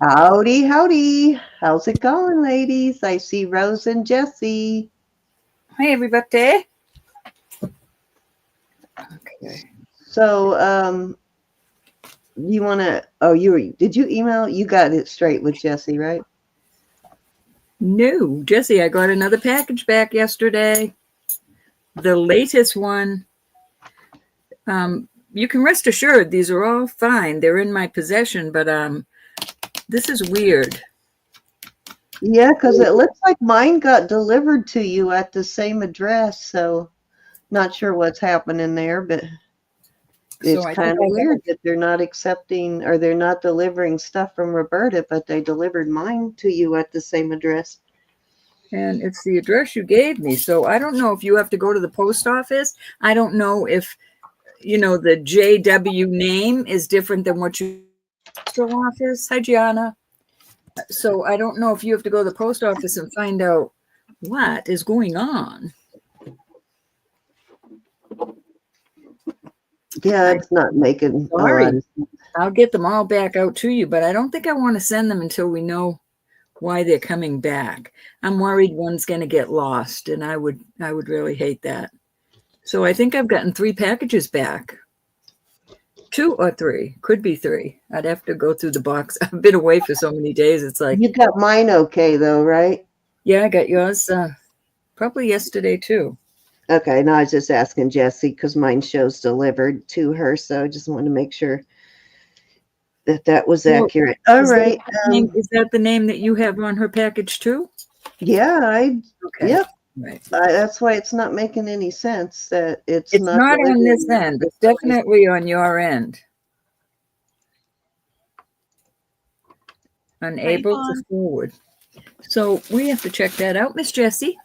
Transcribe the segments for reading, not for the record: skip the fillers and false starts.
Howdy, howdy. How's it going, ladies? I see Rose and Jessie. Hi, everybody. Okay. So, you want to, did you email? You got it straight with Jessie, right? No, Jessie, I got another package back yesterday. The latest one. You can rest assured these are all fine. They're in my possession, but this is weird. Yeah, because it looks like mine got delivered to you at the same address, so not sure what's happening there, but it's kind of weird that they're not accepting or they're not delivering stuff from Roberta, but they delivered mine to you at the same address. And it's the address you gave me, so I don't know if you have to go to the post office. I don't know if, the JW name is different than what you postal office. Hi, Gianna. So I don't know if you have to go to the post office and find out what is going on. Yeah, it's not making. Sorry. I'll get them all back out to you, but I don't think I want to send them until we know why they're coming back. I'm worried one's going to get lost, and I would really hate that. So I think I've gotten 3 packages back. 2 or 3, could be 3. I'd have to go through the box. I've been away for so many days. It's like you got mine okay though, right? Yeah, I got yours probably yesterday too. Okay, no, I was just asking Jessie because mine shows delivered to her, so I just wanted to make sure that was accurate. All right. Is that the name that you have on her package too? Yeah, okay. Yep. Right. That's why it's not making any sense that it's not on this end. It's definitely on your end. Unable to forward. So we have to check that out, Miss Jessie.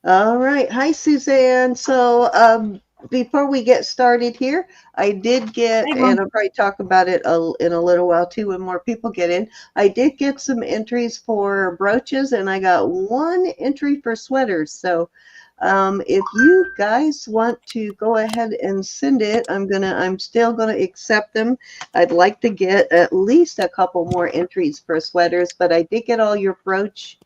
All right. Hi, Suzanne. So before we get started here, I did get, and I'll probably talk about it in a little while too when more people get in. I did get some entries for brooches, and I got 1 entry for sweaters. So if you guys want to go ahead and send it, I'm still gonna accept them. I'd like to get at least a couple more entries for sweaters, but I did get all your brooch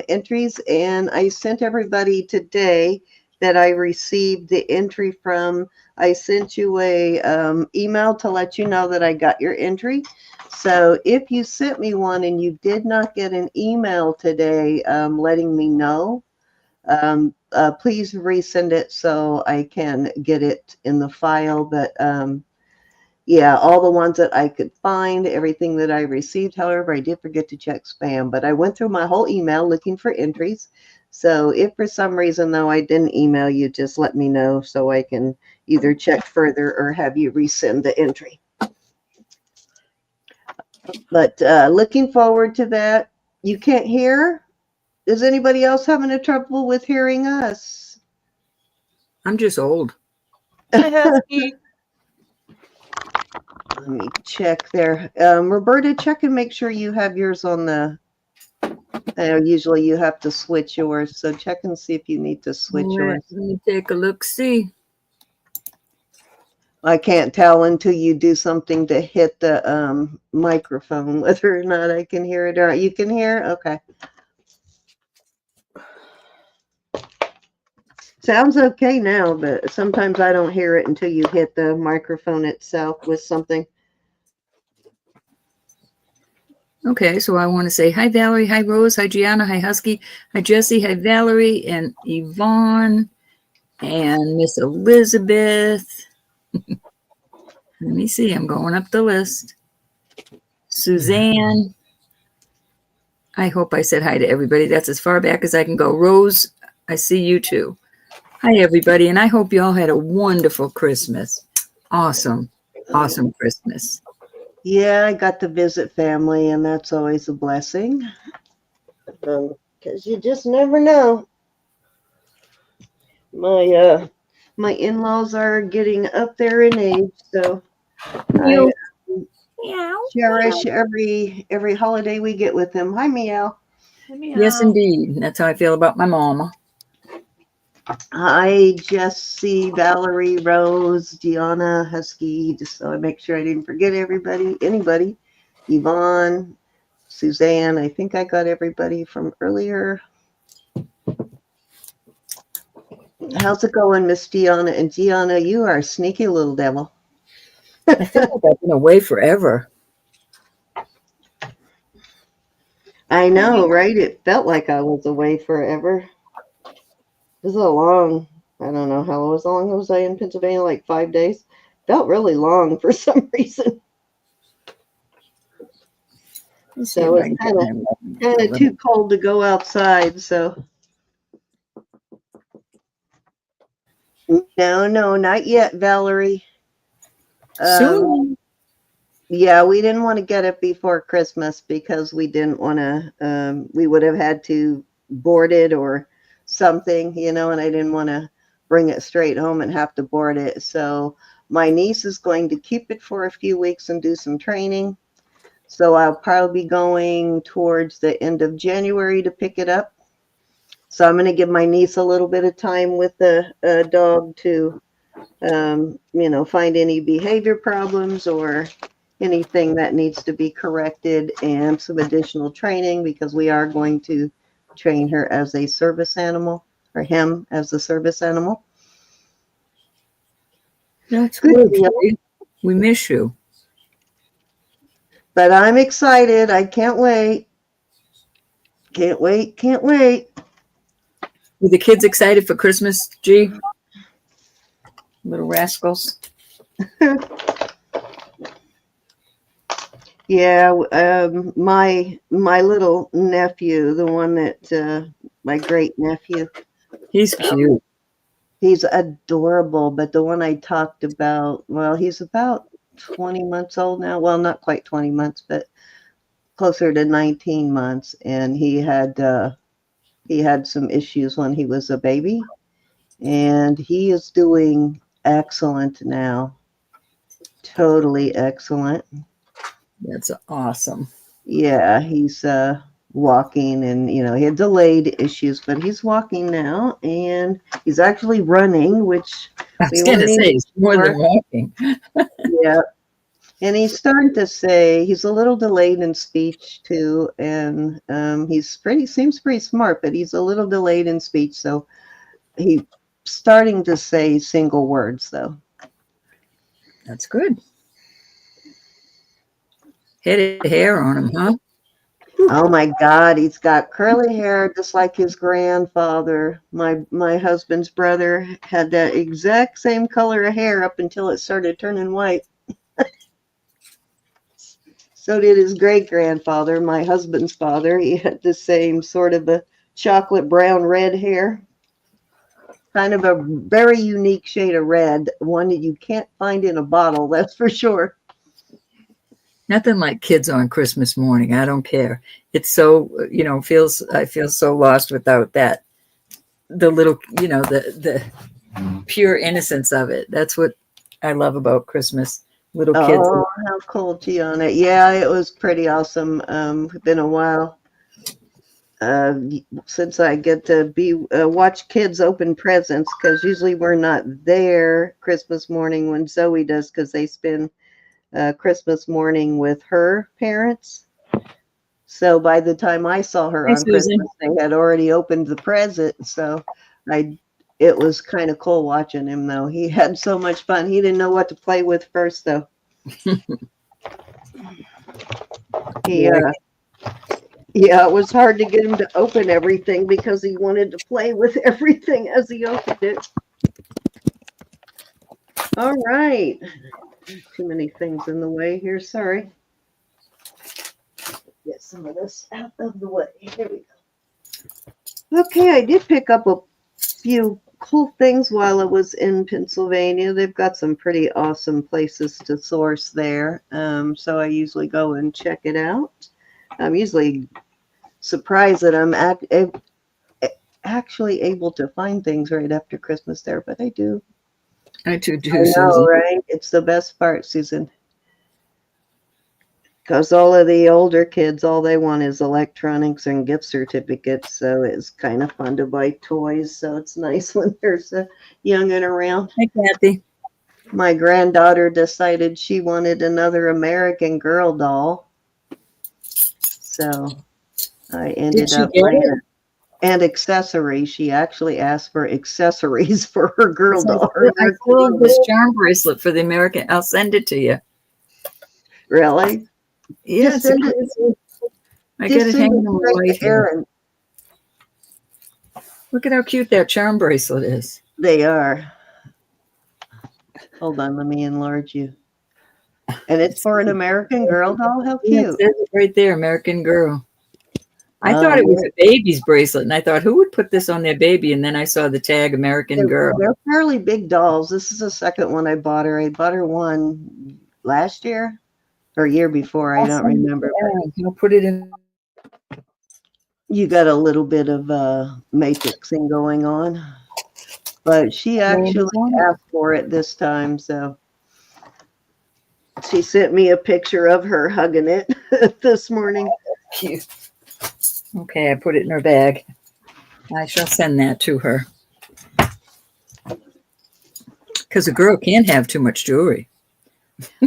entries, and I sent everybody today that I received the entry from. I sent you a email to let you know that I got your entry. So if you sent me one and you did not get an email today letting me know, please resend it so I can get it in the file. But yeah, all the ones that I could find, everything that I received. However, I did forget to check spam, but I went through my whole email looking for entries. So if for some reason, though, I didn't email you, just let me know so I can either check further or have you resend the entry. But looking forward to that. You can't hear? Is anybody else having a trouble with hearing us? I'm just old. Let me check there. Roberta, check and make sure you have yours on the... usually you have to switch yours, so check and see if you need to switch yours. Let me take a look, see. I can't tell until you do something to hit the microphone whether or not I can hear it. Or you can hear? Okay. Sounds okay now, but sometimes I don't hear it until you hit the microphone itself with something. Okay, so I want to say hi, Valerie, hi, Rose, hi, Gianna, hi, Husky, hi, Jessie, hi, Valerie, and Yvonne, and Miss Elizabeth. Let me see, I'm going up the list. Suzanne. I hope I said hi to everybody. That's as far back as I can go. Rose, I see you too. Hi, everybody, and I hope you all had a wonderful Christmas. Awesome, awesome Christmas. Yeah, I got to visit family, and that's always a blessing. Because you just never know. My in-laws are getting up there in age, so I cherish every holiday we get with them. Hi, Meow. Yes, indeed. That's how I feel about my mama. Hi, Jessie, Valerie, Rose, Gianna, Husky, just so I make sure I didn't forget anybody. Yvonne, Suzanne. I think I got everybody from earlier. How's it going, Miss Gianna? And Gianna, you are a sneaky little devil. I feel like I've been away forever. I know, right? It felt like I was away forever. It was a long, I don't know how long was I in Pennsylvania? Like 5 days. Felt really long for some reason. So it's kind of too cold to go outside. So no, not yet, Valerie. Soon. Yeah, we didn't want to get it before Christmas because we didn't want to. We would have had to board it or something, and I didn't want to bring it straight home and have to board it. So my niece is going to keep it for a few weeks and do some training. So I'll probably be going towards the end of January to pick it up. So I'm going to give my niece a little bit of time with the dog to, find any behavior problems or anything that needs to be corrected, and some additional training because we are going to train her as a service animal, or him as a service animal. That's good. We miss you. But I'm excited. I can't wait. Can't wait. Were the kids excited for Christmas, G? Little rascals. Yeah, my little nephew, the one that my great nephew. He's cute. He's adorable, but the one I talked about, well, he's about 20 months old now. Well, not quite 20 months, but closer to 19 months, and he had some issues when he was a baby, and he is doing excellent now. Totally excellent. That's awesome. Yeah, he's walking, and he had delayed issues, but he's walking now, and he's actually running, which I was going to say it's more than walking. Yeah. And he's starting to say he's a little delayed in speech too, and seems pretty smart, but he's a little delayed in speech, so he's starting to say single words though. That's good. Head of hair on him, huh? Oh my God, he's got curly hair just like his grandfather. My husband's brother had that exact same color of hair up until it started turning white. So did his great-grandfather, my husband's father. He had the same sort of a chocolate brown red hair. Kind of a very unique shade of red, one that you can't find in a bottle, that's for sure. Nothing like kids on Christmas morning. I don't care. It's so, I feel so lost without that. The little, the pure innocence of it. That's what I love about Christmas. Little kids. Oh, how cool, Gianna. Yeah, it was pretty awesome. It's been a while since I get to watch kids open presents, because usually we're not there Christmas morning when Zoe does, because they spend Christmas morning with her parents. So by the time I saw her on Christmas, they had already opened the present. So it was kind of cool watching him, though. He had so much fun. He didn't know what to play with first, though. Yeah, it was hard to get him to open everything because he wanted to play with everything as he opened it. All right. Too many things in the way here. Sorry. Get some of this out of the way. Here we go. Okay, I did pick up a few cool things while I was in Pennsylvania. They've got some pretty awesome places to source there. So I usually go and check it out. I'm usually surprised that I'm actually able to find things right after Christmas there, but I do. I do, I know, Susan. right? It's the best part, Susan. Because all of the older kids, all they want is electronics and gift certificates. So it's kind of fun to buy toys. So it's nice when there's a young'un around. Hey, Kathy. My granddaughter decided she wanted another American Girl doll. So I Did ended she up get buying it? it. And accessories. She actually asked for accessories for her girl doll, her I American still have Girl this doll. charm bracelet for the American. I'll send it to you. Really? Yeah, Just it's a send it. crazy. I got Just it send it hanging on the straight to light here. Erin. Look at how cute that charm bracelet is. They are. Hold on, let me enlarge you. And it's for an American Girl doll. How Yeah, it cute! says it right there, American Girl. I thought Oh, it was a baby's bracelet, and I thought, who would put this on their baby? And then I saw the tag, American Girl. they're fairly big dolls. This is the second one I bought her. I bought her one last year or year before. I don't remember. I'll put it in. You got a little bit of matrixing going on, but she actually asked for it this time, so she sent me a picture of her hugging it this morning. Cute. Okay, I put it in her bag. I shall send that to her. Because a girl can't have too much jewelry.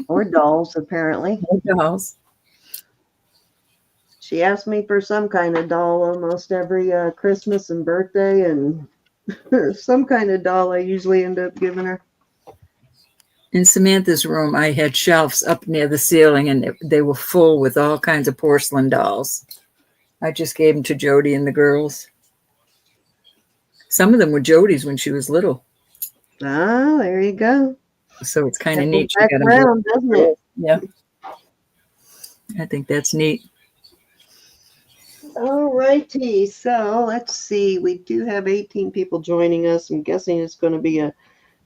Or dolls, apparently. No dolls. She asked me for some kind of doll almost every Christmas and birthday, and some kind of doll I usually end up giving her. In Samantha's room, I had shelves up near the ceiling, and they were full with all kinds of porcelain dolls. I just gave them to Jody and the girls. Some of them were Jody's when she was little. Ah, there you go. So it's kind of neat. Back around, doesn't it? Yeah. I think that's neat. All righty. So let's see. We do have 18 people joining us. I'm guessing it's going to be a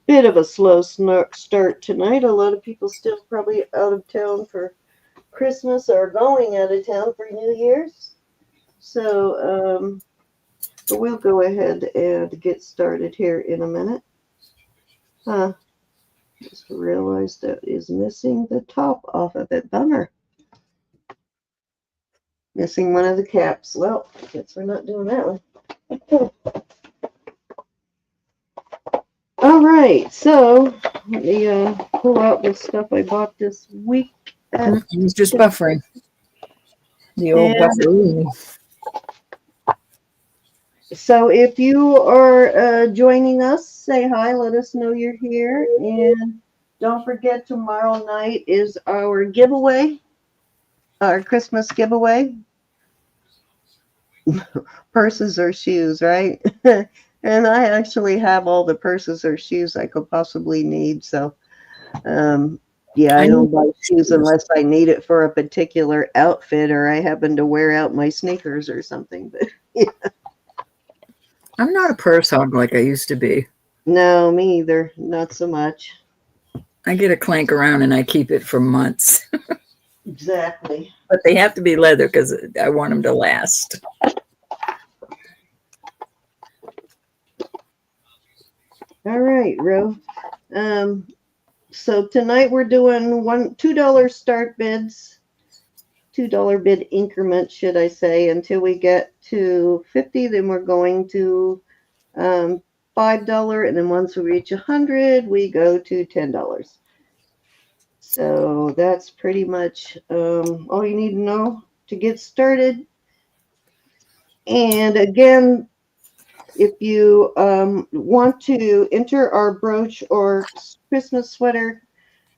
bit of a slow start tonight. A lot of people still probably out of town for Christmas or going out of town for New Year's. So but we'll go ahead and get started here in a minute. Just realized that is missing the top off of it. Bummer. Missing one of the caps. Well, I guess we're not doing that one. All right, so let me pull out the stuff I bought this week. It was just buffering. The old buffering. So if you are joining us, say hi, let us know you're here. And don't forget, tomorrow night is our giveaway, our Christmas giveaway. Purses or shoes, right? And I actually have all the purses or shoes I could possibly need. So, yeah, I don't buy shoes unless I need it for a particular outfit or I happen to wear out my sneakers or something. But yeah. I'm not a purse hog like I used to be. No, me either. Not so much. I get a clank around and I keep it for months. Exactly. But they have to be leather because I want them to last. All right, Ro. So tonight we're doing $2 start bids, $2 bid increments, should I say, until we get to 50. Then we're going to $5, and then once we reach 100, we go to $10. So that's pretty much all you need to know to get started. And again, if you want to enter our brooch or Christmas sweater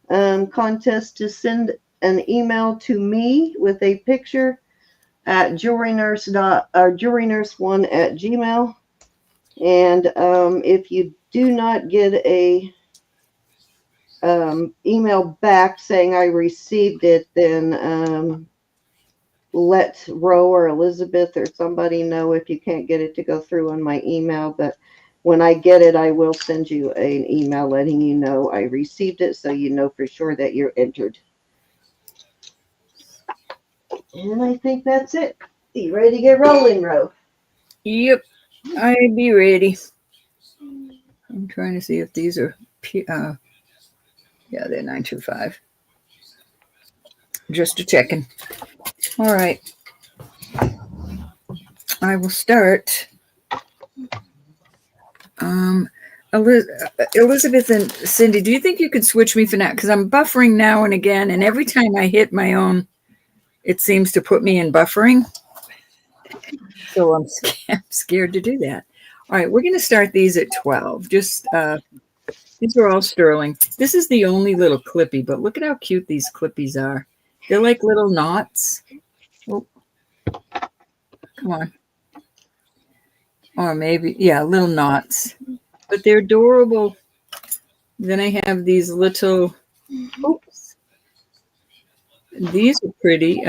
contest, to send an email to me with a picture at JewelryNurse1@gmail. And if you do not get a email back saying I received it, then let Ro or Elizabeth or somebody know if you can't get it to go through on my email. But when I get it, I will send you an email letting you know I received it, so you know for sure that you're entered. And I think that's it. You ready to get rolling, Ro? Yep, I'd be ready. I'm trying to see if these are, yeah, they're 925. Just a checking. All right. I will start. Elizabeth and Cindy, do you think you could switch me for now? Because I'm buffering now and again, and every time I hit my own it seems to put me in buffering. So I'm scared to do that. All right, we're going to start these at 12. Just these are all sterling. This is the only little clippy, but look at how cute these clippies are. They're like little knots. Oh, come on. Or maybe, yeah, little knots. But they're adorable. Then I have these little, oops. These are pretty,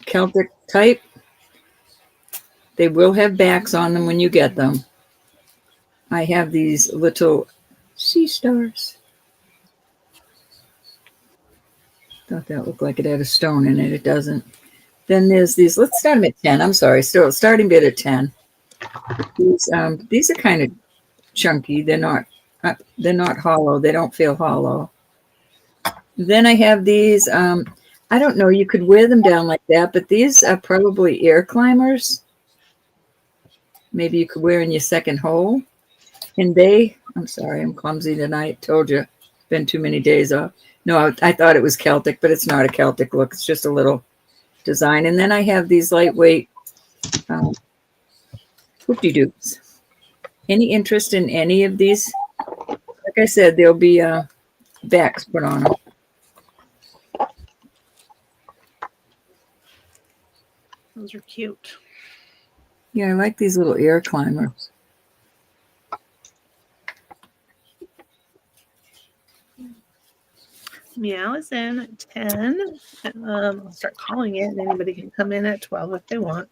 Celtic type. They will have backs on them when you get them. I have these little sea stars. Thought that looked like it had a stone in it. It doesn't. Then there's these. Let's start them at 10. I'm sorry. Still starting bid at 10. These are kind of chunky. They're not hollow. They don't feel hollow. Then I have these. I don't know. You could wear them down like that, but these are probably air climbers. Maybe you could wear in your second hole. And I'm sorry, I'm clumsy tonight. Told you, been too many days off. No, I thought it was Celtic, but it's not a Celtic look. It's just a little design. And then I have these lightweight hoopty-doops. Any interest in any of these? Like I said, there'll be backs put on them. Those are cute. Yeah, I like these little air climbers. Meow is in at 10. I'll start calling it, and anybody can come in at 12 if they want.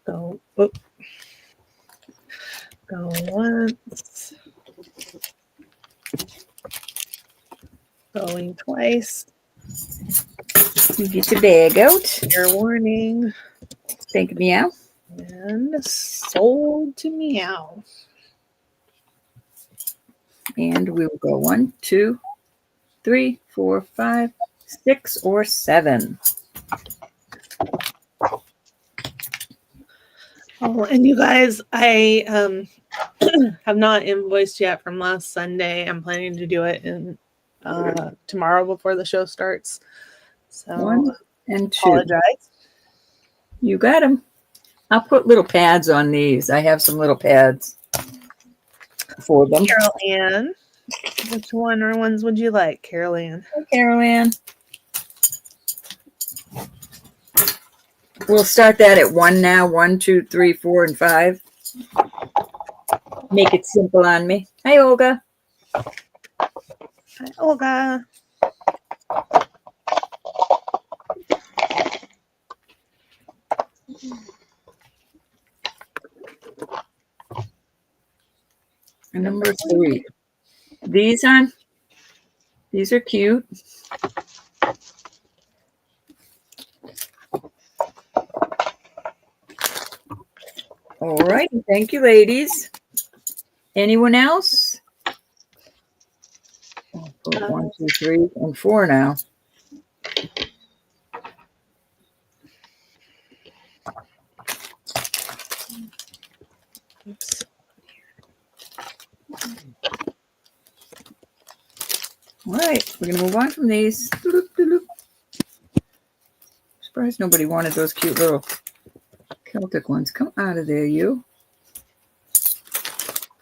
Go once. Going twice. You get your bag out. Your warning. Thank you, Meow. And sold to Meow. And we will go 1, 2, 3, 4, 5, 6, or 7. Oh, and you guys, I have not invoiced yet from last Sunday. I'm planning to do it in tomorrow before the show starts. So 1 and 2. Apologize. You got them. I'll put little pads on these. I have some little pads for them. Carol Ann, which one or ones would you like, Carol Ann? Hey, Carol Ann. We'll start that at 1 now. 1, 2, 3, 4, and 5. Make it simple on me. Hi, Olga. Hi, Olga. And number 3. These are cute. All right. Thank you, ladies. Anyone else? I'll put 1, 2, 3, and 4 now. Oops. All right, we're going to move on from these. Surprised nobody wanted those cute little Celtic ones. Come out of there, you.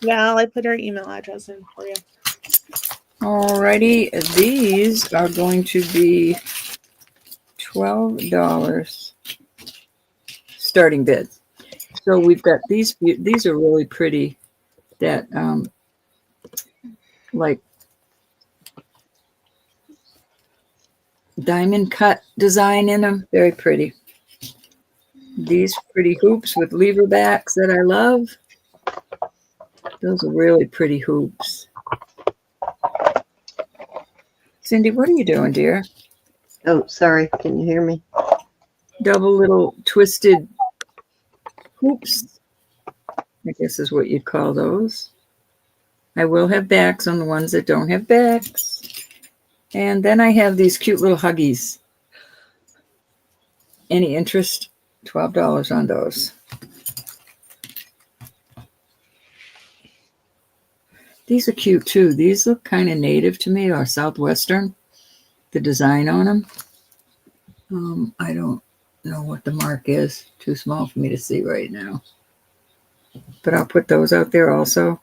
Yeah, I put her email address in for you. All righty, these are going to be $12 starting bid. So we've got these are really pretty, that like diamond cut design in them. Very pretty. These pretty hoops with lever backs that I love. Those are really pretty hoops. Cindy, what are you doing, dear? Oh, sorry. Can you hear me? Double little twisted hoops, I guess is what you'd call those. I will have backs on the ones that don't have backs. And then I have these cute little huggies. Any interest? $12 on those. These are cute too. These look kind of native to me, or Southwestern, the design on them. I don't know what the mark is. Too small for me to see right now. But I'll put those out there also.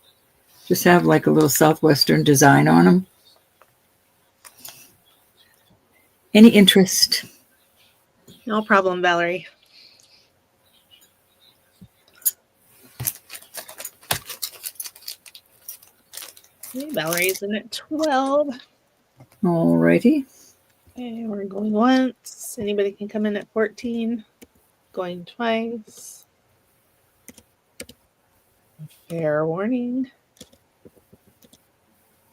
Just have like a little Southwestern design on them. Any interest? No problem, Valerie. Okay, Valerie's in at 12. Alrighty. Okay, we're going once. Anybody can come in at 14. Going twice. Fair warning.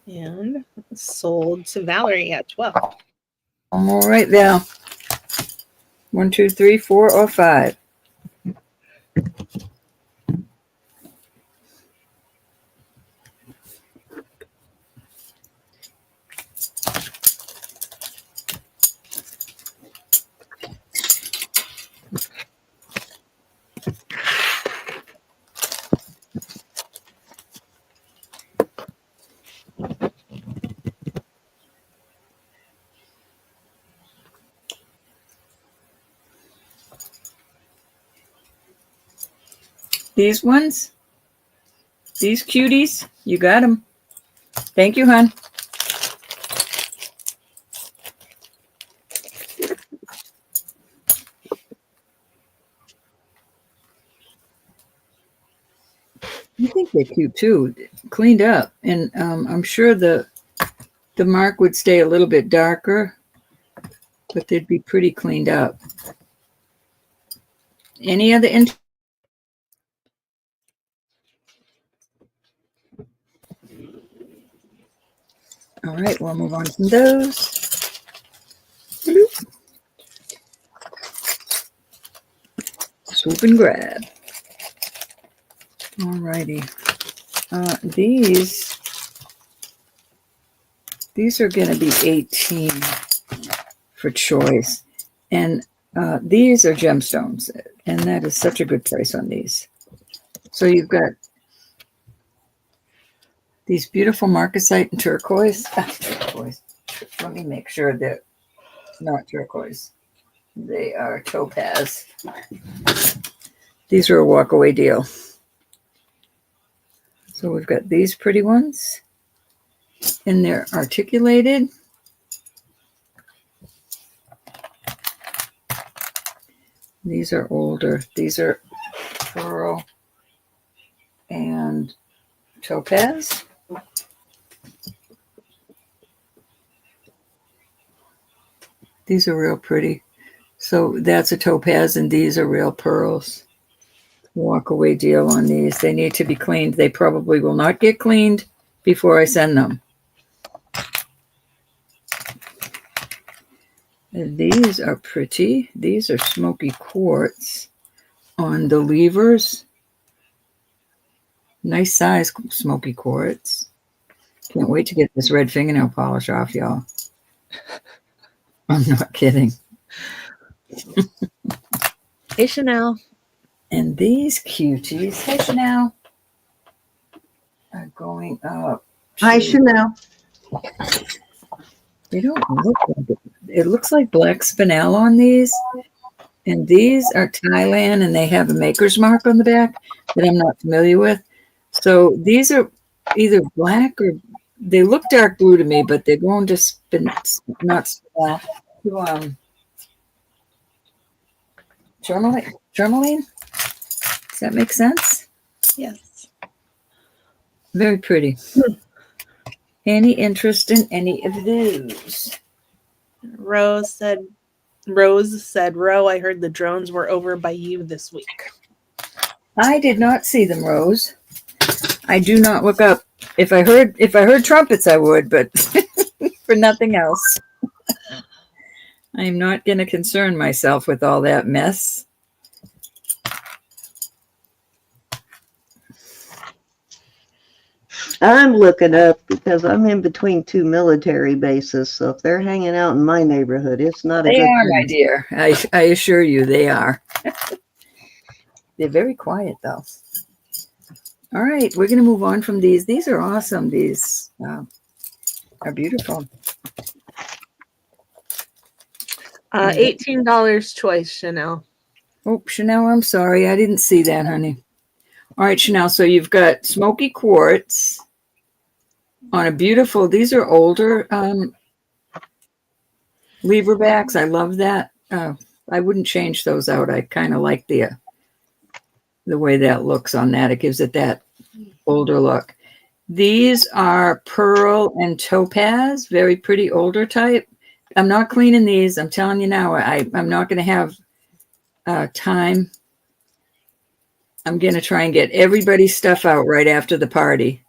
And sold to Valerie at 12. All right, Val. 1, 2, 3, 4, or 5. These ones, these cuties, you got them. Thank you, hon. I think they're cute too, cleaned up, and I'm sure the mark would stay a little bit darker, but they'd be pretty cleaned up. Any other All right, we'll move on from those. Swoop and grab. All righty. These are going to be 18 for choice. And these are gemstones. And that is such a good price on these. So you've got these beautiful marcasite and turquoise. Turquoise. Let me make sure they're not turquoise. They are topaz. These are a walkaway deal. So we've got these pretty ones. And they're articulated. These are older. These are pearl and topaz. These are real pretty. So that's a topaz and these are real pearls. Walk away deal on these. They need to be cleaned. They probably will not get cleaned before I send them. And these are pretty. These are smoky quartz on the levers. Nice size smoky quartz. Can't wait to get this red fingernail polish off, y'all. I'm not kidding. Hey, Chanel. And these cuties, hey Chanel, are going up. Hi, Chanel. They don't look like it. It looks like black spinel on these. And these are Thailand and they have a maker's mark on the back that I'm not familiar with. So these are either black or they look dark blue to me, but they're going to tourmaline. Does that make sense? Yes. Very pretty. Any interest in any of those? Rose said, Ro, I heard the drones were over by you this week. I did not see them, Rose. I do not look up. If I heard trumpets, I would, but for nothing else. I'm not going to concern myself with all that mess. I'm looking up because I'm in between two military bases. So if they're hanging out in my neighborhood, it's not a good They are, thing. my dear. I assure you they are. They're very quiet, though. All right, we're going to move on from these. These are awesome. These are beautiful. $18 choice, Chanel. Oh, Chanel, I'm sorry. I didn't see that, honey. All right, Chanel. So you've got smoky quartz on a beautiful, these are older lever backs. I love that. I wouldn't change those out. I kind of like the way that looks on that. It gives it that older look. These are pearl and topaz, very pretty older type. I'm not cleaning these. I'm telling you now, I'm not going to have time. I'm going to try and get everybody's stuff out right after the party.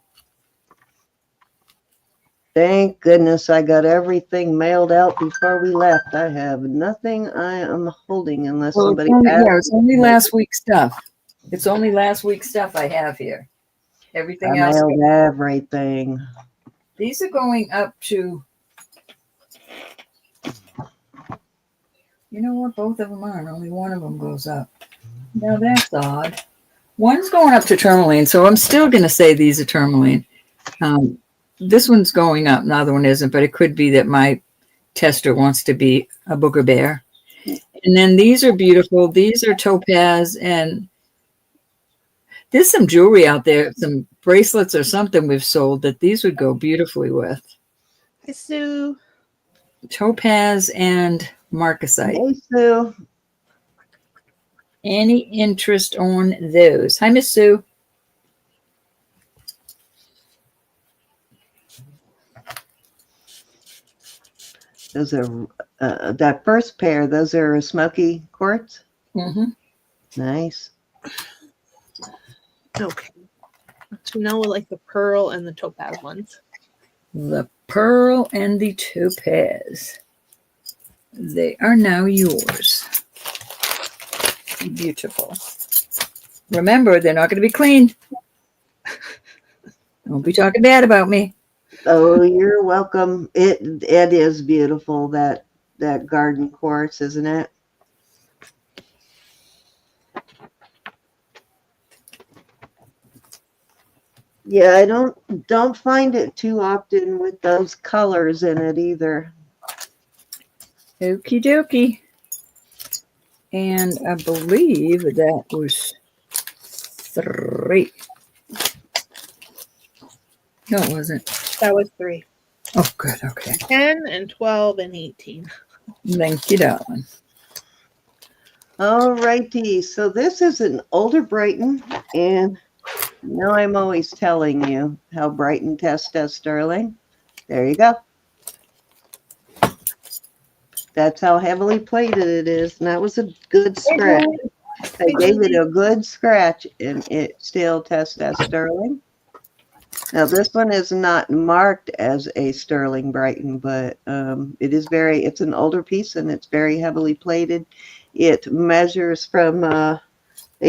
Thank goodness I got everything mailed out before we left. I have nothing I am holding unless somebody asks. Yeah, it's only last week's stuff. It's only last week's stuff I have here. Everything I else. mailed everything. These are going up to, you know what? Both of them aren't. Only one of them goes up. Now that's odd. One's going up to tourmaline, so I'm still going to say these are tourmaline. This one's going up. The other one isn't, but it could be that my tester wants to be a booger bear. And then these are beautiful. These are topaz, and there's some jewelry out there, some bracelets or something we've sold that these would go beautifully with. Hi, Sue. Topaz and marcasite. Hey, Sue. Any interest on those? Hi, Miss Sue. Those are that first pair. Those are smoky quartz. Mm-hmm. Nice. Okay. Chanel would like the pearl and the topaz ones. The pearl and the topaz. They are now yours. Beautiful. Remember, they're not going to be cleaned. Don't be talking bad about me. Oh, you're welcome. It is beautiful, that garden quartz, isn't it? Yeah, I don't find it too often with those colors in it either. Okie dokie. And I believe that was 3. No, it wasn't. That was 3. Oh, good. Okay. 10 and 12 and 18. Thank you, darling. All righty. So this is an older Brighton, and now I'm always telling you how Brighton tests as sterling. There you go. That's how heavily plated it is. And that was a good scratch. I gave it a good scratch, and it still tests as sterling. Now, this one is not marked as a sterling Brighton, but it's an older piece, and it's very heavily plated. It measures from a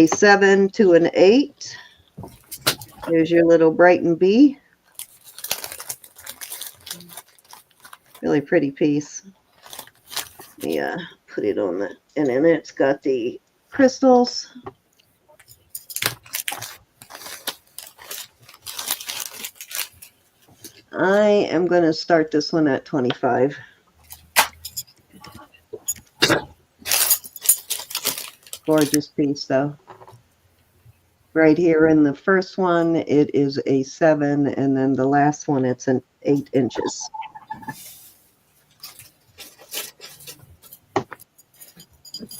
7 to an 8. There's your little Brighton bee. Really pretty piece. Yeah, put it on the, and then it's got the crystals. I am going to start this one at 25. Gorgeous piece, though. Right here in the first one, it is a 7, and then the last one, it's an 8 inches.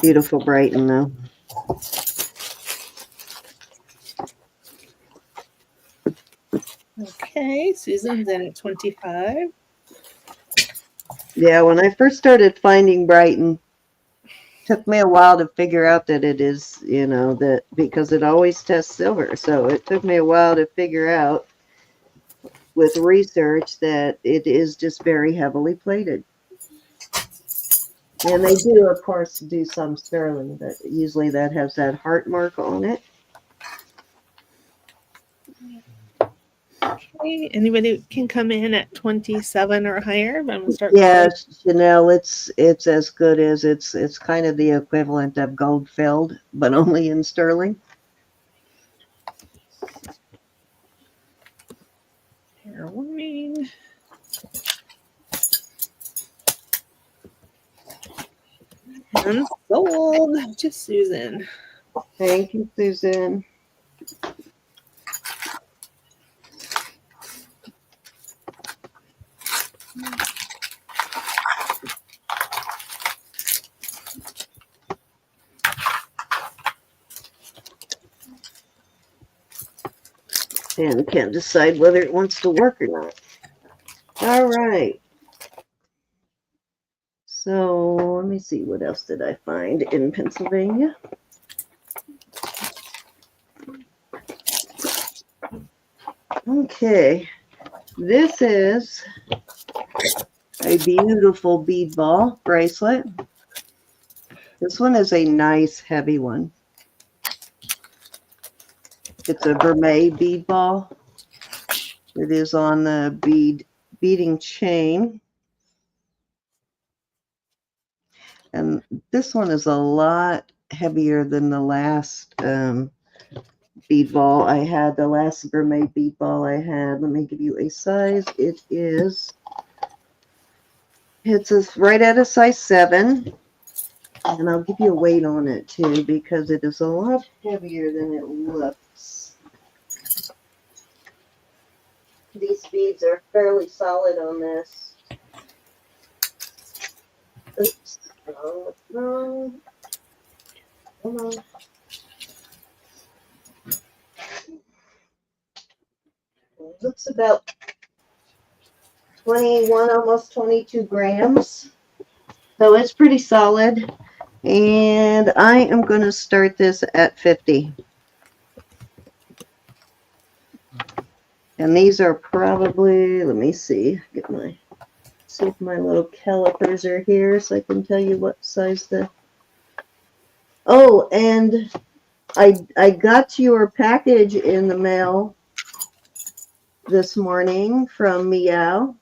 Beautiful Brighton, though. Okay, Susan's in at 25. Yeah, when I first started finding Brighton, took me a while to figure out that it is, that because it always tests silver. So it took me a while to figure out with research that it is just very heavily plated. And they do, of course, do some sterling, but usually that has that heart mark on it. Okay, anybody can come in at 27 or higher. But I'm gonna start. Yeah, Chanel, it's as good as it's kind of the equivalent of gold filled, but only in sterling. Warning. And sold to Susan. Thank you, Susan. And can't decide whether it wants to work or not. All right. So let me see, what else did I find in Pennsylvania? Okay, this is a beautiful bead ball bracelet. This one is a nice heavy one. It's a vermeil bead ball. It is on the beading chain. And this one is a lot heavier than the last bead ball I had, the last vermeil bead ball I had. Let me give you a size. It's right at a size 7. And I'll give you a weight on it too, because it is a lot heavier than it looks. These beads are fairly solid on this. Oops. What's wrong? Come on. It looks about 21, almost 22 grams. So it's pretty solid. And I am going to start this at 50. And these are probably, let me see if my little calipers are here so I can tell you what size the. Oh, and I got your package in the mail this morning from Meow.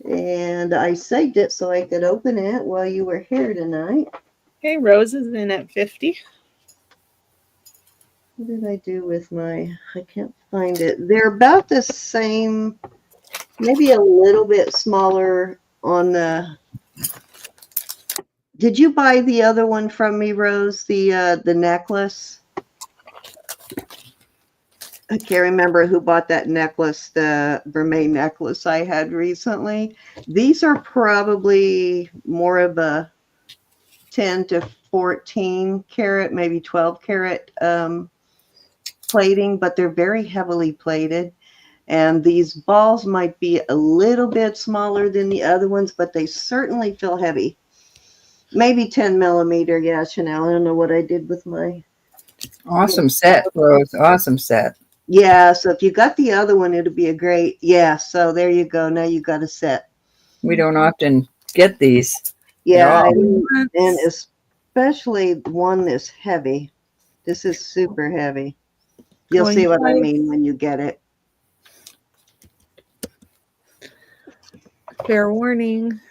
And I saved it so I could open it while you were here tonight. Okay, Rose is in at 50. What did I do with I can't find it. They're about the same, maybe a little bit smaller on the. Did you buy the other one from me, Rose? The necklace? I can't remember who bought that necklace, the vermeil necklace I had recently. These are probably more of a 10 to 14 karat, maybe 12 karat plating, but they're very heavily plated. And these balls might be a little bit smaller than the other ones, but they certainly feel heavy. Maybe 10 millimeter. Yeah, Chanel. I don't know what I did with my. Awesome set, Rose. Awesome set. Yeah, so if you got the other one, it'd be a great. Yeah, so there you go. Now you got a set. We don't often get these. Yeah, and especially one this heavy. This is super heavy. You'll see what I mean when you get it. Fair warning.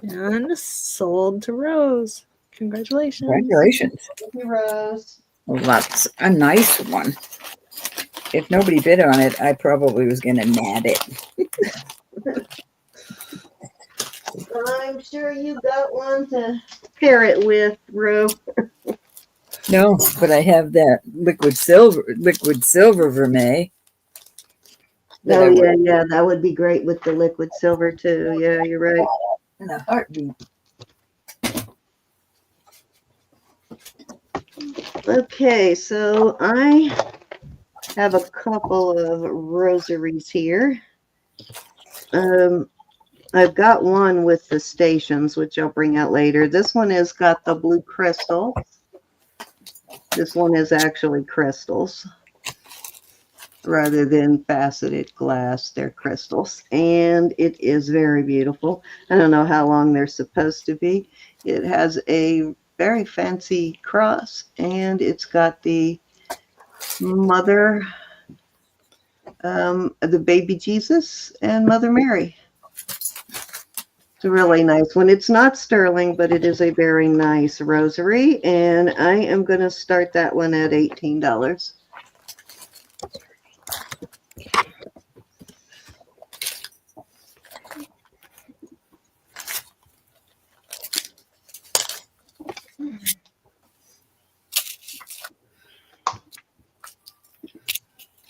And sold to Rose. Congratulations. Congratulations. Thank you, Rose. Well, that's a nice one. If nobody bid on it, I probably was going to nab it. I'm sure you got one to pair it with, Rose. No, but I have that liquid silver vermeil. Oh, yeah, that would be great with the liquid silver too. Yeah, you're right. In a heartbeat. Okay, so I have a couple of rosaries here. I've got one with the stations, which I'll bring out later. This one has got the blue crystal. This one is actually crystals rather than faceted glass. They're crystals, and it is very beautiful. I don't know how long they're supposed to be. It has a very fancy cross, and it's got the mother, the baby Jesus, and Mother Mary. It's a really nice one. It's not sterling, but it is a very nice rosary, and I am going to start that one at $18.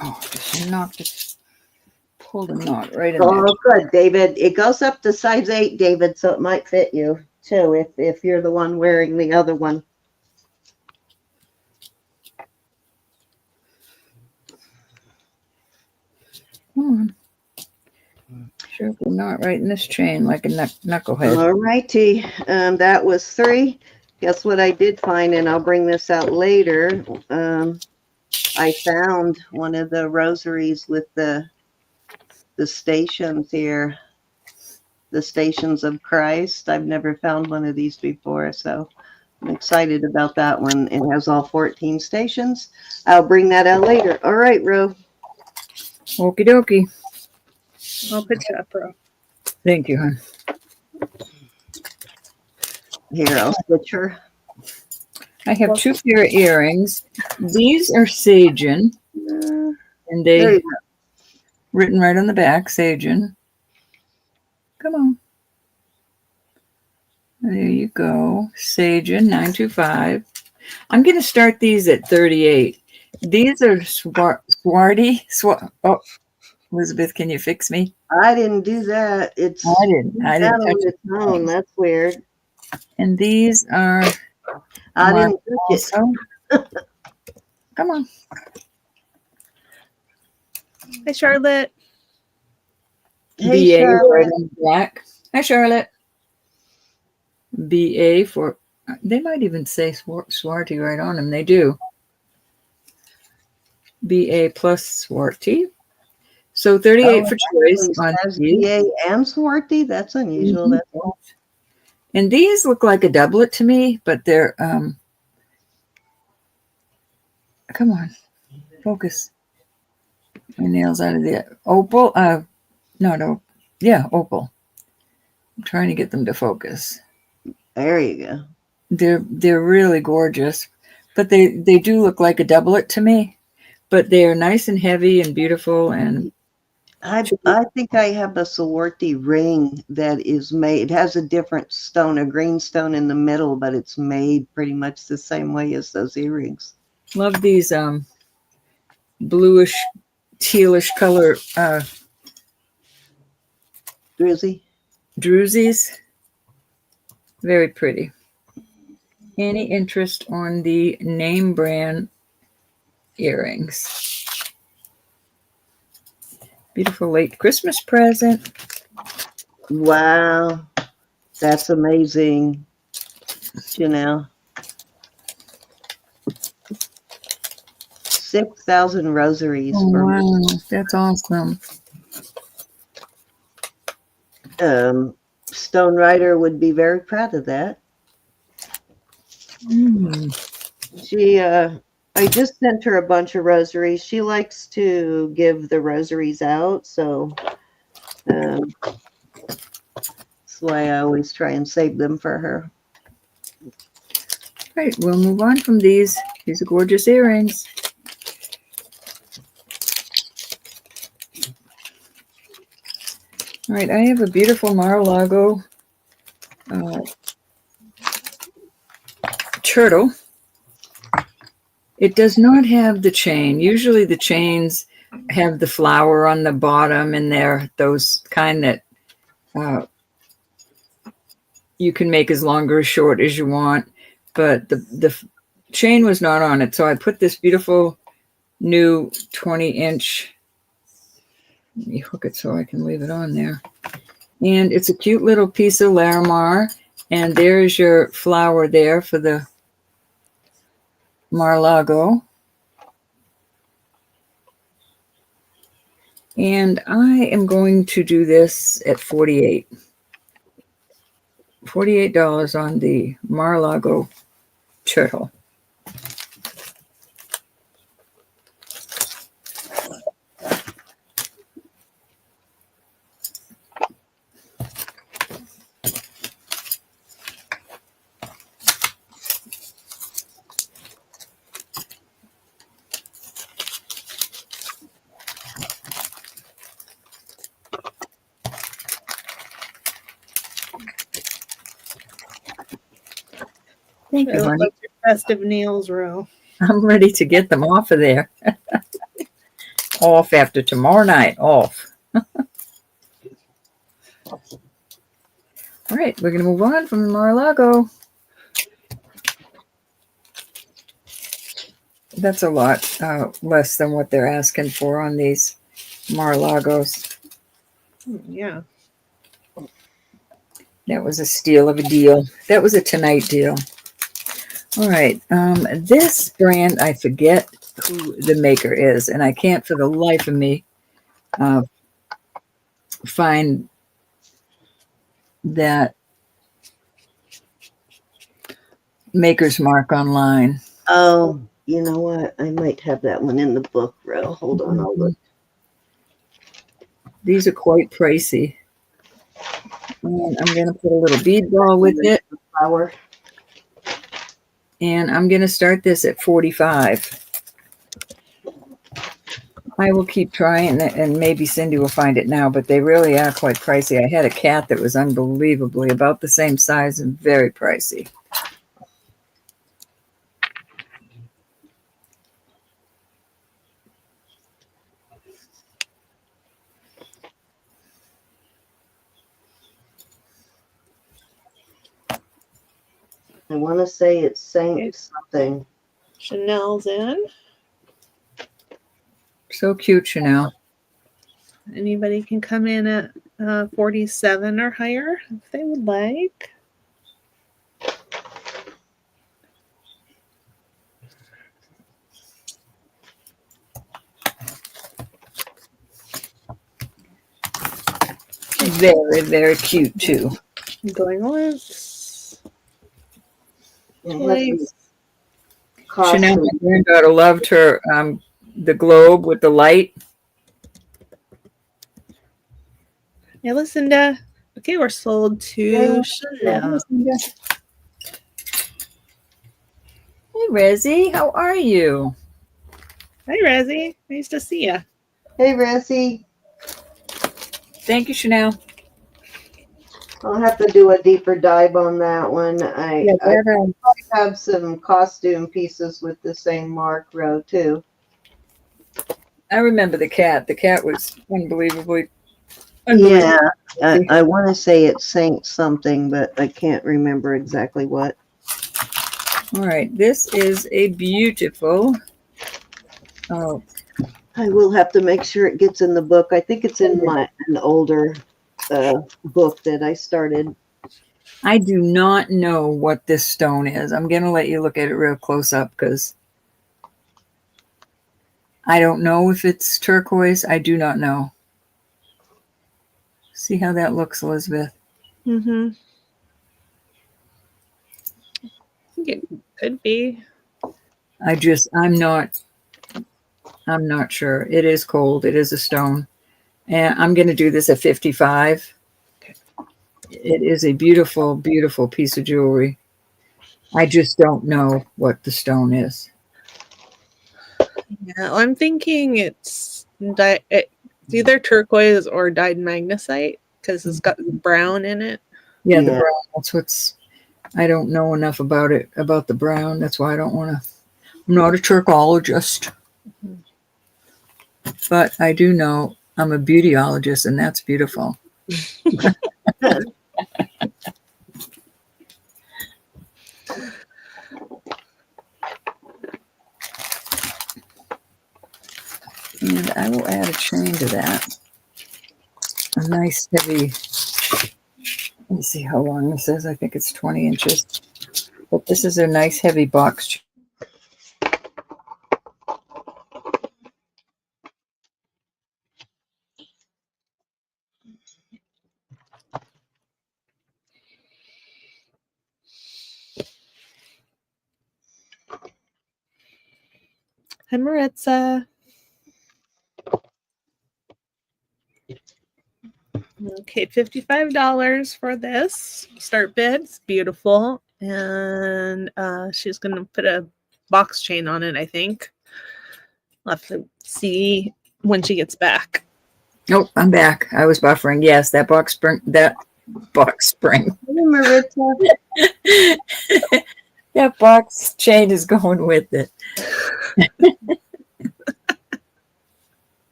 Oh, just knocked it. Pulled a knot right in there. Oh, good, David. It goes up to size 8, David, so it might fit you too if you're the one wearing the other one. Come on. Sure, we're not right in this chain like a knucklehead. All righty. That was 3. Guess what I did find, and I'll bring this out later. I found one of the rosaries with the stations here, the Stations of Christ. I've never found one of these before, so I'm excited about that one. It has all 14 stations. I'll bring that out later. All right, Ro. Okie dokie. I'll put you up, bro. Thank you, hon. Here, I'll switch her. I have 2 pair of earrings. These are Sajen, and There they you go. written right on the back, Sajen. Come on. There you go. Sajen 925. I'm going to start these at 38. These are Swarty. Oh, Elizabeth, can you fix me? I didn't do that. It's I didn't that touch on it. its own. That's weird. And these are I didn't touch it. also. Come on. Hi, Charlotte. Hey, BA Charlotte. right on the black. Hi, Charlotte. BA for, they might even say Swarty right on them. They do. BA plus Swarty. So 38 for choice on these. BA and Swarty. That's unusual. That's all. And these look like a doublet to me, but they're come on, focus. My nails out of the opal. Opal. I'm trying to get them to focus. There you go. They're really gorgeous, but they do look like a doublet to me. But they are nice and heavy and beautiful. And I think I have a Swarty ring that is made. It has a different stone, a green stone in the middle, but it's made pretty much the same way as those earrings. love these bluish, tealish color drusies. Very pretty. Any interest on the name brand earrings? Beautiful late Christmas present. Wow. That's amazing, Janelle. 6,000 rosaries. Oh, wow. That's awesome. Stone Rider would be very proud of that. She, I just sent her a bunch of rosaries. She likes to give the rosaries out, so that's why I always try and save them for her. Right, we'll move on from these. These are gorgeous earrings. All right, I have a beautiful Mar-a-Lago turtle. It does not have the chain. Usually the chains have the flower on the bottom, and they're those kind that you can make as long or as short as you want. But the chain was not on it, so I put this beautiful new 20-inch. Let me hook it so I can leave it on there. And it's a cute little piece of Larimar. And there's your flower there for the Mar-a-Lago. And I am going to do this at $48. $48 on the Mar-a-Lago turtle. Thank you, honey. That's your festive nails row. I'm ready to get them off of there. Off after tomorrow night. Off. All right, we're going to move on from Mar-a-Lago. That's a lot less than what they're asking for on these Mar-a-Lagos. Yeah. That was a steal of a deal. That was a tonight deal. All right. This brand, I forget who the maker is, and I can't for the life of me find that maker's mark online. Oh, you know what? I might have that one in the book row. Hold on, I'll look. These are quite pricey. And I'm going to put a little bead ball with it. Flower. And I'm going to start this at 45. I will keep trying, and maybe Cindy will find it now, but they really are quite pricey. I had a cat that was unbelievably about the same size and very pricey. I want to say it's Saint something. Chanel's in. So cute, Chanel. Anybody can come in at 47 or higher if they would like. Very, very cute, too. Going once. Chanel, my granddaughter loved her the globe with the light. Yeah, Lucinda. Okay, we're sold to Chanel. Hey, Rezzy, how are you? Hi, Rezzy. Nice to see you. Hey, Razzie. Thank you, Chanel. I'll have to do a deeper dive on that one. I have some costume pieces with the same mark row too. I remember the cat. The cat was unbelievably. Yeah, I want to say it's Saint something, but I can't remember exactly what. All right, this is a beautiful. Oh, I will have to make sure it gets in the book. I think it's in an older book that I started. I do not know what this stone is. I'm going to let you look at it real close up because I don't know if it's turquoise. I do not know. See how that looks, Elizabeth? Mm-hmm. I think it could be. I'm not sure. It is cold. It is a stone. And I'm going to do this at 55. It is a beautiful, beautiful piece of jewelry. I just don't know what the stone is. Yeah, I'm thinking it's either turquoise or dyed magnesite because it's got brown in it. Yeah, the brown. That's what's. I don't know enough about it, about the brown. That's why I don't want to. I'm not a turcologist. But I do know I'm a beautyologist, and that's beautiful. And I will add a chain to that. A nice heavy, let me see how long this is. I think it's 20 inches. But this is a nice heavy box chain. Hi, Maritza. Okay, $55 for this. Start bid. It's beautiful. And she's going to put a box chain on it, I think. I'll have to see when she gets back. Nope, I'm back. I was buffering. Yes, that box spring. That box spring. Hey, Maritza. That box chain is going with it.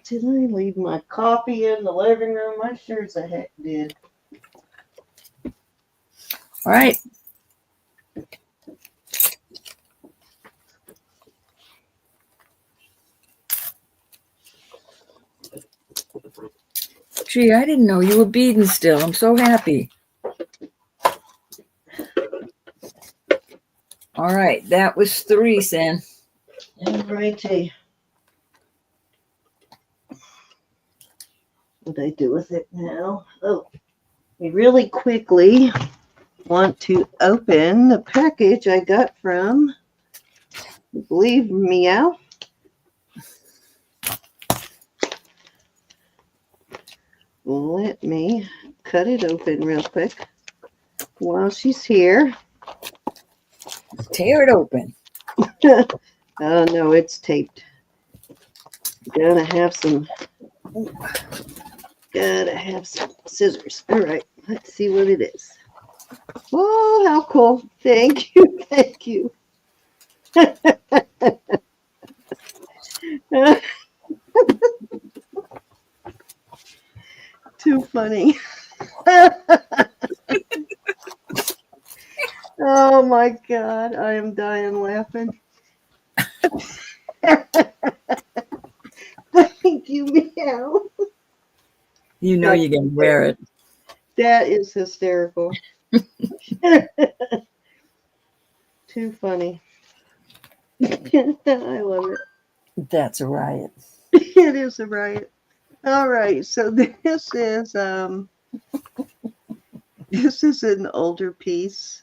Did I leave my coffee in the living room? I sure as the heck did. All right. Gee, I didn't know you were beading still. I'm so happy. All right, that was 3, San. All righty. What do I do with it now? Oh, we really quickly want to open the package I got from, I believe, Meow. Let me cut it open real quick while she's here. Tear it open. Oh no, it's taped. Gotta have some scissors. All right, let's see what it is. Oh, how cool. Thank you, thank you. Too funny. Oh my God, I am dying laughing. Thank you, Meow. You know you're going to wear it. That is hysterical. Too funny. I love it. That's a riot. It is a riot. All right, so this is an older piece.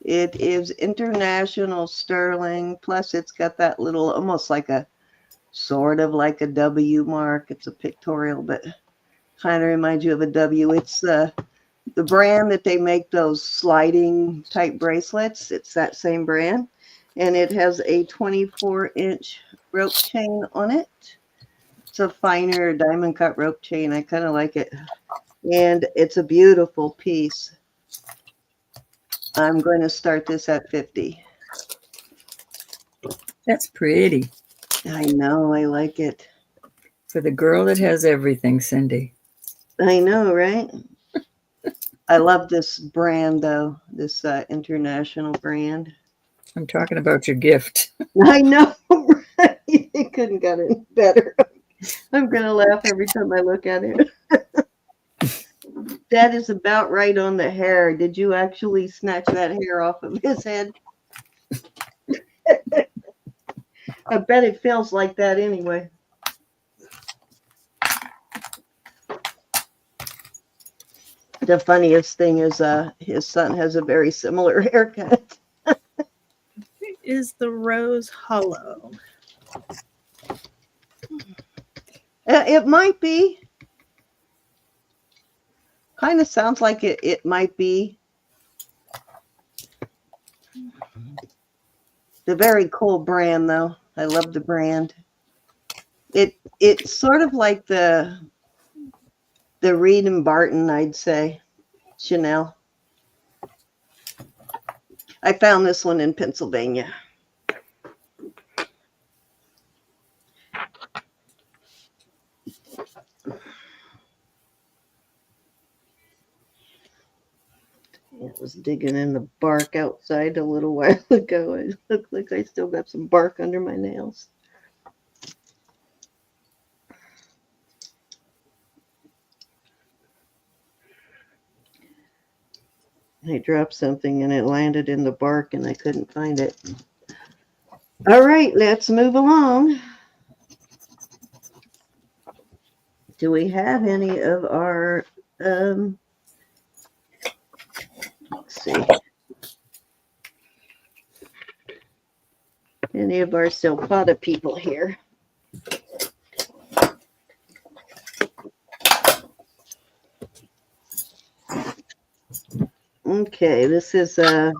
It is international sterling, plus it's got that little, almost like a, sort of like a W mark. It's a pictorial, but kind of reminds you of a W. It's the brand that they make those sliding type bracelets. It's that same brand. And it has a 24-inch rope chain on it. It's a finer diamond cut rope chain. I kind of like it. And it's a beautiful piece. I'm going to start this at 50. That's pretty. I know, I like it. For the girl that has everything, Cindy. I know, right? I love this brand, though, this international brand. I'm talking about your gift. I know, right? It couldn't get any better. I'm going to laugh every time I look at it. That is about right on the hair. Did you actually snatch that hair off of his head? I bet it feels like that anyway. The funniest thing is his son has a very similar haircut. Is the rose hollow? It might be. Kind of sounds like it might be. The very cool brand, though. I love the brand. It's sort of like the Reed and Barton, I'd say. Chanel. I found this one in Pennsylvania. I was digging in the bark outside a little while ago. It looked like I still got some bark under my nails. I dropped something and it landed in the bark and I couldn't find it. All right, let's move along. Do we have any of our, let's see, any of our silpada people here? Okay, this is a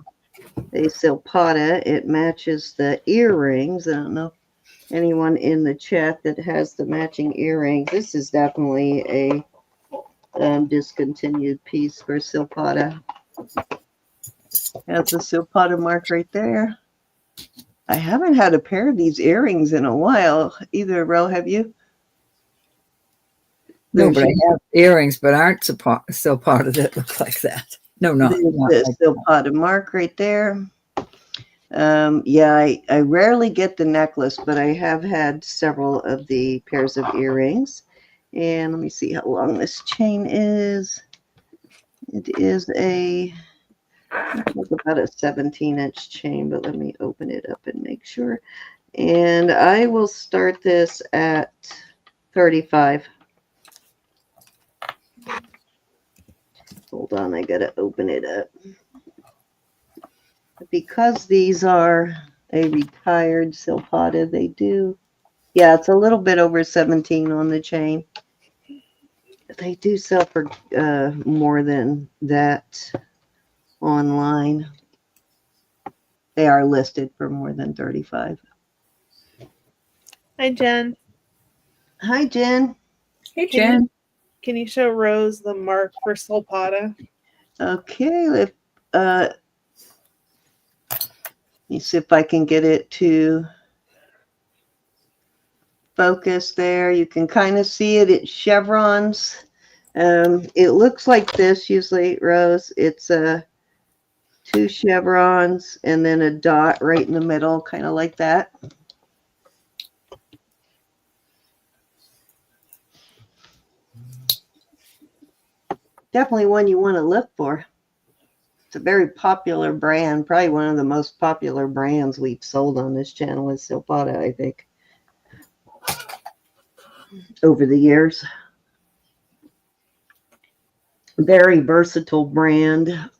silpada. It matches the earrings. I don't know if anyone in the chat that has the matching earrings. This is definitely a discontinued piece for silpada. That's a silpada mark right there. I haven't had a pair of these earrings in a while either, Ro, have you? No, but I have earrings, but aren't silpada that look like that. No, not the like silpada mark right there. Yeah, I rarely get the necklace, but I have had several of the pairs of earrings. And let me see how long this chain is. It is about a 17-inch chain, but let me open it up and make sure. And I will start this at 35. Hold on, I gotta open it up. Because these are a retired silpada, they do. Yeah, it's a little bit over 17 on the chain. They do sell for more than that online. They are listed for more than 35. Hi, Jen. Hi, Jen. Hey, Jen. Can you show Rose the mark for silpada? Okay, let me see if I can get it to focus there. You can kind of see it. It's chevrons. It looks like this usually, Rose. It's 2 chevrons and then a dot right in the middle, kind of like that. Definitely one you want to look for. It's a very popular brand, probably one of the most popular brands we've sold on this channel is silpada, I think, over the years. Very versatile brand.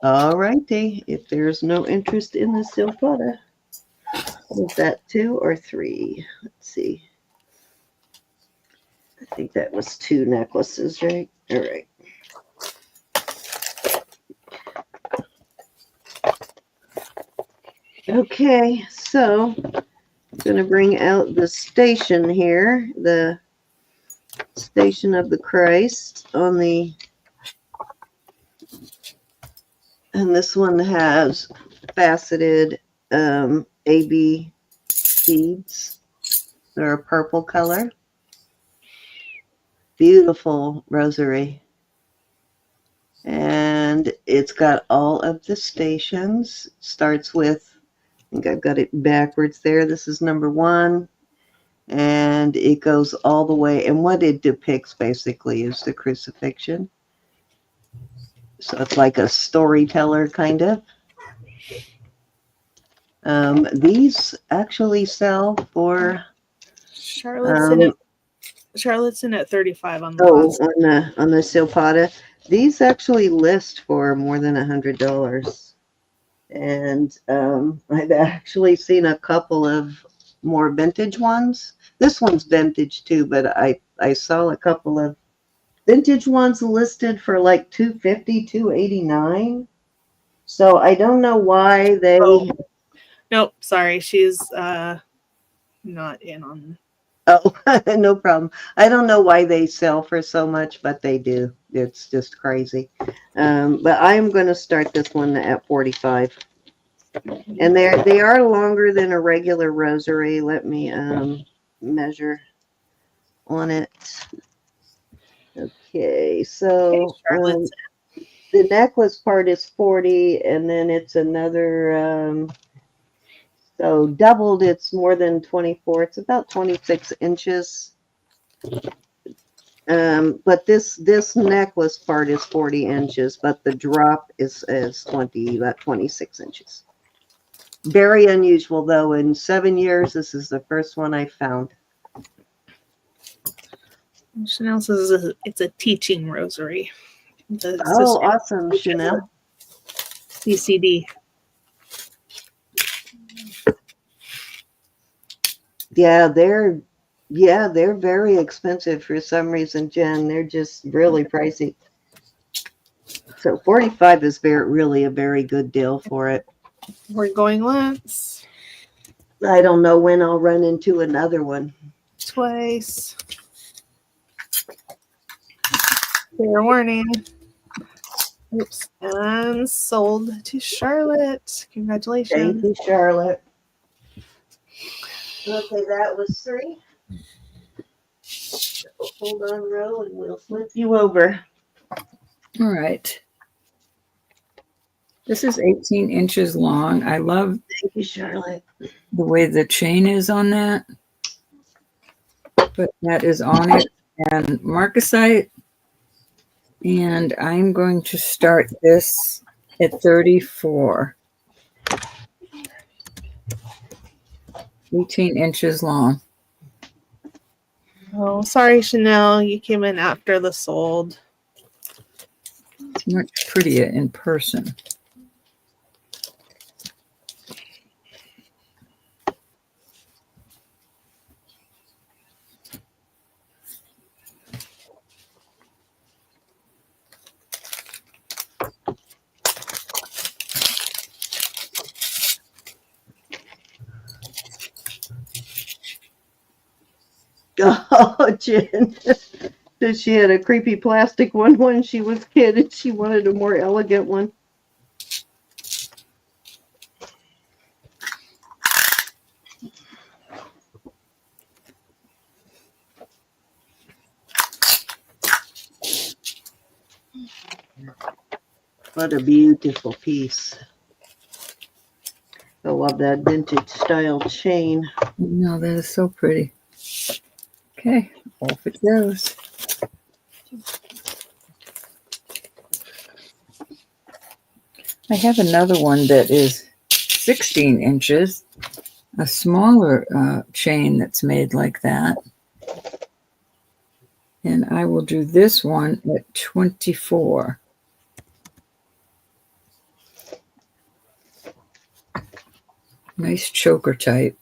All righty, if there's no interest in the silpada, was that 2 or 3? Let's see. I think that was 2 necklaces, right? All right. Okay, so I'm going to bring out the station here, the Station of the Christ on the, and this one has faceted AB beads. They're a purple color. Beautiful rosary. And it's got all of the stations. Starts with, I think I've got it backwards there. This is number 1. And it goes all the way. And what it depicts basically is the crucifixion. So it's like a storyteller kind of. These actually sell for Charlotte's in at 35 on the last. on the silpada. These actually list for more than $100. And I've actually seen a couple of more vintage ones. This one's vintage too, but I saw a couple of vintage ones listed for like $250, $289. So I don't know why they. Oh. Nope, sorry, she's not in on. Oh, no problem. I don't know why they sell for so much, but they do. It's just crazy. But I'm going to start this one at 45. And they are longer than a regular rosary. Let me measure on it. Okay, so the necklace part is 40, and then it's another, so doubled, it's more than 24. It's about 26 inches. But this necklace part is 40 inches, but the drop is about 26 inches. Very unusual, though. In 7 years, this is the first one I found. Chanel says it's a teaching rosary. Oh, awesome, Chanel. CCD. Yeah, they're very expensive for some reason, Jen. They're just really pricey. So 45 is really a very good deal for it. We're going once. I don't know when I'll run into another one. Twice. Fair warning. Oops. And sold to Charlotte. Congratulations. Thank you, Charlotte. Okay, that was 3. Hold on, row, and we'll flip you over. All right. This is 18 inches long. I love Thank you, Charlotte. the way the chain is on that. But that is onyx and marcasite. And I'm going to start this at 34. 18 inches long. Oh, sorry, Chanel. You came in after the sold. It's much prettier in person. Oh, Jen. She had a creepy plastic one when she was a kid, and she wanted a more elegant one. What a beautiful piece. I love that vintage style chain. No, that is so pretty. Okay, off it goes. I have another one that is 16 inches, a smaller chain that's made like that. And I will do this one at 24. Nice choker type.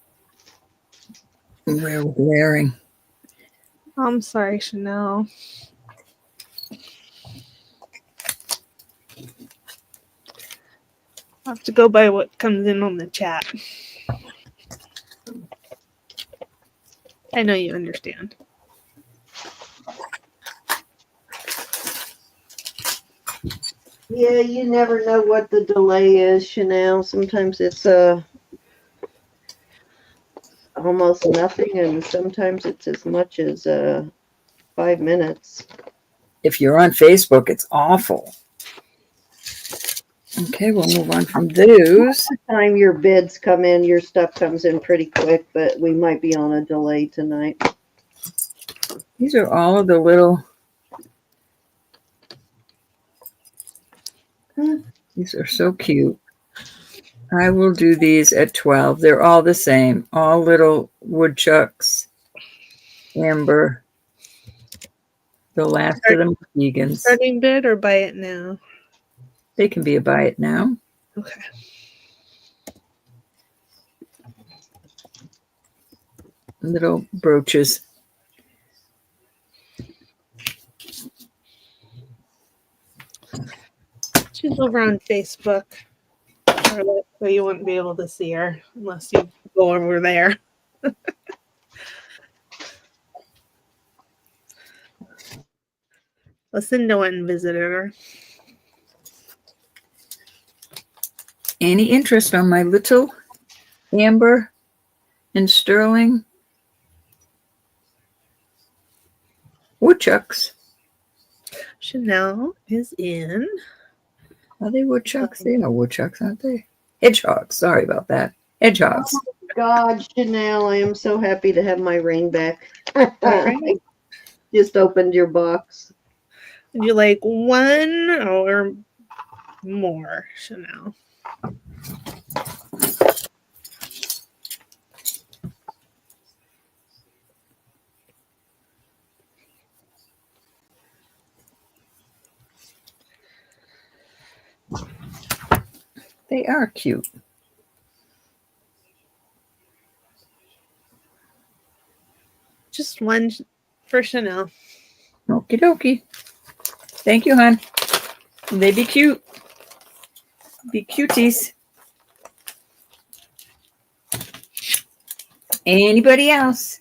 We're wearing. I'm sorry, Chanel. I have to go by what comes in on the chat. I know you understand. Yeah, you never know what the delay is, Chanel. Sometimes it's almost nothing, and sometimes it's as much as 5 minutes. If you're on Facebook, it's awful. Okay, we'll move on from those. By the time your bids come in, your stuff comes in pretty quick, but we might be on a delay tonight. These are all of the little. These are so cute. I will do these at 12. They're all the same. All little woodchucks. Amber. The last of them vegans. Starting bid or buy it now? They can be a buy it now. Okay. Little brooches. She's over on Facebook, Charlotte, so you wouldn't be able to see her unless you go over there. Listen, no one visited her. Any interest on my little amber and sterling woodchucks? Chanel is in. Are they woodchucks? They are woodchucks, aren't they? Hedgehogs. Sorry about that. Hedgehogs. Oh, God, Chanel, I am so happy to have my ring back. I just opened your box. Would you like one or more, Chanel? They are cute. Just one for Chanel. Okie dokie. Thank you, hon. They be cute. Be cuties. Anybody else?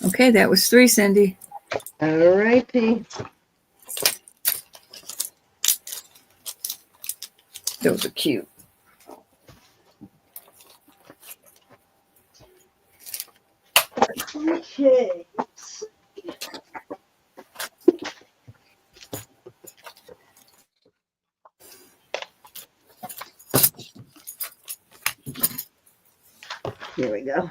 Okay, that was 3, Cindy. All righty. Those are cute. Okay. Here we go.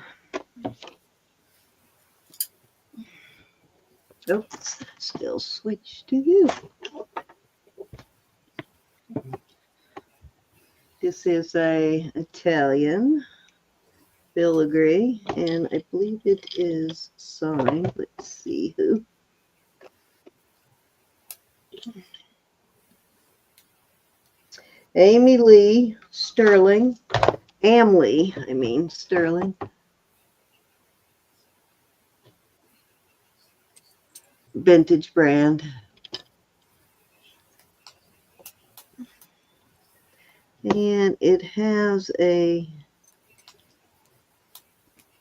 Oops, still switch to you. This is a Italian filigree, and I believe it is signed. Let's see who. Amy Lee Sterling. Sterling. Vintage brand. And it has a,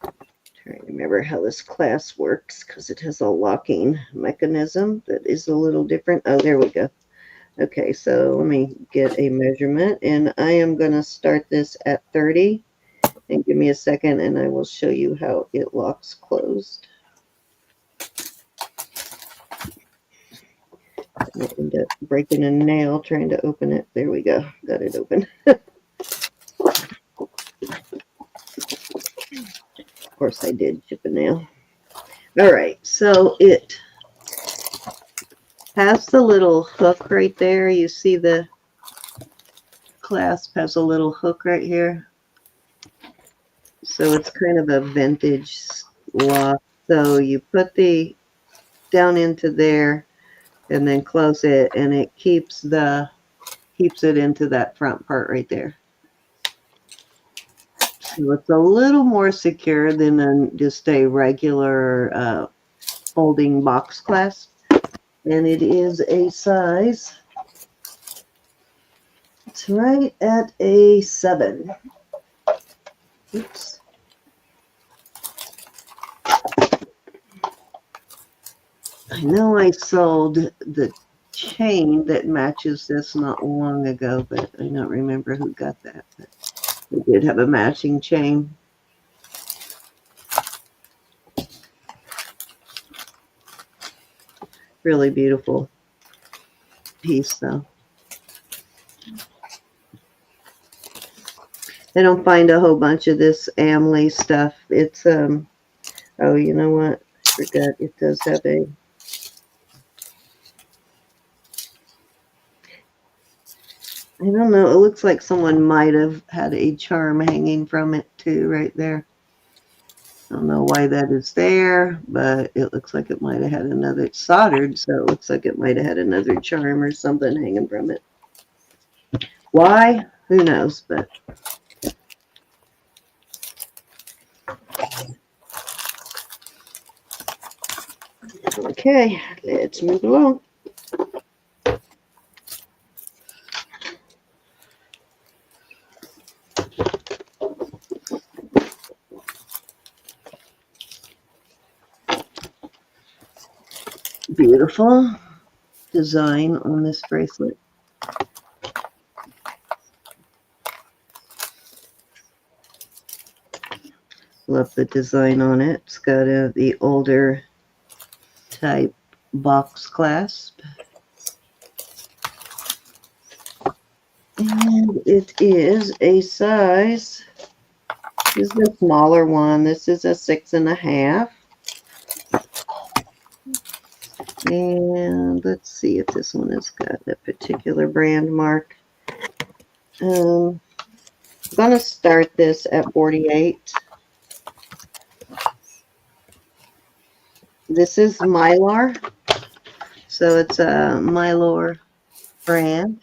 trying to remember how this clasp works because it has a locking mechanism that is a little different. Oh, there we go. Okay, so let me get a measurement, and I am going to start this at 30. And give me a second, and I will show you how it locks closed. I end up breaking a nail trying to open it. There we go. Got it open. Of course, I did chip a nail. All right, so it has the little hook right there. You see the clasp has a little hook right here. So it's kind of a vintage lock. So you put the down into there and then close it, and it keeps it into that front part right there. So it's a little more secure than just a regular folding box clasp. And it is a size, it's right at a 7. Oops. I know I sold the chain that matches this not long ago, but I don't remember who got that. But we did have a matching chain. Really beautiful piece, though. I don't find a whole bunch of this Amley stuff. It's, oh, you know what? I forgot it does have a, I don't know. It looks like someone might have had a charm hanging from it too, right there. I don't know why that is there, but it looks like it might have had another, it's soldered, so it looks like it might have had another charm or something hanging from it. Why? Who knows, but. Okay, let's move along. Beautiful design on this bracelet. Love the design on it. It's got the older type box clasp. And it is a size, this is a smaller one. This is a 6.5. And let's see if this one has got a particular brand mark. I'm going to start this at 48. This is Mylar. So it's a Mylar brand.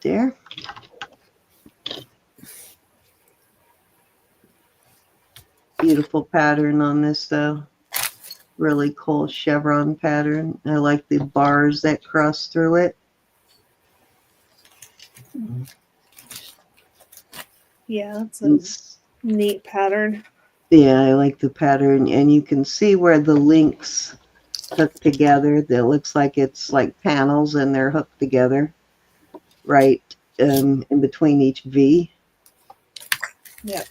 There. Beautiful pattern on this, though. Really cool chevron pattern. I like the bars that cross through it. Yeah, it's a neat pattern. Yeah, I like the pattern, and you can see where the links hook together. That looks like it's like panels, and they're hooked together right in between each V. Yeah.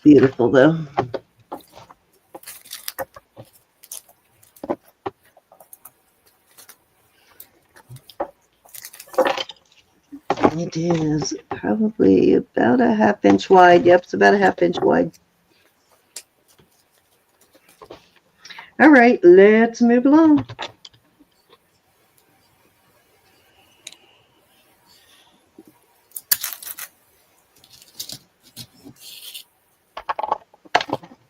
Beautiful, though. It is probably about a half-inch wide. Yep, it's about a half-inch wide. All right, let's move along.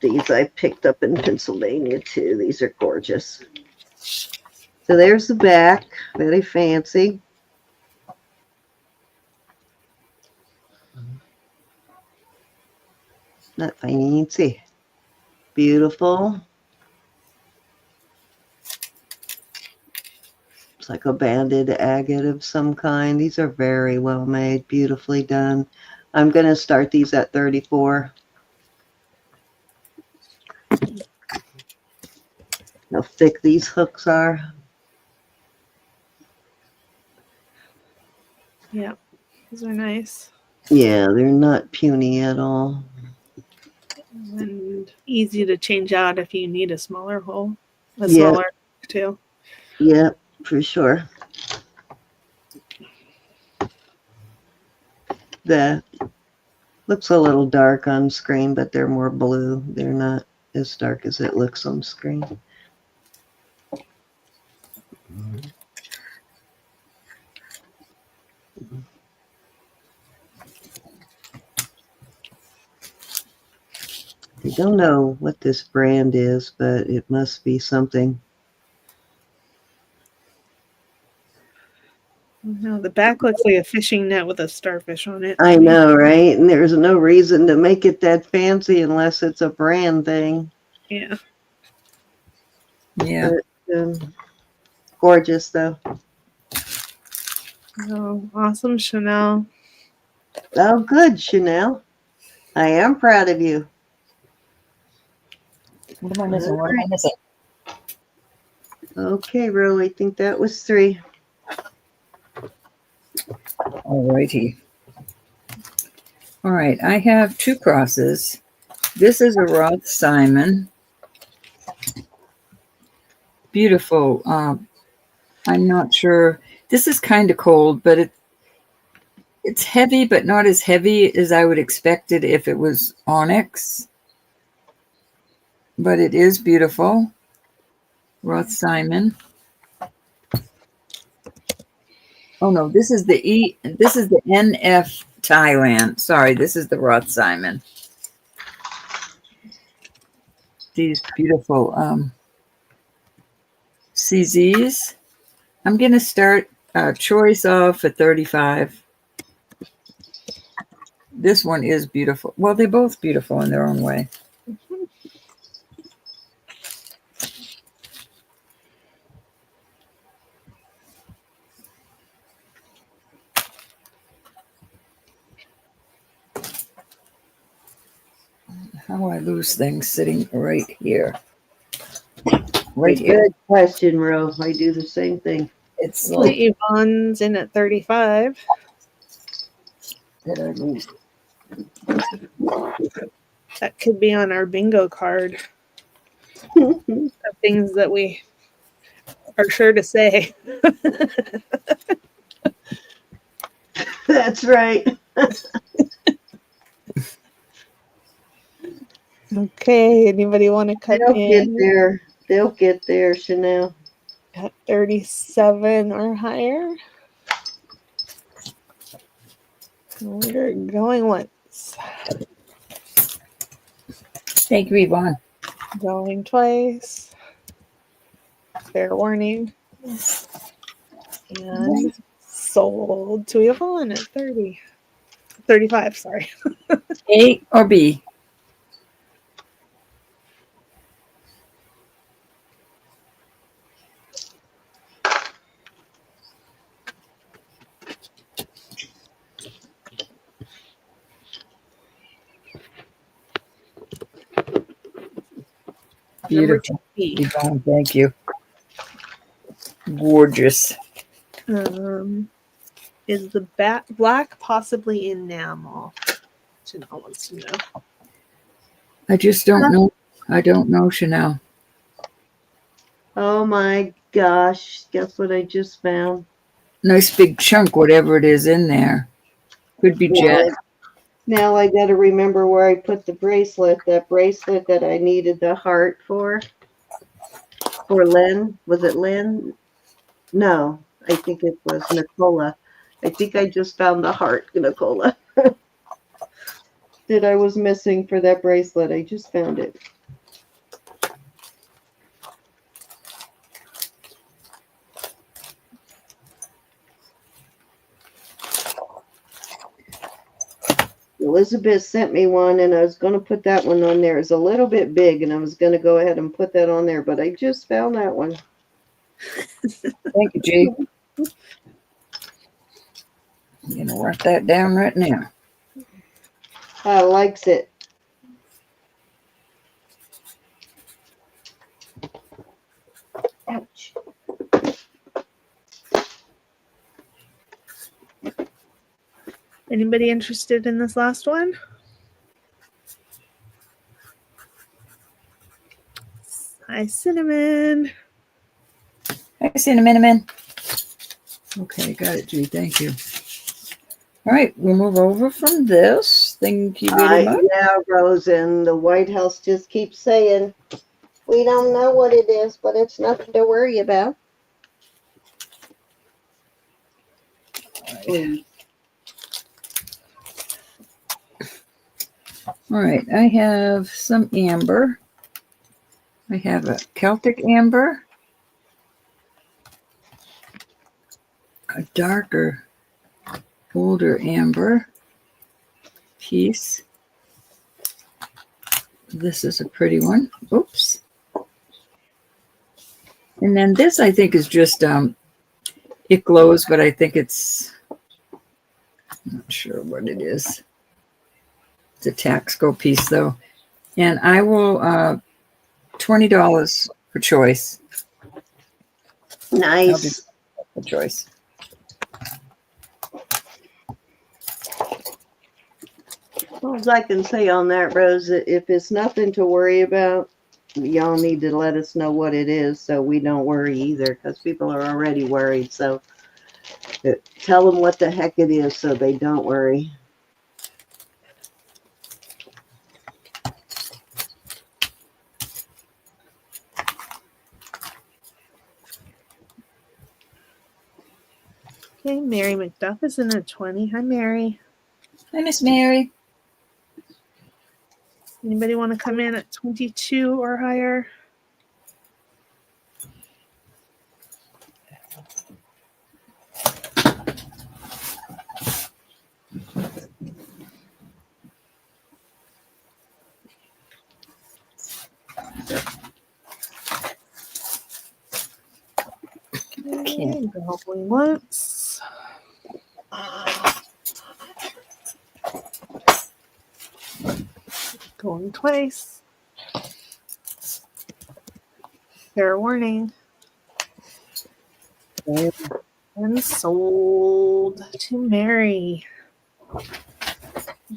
These I picked up in Pennsylvania too. These are gorgeous. So there's the back, very fancy. Not fancy. Beautiful. It's like a banded agate of some kind. These are very well made, beautifully done. I'm going to start these at 34. How thick these hooks are. Yeah. These are nice. Yeah, they're not puny at all. And easy to change out if you need a smaller hole. A Yeah, smaller too. yeah, for sure. The looks a little dark on screen, but they're more blue. They're not as dark as it looks on screen. I don't know what this brand is, but it must be something. No, the back looks like a fishing net with a starfish on it. I know, right? And there's no reason to make it that fancy unless it's a brand thing. Yeah. Yeah. But, gorgeous, though. Oh, awesome, Chanel. Oh, good, Chanel. I am proud of you. What am I missing? What am I missing? Okay, Ro, I think that was 3. All righty. All right, I have 2 crosses. This is a Roth Simon. Beautiful. I'm not sure. This is kind of cold, but it's heavy, but not as heavy as I would expect it if it was onyx. But it is beautiful. Roth Simon. Oh no, this is the NF Thailand. Sorry, this is the Roth Simon. These beautiful CZs. I'm going to start choice off at 35. This one is beautiful. Well, they're both beautiful in their own way. How I lose things sitting right here. Right here. Good question, Ro. I do the same thing. It's like, Yvonne's in at 35. did I lose? That could be on our bingo card of things that we are sure to say. That's right. Okay, anybody want to cut They'll get in there. They'll get there, Chanel. at 37 or higher? We're going once, Thank you, Yvonne. going twice. Fair warning. And sold to Yvonne at 35, sorry. A or B? Number Beautiful. 2B. Yvonne, thank you. Gorgeous. Is the black possibly enamel? Chanel wants to know. I just don't know. I don't know, Chanel. Oh my gosh. Guess what I just found? Nice big chunk, whatever it is in there. Could be jet. Now I got to remember where I put the bracelet. That bracelet that I needed the heart for. For Lynn. Was it Lynn? No, I think it was Nicola. I think I just found the heart, Nicola. That I was missing for that bracelet. I just found it. Elizabeth sent me one, and I was going to put that one on there. It's a little bit big, and I was going to go ahead and put that on there, but I just found that one. Thank you, G. I'm going to write that down right now. I likes it. Ouch. Anybody interested in this last one? Hi, Cinnamon. Hi, Cinnamon. Okay, got it, G. Thank you. All right, we'll move over from this. Thank you very much. Yeah, Rose, and the White House just keeps saying, we don't know what it is, but it's nothing to worry about. All right, I have some amber. I have a Celtic amber, a darker, bolder amber piece. This is a pretty one. Oops. And then this, I think, is just, it glows, but I think it's, I'm not sure what it is. It's a Taxco piece, though. And I will, $20 for choice. Nice. For choice. All I can say on that, Rose, if it's nothing to worry about, y'all need to let us know what it is so we don't worry either, because people are already worried. So tell them what the heck it is so they don't worry. Okay, Mary McDuff is in at 20. Hi, Mary. Hi, Miss Mary. Anybody want to come in at 22 or higher? Okay, going once. Going twice. Fair warning. And sold to Mary.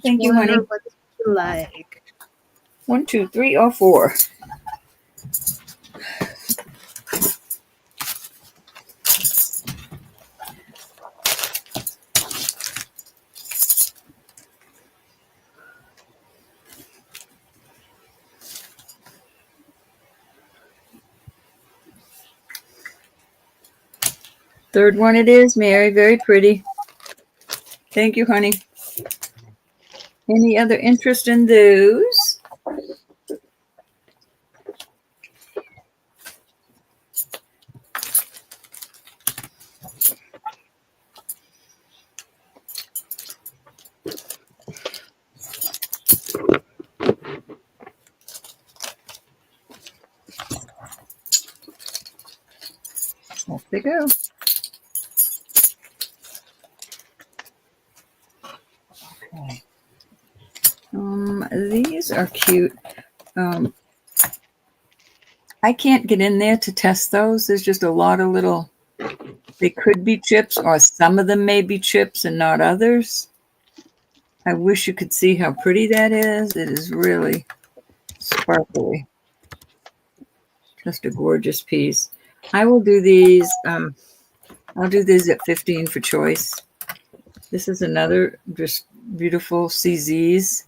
Thank you, honey. What do you like? 1, 2, 3, or 4. Third one it is, Mary. Very pretty. Thank you, honey. Any other interest in those? Off they go. Okay. These are cute. I can't get in there to test those. There's just a lot of little, they could be chips, or some of them may be chips and not others. I wish you could see how pretty that is. It is really sparkly. Just a gorgeous piece. I will do these. I'll do these at 15 for choice. This is another just beautiful CZs.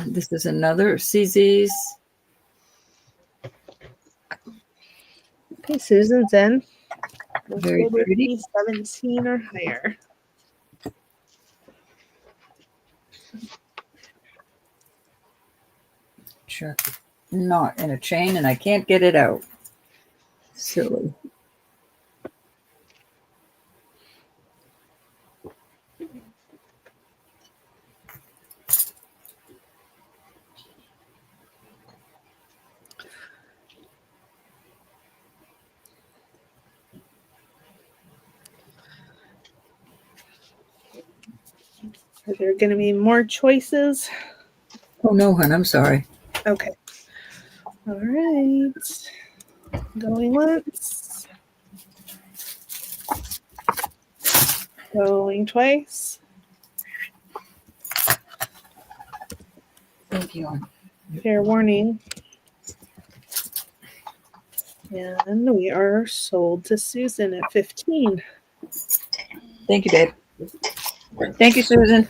This is another CZs. Okay, Susan's in. Very pretty. 17 or higher. Check. Not in a chain, and I can't get it out. Silly. Are there going to be more choices? Oh no, hon, I'm sorry. Okay. All right. Going once. Going twice. Thank you. Fair warning. And we are sold to Susan at 15. Thank you, babe. Thank you, Susan.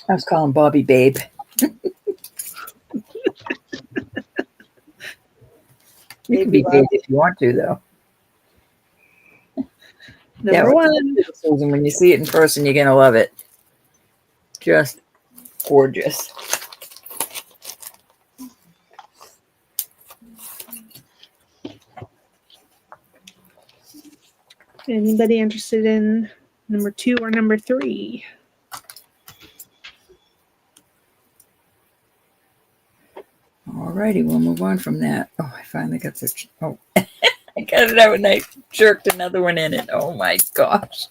I was calling Bobby babe. You can be babe if you want to, though. Number one. Susan, when you see it in person, you're going to love it. Just gorgeous. Anybody interested in number 2 or number 3? Alrighty, we'll move on from that. Oh, I finally got this. Oh, I got it out and I jerked another one in it. Oh my gosh.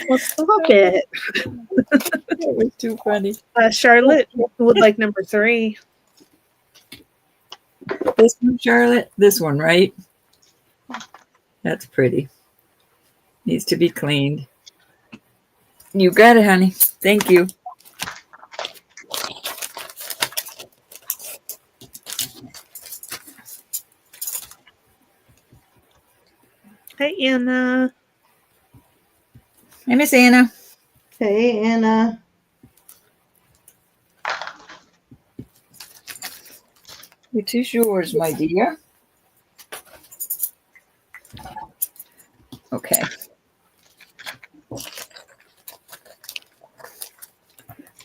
Well, stop it. That was too funny. Charlotte would like number 3. This one, Charlotte? This one, right? That's pretty. Needs to be cleaned. You got it, honey. Thank you. Hi, Anna. Hey, Miss Anna. Hey, Anna. It is yours, my dear. Okay.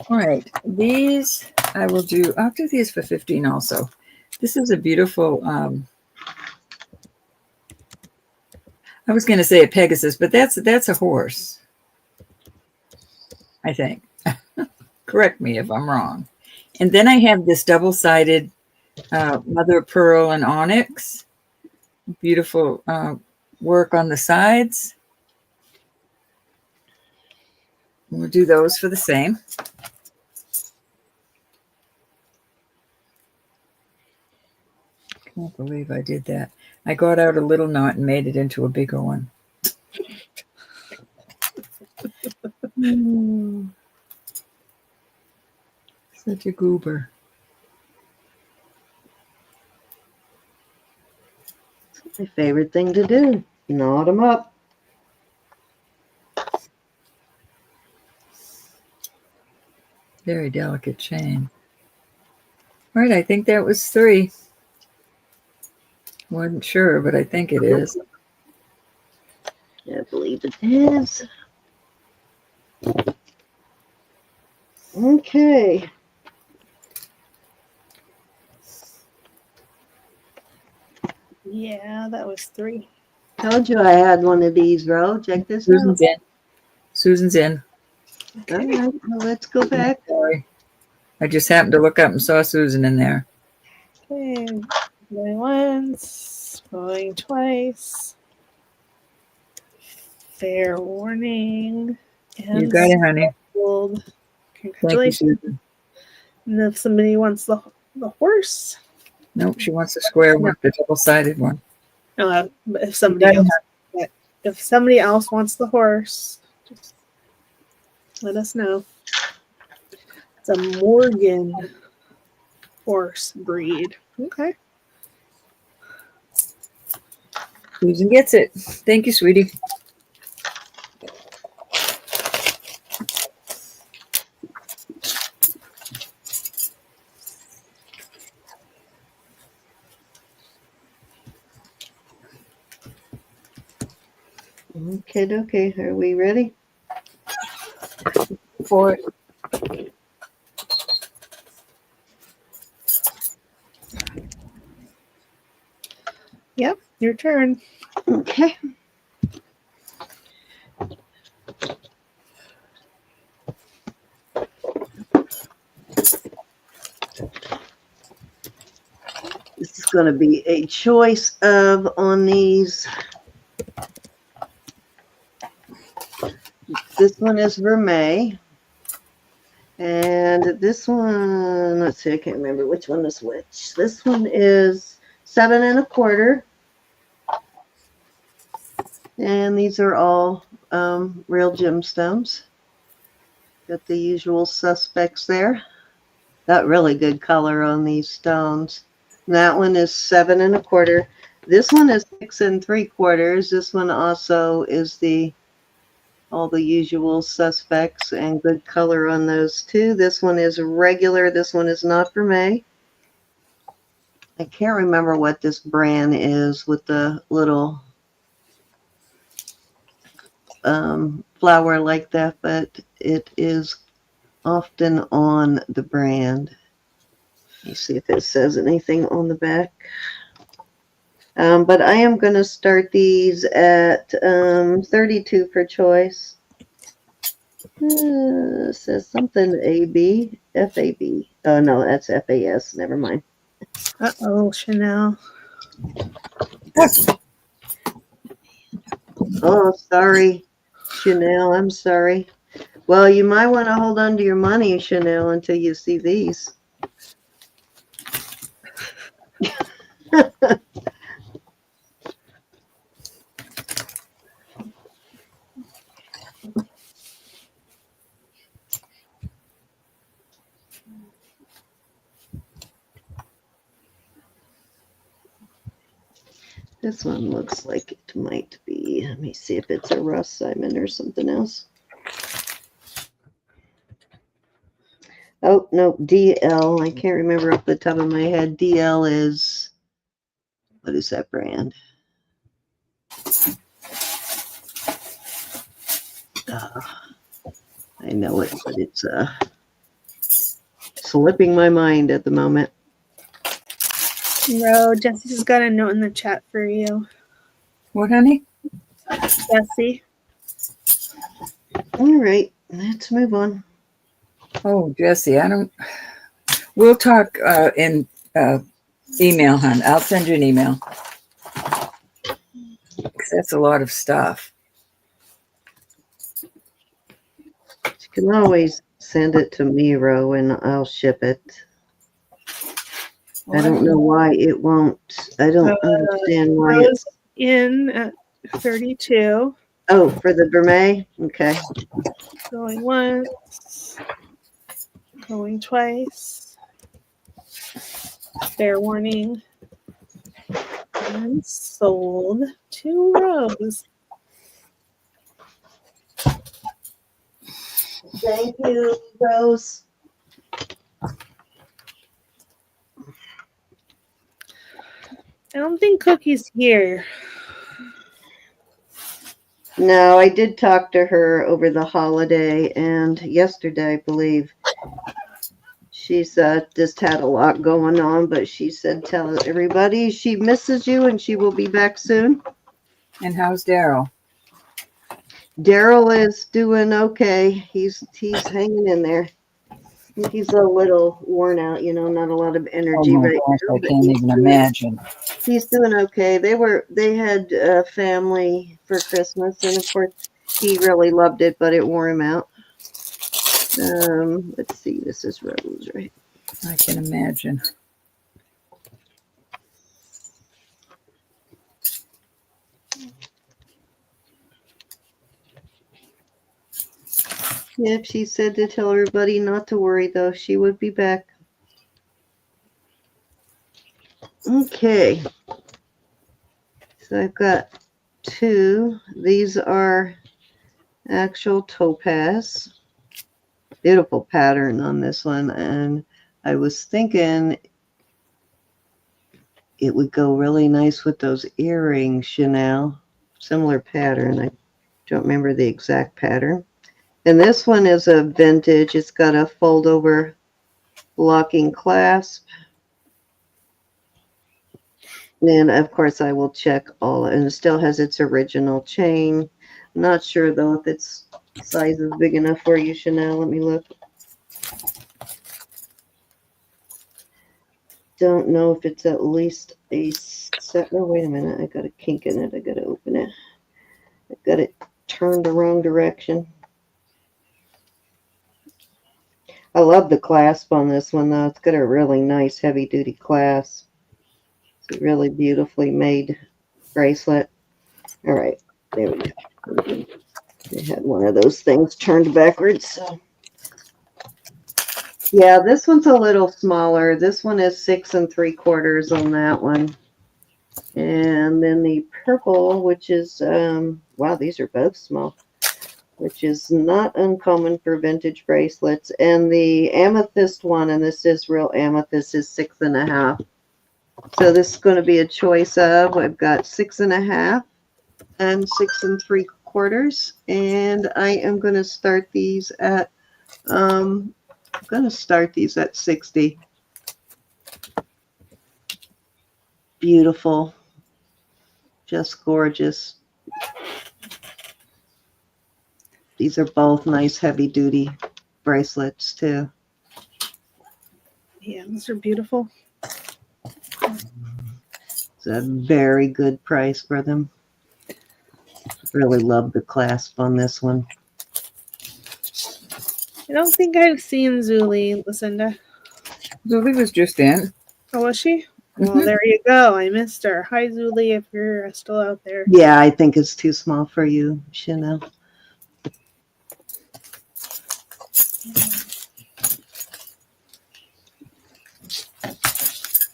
All right. These I will do. I'll do these for 15 also. This is a beautiful, I was going to say a Pegasus, but that's a horse, I think. Correct me if I'm wrong. And then I have this double-sided mother of pearl and onyx. Beautiful work on the sides. We'll do those for the same. Can't believe I did that. I got out a little knot and made it into a bigger one. Such a goober. It's my favorite thing to do. Knot them up. Very delicate chain. All right, I think that was 3. Wasn't sure, but I think it is. I believe it is. Okay. Yeah, that was 3. Told you I had one of these, Ro. Check this Susan's out. in. Susan's in. All right, well, let's go back. Sorry. I just happened to look up and saw Susan in there. Okay, going once, going twice. Fair warning. And You got it, honey. Gold. Thank you, Congratulations. Susan. And if somebody wants the horse, Nope, she wants the square one, the double-sided one. but if somebody else wants the horse, just let us know. It's a Morgan horse breed. Okay. Susan gets it. Thank you, sweetie. Okay. Are we ready? For it. Yep, your turn. Okay. This is going to be a choice of on these. This one is vermeil. And this one, let's see, I can't remember which one is which. This one is 7 1/4. And these are all real gemstones. Got the usual suspects there. Got really good color on these stones. And that one is 7 1/4. This one is 6 3/4. This one also is all the usual suspects and good color on those too. This one is regular. This one is not vermeil. I can't remember what this brand is with the little flower like that, but it is often on the brand. Let me see if it says anything on the back. But I am going to start these at 32 per choice. It says something AB, FAB. Oh, no, that's FAS. Never mind. Uh-oh, Chanel. Oh, sorry, Chanel. I'm sorry. Well, you might want to hold on to your money, Chanel, until you see these. This one looks like it might be. Let me see if it's a Ross Simon or something else. Oh, no, DL. I can't remember off the top of my head. DL is, what is that brand? I know it, but it's slipping my mind at the moment. No, Jesse's got a note in the chat for you. What, honey? Jesse. All right, let's move on. Oh, Jesse, we'll talk in email, hon. I'll send you an email. That's a lot of stuff. You can always send it to me, Ro, and I'll ship it. I don't know why it won't. I don't understand why it's in at 32. Oh, for the vermeil? Okay. Going once. Going twice. Fair warning. And sold to Rose. Thank you, Rose. I don't think Cookie's here. No, I did talk to her over the holiday and yesterday, I believe. She's just had a lot going on, but she said tell everybody she misses you and she will be back soon. And how's Daryl? Daryl is doing okay. He's hanging in there. He's a little worn out, not a lot of energy right now. I can't even imagine. He's doing okay. They had family for Christmas, and of course he really loved it, but it wore him out. Let's see, this is rose, right? I can imagine. Yep, she said to tell everybody not to worry, though. She would be back. Okay. So I've got two. These are actual topaz. Beautiful pattern on this one. And I was thinking it would go really nice with those earrings, Chanel. Similar pattern. I don't remember the exact pattern. And this one is a vintage. It's got a fold over locking clasp. And of course I will check all, and it still has its original chain. I'm not sure though if its size is big enough for you, Chanel. Let me look. Don't know if it's at least a set. No, wait a minute. I got a kink in it. I got to open it. I got it turned the wrong direction. I love the clasp on this one, though. It's got a really nice heavy-duty clasp. It's a really beautifully made bracelet. All right, there we go. I had one of those things turned backwards. So, yeah, this one's a little smaller. This one is 6 3/4 on that one. And then the purple, which is, wow, these are both small, which is not uncommon for vintage bracelets. And the amethyst one, and this is real amethyst, is 6 1/2. So this is going to be a choice of, I've got 6 1/2 and 6 3/4. And I am going to start these at, I'm going to start these at 60. Beautiful. Just gorgeous. These are both nice heavy duty bracelets too. Yeah, those are beautiful. It's a very good price for them. Really love the clasp on this one. I don't think I've seen Zuli, Lucinda. Zuli was just in. Oh, was she? Well, there you go. I missed her. Hi, Zuli, if you're still out there. Yeah, I think it's too small for you, Chanel.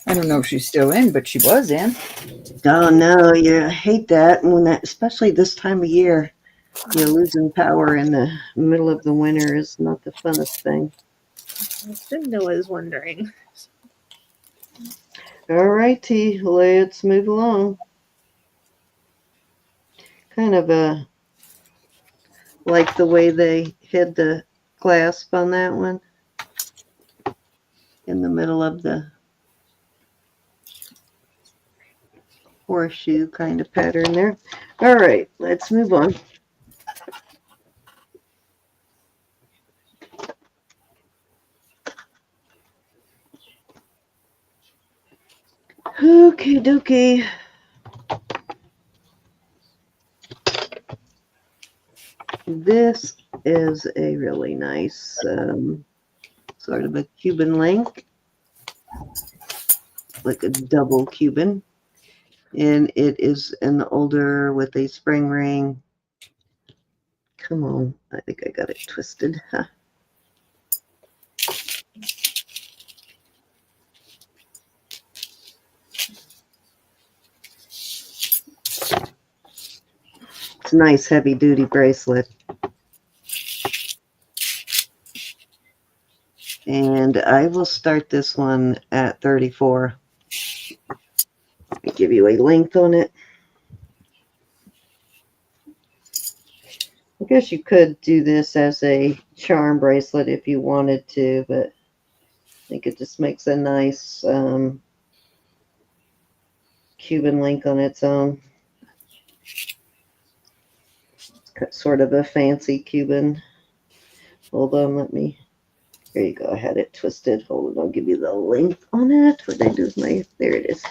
I don't know if she's still in, but she was in. Oh no, I hate that when that, especially this time of year, losing power in the middle of the winter is not the funnest thing. Lucinda was wondering. All righty, let's move along. Kind of like the way they hid the clasp on that one in the middle of the horseshoe kind of pattern there. All right, let's move on. Okay, dokie. This is a really nice sort of a Cuban link, like a double Cuban. And it is an older with a spring ring. Come on, I think I got it twisted. Huh. It's a nice heavy duty bracelet. And I will start this one at 34. I'll give you a length on it. I guess you could do this as a charm bracelet if you wanted to, but I think it just makes a nice Cuban link on its own. It's sort of a fancy Cuban. Hold on, here you go. I had it twisted. Hold on, I'll give you the length on it. What did I do with there it is.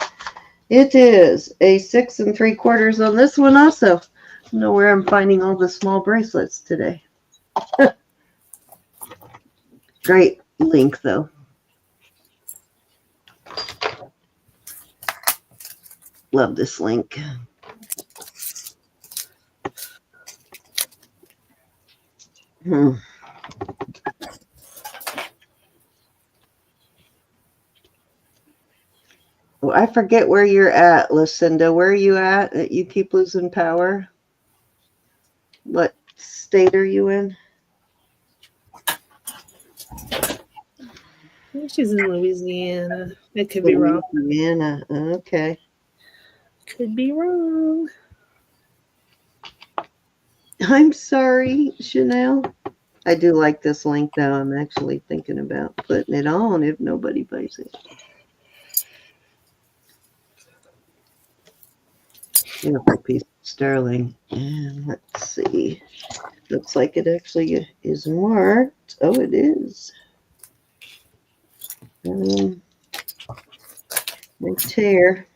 It is a 6 3/4 on this one also. I don't know where I'm finding all the small bracelets today. Great link, though. Love this link. Well, I forget where you're at, Lucinda. Where are you at that you keep losing power? What state are you in? I think she's in Louisiana. It could be wrong. Louisiana. Okay. Could be wrong. I'm sorry, Chanel. I do like this link, though. I'm actually thinking about putting it on if nobody buys it. Beautiful piece of sterling. And let's see. Looks like it actually is marked. Oh, it is. Right here.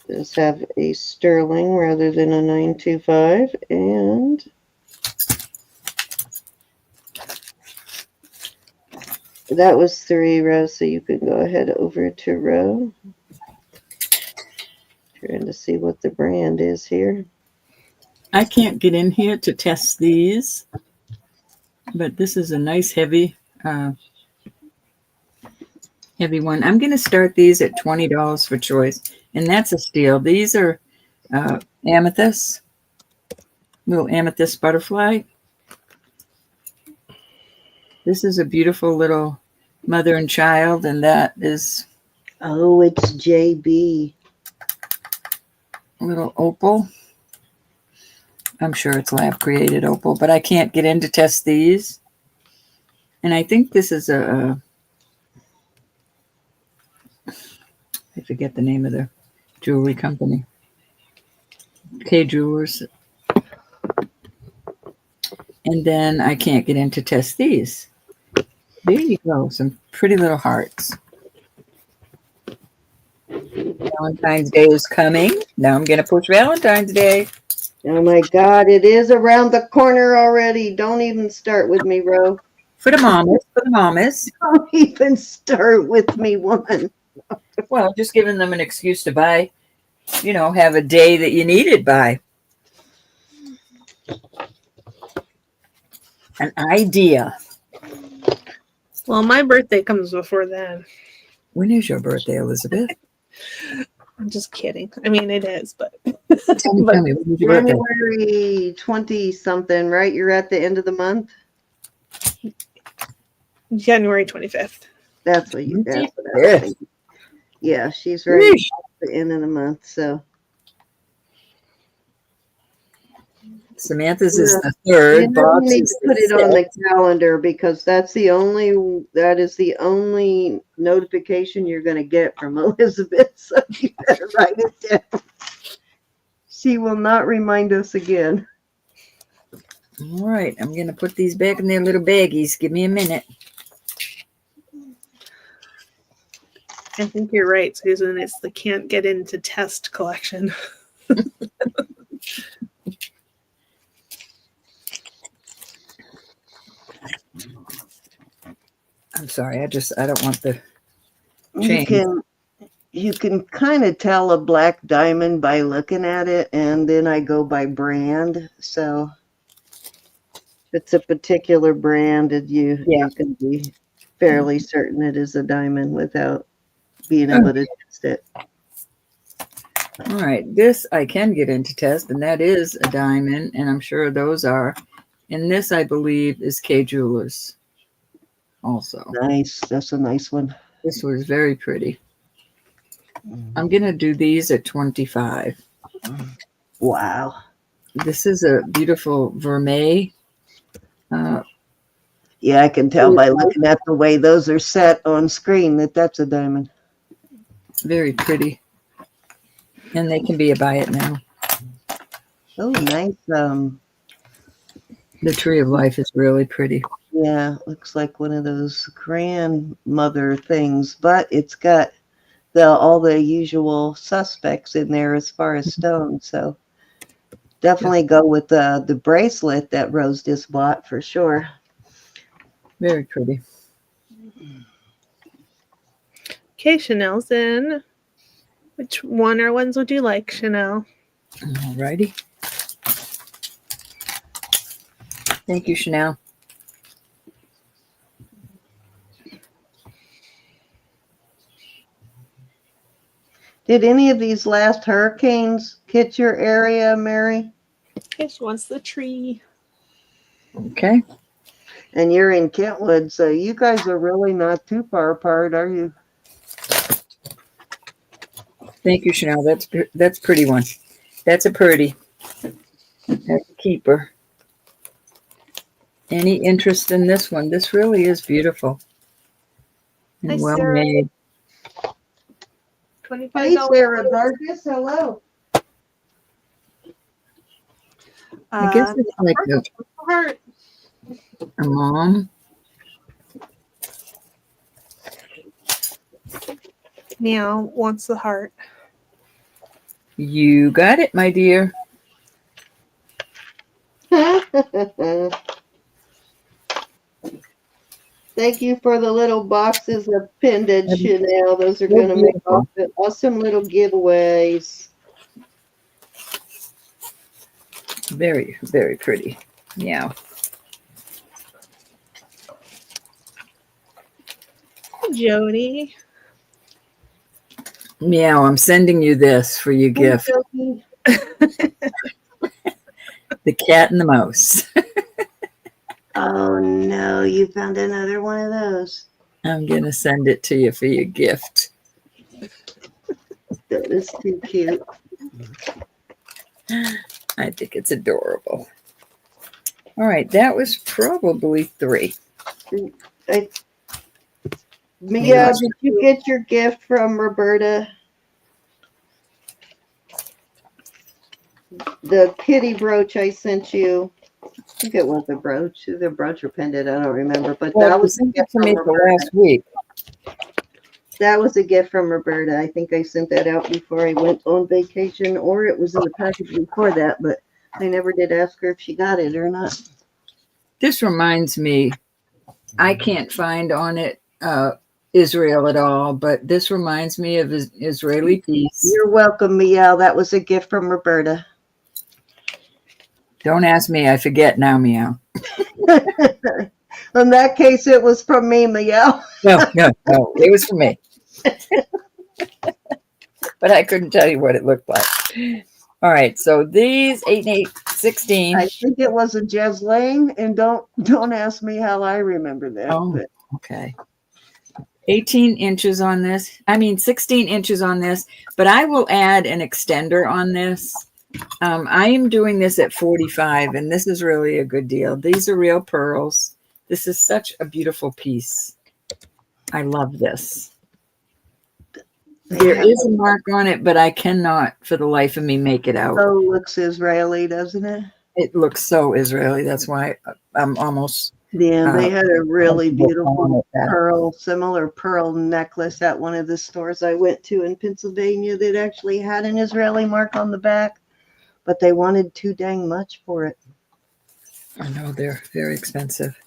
Does have a sterling rather than a 925, and that was 3 rows, so you can go ahead over to row. Trying to see what the brand is here. I can't get in here to test these, but this is a nice heavy one. I'm going to start these at $20 for choice, and that's a steal. These are amethyst, little amethyst butterfly. This is a beautiful little mother and child, and that is... Oh, it's JB. A little opal. I'm sure it's lab created opal, but I can't get in to test these. And I think this is I forget the name of the jewelry company. K Jewelers. And then I can't get in to test these. There you go. Some pretty little hearts. Valentine's Day is coming. Now I'm going to push Valentine's Day. Oh my God, it is around the corner already. Don't even start with me, Ro. For the mamas. Don't even start with me, woman. Well, just giving them an excuse to buy, have a day that you need it by. An idea. Well, my birthday comes before then. When is your birthday, Elizabeth? I'm just kidding. I mean, it is, but Tell me, when is your birthday? January 20-something, right? You're at the end of the month? January 25th. That's what you got. Yeah, she's right at the end of the month, so. Samantha's is the third. You Bob's need is to put it on the calendar that is the only notification you're going to get from Elizabeth. So you better write it down. She will not remind us again. All right, I'm going to put these back in their little baggies. Give me a minute. I think you're right, Susan. It's the can't get into test collection. I'm sorry. I don't want the chain. You can kind of tell a black diamond by looking at it, and then I go by brand. So if it's a particular brand, you can be fairly certain it is a diamond without being able to test it. All right, this I can get into test, and that is a diamond, and I'm sure those are. And this, I believe, is K Jewelers also. Nice. That's a nice one. This was very pretty. I'm going to do these at 25. Wow. This is a beautiful vermeil. Yeah, I can tell by looking at the way those are set on screen that's a diamond. Very pretty. And they can be a buy it now. Oh, nice. The Tree of Life is really pretty. Yeah, looks like one of those grandmother things, but it's got all the usual suspects in there as far as stones, so definitely go with the bracelet that Rose just bought for sure. Very pretty. Okay, Chanel's in. Which one or ones would you like, Chanel? Alrighty. Thank you, Chanel. Did any of these last hurricanes hit your area, Mary? Okay, she wants the tree. Okay. And you're in Kentwood, so you guys are really not too far apart, are you? Thank you, Chanel. That's a pretty one. That's a pretty. That's a keeper. Any interest in this one? This really is beautiful and Hi, well Sarah. made. $25. Hey, Sarah Burgess, hello. I guess it's like Heart. a mom. Meow wants the heart. You got it, my dear. Thank you for the little boxes of pendants, Chanel. Those are going to make awesome little giveaways. Very, very pretty. Yeah. Jody. Meow, I'm sending you this for your gift. The cat and the mouse. Oh no, you found another one of those. I'm going to send it to you for your gift. That is too cute. I think it's adorable. All right, that was probably 3. Mia, did you get your gift from Roberta? The kitty brooch I sent you. I think it was a brooch, either brooch or pendant. I don't remember, but Well, that was a gift to from me for Roberta. last week. That was a gift from Roberta. I think I sent that out before I went on vacation, or it was in the package before that, but I never did ask her if she got it or not. This reminds me, I can't find on it Israel at all, but this reminds me of Israeli piece. You're welcome, Meow. That was a gift from Roberta. Don't ask me. I forget now, Meow. In that case, it was from me, Meow. No. It was for me. But I couldn't tell you what it looked like. All right. So these 8 and 8, 16. I think it was a Jez Lane, and don't ask me how I remember that. Oh, but. okay. 18 inches on this. I mean, 16 inches on this, but I will add an extender on this. I am doing this at 45, and this is really a good deal. These are real pearls. This is such a beautiful piece. I love this. There is a mark on it, but I cannot, for the life of me, make it out. Oh, looks Israeli, doesn't it? It looks so Israeli. That's why I'm almost... Yeah, they had a really beautiful similar pearl necklace at one of the stores I went to in Pennsylvania that actually had an Israeli mark on the back, but they wanted too dang much for it. I know, they're very expensive.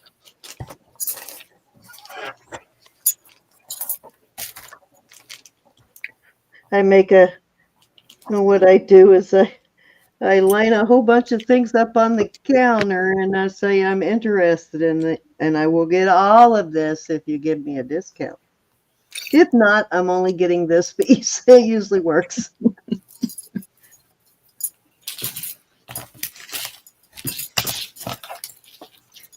What I do is I line a whole bunch of things up on the counter and I say I'm interested in it and I will get all of this if you give me a discount. If not, I'm only getting this piece. It usually works.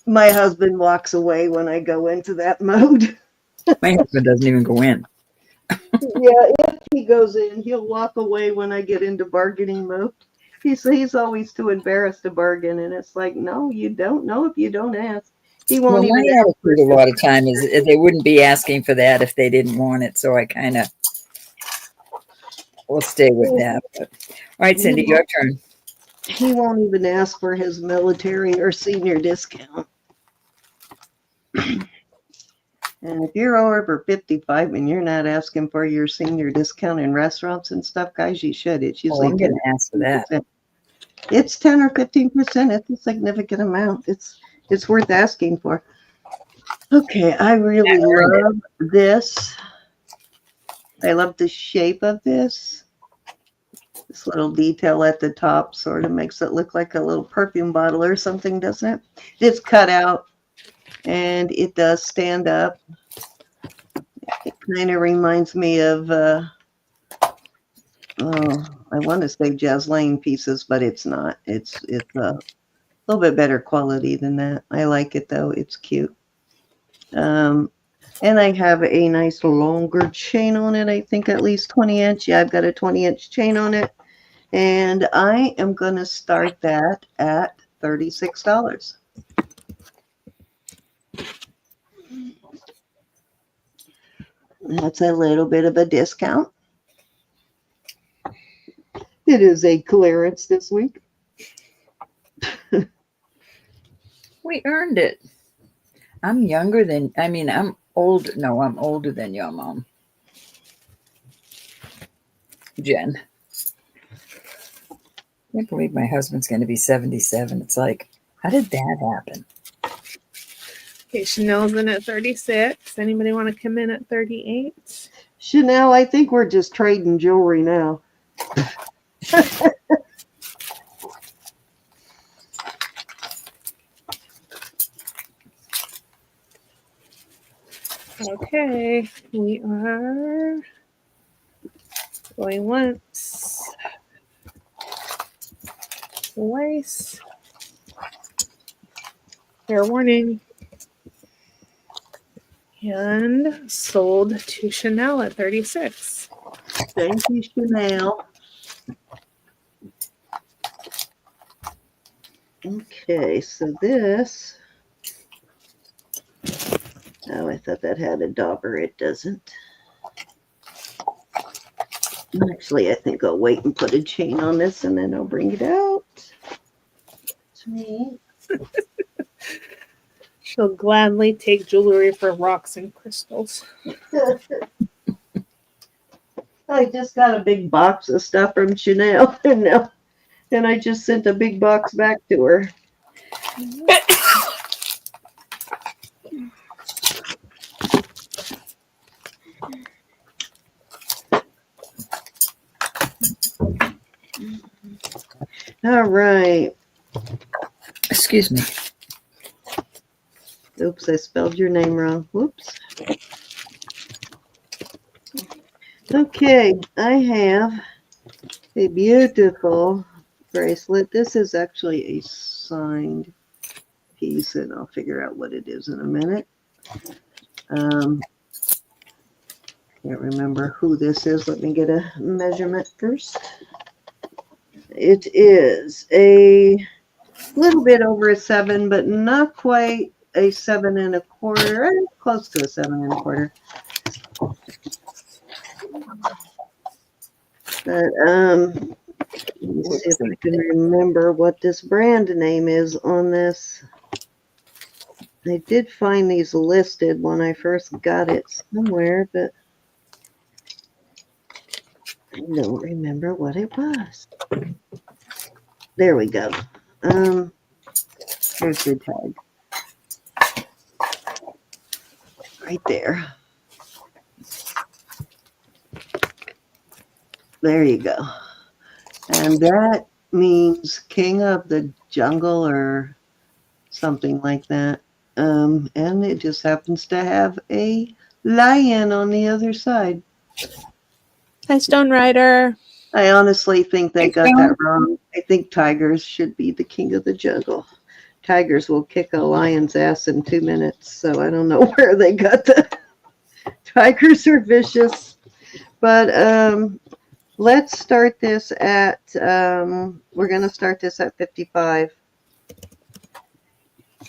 My husband walks away when I go into that mode. My husband doesn't even go in. Yeah, if he goes in, he'll walk away when I get into bargaining mode. He's always too embarrassed to bargain, and it's like, no, you don't know if you don't ask. He won't even. My attitude a lot of time is they wouldn't be asking for that if they didn't want it, so I kind of will stay with that. But, all right, Cindy, your turn. He won't even ask for his military or senior discount. And if you're over 55 and you're not asking for your senior discount in restaurants and stuff, guys, you should. It's usually I'm going to ask for that. It's 10 or 15%. It's a significant amount. It's worth asking for. Okay, I really love this. I love the shape of this. This little detail at the top sort of makes it look like a little perfume bottle or something, doesn't it? It's cut out and it does stand up. It kind of reminds me of, I want to say Jazz Lane pieces, but it's not. It's a little bit better quality than that. I like it though. It's cute. And I have a nice longer chain on it. I think at least 20 inch. Yeah, I've got a 20-inch chain on it. And I am going to start that at $36. That's a little bit of a discount. It is a clearance this week. We earned it. I'm younger than, I'm old. No, I'm older than your mom, Jen. I can't believe my husband's going to be 77. It's like, how did that happen? Okay, Chanel's in at 36. Anybody want to come in at 38? Chanel, I think we're just trading jewelry now. Okay, we are going once, twice. Fair warning. And sold to Chanel at 36. Thank you, Chanel. Okay, so this. Oh, I thought that had a dauber. It doesn't. Actually, I think I'll wait and put a chain on this and then I'll bring it out. To me. She'll gladly take jewelry for rocks and crystals. I just got a big box of stuff from Chanel and I just sent a big box back to her. All right. Excuse me. Oops, I spelled your name wrong. Whoops. Okay, I have a beautiful bracelet. This is actually a signed piece, and I'll figure out what it is in a minute. Can't remember who this is. Let me get a measurement first. It is a little bit over a 7, but not quite a 7 1/4. Close to a 7 1/4. But let me see if I can remember what this brand name is on this. I did find these listed when I first got it somewhere, but I don't remember what it was. There we go. Here's the tag. Right there. There you go. And that means King of the Jungle or something like that. And it just happens to have a lion on the other side. Hi, Stone Rider. I honestly think they got that wrong. I think tigers should be the king of the jungle. Tigers will kick a lion's ass in 2 minutes, so I don't know where they got the tigers are vicious. But let's start this at we're going to start this at 55.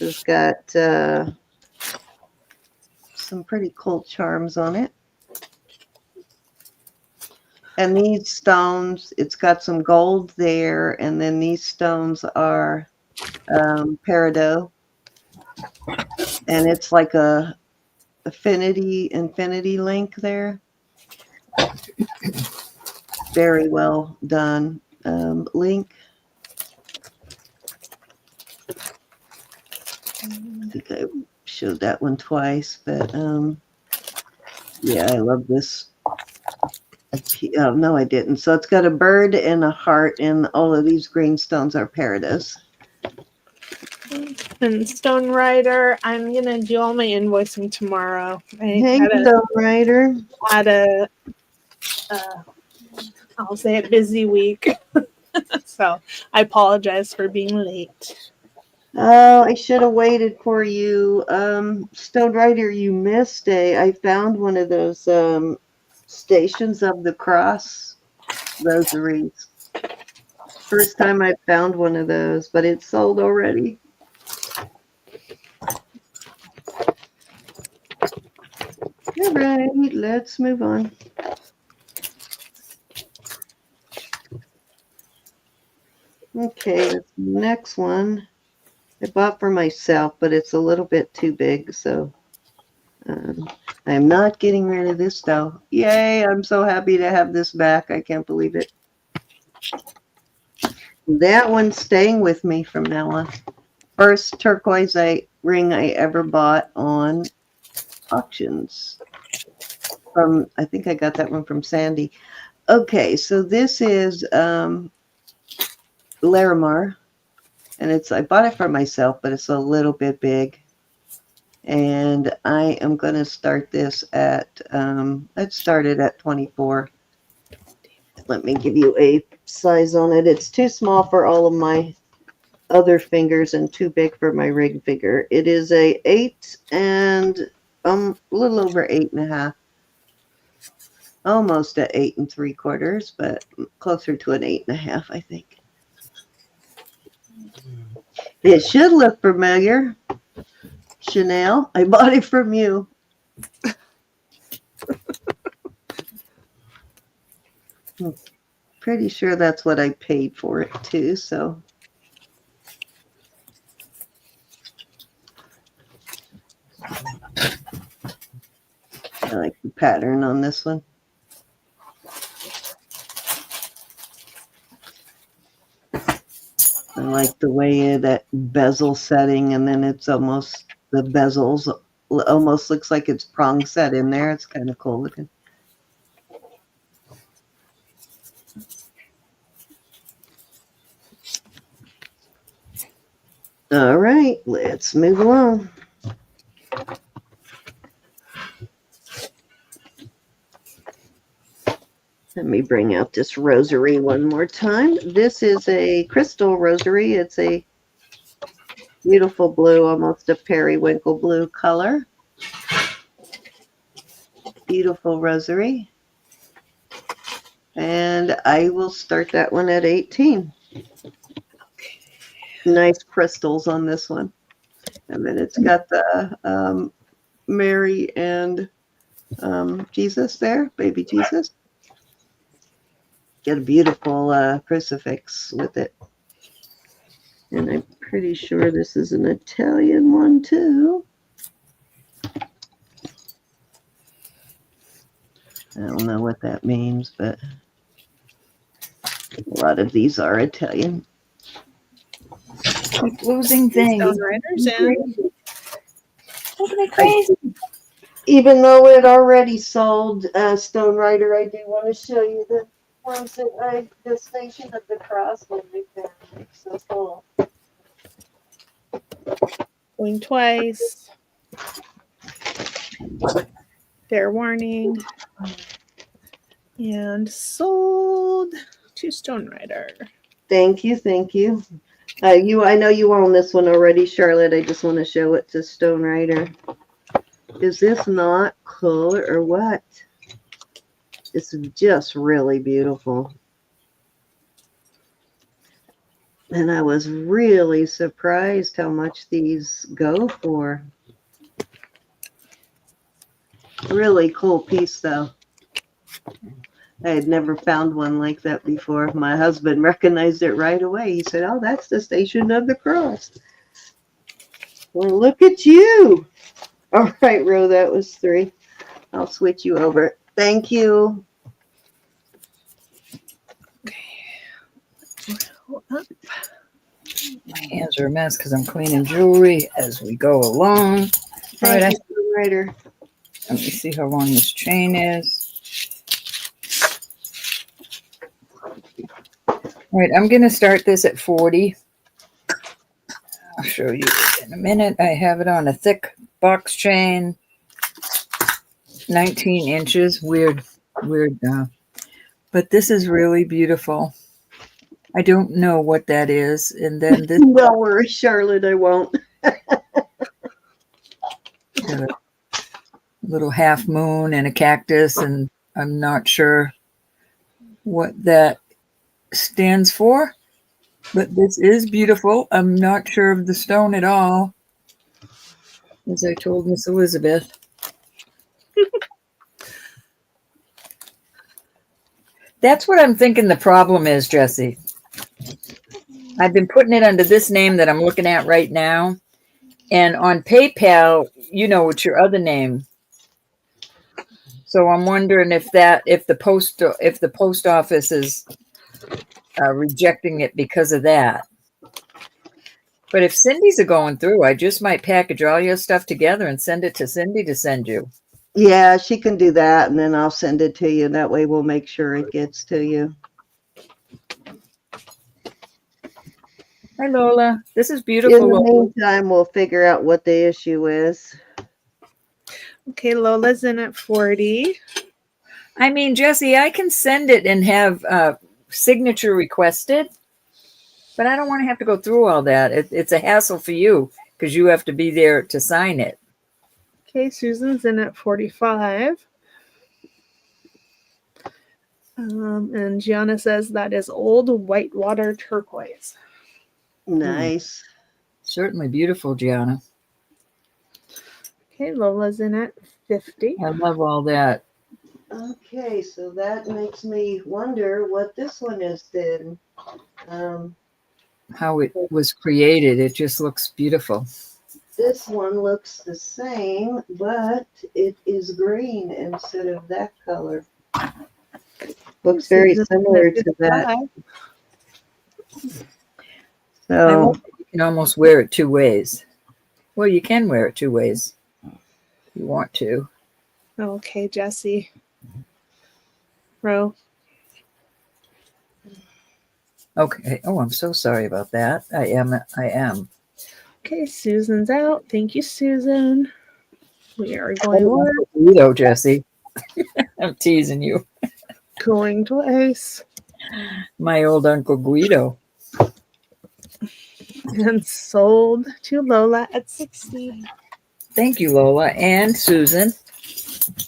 It's got some pretty cool charms on it. And these stones, it's got some gold there, and then these stones are peridot, and it's like a infinity link there. Very well done link. I think I showed that one twice, but yeah, I love this. Oh, no, I didn't. So it's got a bird and a heart, and all of these green stones are parados. And Stone Rider, I'm gonna do all my invoicing tomorrow. Hey, Stone Rider. Had a I'll say it, busy week. So I apologize for being late. Oh, I should have waited for you. Stone Rider, you missed I found one of those Stations of the Cross rosaries. First time I found one of those, but it's sold already. All right, let's move on. Okay, this next one I bought for myself, but it's a little bit too big, so I'm not getting rid of this though. Yay, I'm so happy to have this back. I can't believe it. That one's staying with me from now on. First turquoise ring I ever bought on auctions. I think I got that one from Sandy. Okay, so this is Larimar, and I bought it for myself, but it's a little bit big. And I am going to start this at, let's start it at 24. Let me give you a size on it. It's too small for all of my other fingers and too big for my ring finger. It is a 8 and a little over 8.5. Almost at 8 3/4, but closer to an 8.5, I think. It should look familiar. Chanel, I bought it from you. I'm pretty sure that's what I paid for it too, so. I like the pattern on this one. I like the way that bezel setting, and then it's almost, the bezels almost looks like it's prong set in there. It's kind of cool looking. All right, let's move along. Let me bring out this rosary one more time. This is a crystal rosary. It's a beautiful blue, almost a periwinkle blue color. Beautiful rosary. And I will start that one at 18. Nice crystals on this one. And then it's got the Mary and Jesus there, baby Jesus. Get a beautiful crucifix with it. And I'm pretty sure this is an Italian one too. I don't know what that means, but a lot of these are Italian. Keep losing things. Stone Riders in. Isn't it crazy? Even though it already sold Stone Rider, I do want to show you the ones that the Station of the Cross one we found. It's so cool. Going twice. Fair warning. And sold to Stone Rider. Thank you, thank you. I know you own this one already, Charlotte. I just want to show it to Stone Rider. Is this not cool or what? It's just really beautiful. And I was really surprised how much these go for. Really cool piece, though. I had never found one like that before. My husband recognized it right away. He said, "Oh, that's the Station of the Cross." Well, look at you. All right, Ro, that was 3. I'll switch you over. Thank you. Okay. Up. My hands are a mess because I'm cleaning jewelry as we go along. All right, Thank you, writer. let me see how long this chain is. All right, I'm going to start this at 40. I'll show you in a minute. I have it on a thick box chain, 19 inches. Weird, but this is really beautiful. I don't know what that is. And then this Don't worry, Charlotte, I won't. got a little half moon and a cactus, and I'm not sure what that stands for, but this is beautiful. I'm not sure of the stone at all, as I told Miss Elizabeth. That's what I'm thinking the problem is, Jessie. I've been putting it under this name that I'm looking at right now, and on PayPal, you know, it's your other name. So I'm wondering if the post office is rejecting it because of that. But if Cindy's going through, I just might package all your stuff together and send it to Cindy to send you. Yeah, she can do that, and then I'll send it to you. That way we'll make sure it gets to you. Hi, Lola. This is beautiful. In the Lola. meantime, we'll figure out what the issue is. Okay, Lola's in at 40. I mean, Jessie, I can send it and have signature requested, but I don't want to have to go through all that. It's a hassle for you because you have to be there to sign it. Okay, Susan's in at 45. And Gianna says that is old whitewater turquoise. Nice. Certainly beautiful, Gianna. Okay, Lola's in at 50. I love all that. Okay, so that makes me wonder what this one is then. How it was created. It just looks beautiful. This one looks the same, but it is green instead of that color. Looks very similar to that. So You can almost wear it two ways. Well, you can wear it two ways if you want to. Okay, Jessie. Row. Okay. Oh, I'm so sorry about that. I am. Okay, Susan's out. Thank you, Susan. We are going once. Guido, Jessie. I'm teasing you. Going twice. My old Uncle Guido. And sold to Lola at 60. Thank you, Lola and Susan.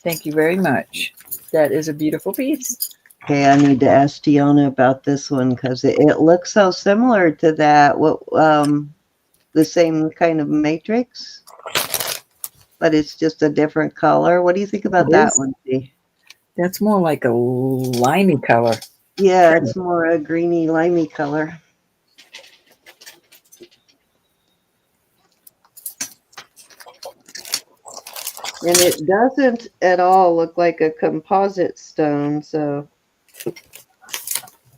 Thank you very much. That is a beautiful piece. okay, I need to ask Tiana about this one because it looks so similar to that. What the same kind of matrix, but it's just a different color. What do you think about that one, Dee? That's more like a limey color. Yeah, it's more a greeny, limey color. And it doesn't at all look like a composite stone, so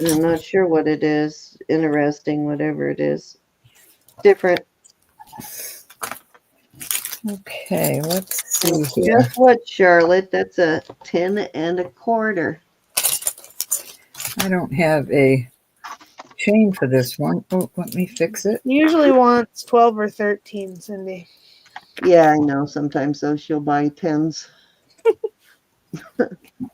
I'm not sure what it is. Interesting, whatever it is. Different. Okay, let's see here. Guess what, Charlotte? That's a 10 1/4. I don't have a chain for this one. Oh, let me fix it. Usually wants 12 or 13, Cindy. Yeah, I know. Sometimes though she'll buy 10s.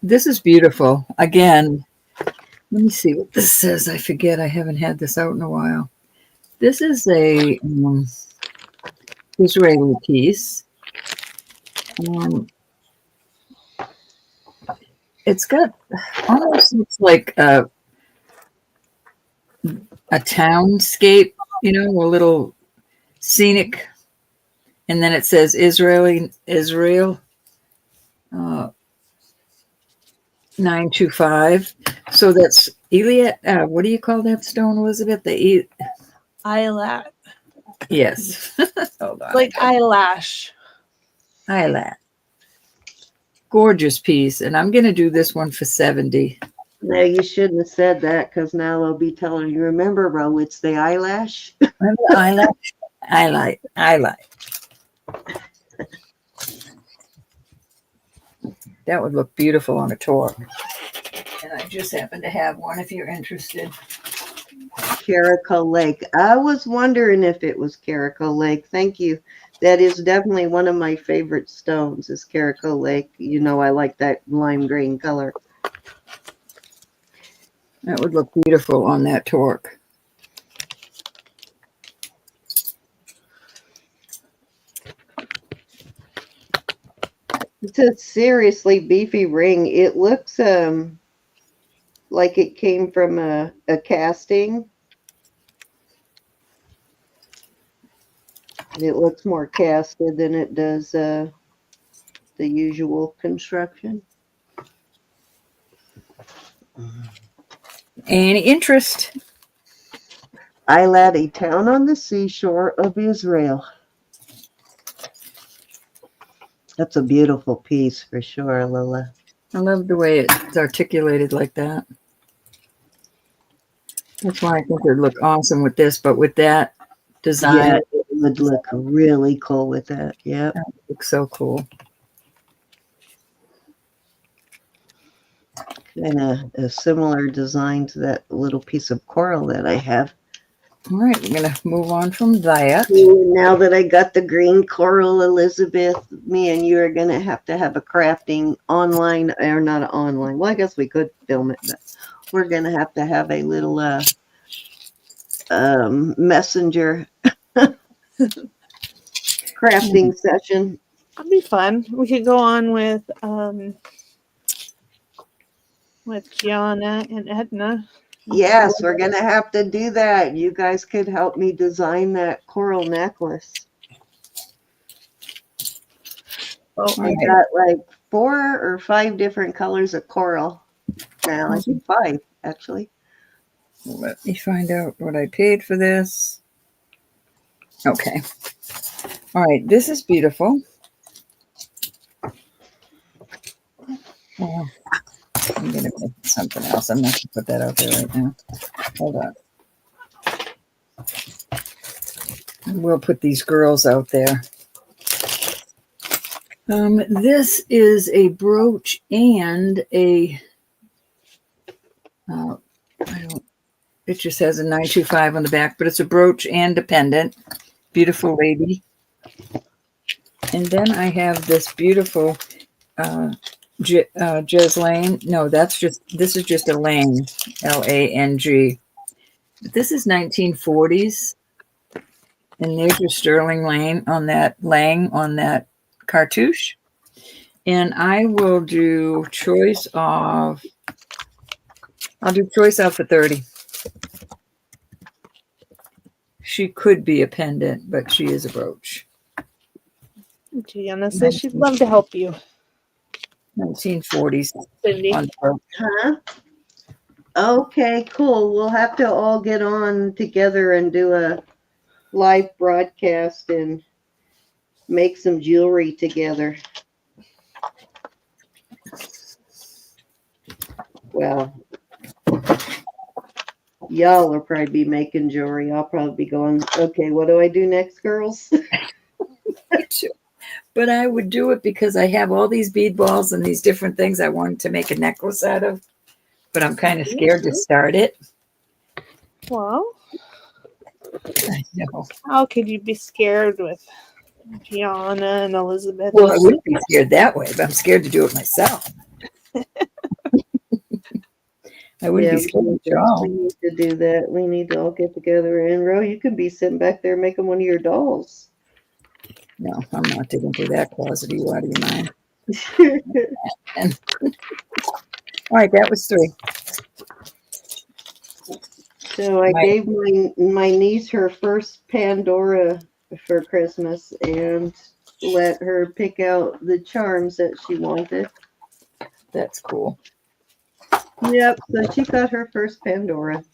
This is beautiful. Again, let me see what this says. I forget. I haven't had this out in a while. This is a Israeli piece. It's got almost looks like a townscape, you know, a little scenic. And then it says Israel 925. So that's Eilat. What do you call that stone, Elizabeth? The Eilat. Yes. Hold on. Like eyelash. Eilat. Gorgeous piece. And I'm going to do this one for 70. No, you shouldn't have said that because now they'll be telling you, remember, Ro, it's the eyelash. Eilat. That would look beautiful on a torque. And I just happen to have one if you're interested. Caracal Lake. I was wondering if it was Caracal Lake. Thank you. That is definitely one of my favorite stones is Caracal Lake. You know, I like that lime green color. That would look beautiful on that torque. It's a seriously beefy ring. It looks like it came from a casting. It looks more casted than it does the usual construction. Any interest? Eilat, a town on the seashore of Israel. That's a beautiful piece for sure, Lila. I love the way it's articulated like that. That's why I think it would look awesome with this, but with that design, Yeah, it would look really cool with that. Yep. that would look so cool. And a similar design to that little piece of coral that I have. All right, we're going to move on from that. Now that I got the green coral, Elizabeth, me and you are going to have a crafting online, or not online. Well, I guess we could film it, but we're going to have a little messenger crafting session. That'd be fun. We could go on with Gianna and Edna. Yes, we're going to have to do that. You guys could help me design that coral necklace. Oh, I got like 4 or 5 different colors of coral. Now, I think 5, actually. Let me find out what I paid for this. Okay. All right, this is beautiful. Oh, I'm going to make something else. I'm not going to put that out there right now. Hold on. We'll put these girls out there. This is a brooch and a, it just has a 925 on the back, but it's a brooch and a pendant. Beautiful lady. And then I have this beautiful Jez Lane. No, this is just a Lang, Lang. This is 1940s. And there's your Sterling Lang on that cartouche. And I will do choice off. I'll do choice off for 30. She could be a pendant, but she is a brooch. Gianna says she'd love to help you. 1940s. Cindy. On the brooch. Huh? Okay, cool. We'll have to all get on together and do a live broadcast and make some jewelry together. Well, y'all will probably be making jewelry. I'll probably be going, okay, what do I do next, girls? But I would do it because I have all these bead balls and these different things I wanted to make a necklace out of. But I'm kind of scared to start it. Well, I know. how could you be scared with Gianna and Elizabeth? Well, I wouldn't be scared that way, but I'm scared to do it myself. I wouldn't be scared at all. We need to do that. We need to all get together. And Ro, you could be sitting back there making one of your dolls. No, I'm not digging through that closet. Are you out of your mind? All right, that was 3. So I gave my niece her first Pandora for Christmas and let her pick out the charms that she wanted. That's cool. Yep, so she got her first Pandora.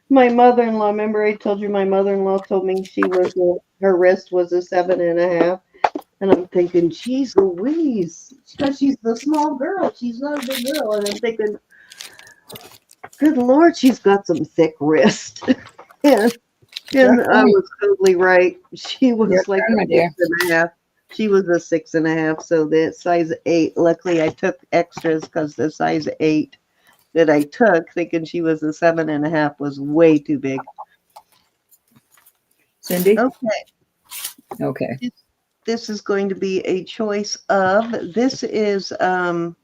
My mother-in-law, remember I told you my mother-in-law told me her wrist was a 7.5. And I'm thinking, geez Louise, because she's the small girl. She's not a big girl. And I'm thinking, good Lord, she's got some thick wrist. and I was totally right. She was like a 6.5. She was a 6.5. So the size 8. Luckily, I took extras because the size 8 that I took, thinking she was a 7.5, was way too big. Cindy? Okay. Okay. This is going to be a choice of, this is, oh,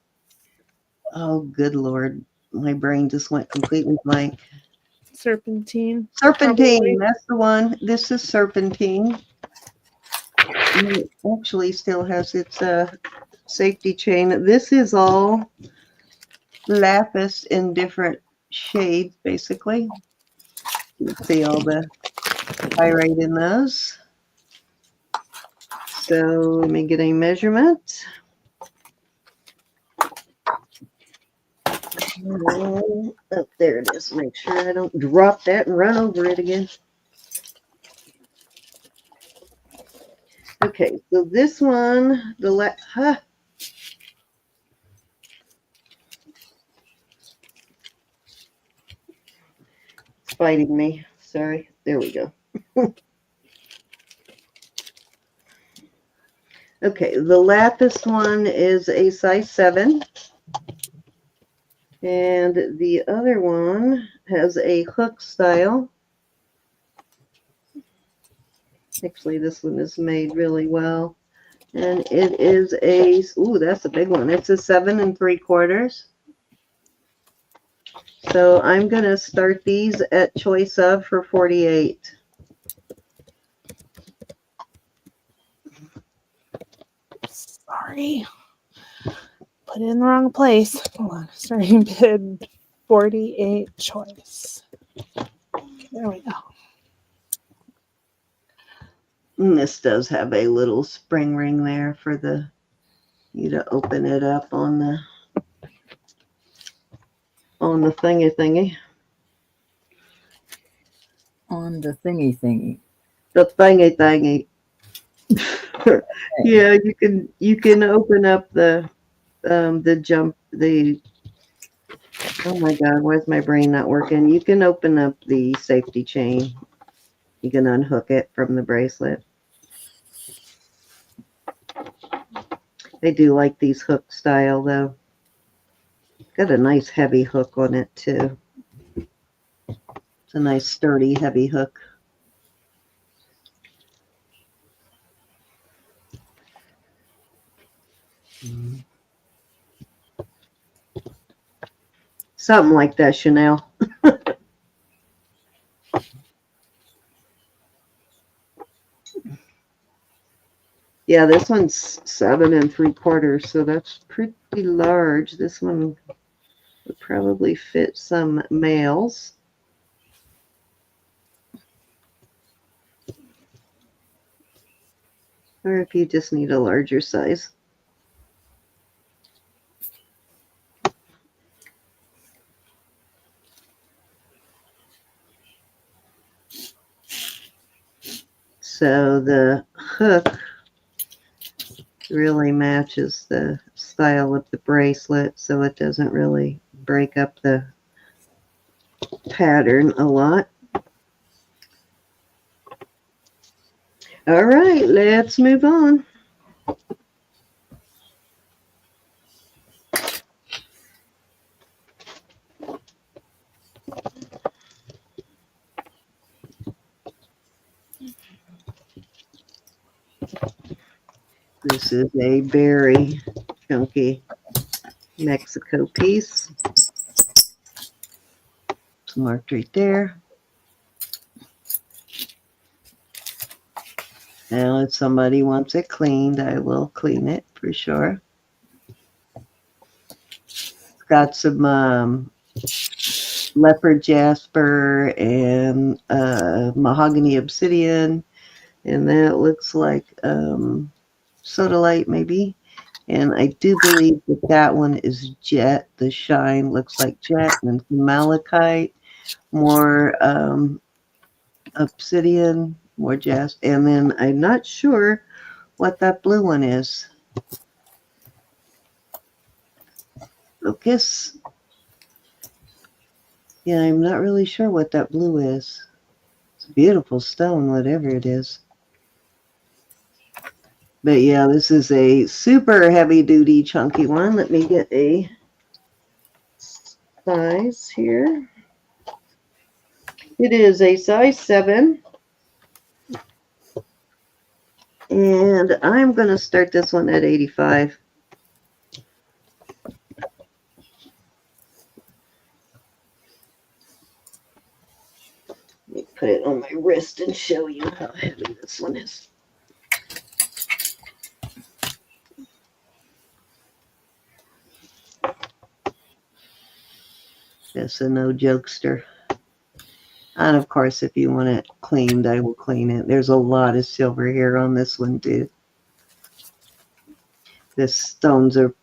good Lord. My brain just went completely blank. Serpentine. Serpentine, Probably. that's the one. This is serpentine. And it actually still has its safety chain. This is all lapis in different shades, basically. You can see all the pyrite in those. So let me get a measurement. Oh, there it is. Make sure I don't drop that and run over it again. Okay, so this one, it's fighting me. Sorry. There we go. Okay, the lapis one is a size 7. And the other one has a hook style. Actually, this one is made really well. And it is a, ooh, that's a big one. It's a 7 3/4. So I'm going to start these at choice of for 48. Sorry. Put it in the wrong place. Hold on. Starting bid 48 choice. There we go. And this does have a little spring ring there for you to open it up on the thingy. On the thingy. The thingy. Yeah, you can open up the oh my God, why is my brain not working? You can open up the safety chain. You can unhook it from the bracelet. I do like these hook style though. Got a nice heavy hook on it too. It's a nice sturdy heavy hook. Something like that, Chanel. Yeah, this one's 7 3/4, so that's pretty large. This one would probably fit some males. Or if you just need a larger size. So the hook really matches the style of the bracelet, so it doesn't really break up the pattern a lot. All right, let's move on. This is a very chunky Mexico piece. It's marked right there. Now, if somebody wants it cleaned, I will clean it for sure. It's got some leopard jasper and mahogany obsidian, and that looks like sodalite maybe. And I do believe that one is jet. The shine looks like jet, and malachite, more obsidian, more jasper. And then I'm not sure what that blue one is. Focus. Yeah, I'm not really sure what that blue is. It's a beautiful stone, whatever it is. But yeah, this is a super heavy duty chunky one. Let me get a size here. It is a size 7. And I'm going to start this one at 85. Let me put it on my wrist and show you how heavy this one is. That's a no jokester. And of course, if you want it cleaned, I will clean it. There's a lot of silver here on this one too. The stones are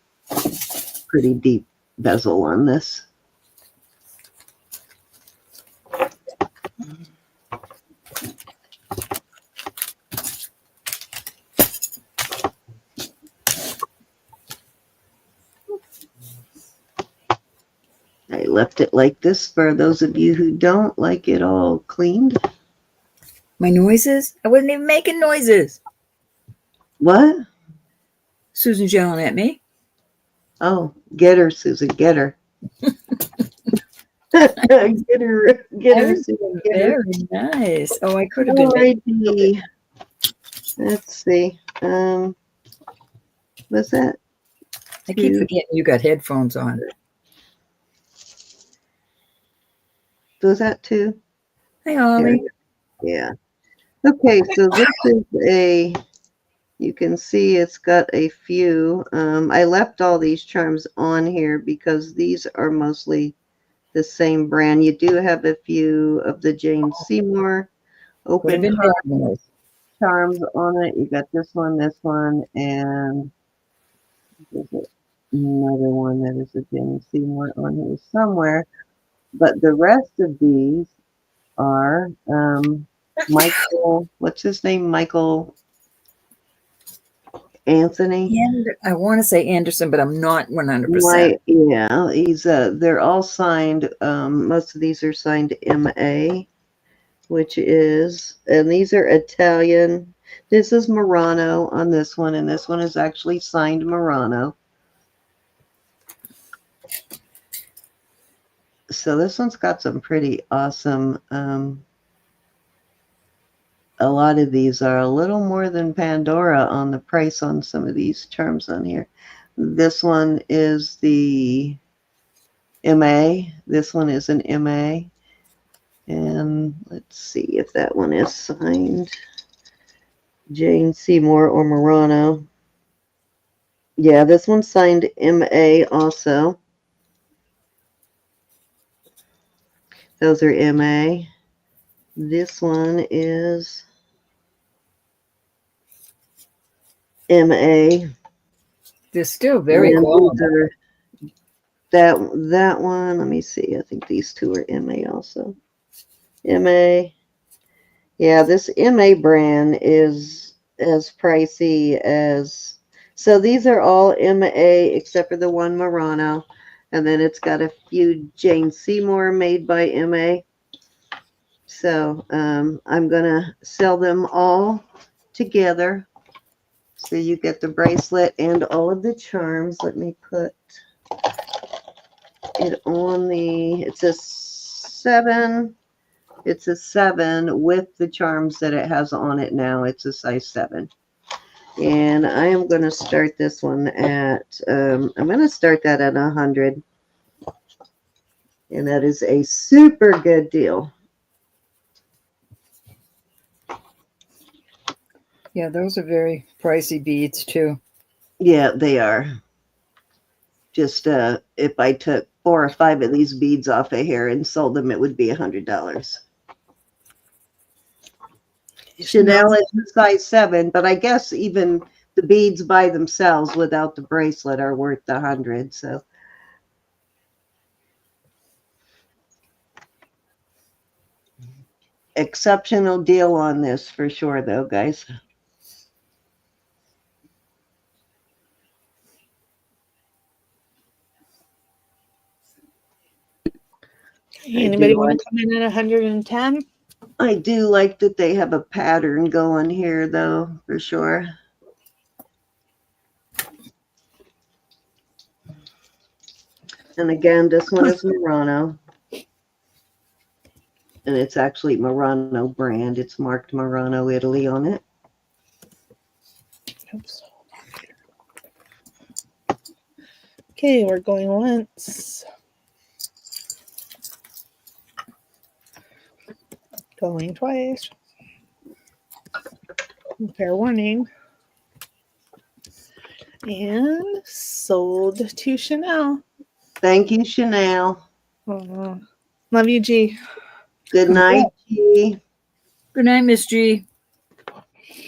pretty deep bezel on this. I left it like this for those of you who don't like it all cleaned. My noises? I wasn't even making noises. What? Susan's yelling at me. Oh, get her, Susan, get her. Get her, Susan, get her. Very nice. Oh, I could have been. Alrighty. Let's see. What's that? I keep forgetting you got headphones on. Was that 2? Hey, Ollie. Yeah. Okay, so this is a, you can see it's got a few. I left all these charms on here because these are mostly the same brand. You do have a few of the Jane Seymour open heart charms on it. You got this one, and there's another one that is a Jane Seymour on here somewhere. But the rest of these are Michael, what's his name? Michael Anthony. And I want to say Anderson, but I'm not 100%. Yeah, he's they're all signed. Most of these are signed MA, which is, and these are Italian. This is Murano on this one, and this one is actually signed Murano. So this one's got some pretty awesome, a lot of these are a little more than Pandora on the price on some of these charms on here. This one is the MA. This one is an MA. And let's see if that one is signed Jane Seymour or Murano. Yeah, this one's signed MA also. Those are MA. This one is MA. They're still very cool. That one, let me see. I think these two are MA also. MA. Yeah, this MA brand is as pricey as, so these are all MA except for the one Murano. And then it's got a few Jane Seymour made by MA. So I'm going to sell them all together. So you get the bracelet and all of the charms. Let me put it on the, it's a 7. It's a 7 with the charms that it has on it now. It's a size 7. And I am going to start this one at, I'm going to start that at 100. And that is a super good deal. Yeah, those are very pricey beads too. Yeah, they are. Just if I took 4 or 5 of these beads off of here and sold them, it would be $100. Chanel is a size 7, but I guess even the beads by themselves without the bracelet are worth the 100. So exceptional deal on this for sure, though, guys. Anybody want to come in at 110? I do like that they have a pattern going here, though, for sure. And again, this one is Murano. And it's actually Murano brand. It's marked Murano, Italy on it. Oops. Okay, we're going once. Going twice. Fair warning. And sold to Chanel. Thank you, Chanel. Love you, G. Good night, G. Good night, Miss G.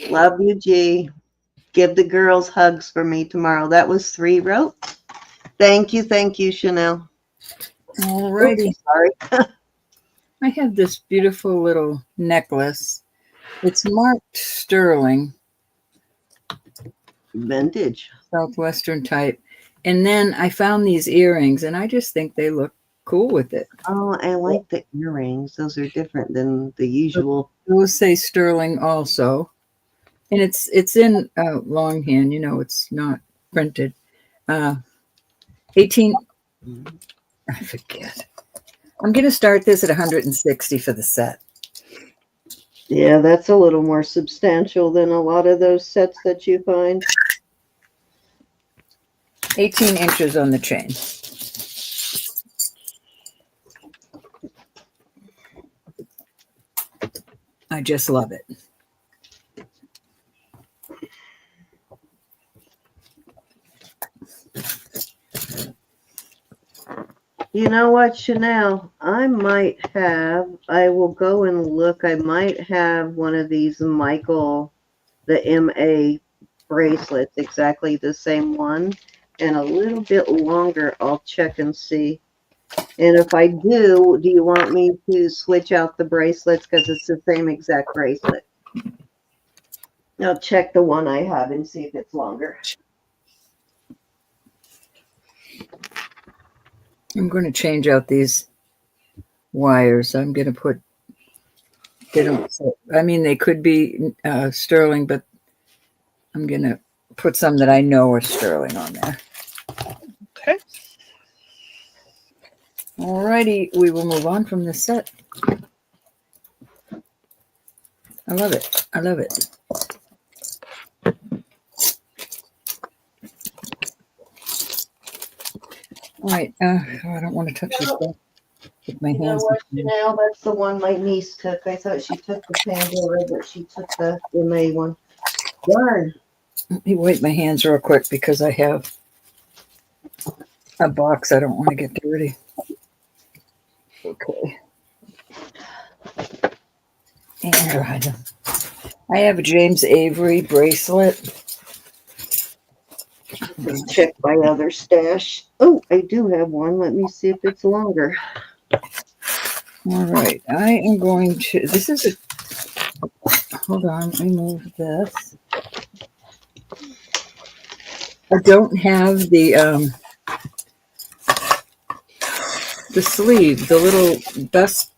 Love you, G. Give the girls hugs for me tomorrow. That was 3 rope. Thank you, Chanel. All righty. Oops, sorry. I have this beautiful little necklace. It's marked sterling. Vintage. Southwestern type. And then I found these earrings, and I just think they look cool with it. Oh, I like the earrings. Those are different than the usual. Those say sterling also. And it's in longhand, you know, it's not printed. 18, I forget. I'm going to start this at 160 for the set. Yeah, that's a little more substantial than a lot of those sets that you find. 18 inches on the chain. I just love it. You know what, Chanel? I will go and look. I might have one of these Michael, the MA bracelets, exactly the same one, and a little bit longer. I'll check and see. And if I do you want me to switch out the bracelets because it's the same exact bracelet? I'll check the one I have and see if it's longer. I'm going to change out these wires. I'm going to put, I mean, they could be sterling, but I'm going to put some that I know are sterling on there. Okay. All righty. We will move on from this set. I love it. I love it. All right. I don't want to touch this stuff with my hands. You know what, Chanel? That's the one my niece took. I thought she took the Pandora, but she took the MA one. Darn. Let me wipe my hands real quick because I have a box I don't want to get dirty. Okay. And dry them. I have a James Avery bracelet. Let's check my other stash. Oh, I do have one. Let me see if it's longer. All right. I am going to, this is a, hold on, let me move this. I don't have the sleeve, the little dust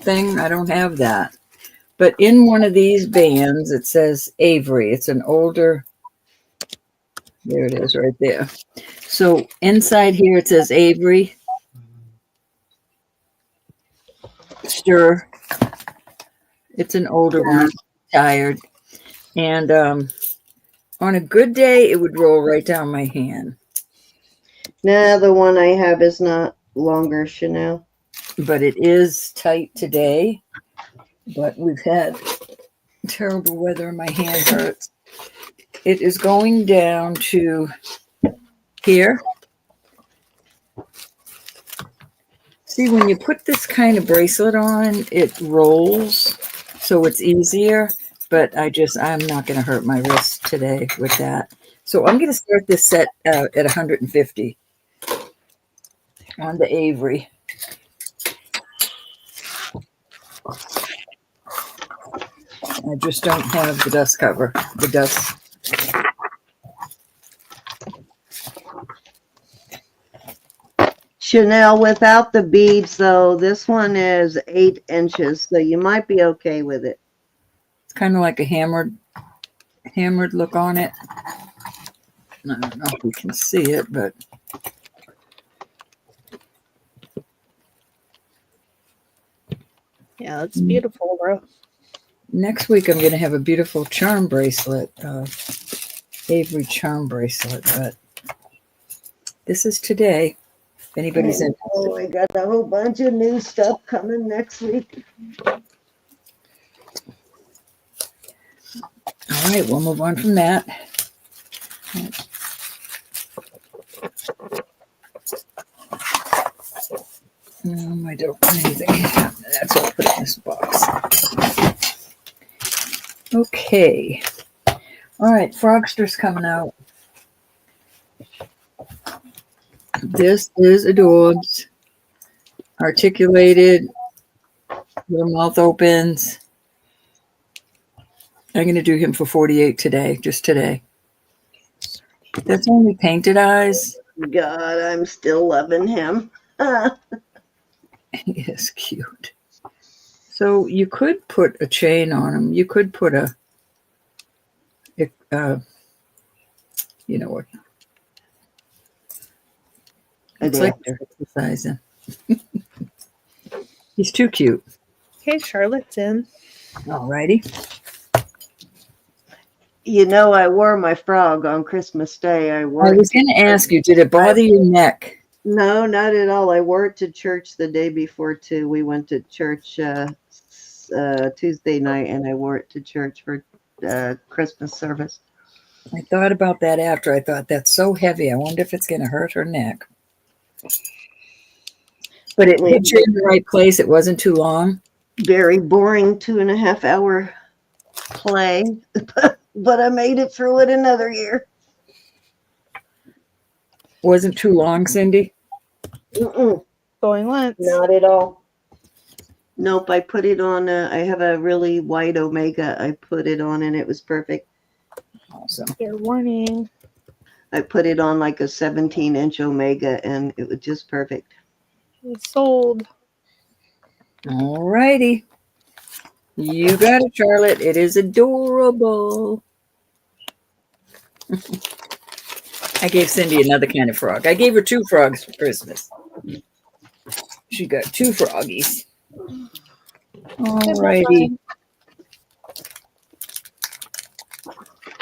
thing. I don't have that. But in one of these bands, it says Avery. It's an older, there it is right there. So inside here, it says Avery. Stir. It's an older one, tired. And on a good day, it would roll right down my hand. Nah, the one I have is not longer, Chanel. But it is tight today. But we've had terrible weather and my hand hurts. It is going down to here. See, when you put this kind of bracelet on, it rolls, so it's easier. But I'm not going to hurt my wrist today with that. So I'm going to start this set out at 150 on the Avery. I just don't have the dust cover, the dust. Chanel without the beads, though. This one is 8 inches, so you might be okay with it. It's kind of like a hammered look on it. I don't know if you can see it, but Yeah, it's beautiful, bro. next week I'm going to have a beautiful charm bracelet, Avery charm bracelet, but this is today. If anybody's interested. Oh, we got a whole bunch of new stuff coming next week. All right, we'll move on from that. I don't have anything. That's what I'll put in this box. Okay. All right, Frogster's coming out. This is Adorbs. Articulated. Little mouth opens. I'm going to do him for 48 today, just today. That's only painted eyes. God, I'm still loving him. He is cute. So you could put a chain on him. You could put a you know what? It's like exercising. He's too cute. Okay, Charlotte's in. All righty. You know, I wore my frog on Christmas Day. I was going to ask you, did it bother your neck? No, not at all. I wore it to church the day before, too. We went to church Tuesday night, and I wore it to church for Christmas service. I thought about that after. I thought, that's so heavy. I wonder if it's going to hurt her neck. But it hit you in the right place. It wasn't too long. Very boring 2.5 hour play, but I made it through it another year. Wasn't too long, Cindy? Mm-mm. Going once. Not at all. Nope, I put it on, I have a really wide Omega. I put it on and it was perfect. Awesome. Fair warning. I put it on like a 17-inch Omega and it was just perfect. It's sold. All righty. You got it, Charlotte. It is adorable. I gave Cindy another kind of frog. I gave her 2 frogs for Christmas. She got 2 froggies. All righty.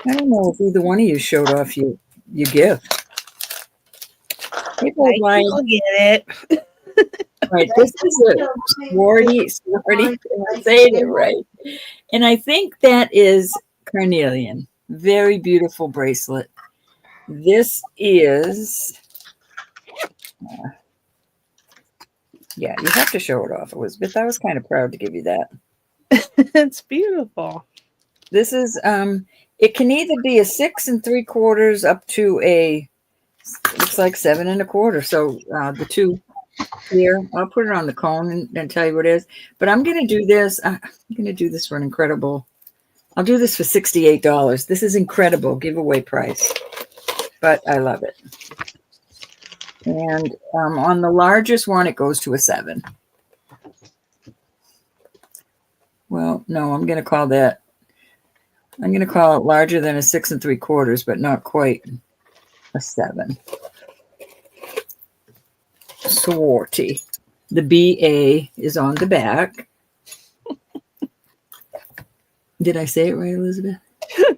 I don't know if either one of you showed off your gift. People I will get it. Right, this is a swarty, I'm saying it right. And I think that is carnelian. Very beautiful bracelet. This is, yeah, you have to show it off, Elizabeth. I was kind of proud to give you that. It's beautiful. This is, it can either be a 6 3/4 up to a, looks like 7 1/4. So the 2 here, I'll put it on the cone and tell you what it is. But I'm going to do this. I'm going to do this for an incredible. I'll do this for $68. This is incredible giveaway price, but I love it. And on the largest one, it goes to a 7. Well, no, I'm going to call that. I'm going to call it larger than a 6 3/4, but not quite a 7. Swarty. The BA is on the back. Did I say it right, Elizabeth?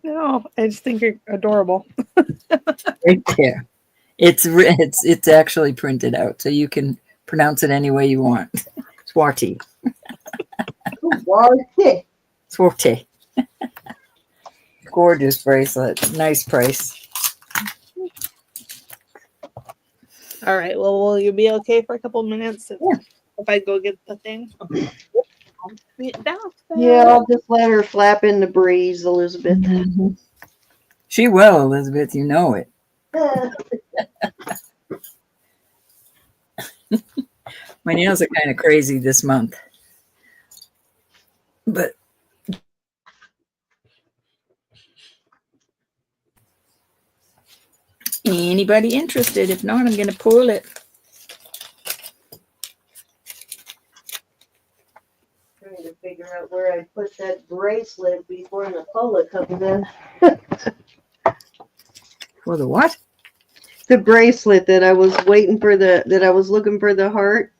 No, I just think you're adorable. Right there. It's actually printed out, so you can pronounce it any way you want. Swarty. Swarty. Swarty. Gorgeous bracelet. Nice price. All right. Well, will you be okay for a couple minutes if I go get the thing? Yeah, I'll just let her flap in the breeze, Elizabeth. Mm-hmm. She will, Elizabeth. You know it. My nails are kind of crazy this month. But anybody interested? If not, I'm going to pull it. that bracelet before Nicola comes in. For the what? The bracelet that I was waiting for that I was looking for the heart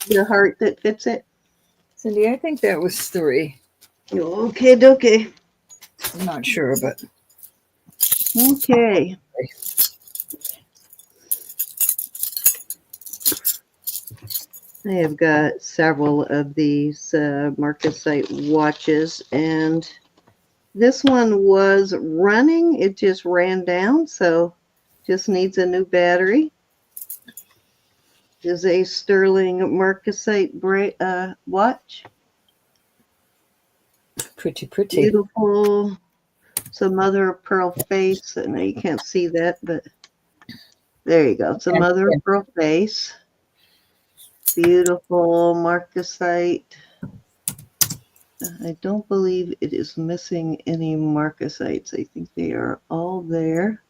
that fits it. Cindy, I think that was 3. Okay, okay. I'm not sure, but Okay. I have got several of these Marcasite watches, and this one was running. It just ran down, so just needs a new battery. Is a sterling Marcasite watch. pretty. Beautiful. It's a mother of pearl face. I know you can't see that, but there you go. It's a mother of pearl face. Beautiful Marcasite. I don't believe it is missing any Marcasites. I think they are all there.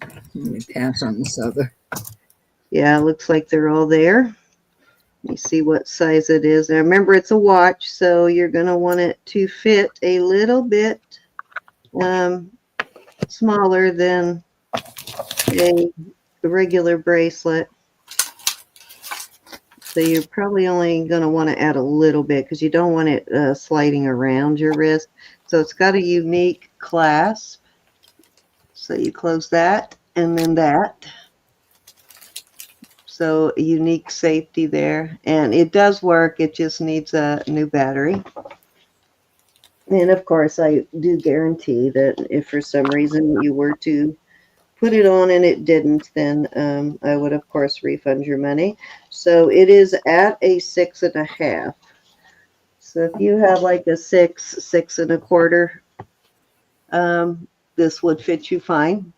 Let me pass on this other. Yeah, it looks like they're all there. Let me see what size it is. Now remember, it's a watch, so you're going to want it to fit a little bit smaller than a regular bracelet. So you're probably only going to want to add a little bit because you don't want it sliding around your wrist. So it's got a unique clasp. So you close that and then that. So a unique safety there. And it does work. It just needs a new battery. And of course, I do guarantee that if for some reason you were to put it on and it didn't, then I would of course refund your money. So it is at a 6.5. So if you have like a 6, 6.25, this would fit you fine.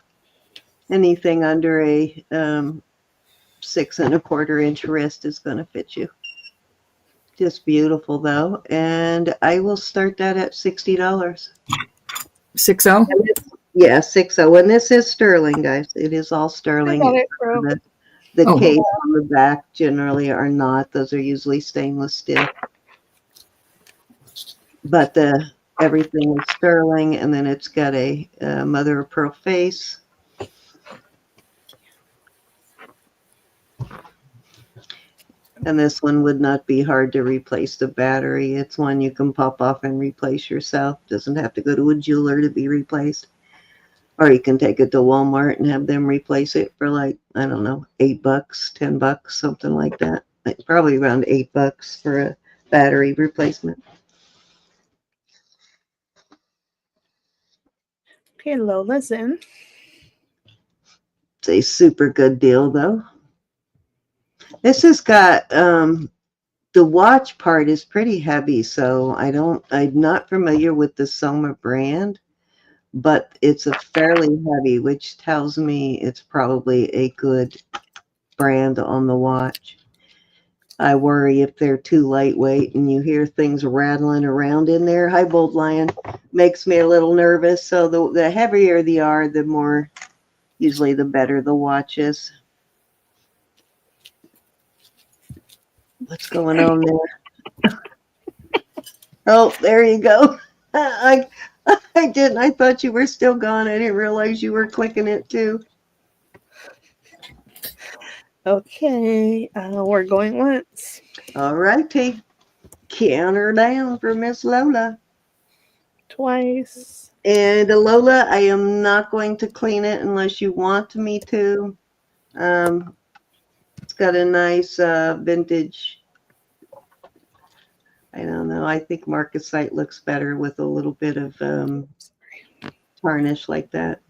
Anything under a 6.25 inch wrist is going to fit you. Just beautiful though, and I will start that at $60. 60? Yeah, 60. And this is sterling, guys. It is all sterling. The case on the back generally are not. Those are usually stainless steel. But everything is sterling, and then it's got a mother of pearl face. And this one would not be hard to replace the battery. It's one you can pop off and replace yourself. Doesn't have to go to a jeweler to be replaced. Or you can take it to Walmart and have them replace it for like, I don't know, $8, $10, something like that. Like probably around $8 for a battery replacement. Okay, Lola's in. It's a super good deal though. This has got the watch part is pretty heavy, so I'm not familiar with the Soma brand, but it's a fairly heavy, which tells me it's probably a good brand on the watch. I worry if they're too lightweight and you hear things rattling around in there. Hi, Bold Lion. Makes me a little nervous. So the heavier they are, the more, usually the better the watch is. What's going on there? Oh, there you go. I didn't. I thought you were still gone. I didn't realize you were clicking it too. Okay, we're going once. All righty. Counter down for Miss Lola. Twice. And Lola, I am not going to clean it unless you want me to. It's got a nice vintage. I don't know. I think Marcasite looks better with a little bit of tarnish like that.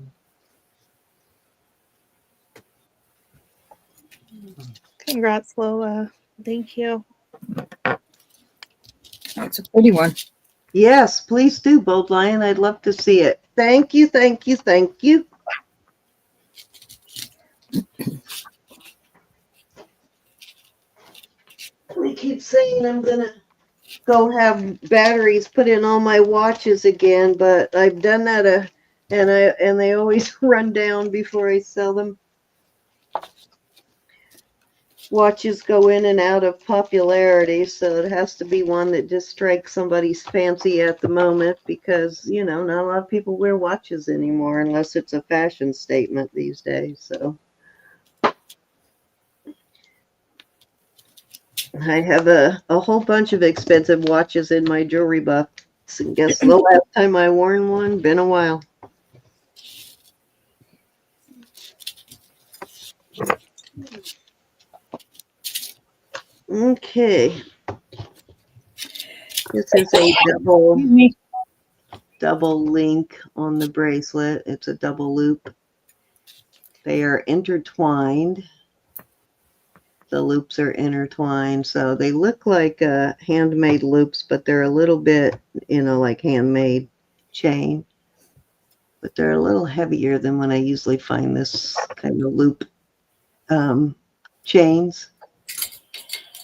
Congrats, Lola. Thank you. That's a pretty one. Yes, please do, Bold Lion. I'd love to see it. Thank you, thank you, thank you. We keep saying I'm gonna go have batteries put in all my watches again, but I've done that and they always run down before I sell them. watches go in and out of popularity, so it has to be one that just strikes somebody's fancy at the moment because, you know, not a lot of people wear watches anymore unless it's a fashion statement these days. So I have a whole bunch of expensive watches in my jewelry box. And guess the last time I worn one? Been a while. Okay. This is a double link on the bracelet. It's a double loop. They are intertwined. The loops are intertwined, so they look like handmade loops, but they're a little bit, you know, like handmade chain. But they're a little heavier than when I usually find this kind of loop chains.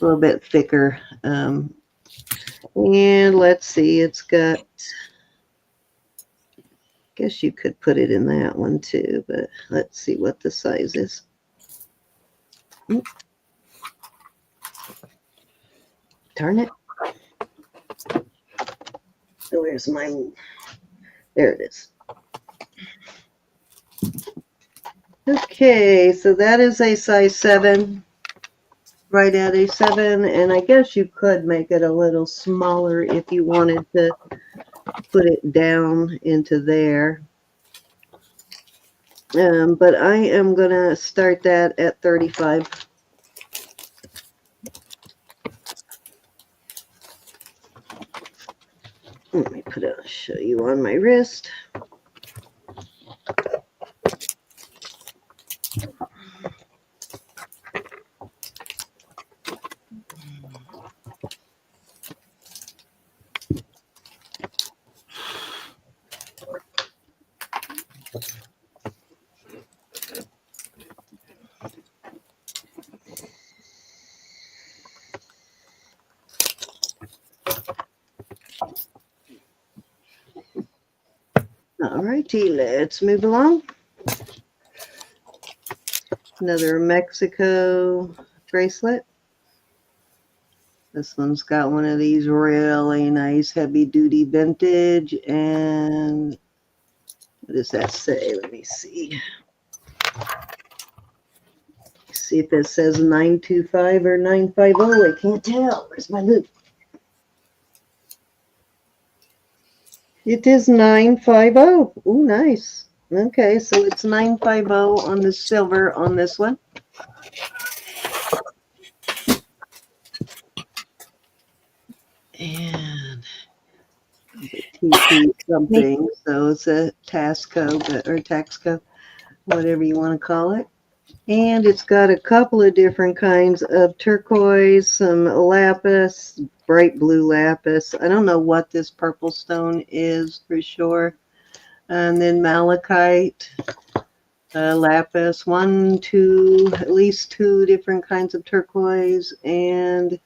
A little bit thicker. And let's see, it's got, I guess you could put it in that one too, but let's see what the size is. Darn it. So where's mine? There it is. Okay, so that is a size 7, right at a 7, and I guess you could make it a little smaller if you wanted to put it down into there. But I am going to start that at 35. Let me show you on my wrist. All righty, let's move along. Another Mexico bracelet. This one's got one of these really nice heavy duty vintage, and what does that say? Let me see. See if it says 925 or 950. I can't tell. Where's my loop? It is 950. Oh, nice. Okay, so it's 950 on the silver on this one. And TP something, so it's a Tasco, or Taxco, whatever you want to call it. And it's got a couple of different kinds of turquoise, some lapis, bright blue lapis. I don't know what this purple stone is for sure. And then malachite, lapis, at least two different kinds of turquoise, and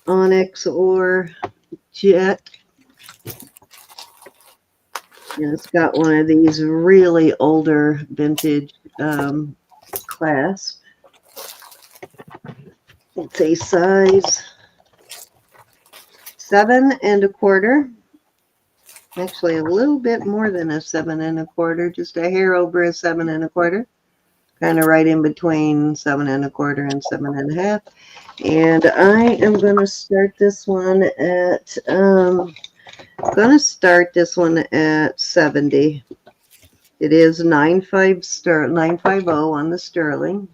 onyx or jet. And it's got one of these really older vintage clasps. It's a size 7 1/4. Actually, a little bit more than a 7 1/4, just a hair over a 7 1/4. Kind of right in between 7 1/4 and 7 1/2. And I am going to start this one at 70. It is 950 on the sterling.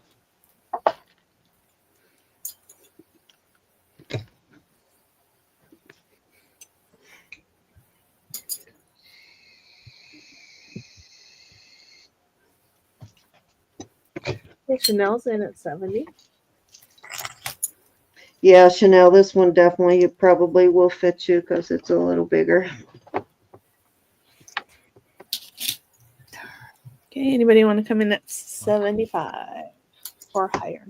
Chanel's in at 70. Yeah, Chanel, this one definitely probably will fit you because it's a little bigger. Okay, anybody want to come in at 75 or higher?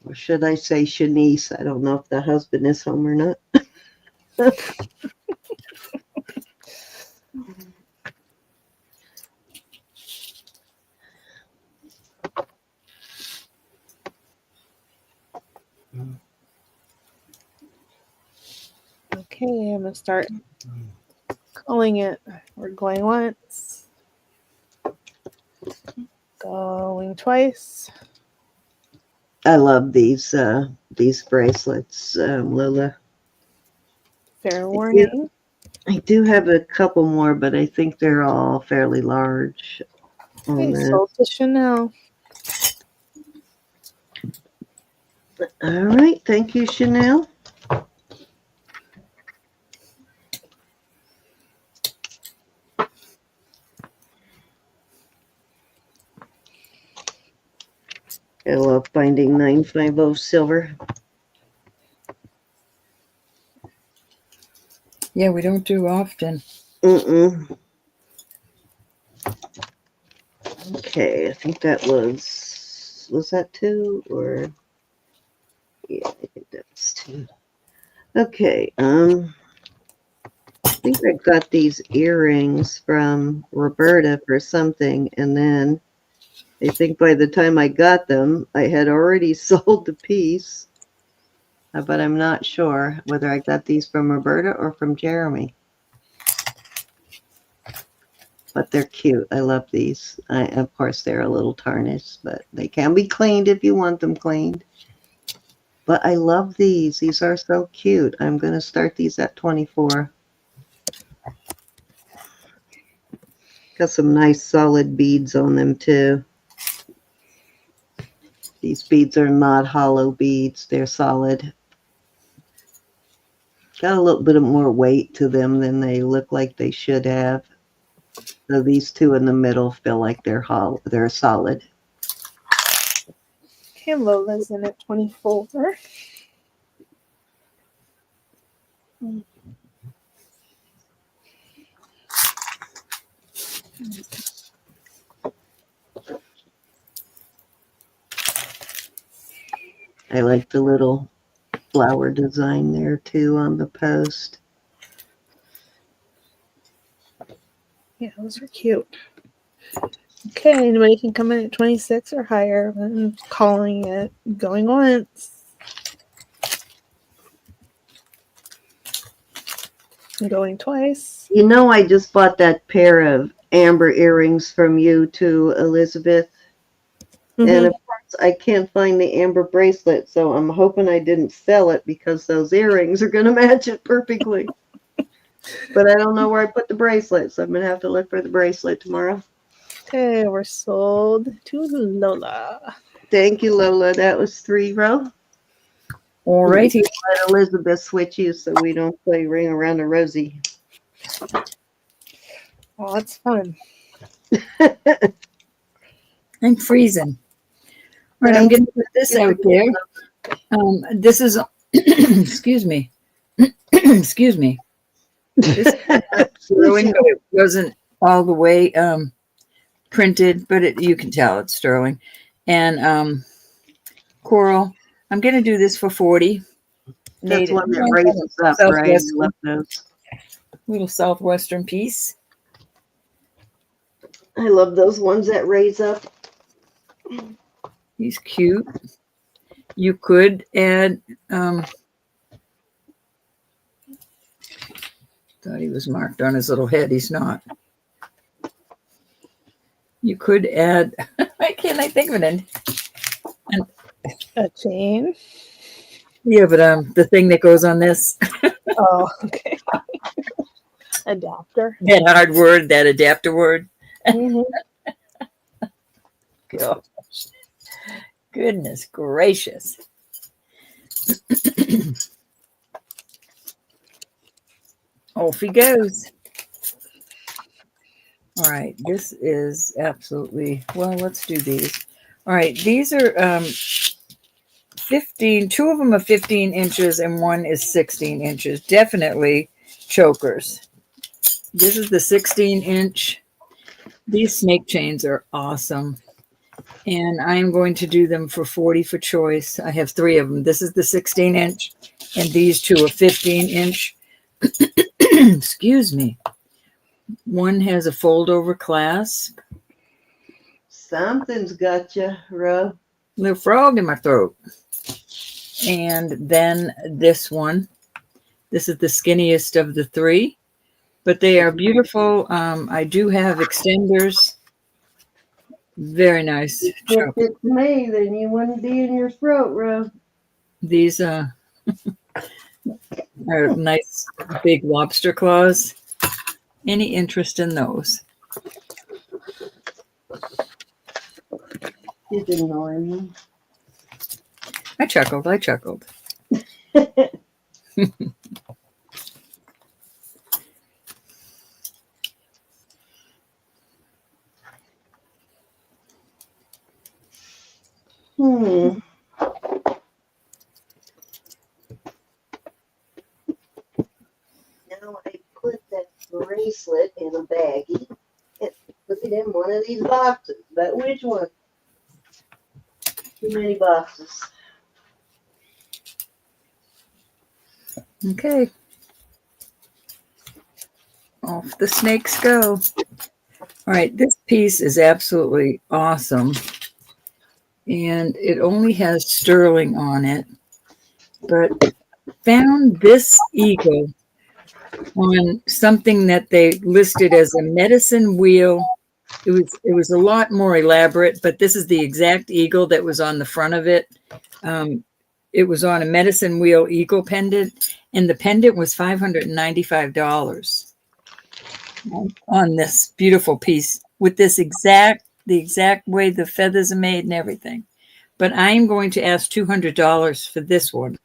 Or should I say Shanice? I don't know if the husband is home or not. Okay, I'm gonna start calling it. We're going once, going twice. I love these bracelets, Lola. Fair warning. I do have a couple more, but I think they're all fairly large. Okay, sold to Chanel. All right, thank you, Chanel. I love finding 950 silver. Yeah, we don't do often. Okay, I think that was that 2 or yeah, I think that's 2. Okay, I think I got these earrings from Roberta for something, and then I think by the time I got them, I had already sold the piece. But I'm not sure whether I got these from Roberta or from Jeremy. But they're cute. I love these. Of course, they're a little tarnished, but they can be cleaned if you want them cleaned. But I love these. These are so cute. I'm going to start these at 24. Got some nice solid beads on them, too. These beads are not hollow beads. They're solid. Got a little bit of more weight to them than they look like they should have. So these two in the middle feel like they're hollow. They're solid. Okay, Lola's in at 24. I like the little flower design there too on the post. Yeah, those are cute. Okay, anybody can come in at 26 or higher. I'm calling it going once. Going twice. You know, I just bought that pair of amber earrings from you to Elizabeth. And of course, I can't find the amber bracelet, so I'm hoping I didn't sell it because those earrings are going to match it perfectly. But I don't know where I put the bracelet, so I'm going to have to look for the bracelet tomorrow. Okay, we're sold to Lola. Thank you, Lola. That was 3 row. All righty. Let Elizabeth switch you so we don't play ring around a rosy. Oh, that's fun. I'm freezing. All right, I'm going to put this out there. This is, excuse me. Excuse me. This sterling, but it wasn't all the way printed, but you can tell it's sterling. And coral. I'm going to do this for 40. That's one that raises up, right? I love those. Little Southwestern piece. I love those ones that raise up. He's cute. You could add, thought he was marked on his little head. He's not. You could add, why can't I think of it? A chain. Yeah, but the thing that goes on this. Oh, okay. Adapter. That hard word, that adapter word. Gosh. Goodness gracious. Off he goes. All right, this is absolutely, well, let's do these. All right, these are 15, 2 of them are 15 inches and one is 16 inches. Definitely chokers. This is the 16 inch. These snake chains are awesome. And I'm going to do them for 40 for choice. I have 3 of them. This is the 16 inch and these 2 are 15 inch. Excuse me. One has a fold over clasp. Something's got you, Ro. Little frog in my throat. And then this one This is the skinniest of the three, but they are beautiful. I do have extenders. Very nice. If it's me, then you wouldn't be in your throat, Rose. These are nice big lobster claws. Any interest in those? She's ignoring me. I chuckled. Hmm. Now I put that bracelet in a baggie and put it in one of these boxes. But which one? Too many boxes. Okay. Off the snakes go. All right, this piece is absolutely awesome. And it only has sterling on it. But found this eagle on something that they listed as a medicine wheel. It was a lot more elaborate, but this is the exact eagle that was on the front of it. It was on a medicine wheel eagle pendant, and the pendant was $595 on this beautiful piece with this the exact way the feathers are made and everything. But I am going to ask $200 for this one.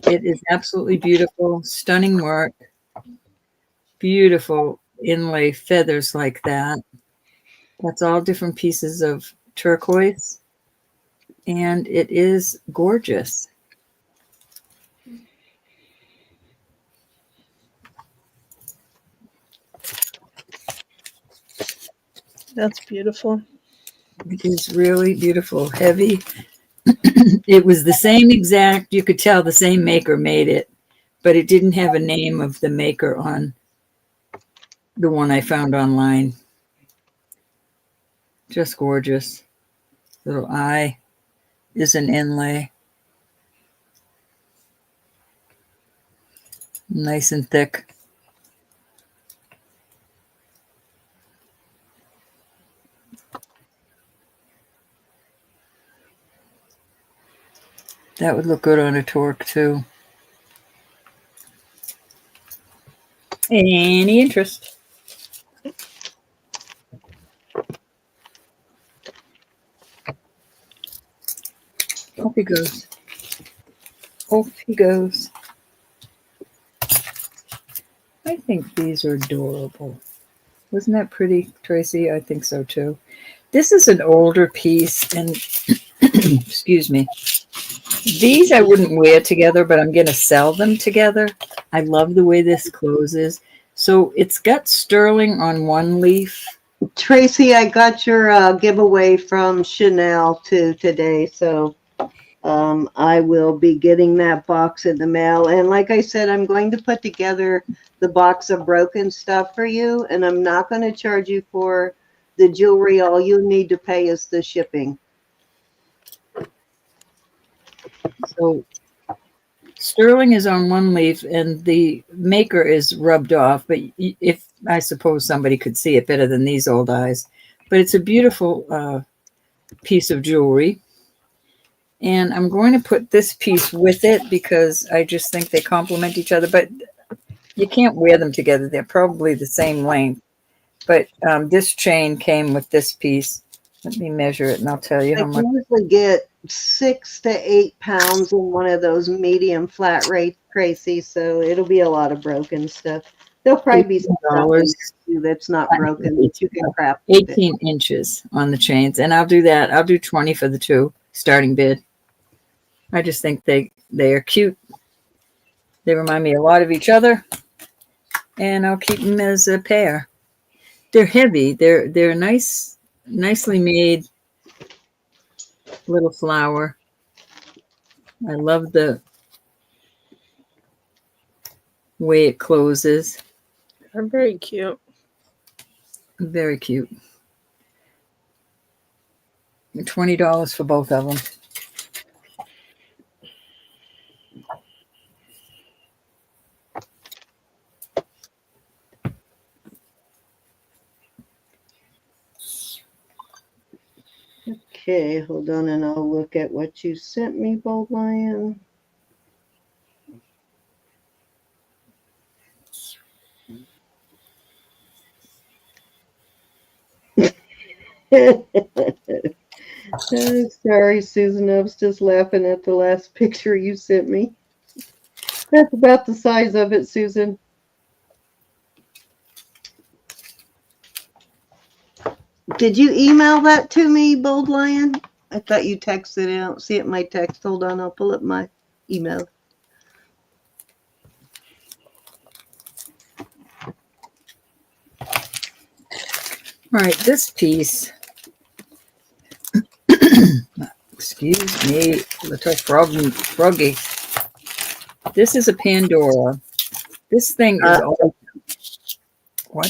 It is absolutely beautiful, stunning work, beautiful inlay feathers like that. That's all different pieces of turquoise, and it is gorgeous. That's beautiful. It is really beautiful, heavy. It was the same exact, you could tell the same maker made it, but it didn't have a name of the maker on the one I found online. Just gorgeous. Little eye is an inlay. Nice and thick. That would look good on a torque too. Any interest? Off he goes. Off he goes. I think these are adorable. Wasn't that pretty, Tracy? I think so too. This is an older piece, and excuse me. These I wouldn't wear together, but I'm going to sell them together. I love the way this closes. So it's got sterling on one leaf. Tracy, I got your giveaway from Chanel too today, so I will be getting that box in the mail. And like I said, I'm going to put together the box of broken stuff for you, and I'm not going to charge you for the jewelry. All you need to pay is the shipping. So sterling is on one leaf, and the maker is rubbed off. But if I suppose somebody could see it better than these old eyes. But it's a beautiful piece of jewelry. And I'm going to put this piece with it because I just think they complement each other. But you can't wear them together. They're probably the same length. But this chain came with this piece. Let me measure it, and I'll tell you I how much. can usually get 6 to 8 pounds in one of those medium flat rate, Tracy, so it'll be a lot of broken stuff. There'll probably be some stuff that's not broken that you can craft with 18 inches on the chains, and I'll do that. I'll do 20 for the two starting bid. I just think they are cute. They remind me a lot of each other, and I'll keep them as a pair. They're heavy. They're nice, nicely made little flower. I love the way it closes. They're very cute. Very cute. $20 for both of them. Okay, hold on, and I'll look at what you sent me, Bold Lion. Sorry, Susan. I was just laughing at the last picture you sent me. That's about the size of it, Susan. Did you email that to me, Bold Lion? I thought you texted it. I don't see it in my text. Hold on, I'll pull up my email. All right, this piece, excuse me, little froggy. This is a Pandora. This thing is all, what?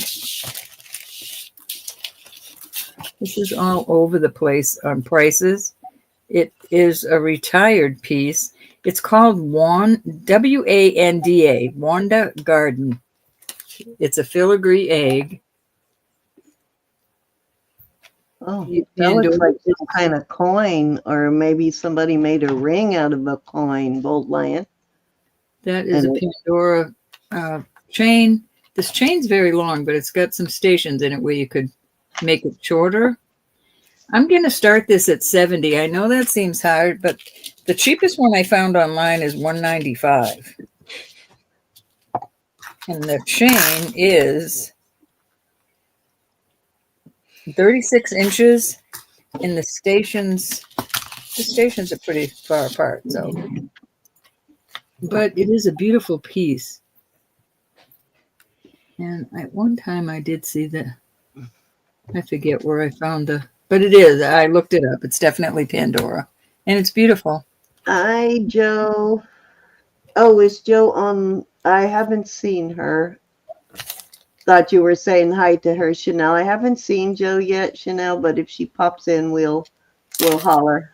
This is all over the place on prices. It is a retired piece. It's called Wanda, Wanda Garden. It's a filigree egg. Oh, that looks like some kind of coin, or maybe somebody made a ring out of a coin, Bold Lion. That is a Pandora chain. This chain's very long, but it's got some stations in it where you could make it shorter. I'm going to start this at 70. I know that seems hard, but the cheapest one I found online is $195. And the chain is 36 inches, and the stations are pretty far apart, so. But it is a beautiful piece. And at one time I did see that, I forget where I found but it is, I looked it up. It's definitely Pandora, and it's beautiful. Hi, Joe. Oh, is Joe on? I haven't seen her. Thought you were saying hi to her, Chanel. I haven't seen Joe yet, Chanel, but if she pops in, we'll holler.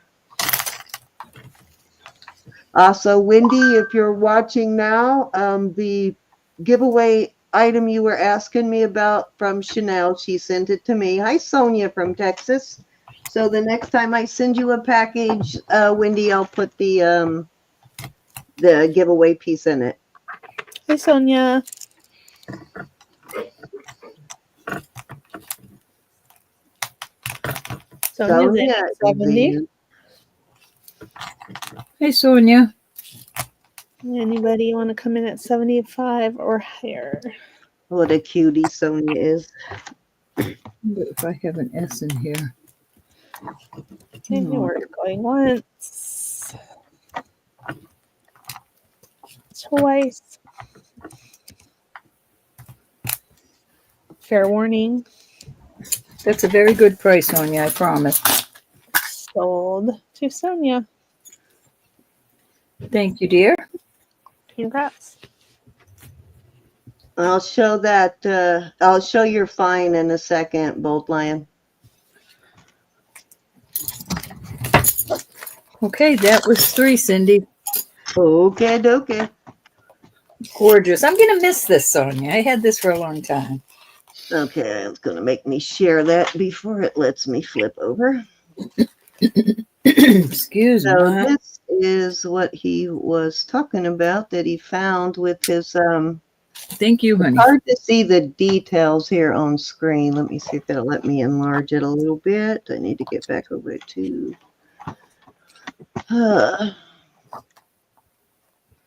Also, Wendy, if you're watching now, the giveaway item you were asking me about from Chanel, she sent it to me. Hi, Sonia from Texas. So the next time I send you a package, Wendy, I'll put the giveaway piece in it. Hi, Sonia. Sonia's at 70. Hey, Sonia. Anybody want to come in at 75 or higher? What a cutie Sonia is. If I have an S in here. Okay, we're going once. Twice. Fair warning. That's a very good price, Sonia, I promise. Sold to Sonia. Thank you, dear. Congrats. I'll show that. I'll show your fine in a second, Bold Lion. Okay, that was 3, Cindy. Okay. Gorgeous. I'm going to miss this, Sonia. I had this for a long time. Okay, it's going to make me share that before it lets me flip over. Excuse me. So this is what he was talking about that he found with his Thank you, honey. It's hard to see the details here on screen. Let me see if it'll let me enlarge it a little bit. I need to get back over to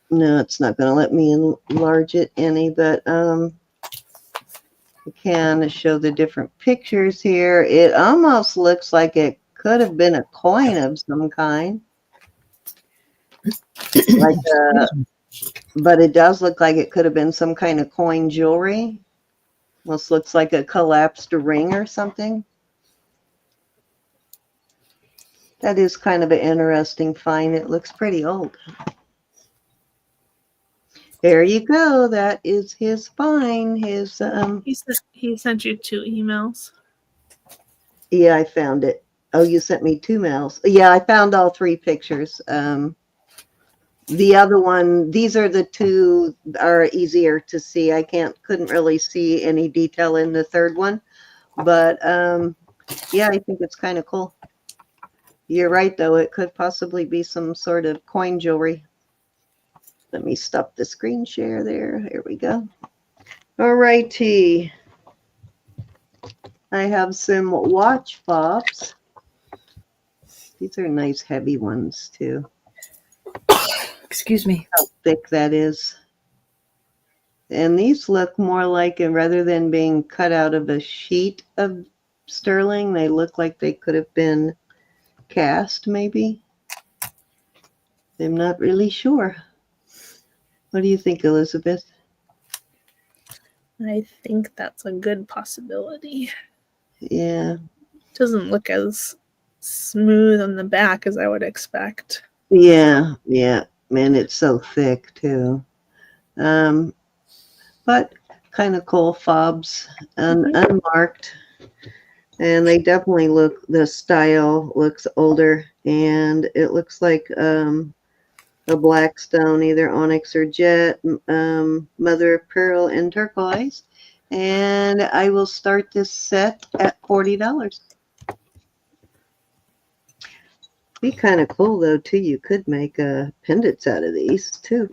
no, it's not going to let me enlarge it any, but I can show the different pictures here. It almost looks like it could have been a coin of some kind. Like but it does look like it could have been some kind of coin jewelry. Almost looks like a collapsed ring or something. That is kind of an interesting find. It looks pretty old. There you go. That is his find. His He sent you 2 emails. Yeah, I found it. Oh, you sent me 2 mails. Yeah, I found all 3 pictures. The other one, these are the 2 are easier to see. I couldn't really see any detail in the third one, but yeah, I think it's kind of cool. You're right, though. It could possibly be some sort of coin jewelry. Let me stop the screen share there. Here we go. All righty. I have some watch fobs. These are nice heavy ones, too. Excuse me. How thick that is. And these look more like, and rather than being cut out of a sheet of sterling, they look like they could have been cast, maybe. I'm not really sure. What do you think, Elizabeth? I think that's a good possibility. Yeah. Doesn't look as smooth on the back as I would expect. Yeah, yeah. Man, it's so thick, too. But kind of cool fobs, unmarked. And they definitely look, the style looks older, and it looks like a black stone, either onyx or jet, mother of pearl, and turquoise. And I will start this set at $40. Be kind of cool, though, too. You could make pendants out of these, too.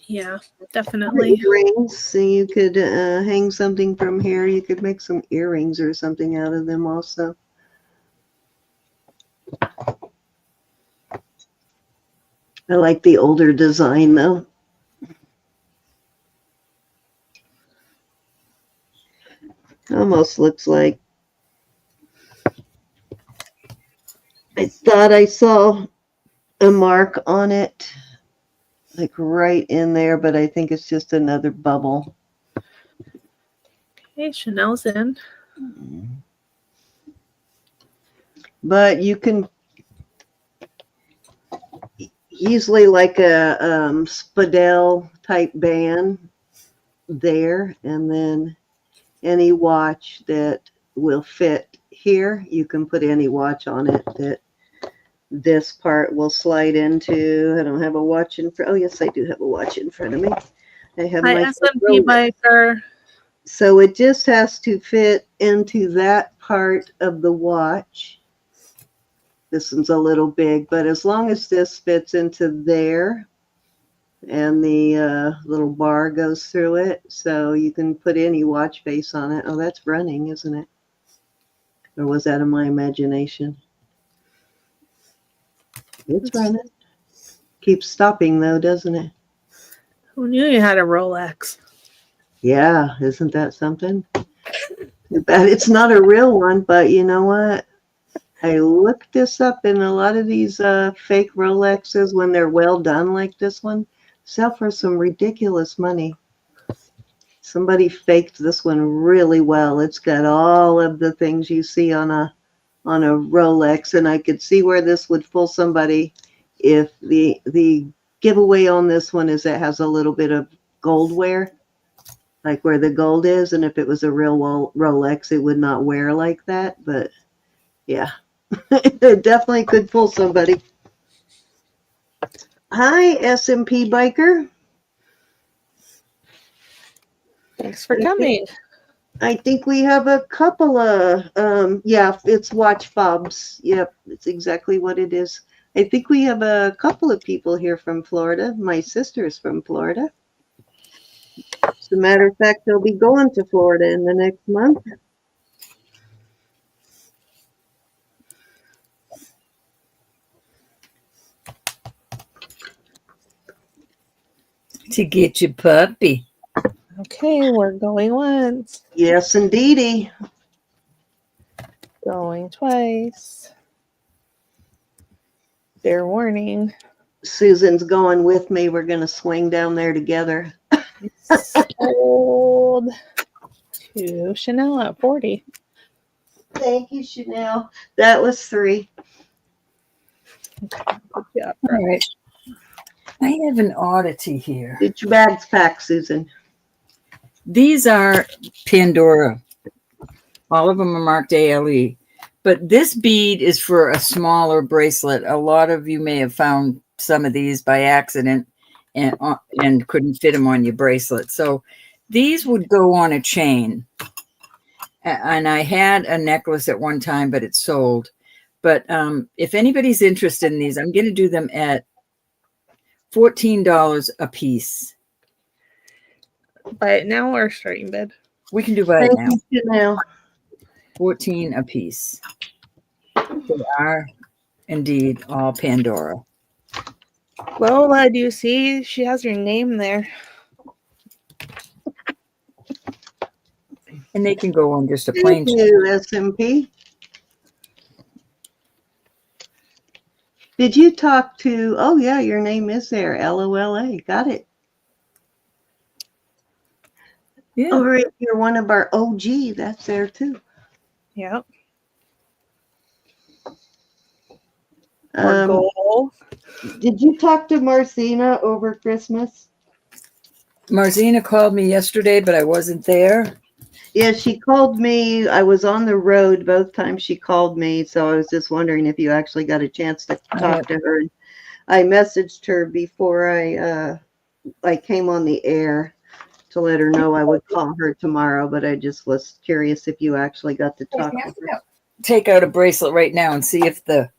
Yeah, definitely. Earrings, so you could hang something from here. You could make some earrings or something out of them also. I like the older design, though. Almost looks like I thought I saw a mark on it, like right in there, but I think it's just another bubble. Okay, Chanel's in. But you can easily, like a spadelle type band there, and then any watch that will fit here, you can put any watch on it that this part will slide into. I don't have a watch in front. Oh, yes, I do have a watch in front of me. I have Hi, my SMP biker. So it just has to fit into that part of the watch. This one's a little big, but as long as this fits into there and the little bar goes through it, so you can put any watch face on it. Oh, that's running, isn't it? Or was that in my imagination? It's running. Keeps stopping, though, doesn't it? Who knew you had a Rolex? Yeah, isn't that something? Too bad it's not a real one, but you know what? I looked this up, and a lot of these fake Rolexes, when they're well done like this one, sell for some ridiculous money. Somebody faked this one really well. It's got all of the things you see on a Rolex, and I could see where this would fool somebody if the giveaway on this one is it has a little bit of gold wear, like where the gold is, and if it was a real Rolex, it would not wear like that. But yeah, it definitely could fool somebody. Hi, SMP biker. Thanks for coming. I think we have a couple of, yeah, it's watch fobs. Yep, it's exactly what it is. I think we have a couple of people here from Florida. My sister's from Florida. As a matter of fact, they'll be going to Florida in the next month. To get your puppy. Okay, we're going once. Yes, indeedy. Going twice. Fair warning. Susan's going with me. We're going to swing down there together. Sold to Chanel at 40. Thank you, Chanel. That was 3. Yeah. All right. I have an oddity here. Get your bags packed, Susan. These are Pandora. All of them are marked ALE. But this bead is for a smaller bracelet. A lot of you may have found some of these by accident and couldn't fit them on your bracelet. So these would go on a chain. And I had a necklace at one time, but it sold. But if anybody's interested in these, I'm going to do them at $14 a piece. Buy it now or starting bid? We can do buy it now. Thank you, Janelle. 14 a piece. They are indeed all Pandora. Well, do you see she has your name there? And they can go on just a Thank plain. you, SMP. Did you talk to, oh yeah, your name is there, LOLA. Got it. Yeah. Oh, right, you're one of our OG. That's there too. Yep. Um, Goal. did you talk to Marcina over Christmas? Marzina called me yesterday, but I wasn't there. Yeah, she called me. I was on the road both times she called me, so I was just wondering if you actually got a chance to talk to her. I messaged her before I came on the air to let her know I would call her tomorrow, but I just was curious if you actually got to talk to her. Take out a bracelet right now and see if the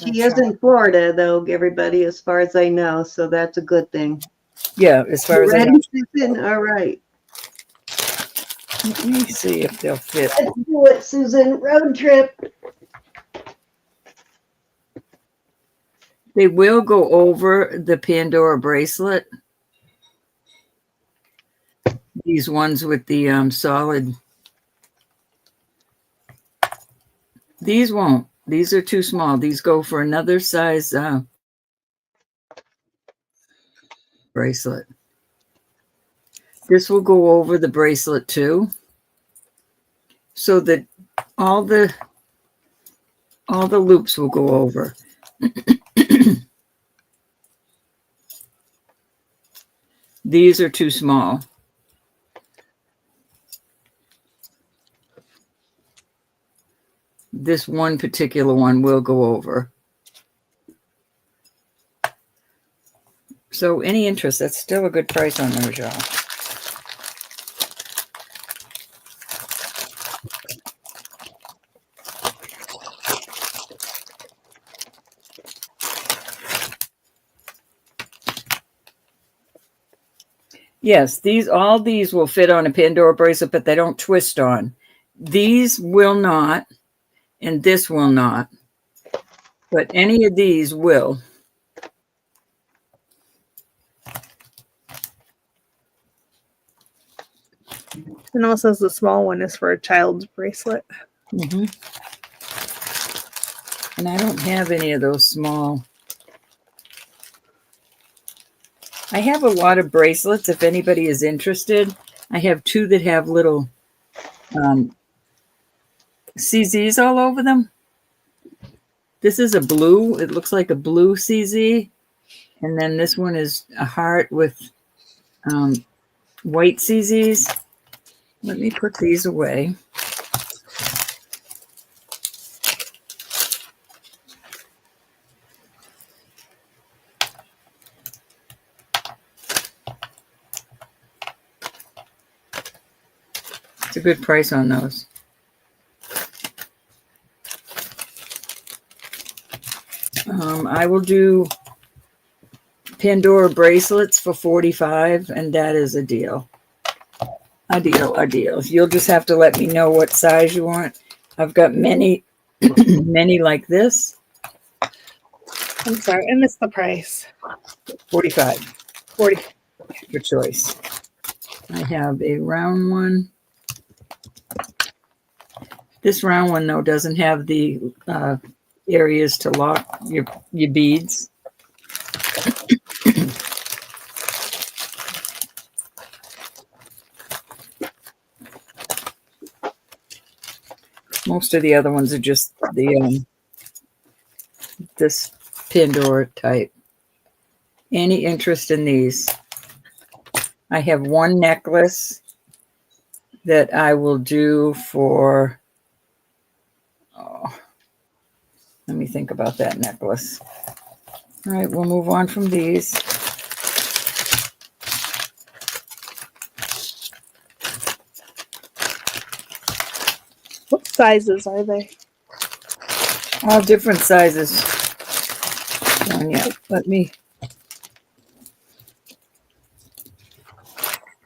She is in Florida, though, everybody, as far as I know, so that's a good thing. Yeah, as far as I Ready, know. Susan? All right. Let me see if they'll fit. Let's do it, Susan. Road trip. They will go over the Pandora bracelet. These ones with the solid. These won't. These are too small. These go for another size bracelet. This will go over the bracelet too, so that all the loops will go over. These are too small. This one particular one will go over. So any interest, that's still a good price on those, y'all. Yes, all these will fit on a Pandora bracelet, but they don't twist on. These will not, and this will not. But any of these will. And also says the small one is for a child's bracelet. Mm-hmm. And I don't have any of those small. I have a lot of bracelets if anybody is interested. I have two that have little CZs all over them. This is a blue. It looks like a blue CZ. And then this one is a heart with white CZs. Let me put these away. It's a good price on those. I will do Pandora bracelets for $45, and that is a deal. A deal. You'll just have to let me know what size you want. I've got many, many like this. I'm sorry, I missed the price. 45. 40. Your choice. I have a round one. This round one, though, doesn't have the areas to lock your beads. Most of the other ones are just the this Pandora type. Any interest in these? I have one necklace that I will do for, let me think about that necklace. All right, we'll move on from these. What sizes are they? All different sizes. Sonia, let me.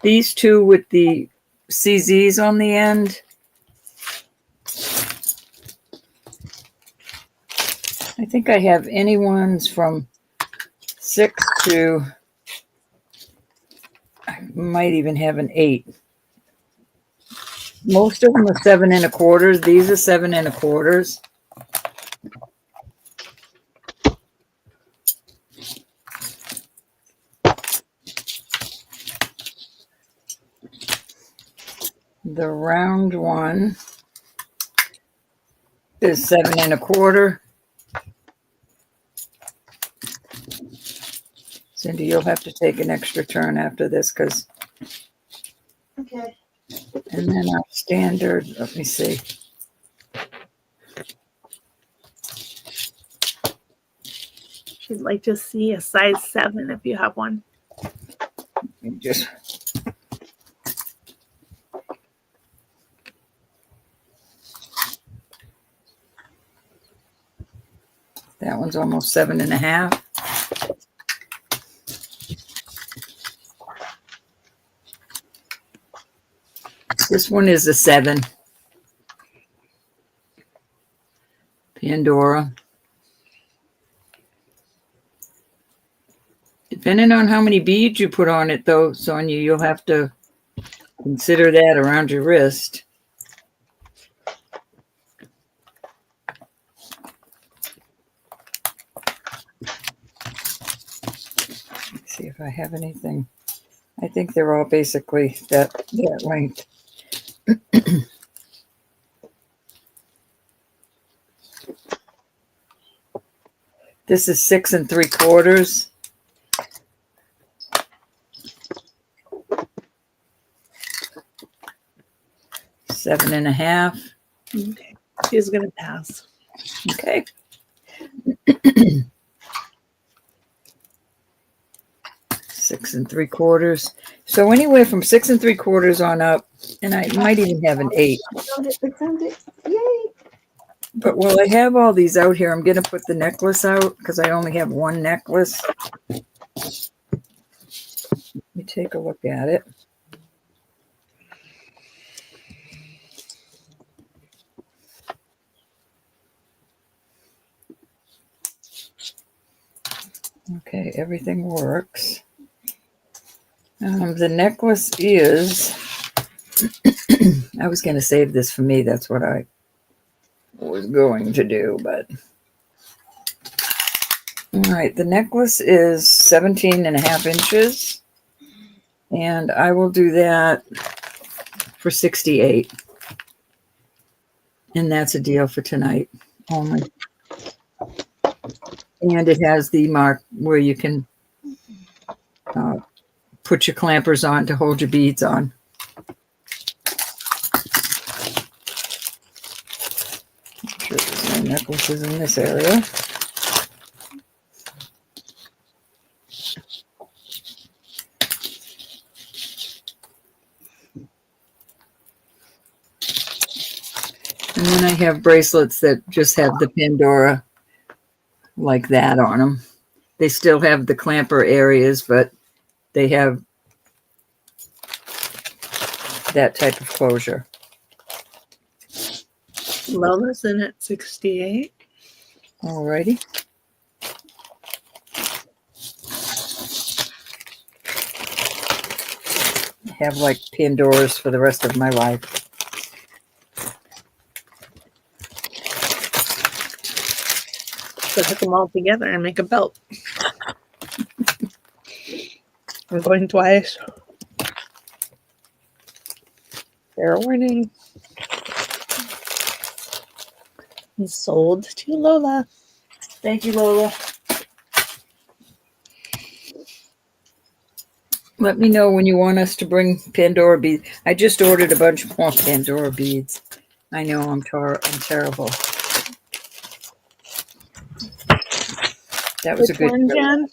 These two with the CZs on the end. I think I have any ones from 6 to, I might even have an 8. Most of them are 7 1/4. These are 7 1/4. The round one is 7 1/4. Cindy, you'll have to take an extra turn after this because. Okay. And then our standard, let me see. She'd like to see a size 7 if you have one. Just that one's almost 7 1/2. This one is a 7. Pandora. Depending on how many beads you put on it, though, Sonia, you'll have to consider that around your wrist. Let's see if I have anything. I think they're all basically that length. This is 6 3/4. Seven 1/2. Okay. She's going to pass. Okay. Six 3/4. So anywhere from 6 3/4 on up, and I might even have an 8. I found it. Yay. But while I have all these out here, I'm going to put the necklace out because I only have one necklace. Let me take a look at it. Okay, everything works. The necklace is, I was going to save this for me. That's what I was going to do, but. All right, the necklace is 17 1/2 inches. And I will do that for 68. And that's a deal for tonight only. And it has the mark where you can put your clampers on to hold your beads on. I'm sure there's no necklaces in this area. And then I have bracelets that just have the Pandora like that on them. They still have the clamper areas, but they have that type of closure. Lola's in at 68. Alrighty. I have like Pandoras for the rest of my life. So hook them all together and make a belt. I'm going twice. Fair warning. And sold to Lola. Thank you, Lola. Let me know when you want us to bring Pandora beads. I just ordered a bunch more Pandora beads. I know I'm terrible. That was Which a good one, trip. Jen?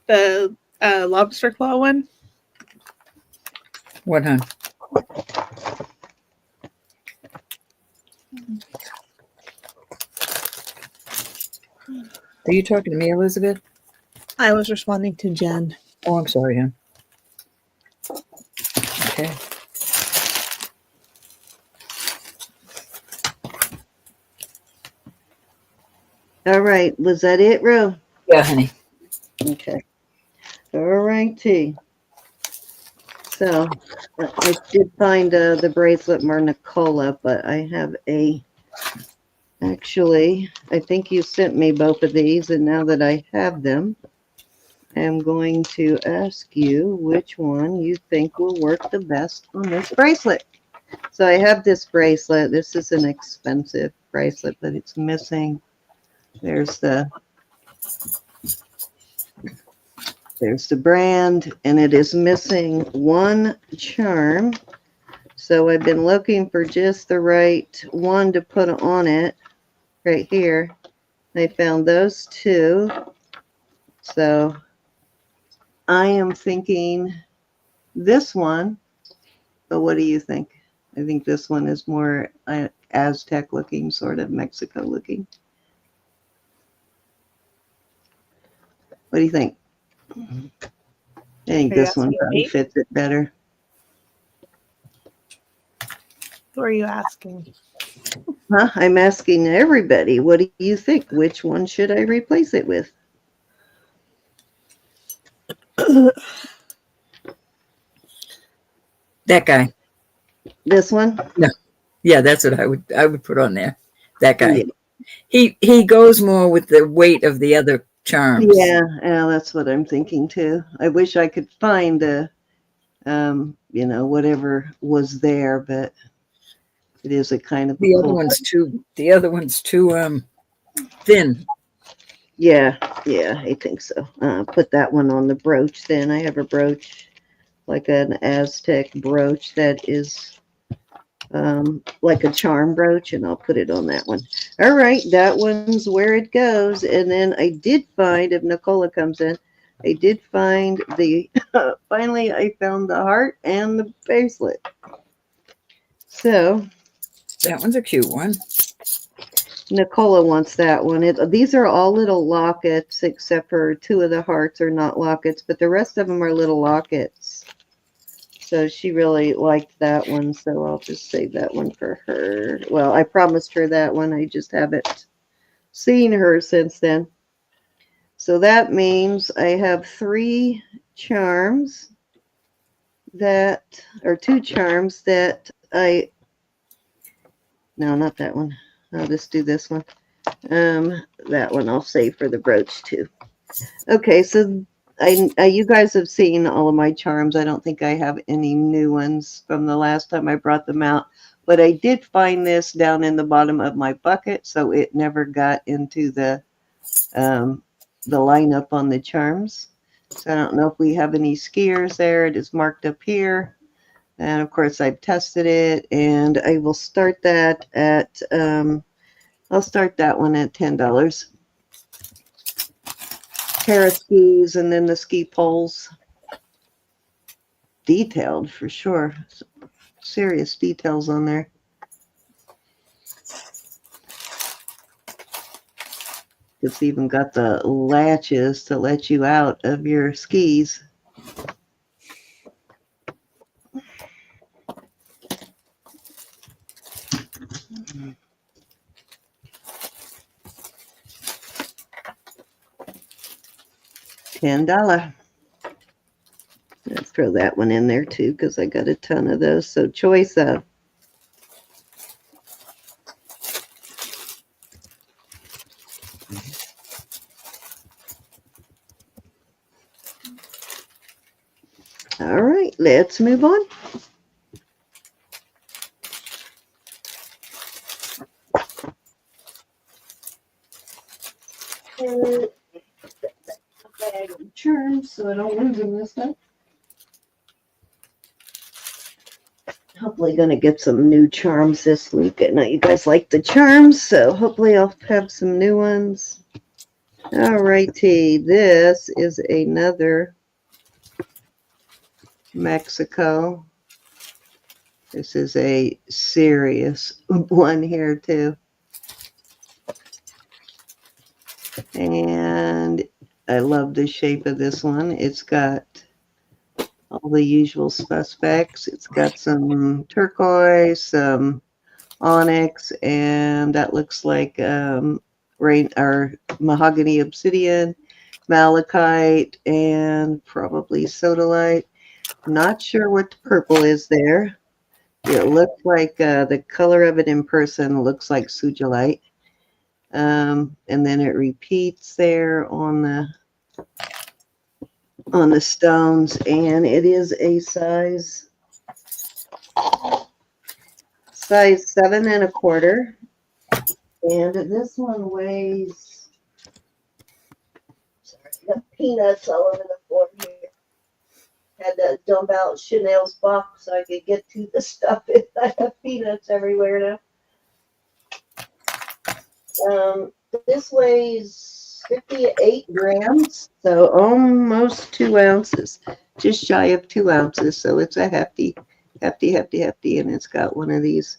The lobster claw one? What, hon? Are you talking to me, Elizabeth? I was responding to Jen. Oh, I'm sorry, hon. Okay. All right. Was that it, Ro? Yeah, honey. Okay. All righty. So I did find the bracelet more Nicola, but I have actually, I think you sent me both of these, and now that I have them, I'm going to ask you which one you think will work the best on this bracelet. So I have this bracelet. This is an expensive bracelet, but it's missing. There's the brand, and it is missing one charm. So I've been looking for just the right one to put on it right here. I found those two. So I am thinking this one, but what do you think? I think this one is more Aztec looking, sort of Mexico looking. What do you think? I think this one probably fits it better. Who are you asking? Huh? I'm asking everybody, what do you think? Which one should I replace it with? That guy. This one? No. Yeah, that's what I would put on there. That guy. Yeah. He goes more with the weight of the other charms. Yeah, that's what I'm thinking too. I wish I could find the whatever was there, but it is a kind of the other one's too thin. Yeah, I think so. Put that one on the brooch then. I have a brooch, like an Aztec brooch that is like a charm brooch, and I'll put it on that one. All right, that one's where it goes. And then I did find, if Nicola comes in, I did find the, finally I found the heart and the bracelet. So. That one's a cute one. Nicola wants that one. These are all little lockets, except for two of the hearts are not lockets, but the rest of them are little lockets. So she really liked that one, so I'll just save that one for her. Well, I promised her that one. I just haven't seen her since then. So that means I have three charms that, or two charms that no, not that one. I'll just do this one. That one I'll save for the brooch too. Okay, so you guys have seen all of my charms. I don't think I have any new ones from the last time I brought them out, but I did find this down in the bottom of my bucket, so it never got into the lineup on the charms. So I don't know if we have any skiers there. It is marked up here. And of course I've tested it, and I will start that at I'll start that one at $10. Pair of skis, and then the ski poles. Detailed for sure. Serious details on there. It's even got the latches to let you out of your skis. $10. Let's throw that one in there too, because I got a ton of those. So choice of. All right, let's move on. Bag of charms so I don't lose them this time. Hopefully going to get some new charms this week. I know you guys like the charms, so hopefully I'll have some new ones. All righty, this is another Mexico. This is a serious one here too. And I love the shape of this one. It's got all the usual suspects. It's got some turquoise, some onyx, and that looks like rain or mahogany obsidian, malachite, and probably sodalite. Not sure what the purple is there. It looks like the color of it in person looks like sugilite. And then it repeats there on the stones, and it is a size 7 1/4. And this one weighs, sorry, I got peanuts all over the floor here. Had to dump out Chanel's box so I could get to the stuff. I have peanuts everywhere now. This weighs 58 grams, so almost 2 ounces, just shy of 2 ounces. So it's a hefty, and it's got one of these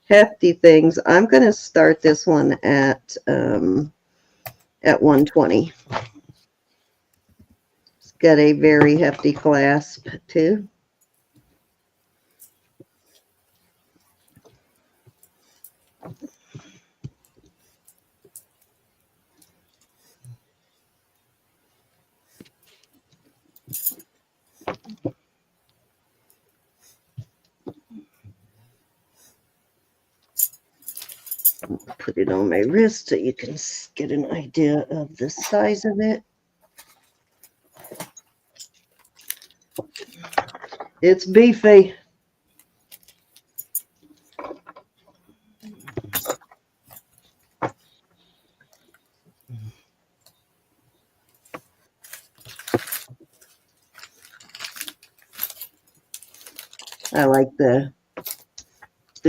hefty things. I'm going to start this one at 120. It's got a very hefty clasp too. Put it on my wrist so you can get an idea of the size of it. It's beefy. I like the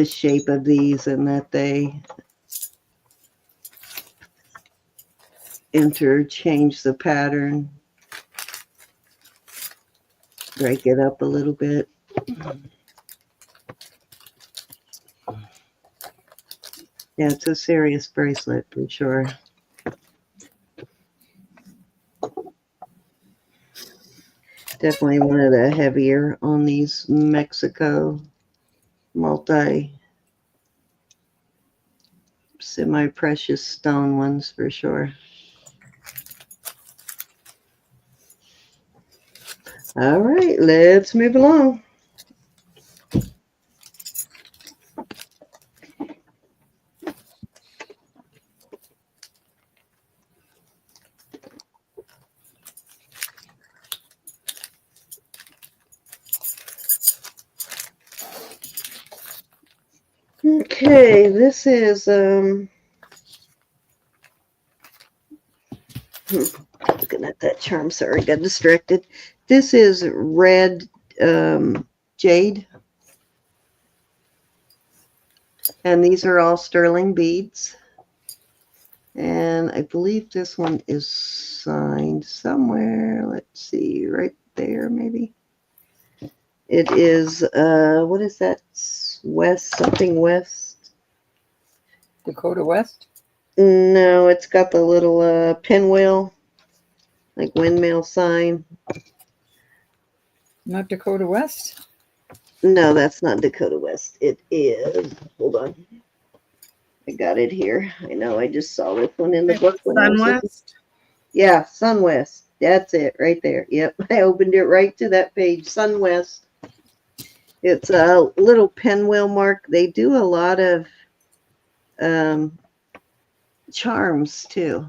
shape of these and that they interchange the pattern, break it up a little bit. Yeah, it's a serious bracelet for sure. Definitely one of the heavier on these Mexico semi-precious stone ones for sure. All right, let's move along. Okay, this is looking at that charm, sorry, got distracted. This is red jade, and these are all sterling beads, and I believe this one is signed somewhere. Let's see, right there maybe. It is what is that? West something West. Dakota West? No, it's got the little pinwheel, like windmill sign. Not Dakota West? No, that's not Dakota West. It is, hold on. I got it here. I know, I just saw this one in the book. Sunwest? Yeah, Sunwest. That's it right there. Yep, I opened it right to that page, Sunwest. It's a little pinwheel mark. They do a lot of charms too.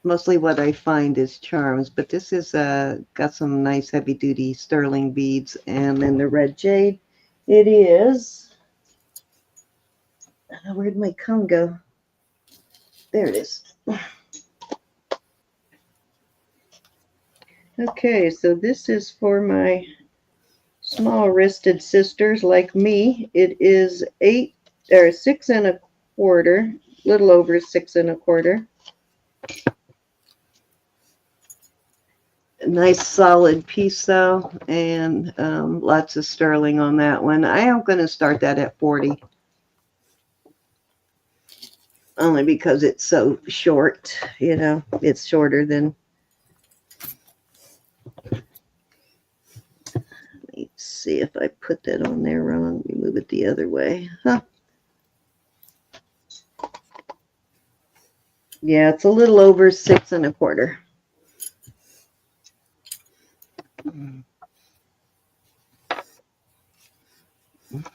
Mostly what I find is charms, but this is got some nice heavy duty sterling beads. And then the red jade, it is, where'd my comb go? There it is. Okay, so this is for my small wristed sisters like me. It is 6 1/4, little over 6 1/4. A nice solid piece though, and lots of sterling on that one. I am going to start that at 40. only because it's so short, you know, it's shorter than. Let's see if I put that on there wrong. Let me move it the other way. Huh. Yeah, it's a little over 6 1/4.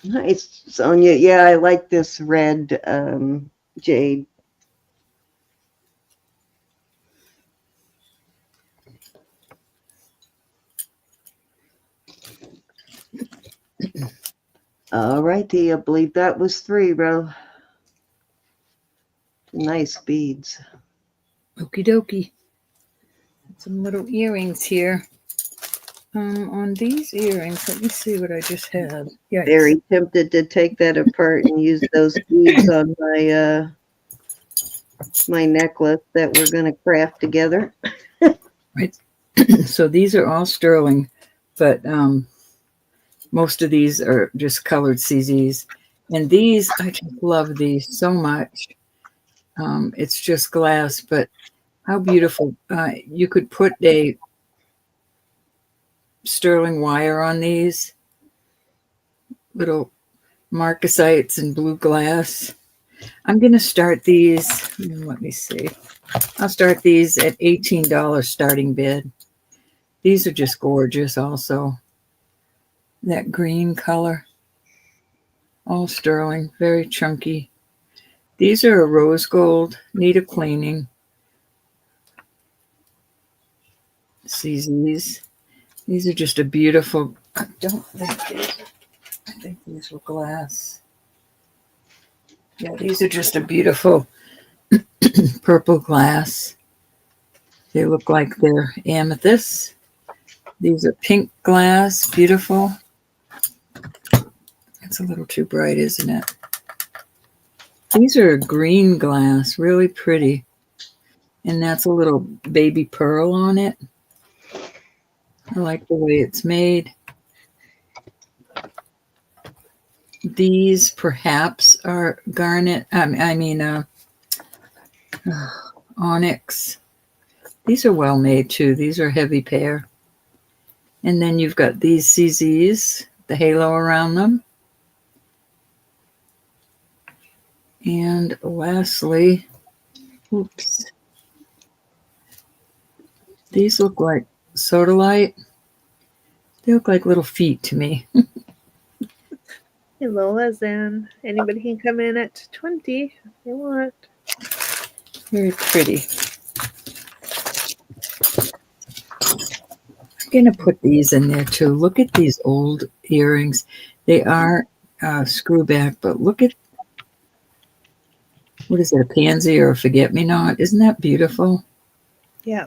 Nice, Sonia. Yeah, I like this red jade. All righty, I believe that was 3, Ro. Nice beads. Okie dokie. Some little earrings here. On these earrings, let me see what I just had. Yikes. Very tempted to take that apart and use those beads on my my necklace that we're going to craft together. Right. So these are all sterling, but most of these are just colored CZs. And these, I just love these so much. It's just glass, but how beautiful. You could put a sterling wire on these little marcasites and blue glass. I'm going to start these. Let me see. I'll start these at $18 starting bid. These are just gorgeous also. That green color. All sterling, very chunky. These are a rose gold, need a cleaning. CZs. These are just a beautiful, I think these were glass. Yeah, these are just a beautiful purple glass. They look like they're amethyst. These are pink glass, beautiful. It's a little too bright, isn't it? These are green glass, really pretty. And that's a little baby pearl on it. I like the way it's made. These perhaps are garnet, onyx. These are well made too. These are heavy pair. And then you've got these CZs, the halo around them. And lastly, oops. These look like sodalite. They look like little feet to me. Hello, Zen. Anybody can come in at 20 if they want. Very pretty. I'm going to put these in there too. Look at these old earrings. They are screw back, but look at, what is it, a pansy or a forget-me-not? Isn't that beautiful? Yeah.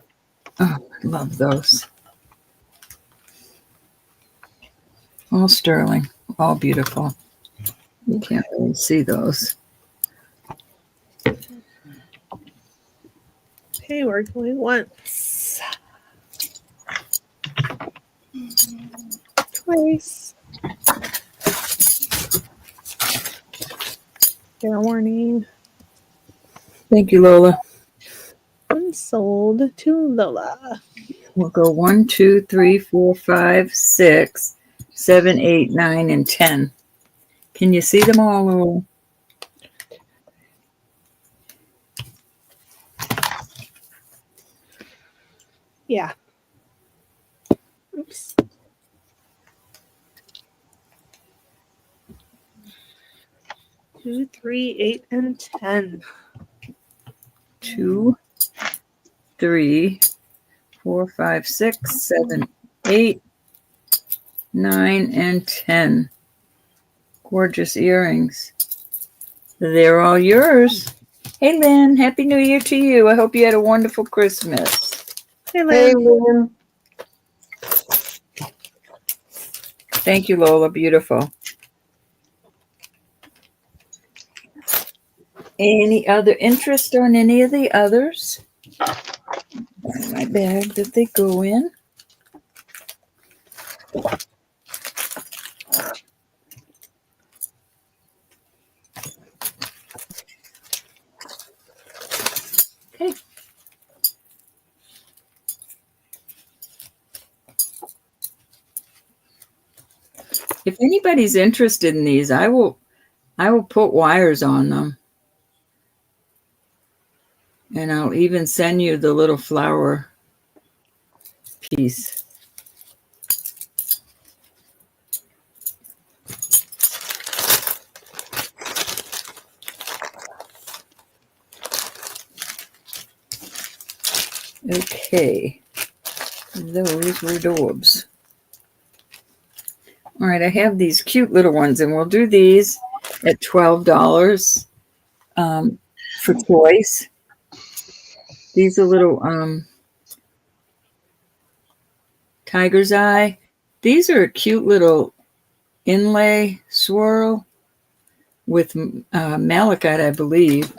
Oh, I love those. All sterling, all beautiful. You can't really see those. Okay, we're going once. Twice. Fair warning. Thank you, Lola. Unsold to Lola. We'll go 1, 2, 3, 4, 5, 6, 7, 8, 9, and 10. Can you see them all, Lola? Yeah. Oops. Two, 3, 8, and 10. 2, 3, 4, 5, 6, 7, 8, 9, and 10. Gorgeous earrings. They're all yours. Hey, Lynn. Happy New Year to you. I hope you had a wonderful Christmas. Hey, Hey, Lynn. Lynn. Thank you, Lola. Beautiful. Any other interest on any of the others? In my bag that they go in. If anybody's interested in these, I will put wires on them. And I'll even send you the little flower piece. Okay, those were daubs. All right, I have these cute little ones, and we'll do these at $12 for choice. These are little tiger's eye. These are a cute little inlay swirl with malachite, I believe.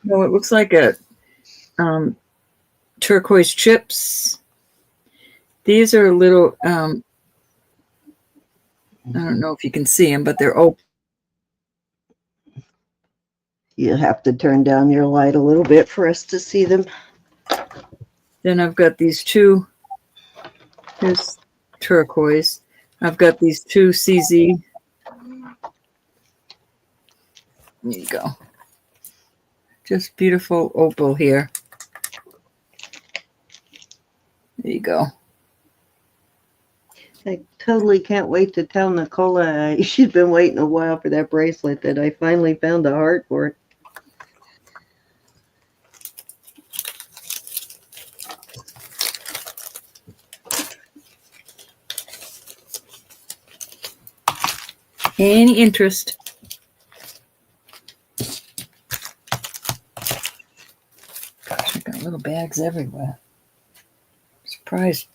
No, it looks like a turquoise chips. These are little, I don't know if you can see them, but they're open. You have to turn down your light a little bit for us to see them. Then I've got these two. Here's turquoise. I've got these two CZ. There you go. Just beautiful opal here. There you go. I totally can't wait to tell Nicola she's been waiting a while for that bracelet, that I finally found the heart for it. Any interest? Gosh, I got little bags everywhere. Surprised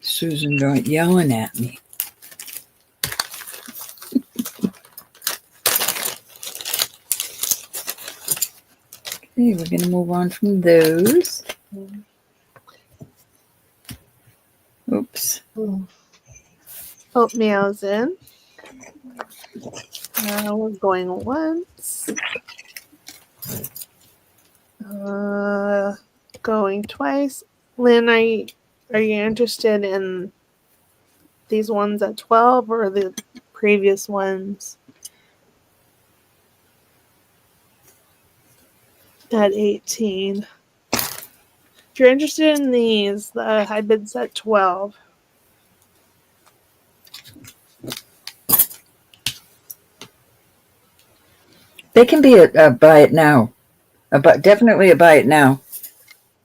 Susan don't yelling at me. Okay, we're going to move on from those. Oops. Oatmeal's in. We're going once. Going twice. Lynn, are you interested in these ones at 12 or the previous ones at 18? If you're interested in these, the high bid's at 12. They can be a buy it now. Definitely a buy it now.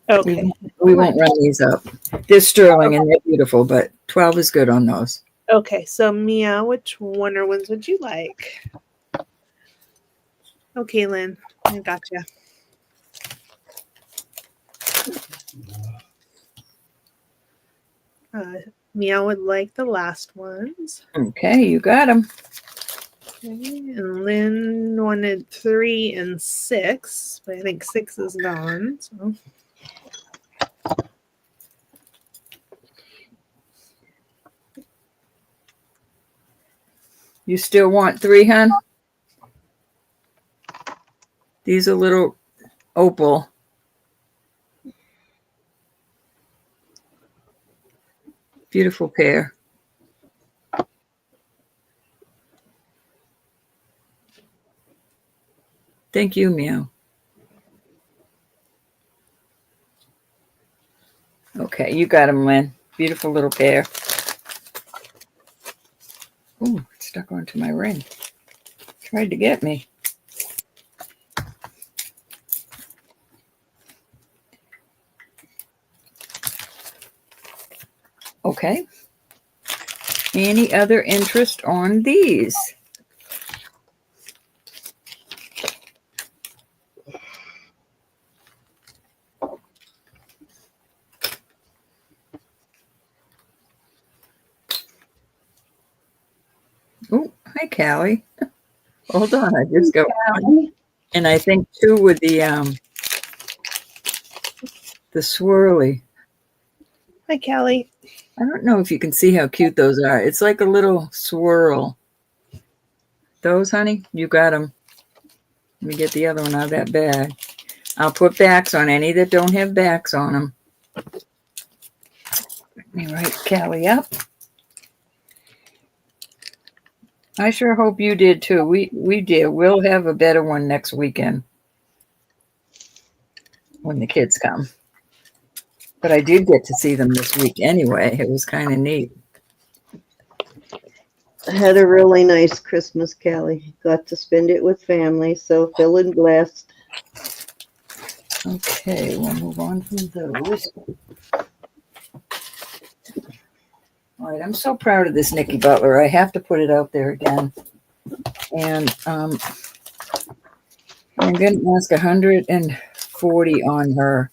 Okay. We won't run these up. They're sterling and they're beautiful, but 12 is good on those. Okay, so Mia, which Wonder ones would you like? Okay, Lynn, I gotcha. Mia would like the last ones. Okay, you got them. Okay, and Lynn wanted 3 and 6, but I think 6 is gone. So. You still want 3, hon? These are little opal. Beautiful pair. Thank you, Meow. Okay, you got them, Lynn. Beautiful little pair. Ooh, it's stuck onto my ring. Tried to get me. Okay. Any other interest on these? Oh, hi, Callie. Hold on, I just got one. And I think 2 with the swirly. Hi, Callie. I don't know if you can see how cute those are. It's like a little swirl. Those, honey, you got them. Let me get the other one out of that bag. I'll put backs on any that don't have backs on them. Let me write Callie up. I sure hope you did too. We did. We'll have a better one next weekend when the kids come. But I did get to see them this week anyway. It was kind of neat. I had a really nice Christmas, Callie. Got to spend it with family, so feeling blessed. Okay, we'll move on from those. All right, I'm so proud of this Nicki Butler. I have to put it out there again. And I'm going to ask 140 on her.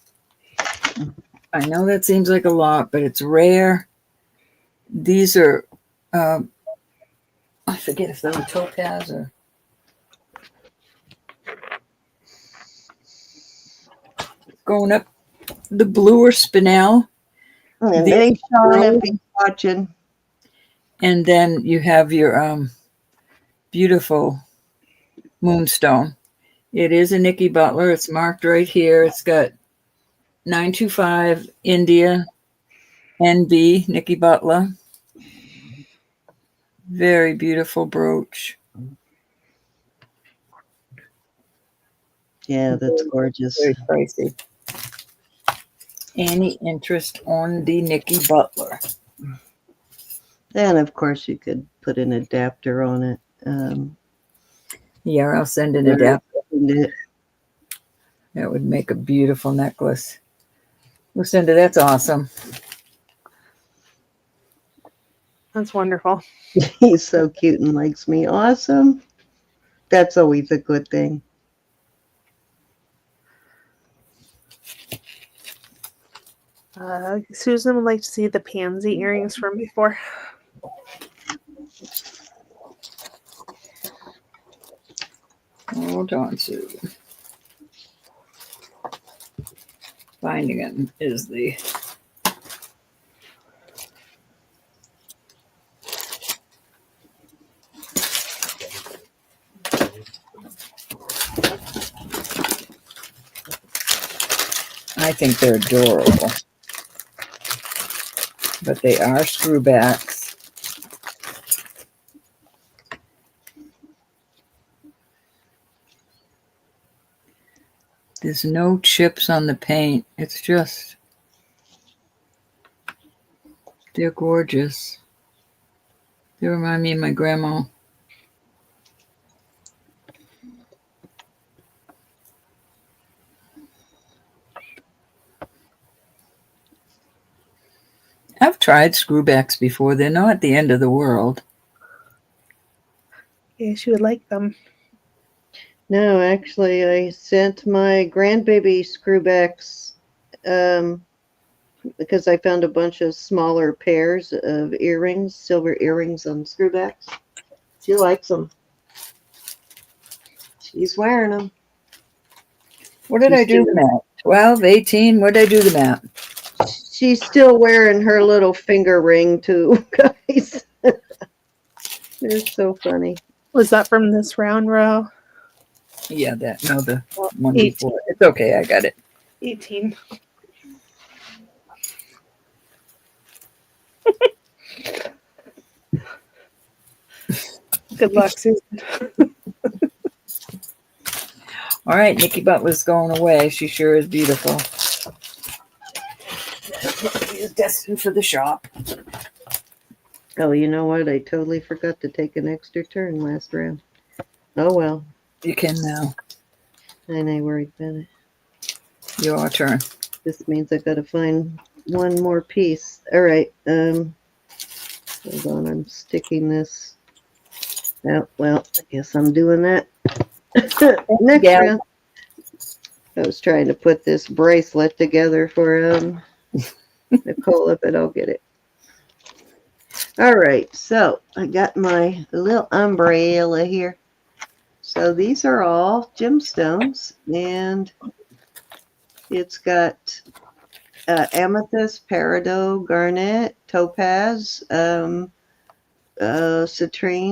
I know that seems like a lot, but it's rare. These are, I forget if they're topaz or. Going up the bluer spinel. And they Sean, if he's watching. And then you have your beautiful moonstone. It is a Nicki Butler. It's marked right here. It's got 925 India NB Nicki Butler. Very beautiful brooch. Yeah, that's gorgeous. Very pricey. Any interest on the Nicki Butler? And of course, you could put an adapter on it. Yeah, I'll send an adapter. That would make a beautiful necklace. Lucinda, that's awesome. That's wonderful. He's so cute and likes me. Awesome. That's always a good thing. Susan would like to see the pansy earrings from before. Hold on, Sue. Finding it is the. I think they're adorable. But they are screwbacks. There's no chips on the paint. It's just, they're gorgeous. They remind me of my grandma. I've tried screwbacks before. They're not the end of the world. Yeah, she would like them. No, actually, I sent my grandbaby screwbacks because I found a bunch of smaller pairs of earrings, silver earrings on screwbacks. She likes them. She's wearing them. What did I do them at? 12, 18? What did I do them at? She's still wearing her little finger ring too, guys. They're so funny. Was that from this round row? Yeah, that. No, the one 18. before. It's okay. I got it. 18. Good luck, Susan. All right, Nicki Butler's going away. She sure is beautiful. She's destined for the shop. Oh, you know what? I totally forgot to take an extra turn last round. Oh, well. You can now. I ain't worried about it. Your turn. This means I got to find one more piece. All right. Hold on. I'm sticking this. Oh, well, I guess I'm doing that. Next round. I was trying to put this bracelet together for Nicola, but I'll get it. All right, so I got my little umbrella here. So these are all gemstones, and it's got amethyst, peridot, garnet, topaz, citrine.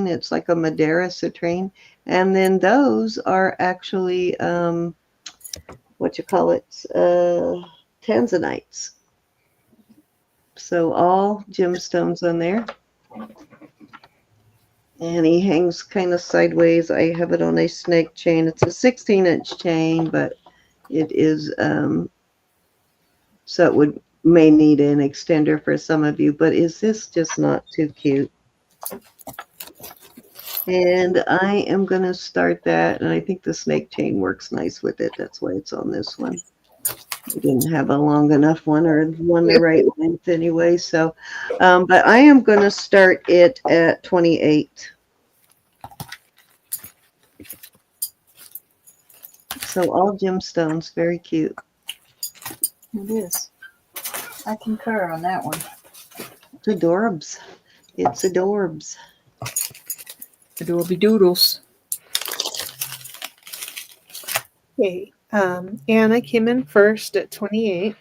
It's like a Madeira citrine. And then those are actually, tanzanites. So all gemstones on there. And he hangs kind of sideways. I have it on a snake chain. It's a 16-inch chain, but it is, so it may need an extender for some of you, but is this just not too cute? And I am going to start that, and I think the snake chain works nice with it. That's why it's on this one. I didn't have a long enough one or one the right length anyway. So, but I am going to start it at 28. So all gemstones, very cute. It is. I concur on that one. It's adorbs. It's adorbs. Adorby doodles. Okay. Anna came in first at 28.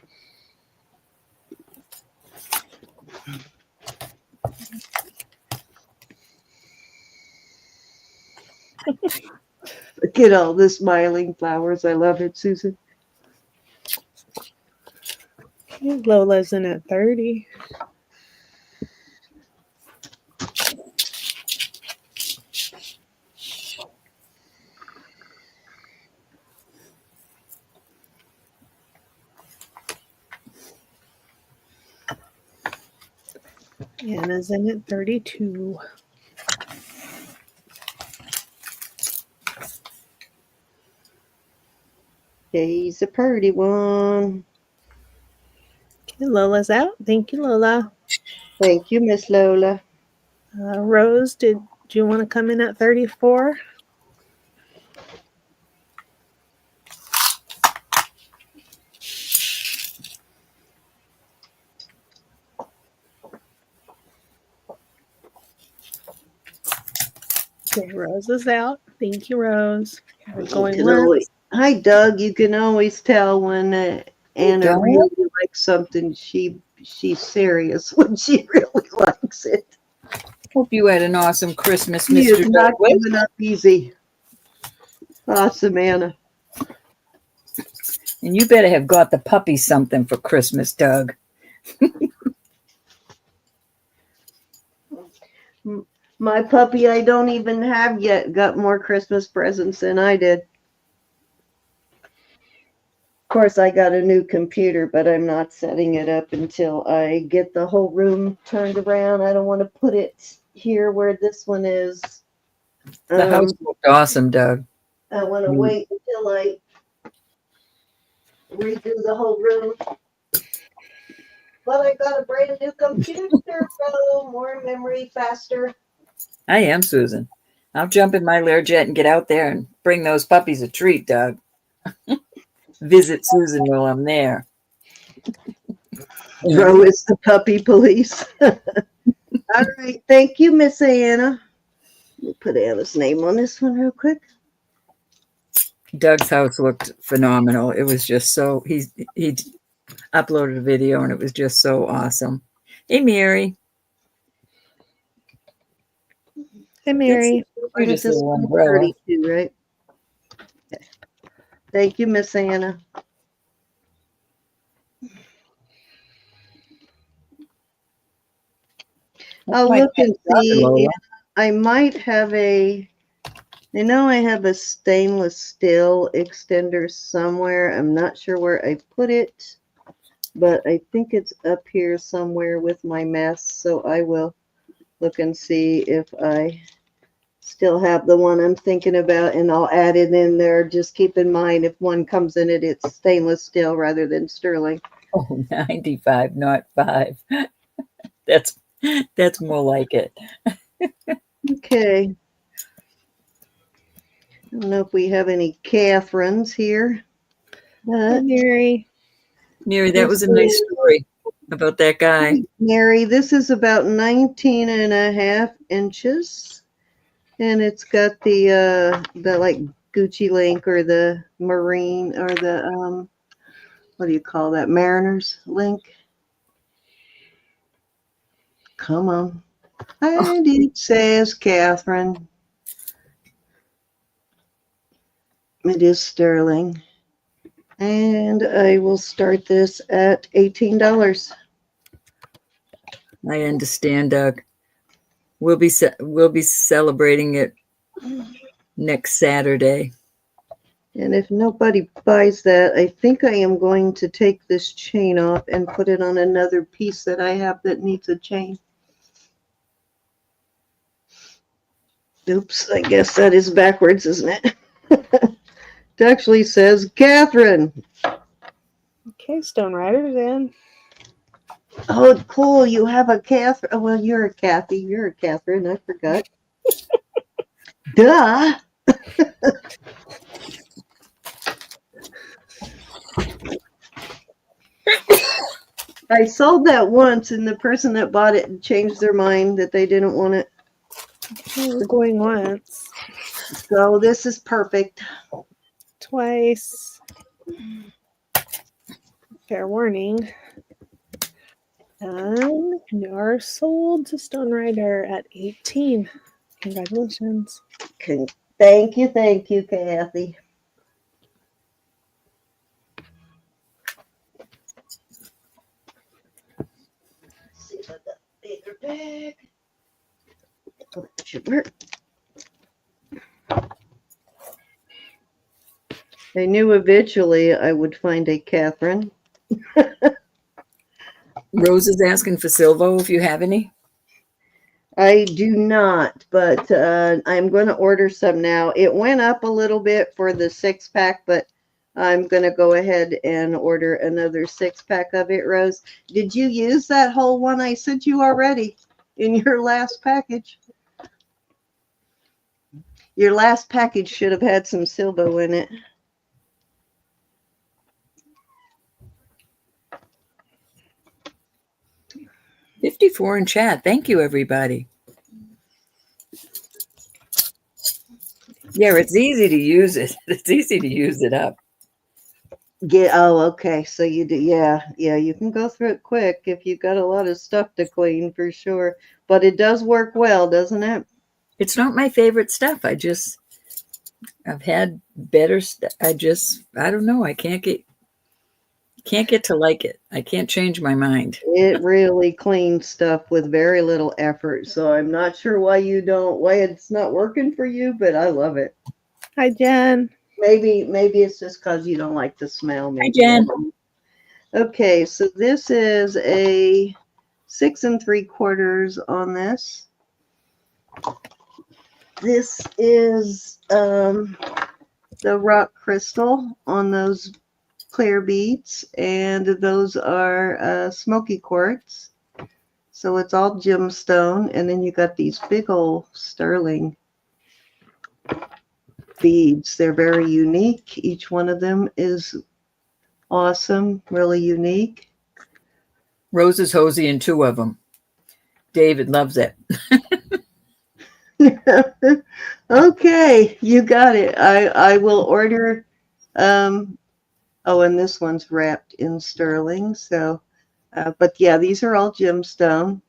Look at all the smiling flowers. I love it, Susan. Lola's in at 30. Anna's in at 32. He's a pretty one. Okay, Lola's out. Thank you, Lola. Thank you, Miss Lola. Rose, did you want to come in at 34? Okay, Rose is out. Thank you, Rose. We're going once. Hi, Doug. You can always tell when Anna Doug? really likes something. She's serious when she really likes it. Hope you had an awesome Christmas, She Mr. is not Douglas. giving up easy. Awesome, Anna. And you better have got the puppy something for Christmas, Doug. My puppy I don't even have yet got more Christmas presents than I did. Of course, I got a new computer, but I'm not setting it up until I get the whole room turned around. I don't want to put it here where this one is. The house looked awesome, Doug. I want to wait until I redo the whole room. But I got a brand new computer, so more memory, faster. I am, Susan. I'll jump in my Learjet and get out there and bring those puppies a treat, Doug. Visit Susan while I'm there. Bro is the puppy police. All right. Thank you, Miss Anna. Let me put Anna's name on this one real quick. Doug's house looked phenomenal. It was just so, he uploaded a video and it was just so awesome. Hey, Mary. Hey, Mary. I just 32, right? Okay. Thank you, Miss Anna. I'll look and see. I might have I know I have a stainless steel extender somewhere. I'm not sure where I put it, but I think it's up here somewhere with my mess. So I will look and see if I still have the one I'm thinking about, and I'll add it in there. Just keep in mind, if one comes in it, it's stainless steel rather than sterling. Oh, 95, not 5. That's more like it. Okay. I don't know if we have any Catherines here. Hey, Mary. Mary, that was a nice story about that guy. Mary, this is about 19 and a half inches. And it's got the like Gucci link or the marine or the, what do you call that? Mariner's link. Come on. And it says Catherine. It is sterling. And I will start this at $18. I understand, Doug. We'll be celebrating it next Saturday. And if nobody buys that, I think I am going to take this chain off and put it on another piece that I have that needs a chain. Oops, I guess that is backwards, isn't it? It actually says Catherine. Okay, Stone Rider's in. Oh, cool. You have a Catherine. Oh, well, you're a Kathy. You're a Catherine. I forgot. Duh. I sold that once, and the person that bought it changed their mind that they didn't want it. It was going once. So this is perfect. Twice. Fair warning. And you are sold to Stone Rider at 18. Congratulations. Thank you, Kathy. Let's see if I got a bigger bag. Oh, that should work. I knew eventually I would find a Catherine. Rose is asking for Silvo if you have any. I do not, but I'm going to order some now. It went up a little bit for the 6-pack, but I'm going to go ahead and order another 6-pack of it. Rose, did you use that whole one I sent you already in your last package? Your last package should have had some Silvo in it. $54 in chat. Thank you, everybody. Yeah, it's easy to use it. It's easy to use it up. Oh, okay. So you do, yeah, you can go through it quick if you've got a lot of stuff to clean for sure. But it does work well, doesn't it? It's not my favorite stuff. I've had better stuff. I don't know. I can't get to like it. I can't change my mind. It really cleans stuff with very little effort. So I'm not sure why it's not working for you, but I love it. Hi, Jen. Maybe it's just because you don't like the smell. Maybe. Hi, Jen. Okay, so this is a 6 3/4 on this. This is the rock crystal on those clear beads, and those are smoky quartz. So it's all gemstone, and then you got these big old sterling beads. They're very unique. Each one of them is awesome, really unique. Rose is hoseying 2 of them. David loves it. Okay, you got it. I will order. Oh, and this one's wrapped in sterling. So, but yeah, these are all gemstone,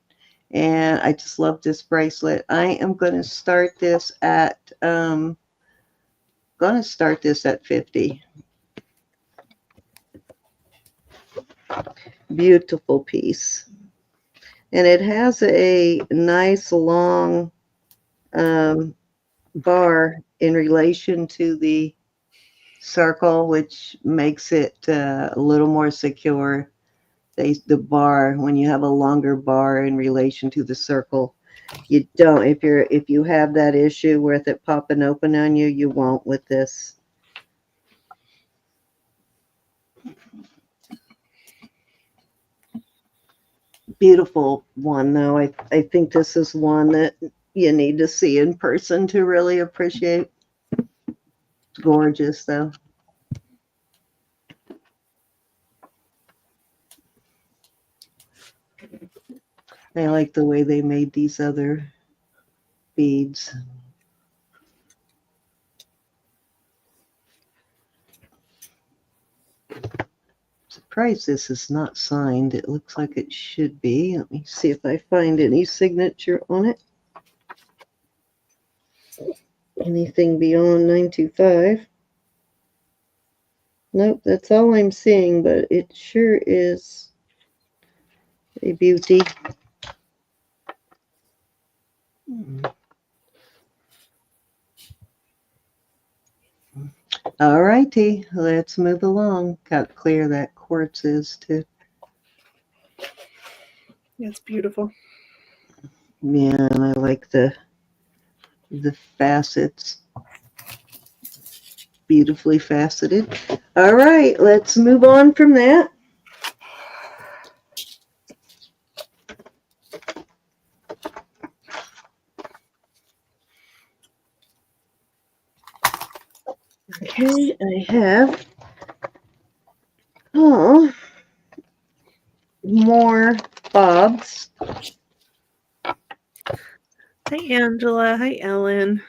and I just love this bracelet. I am going to start this at 50. Beautiful piece, and it has a nice long bar in relation to the circle, which makes it a little more secure. The bar, when you have a longer bar in relation to the circle, you don't. If you have that issue with it popping open on you, you won't with this. Beautiful one, though. I think this is one that you need to see in person to really appreciate. It's gorgeous, though. I like the way they made these other beads. Surprised this is not signed. It looks like it should be. Let me see if I find any signature on it. Anything beyond 925. Nope, that's all I'm seeing, but it sure is a beauty. All righty, let's move along. Got clear that quartz is too. It's beautiful. Yeah, and I like the facets. Beautifully faceted. All right, let's move on from that. Okay, I have more fobs. Hi, Angela. Hi, Ellen.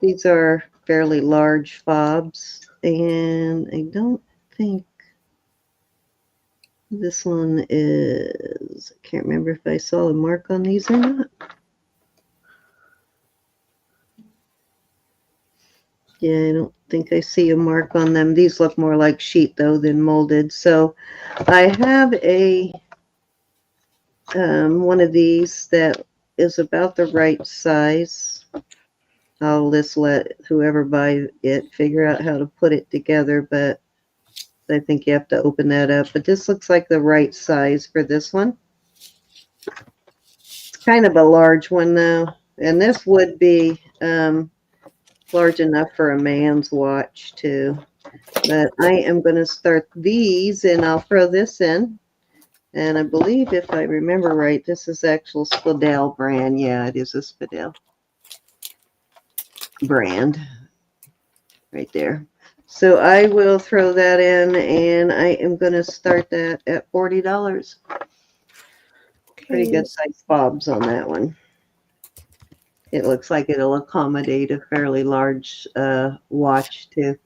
These are fairly large fobs, and I don't think this one is, I can't remember if I saw a mark on these or not. Yeah, I don't think I see a mark on them. These look more like sheet though than molded. So I have a one of these that is about the right size. I'll just let whoever buys it figure out how to put it together, but I think you have to open that up. But this looks like the right size for this one. It's kind of a large one though, and this would be large enough for a man's watch too. But I am going to start these, and I'll throw this in. And I believe, if I remember right, this is actual Spadell brand. Yeah, it is a Spadell brand right there. So I will throw that in, and I am going to start that at $40. Okay. Pretty good size fobs on that one. It looks like it'll accommodate a fairly large watch too.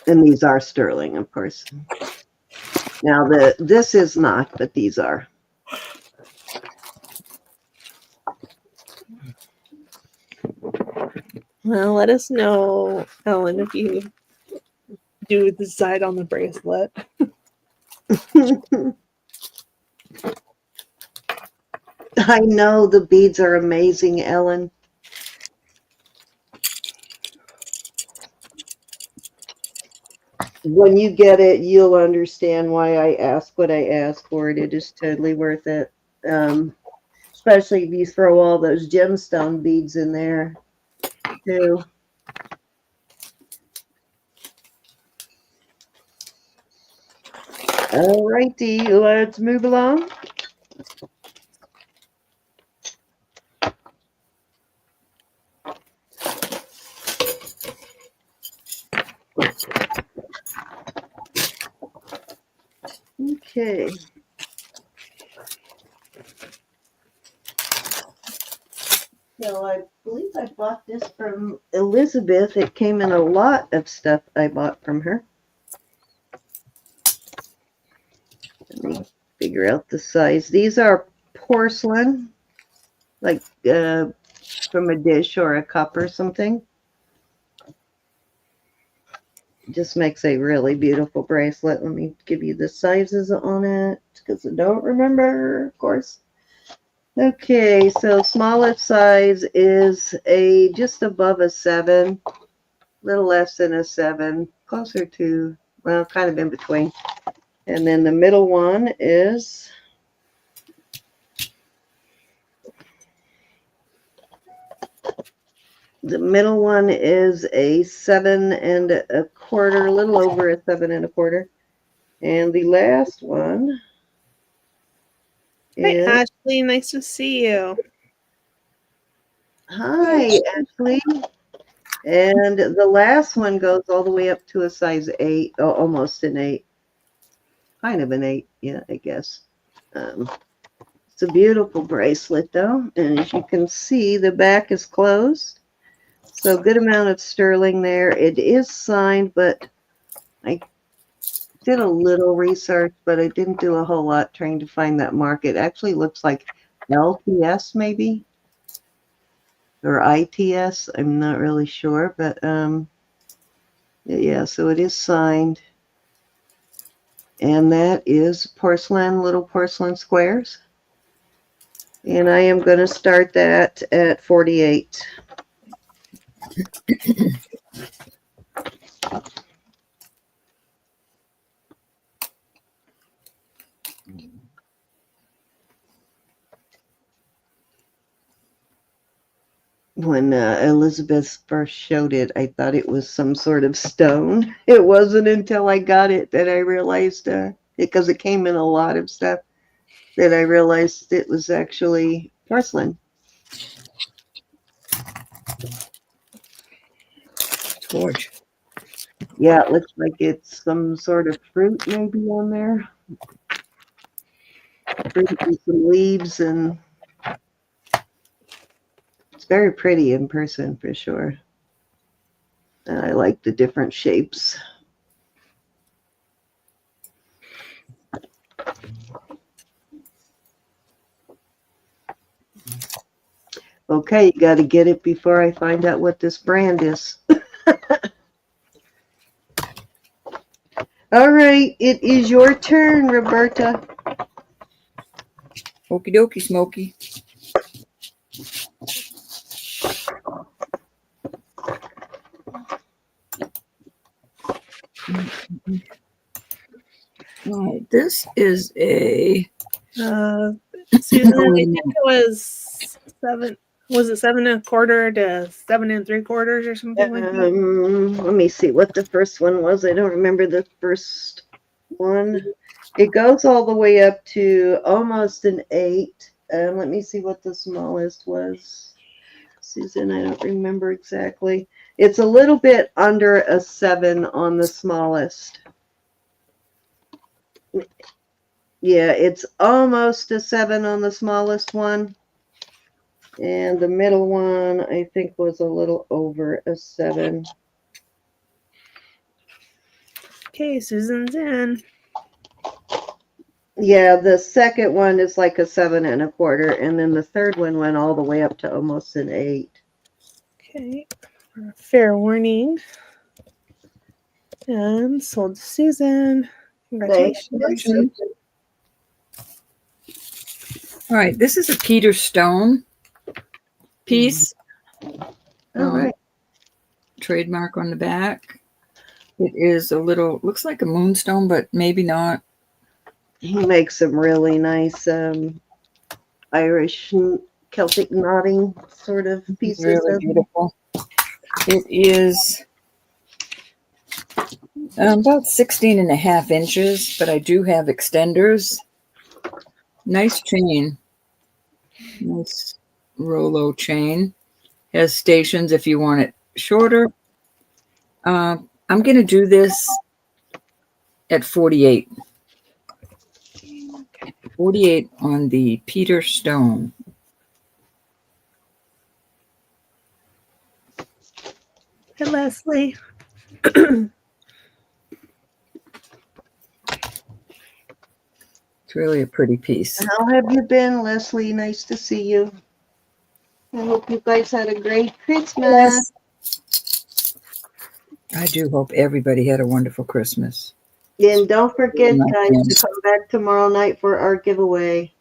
And these are sterling, of course. Now this is not, but these are. Well, let us know, Ellen, if you do decide on the bracelet. I know the beads are amazing, Ellen. When you get it, you'll understand why I ask what I ask for it. It is totally worth it. Especially if you throw all those gemstone beads in there too. All righty, let's move along. Okay. So I believe I bought this from Elizabeth. It came in a lot of stuff I bought from her. Let me figure out the size. These are porcelain, like from a dish or a cup or something. Just makes a really beautiful bracelet. Let me give you the sizes on it because I don't remember, of course. Okay, so smallest size is a just above a 7, a little less than a 7, closer to, well, kind of in between. And then the middle one is a 7 1/4, a little over a 7 1/4. And the last one Hey, is, Ashley, nice to see you. hi, Ashley. And the last one goes all the way up to a size 8, oh, almost an 8. Kind of an 8, yeah, I guess. It's a beautiful bracelet, though. And as you can see, the back is closed. So good amount of sterling there. It is signed, but I did a little research, but I didn't do a whole lot trying to find that mark. It actually looks like LTS maybe, or ITS. I'm not really sure, but yeah, so it is signed. And that is porcelain, little porcelain squares. And I am going to start that at 48. When Elizabeth first showed it, I thought it was some sort of stone. It wasn't until I got it that I realized, because it came in a lot of stuff, that I realized it was actually porcelain. Gorge. Yeah, it looks like it's some sort of fruit maybe on there. Fruit and some leaves, and it's very pretty in person for sure. And I like the different shapes. Okay, you got to get it before I find out what this brand is. All right, it is your turn, Roberta. Okie dokie, Smokey. All right, this is a. Susan, I think it was 7. Was it 7 1/4 to 7 3/4 or something like that? Let me see what the first one was. I don't remember the first one. It goes all the way up to almost an 8. Let me see what the smallest was. Susan, I don't remember exactly. It's a little bit under a 7 on the smallest. Yeah, it's almost a 7 on the smallest one. And the middle one, I think, was a little over a 7. Okay, Susan's in. Yeah, the second one is like a 7 1/4, and then the third one went all the way up to almost an 8. Okay, fair warning. And sold to Susan. Congratulations. All right, this is a Peter Stone piece. All right. Trademark on the back. It is a little, looks like a moonstone, but maybe not. He makes some really nice Irish Celtic knotting sort of pieces. Really beautiful. It is about 16.5 inches, but I do have extenders. Nice chain. Nice Rolo chain. Has stations if you want it shorter. I'm going to do this at 48. 48 on the Peter Stone. Hey, Leslie. It's really a pretty piece. How have you been, Leslie? Nice to see you. I hope you guys had a great Christmas. I do hope everybody had a wonderful Christmas. And don't forget, guys, to come back tomorrow night for our giveaway.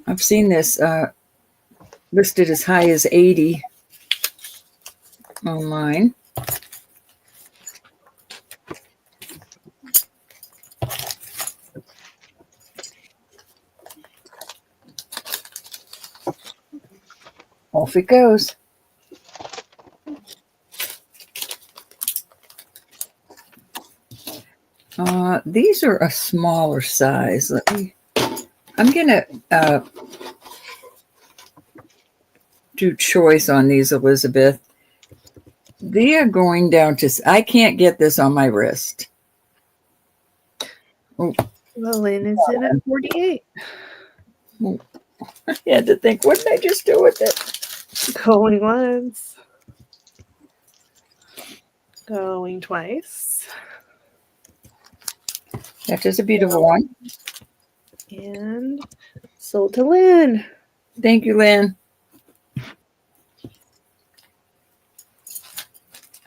I've seen this listed as high as 80 online. Off it goes. These are a smaller size. I'm gonna do choice on these, Elizabeth. They are going down to, I can't get this on my wrist. Oh. Well, Lynn is in at 48. Oh. I had to think, what did I just do with it? Going once. Going twice. That is a beautiful one. And sold to Lynn. Thank you, Lynn.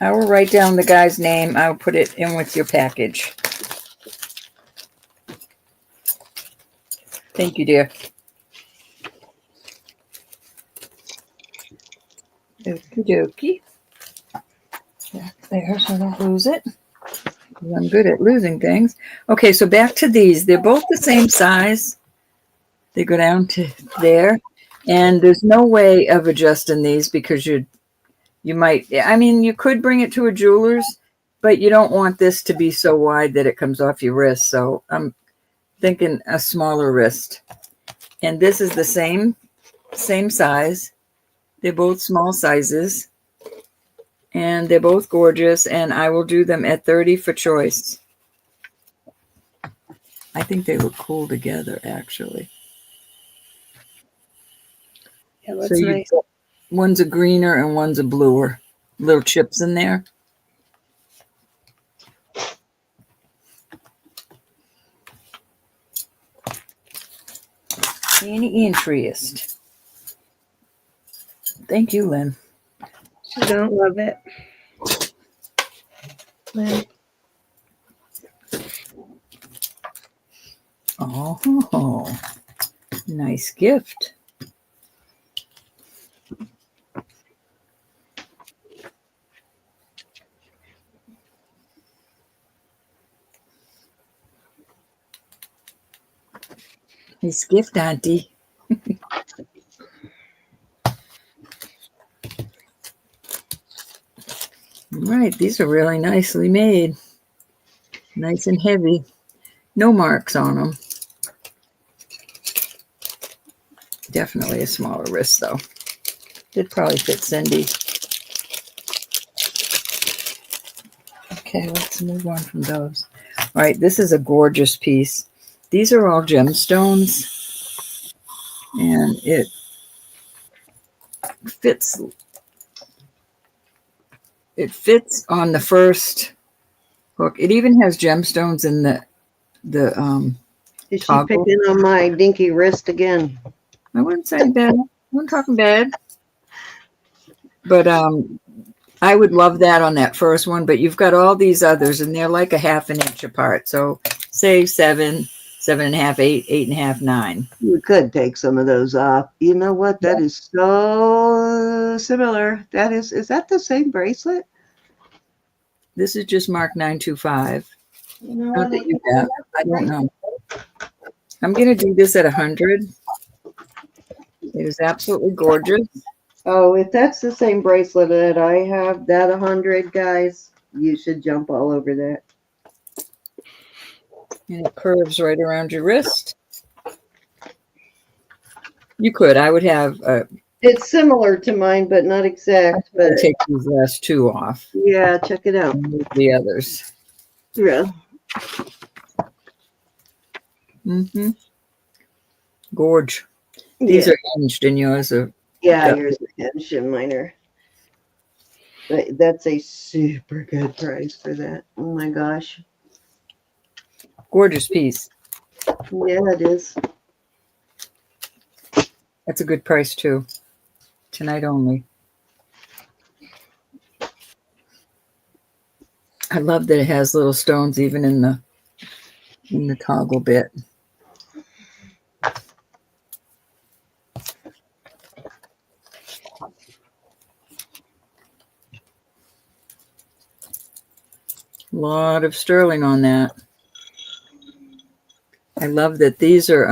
I will write down the guy's name. I'll put it in with your package. Thank you, dear. dokie. Back there so I don't lose it. I'm good at losing things. Okay, so back to these. They're both the same size. They go down to there. And there's no way of adjusting these because you might, I mean, you could bring it to a jeweler's, but you don't want this to be so wide that it comes off your wrist. So I'm thinking a smaller wrist. And this is the same size. They're both small sizes. And they're both gorgeous. And I will do them at 30 for choice. I think they look cool together, actually. Yeah, that's nice. One's a greener and one's a bluer. Little chips in there. Any interest? Thank you, Lynn. She don't love it. Lynn. Oh, nice gift. Nice gift, Auntie. Right, these are really nicely made. Nice and heavy. No marks on them. Definitely a smaller wrist, though. Did probably fit Cindy. Okay, let's move on from those. All right, this is a gorgeous piece. These are all gemstones, and it fits. It fits on the first hook. It even has gemstones in the Is she toggle. picking on my dinky wrist again? I wouldn't say bad. I wasn't talking bad. But I would love that on that first one. But you've got all these others, and they're like a half an inch apart. So say 7, 7.5, 8, 8.5, 9. We could take some of those off. You know what? That is so similar. Is that the same bracelet? This is just marked 925. You know Not that you have. I don't know. I'm going to do this at 100. It is absolutely gorgeous. Oh, if that's the same bracelet that I have, that 100, guys, you should jump all over that. And it curves right around your wrist. You could. I would have. It's similar to mine, but not exact. But take these last two off. Yeah, check it out. And the others. Yeah. Mm-hmm. Gorge. These are hinged and yours are. Yeah, yours is hinged and mine are. But that's a super good price for that. Oh my gosh. Gorgeous piece. Yeah, it is. That's a good price too. Tonight only. I love that it has little stones even in the toggle bit. A lot of sterling on that. I love that these are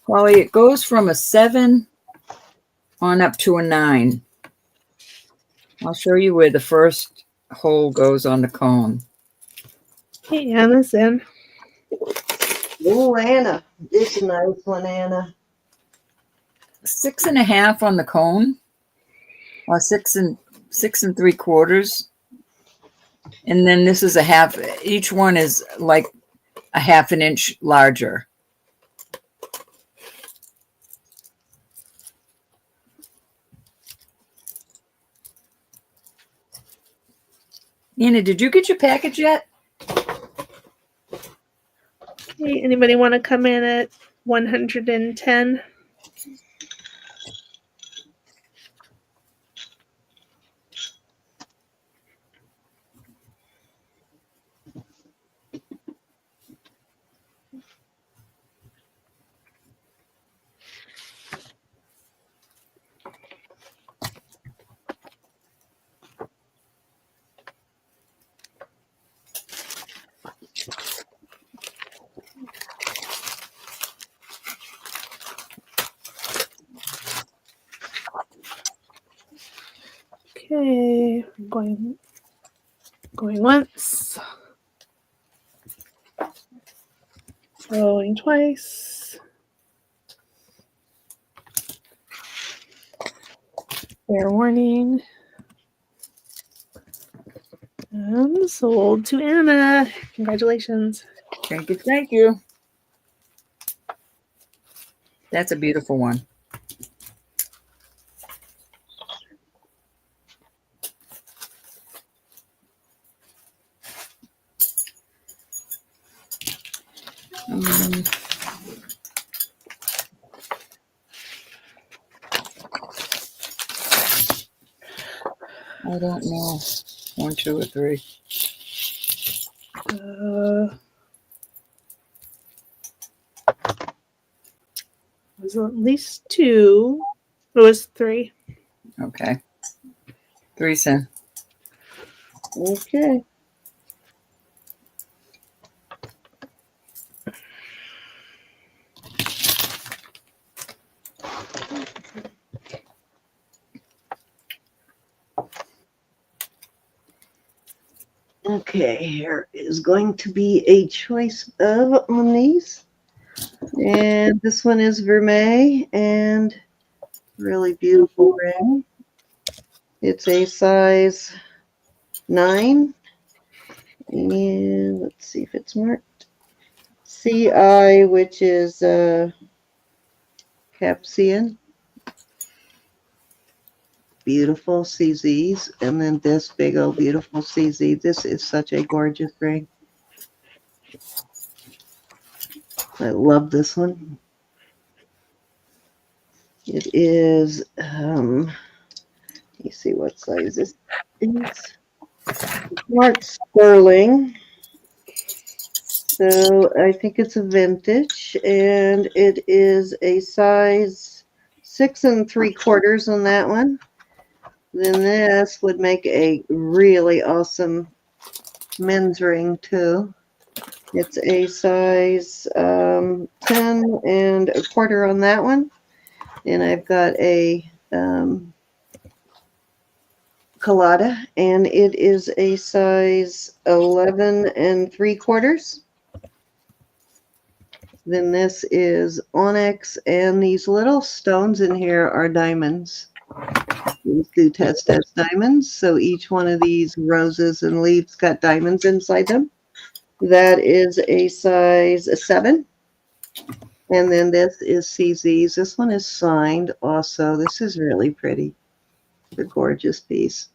Holly, it goes from a 7 on up to a 9. I'll show you where the first hole goes on the cone. Hey, Anna's in. Oh, Anna. This is a nice one, Anna. 6.5 on the cone, or 6 3/4. And then this is a half. Each one is like a half an inch larger. Anna, did you get your package yet? Hey, anybody want to come in at 110? Going once. Going twice. Fair warning. Sold to Anna. Congratulations. Thank you. Thank you. That's a beautiful one. I don't know. 1, 2, or 3. It was at least 2. It was 3. Okay. 3 cents. Okay. Okay, here is going to be a choice of on these. And this one is vermeil and really beautiful ring. It's a size 9. And let's see if it's marked. CI, which is Capsian. Beautiful CZs. And then this big old beautiful CZ. This is such a gorgeous ring. I love this one. It is, let me see what size this is. Smart sterling. So I think it's a vintage, and it is a size 6 3/4 on that one. Then this would make a really awesome men's ring too. It's a size 10 1/4 on that one. And I've got a colada, and it is a size 11 3/4. Then this is onyx, and these little stones in here are diamonds. These do test as diamonds, so each one of these roses and leaves got diamonds inside them. That is a size 7. And then this is CZ's. This one is signed also. This is really pretty. It's a gorgeous piece.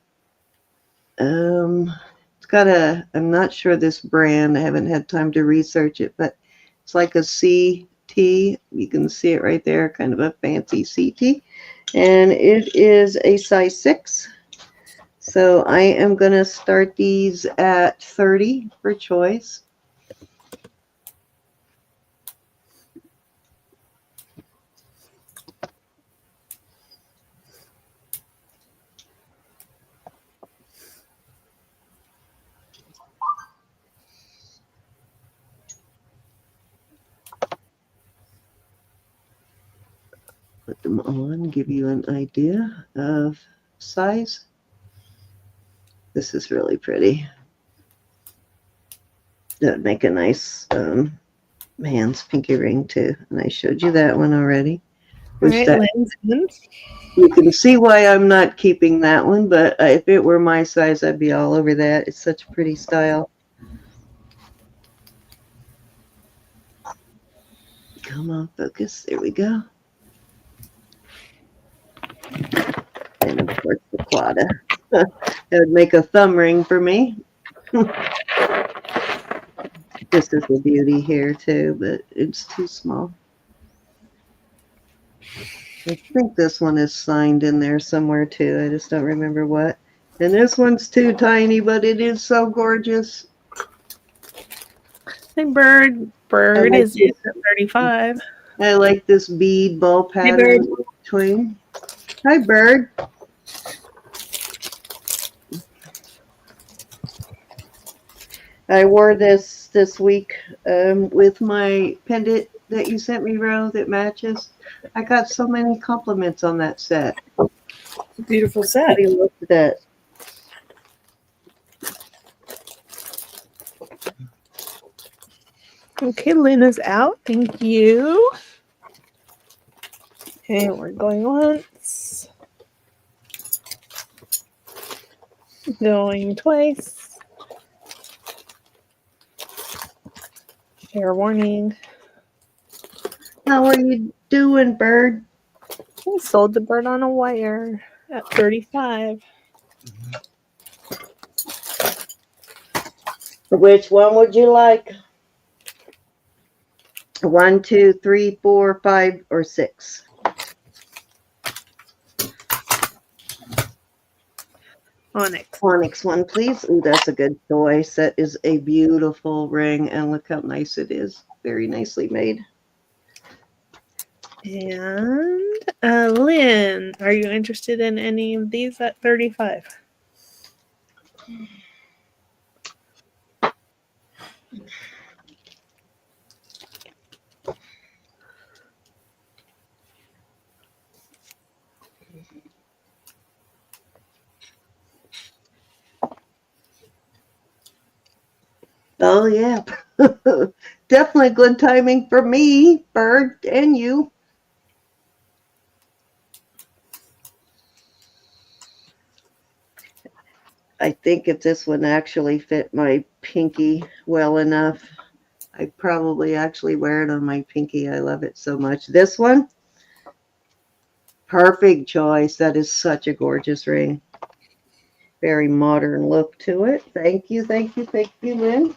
It's got I'm not sure this brand. I haven't had time to research it, but it's like a CT. You can see it right there, kind of a fancy CT. And it is a size 6. So I am going to start these at 30 for choice. Put them on, give you an idea of size. This is really pretty. That would make a nice man's pinky ring too. And I showed you that one already. Right, You can see why I'm not keeping that one, but if it were my size, I'd be all over that. It's such a pretty style. Come on, focus. There we go. And of course the plata. That would make a thumb ring for me. This is a beauty here too, but it's too small. I think this one is signed in there somewhere too. I just don't remember what. And this one's too tiny, but it is so gorgeous. Hey, Bird. Bird like is at 35. I like this bead ball pattern between. Hi, Bird. I wore this week with my pendant that you sent me, Ro, that matches. I got so many compliments on that set. Beautiful set. Look at that. Okay, Lynn is out. Thank you. Okay, we're going once. Going twice. Fair warning. How are you doing, bird? I sold the bird on a wire at 35. Which one would you like? 1, 2, 3, 4, 5, or 6? Onyx. Onyx one, please. Ooh, that's a good choice. That is a beautiful ring, and look how nice it is. Very nicely made. And Lynn, are you interested in any of these at 35? Oh, yeah. Definitely good timing for me, bird, and you. I think if this one actually fit my pinky well enough, I'd probably actually wear it on my pinky. I love it so much. This one, perfect choice. That is such a gorgeous ring. Very modern look to it. Thank you, thank you, thank you, Lynn.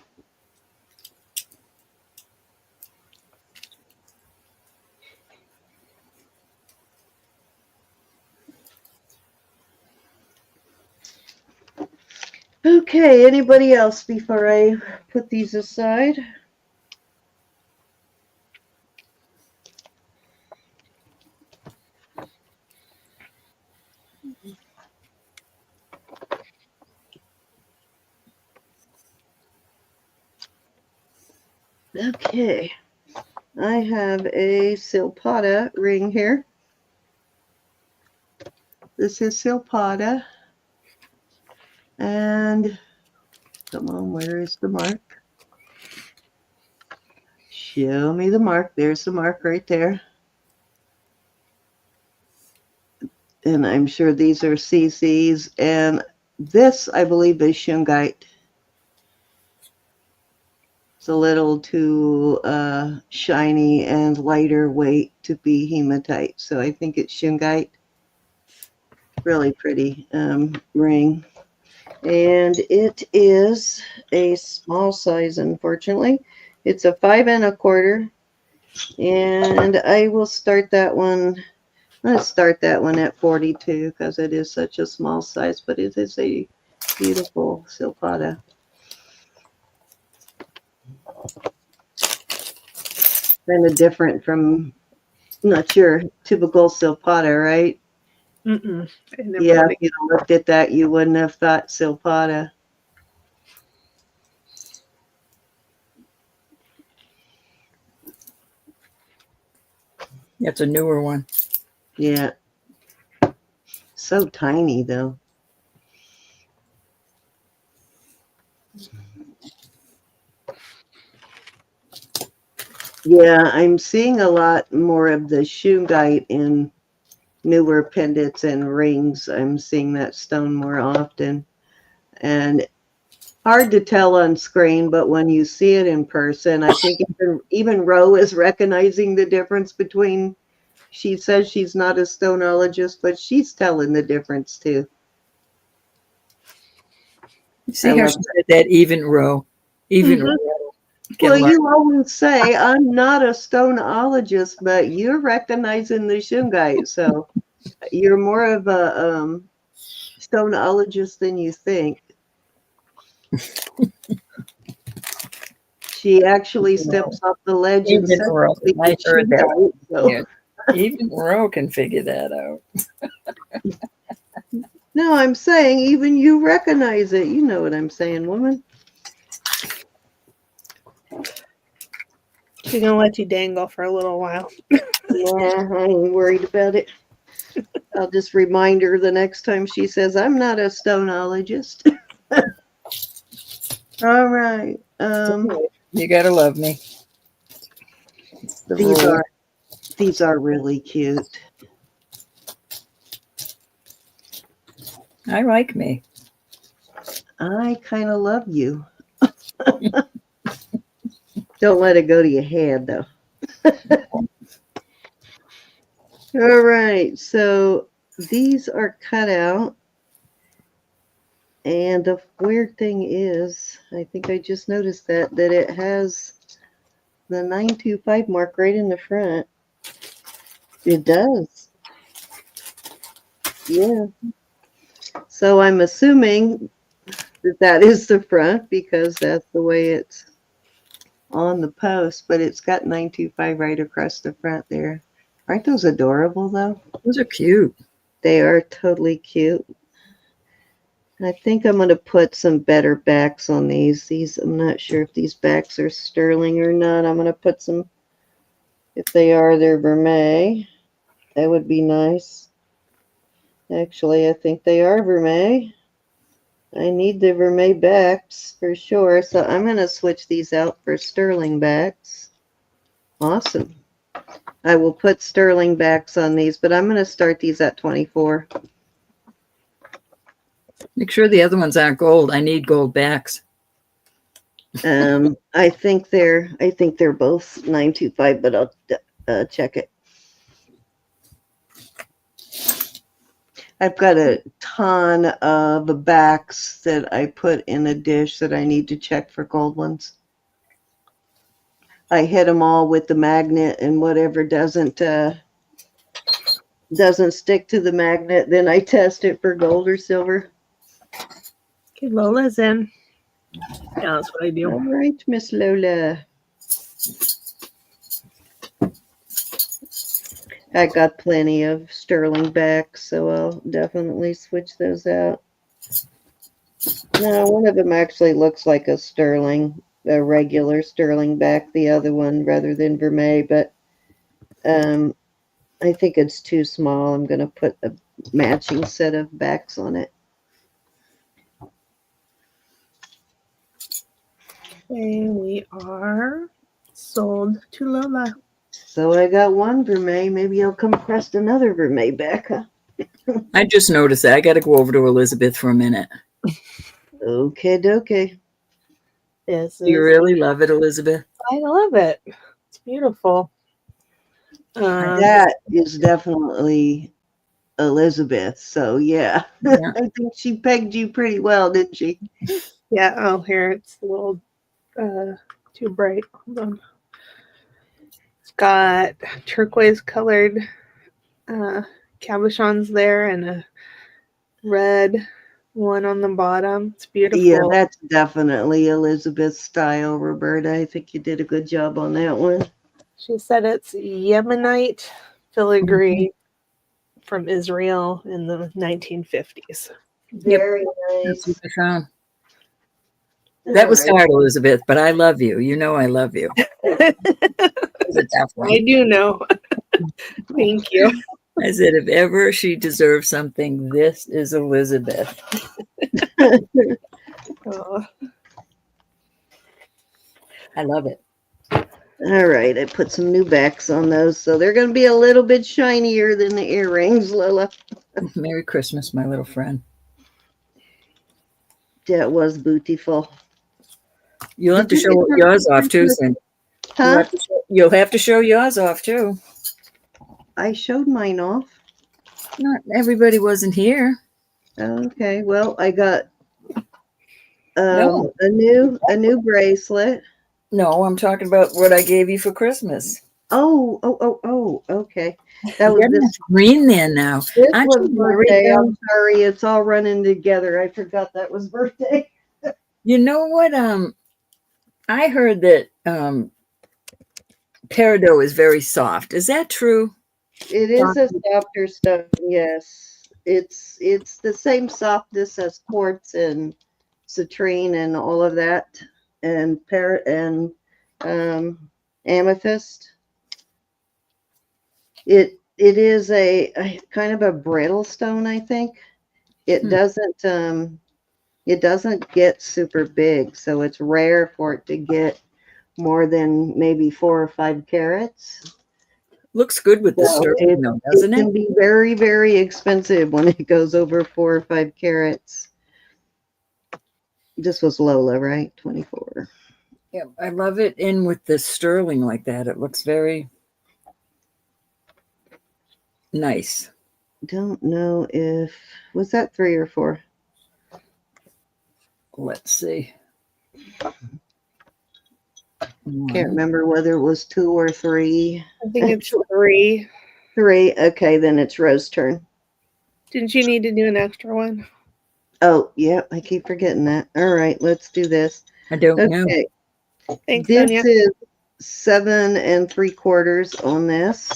Okay, anybody else before I put these aside? Okay, I have a silpada ring here. This is silpada. And come on, where is the mark? Show me the mark. There's the mark right there. And I'm sure these are CCs. And this, I believe, is shungite. It's a little too shiny and lighter weight to be hematite. So I think it's shungite. Really pretty ring. And it is a small size, unfortunately. It's a 5 1/4. And I will start that one. Let's start that one at 42 because it is such a small size, but it is a beautiful silpada. Kind of different from, not your typical silpada, right? Yeah, if you looked at that, you wouldn't have thought silpada. It's a newer one. Yeah. So tiny, though. Yeah, I'm seeing a lot more of the shungite in newer pendants and rings. I'm seeing that stone more often. And hard to tell on screen, but when you see it in person, I think even Ro is recognizing the difference between, she says she's not a stonologist, but she's telling the difference too. You see how she said that even row. Even row. Well, you always say, I'm not a stonologist, but you're recognizing the shungite. So you're more of a stonologist than you think. She actually steps off the ledge and says, I heard that. So. Yeah. Even Ro can figure that out. No, I'm saying even you recognize it. You know what I'm saying, woman. She's gonna let you dangle for a little while. Yeah, I ain't worried about it. I'll just remind her the next time she says, I'm not a stonologist. All right. You gotta love me. The These roll. are really cute. I like me. I kind of love you. Don't let it go to your head, though. All right, so these are cut out. And the weird thing is, I think I just noticed that it has the 925 mark right in the front. It does. Yeah. So I'm assuming that is the front because that's the way it's on the post, but it's got 925 right across the front there. Aren't those adorable though? Those are cute. They are totally cute. I think I'm going to put some better backs on these. I'm not sure if these backs are sterling or not. I'm going to put some, if they are, they're vermeil. That would be nice. Actually, I think they are vermeil. I need the vermeil backs for sure. So I'm going to switch these out for sterling backs. Awesome. I will put sterling backs on these, but I'm going to start these at 24. Make sure the other ones aren't gold. I need gold backs. I think they're both 925, but I'll check it. I've got a ton of backs that I put in a dish that I need to check for gold ones. I hit them all with the magnet, and whatever doesn't stick to the magnet, then I test it for gold or silver. Okay, Lola's in. Yeah, that's what I do. All right, Miss Lola. I got plenty of sterling backs, so I'll definitely switch those out. No, one of them actually looks like a regular sterling back, the other one rather than vermeil, but I think it's too small. I'm going to put a matching set of backs on it. Okay, we are sold to Lola. So I got one vermeil. Maybe I'll come across another vermeil back, huh? I just noticed that. I got to go over to Elizabeth for a minute. Okay, dokie. Yes. You really love it, Elizabeth? I love it. It's beautiful. That is definitely Elizabeth. So yeah. I think she pegged you pretty well, didn't she? Yeah. Oh, here it's a little too bright. Hold on. It's got turquoise colored cabochons there and a red one on the bottom. It's beautiful. Yeah, that's definitely Elizabeth's style, Roberta. I think you did a good job on that one. She said it's Yemenite filigree from Israel in the 1950s. Very nice. That's what I found. That was hard, Elizabeth, but I love you. You know I love you. I do know. Thank you. I said, if ever she deserves something, this is Elizabeth. Oh. I love it. All right, I put some new backs on those, so they're going to be a little bit shinier than the earrings, Lola. Merry Christmas, my little friend. That was beautiful. You'll have to show yours off too, Cindy. Huh? You'll have to show yours off too. I showed mine off. Not everybody wasn't here. Okay, well, I got a new bracelet. No, I'm talking about what I gave you for Christmas. Oh, okay. That was this green there now. This was birthday. I'm sorry, it's all running together. I forgot that was birthday. You know what? I heard that peridot is very soft. Is that true? It is a softer stone, yes. It's the same softness as quartz and citrine and all of that, and amethyst. It is a kind of a brittle stone, I think. It doesn't get super big, so it's rare for it to get more than maybe 4 or 5 carats. Looks good with the So sterling, though, doesn't it it? can be very, very expensive when it goes over 4 or 5 carats. This was Lola, right? 24. Yeah, I love it in with the sterling like that. It looks very nice. Don't know if, was that 3 or 4? Let's see. Can't remember whether it was 2 or 3. I think it's 3. 3. Okay, then it's Rose's turn. Didn't you need to do an extra one? Oh, yep, I keep forgetting that. All right, let's do this. I don't know. Thanks, This Sonia. is 7 3/4 on this.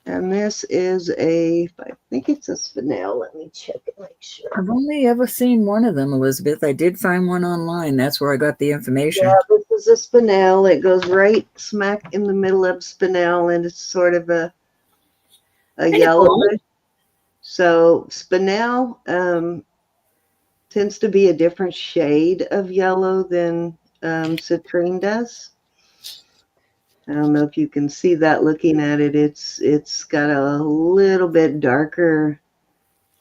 And this is I think it's a spinel. Let me check it, make sure. I've only ever seen one of them, Elizabeth. I did find one online. That's where I got the information. Yeah, this is a spinel. It goes right smack in the middle of spinel, and it's sort of a yellow. Cool. So spinel tends to be a different shade of yellow than citrine does. I don't know if you can see that looking at it. It's got a little bit darker,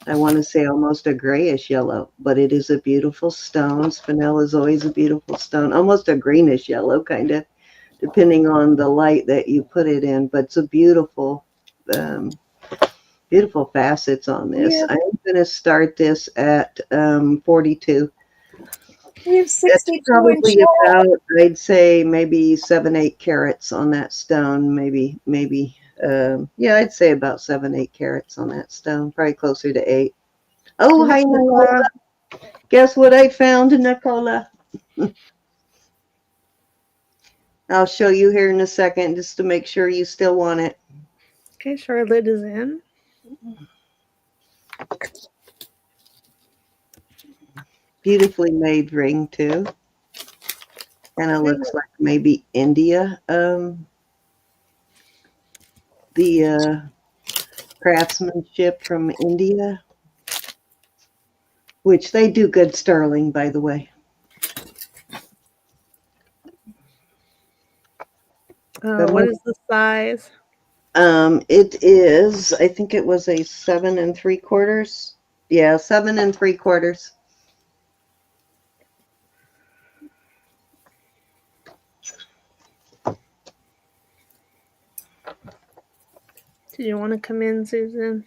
I want to say almost a grayish yellow, but it is a beautiful stone. Spinel is always a beautiful stone, almost a greenish yellow kind of, depending on the light that you put it in. But it's a beautiful, beautiful facets on this. Yeah. I'm going to start this at 42. We have 62 probably about, I'd say maybe 7, 8 carats on that stone. Maybe, yeah, I'd say about 7, 8 carats on that stone. Probably closer to 8. Oh, hi, Nicola. Guess what I found, Nicola? I'll show you here in a second just to make sure you still want it. Okay, Charlotte is in. Beautifully made ring too. Kind of looks like maybe India. The craftsmanship from India, which they do good sterling, by the way. What is the size? It is, I think it was a 7 3/4. Yeah, 7 3/4. Do you want to come in, Susan?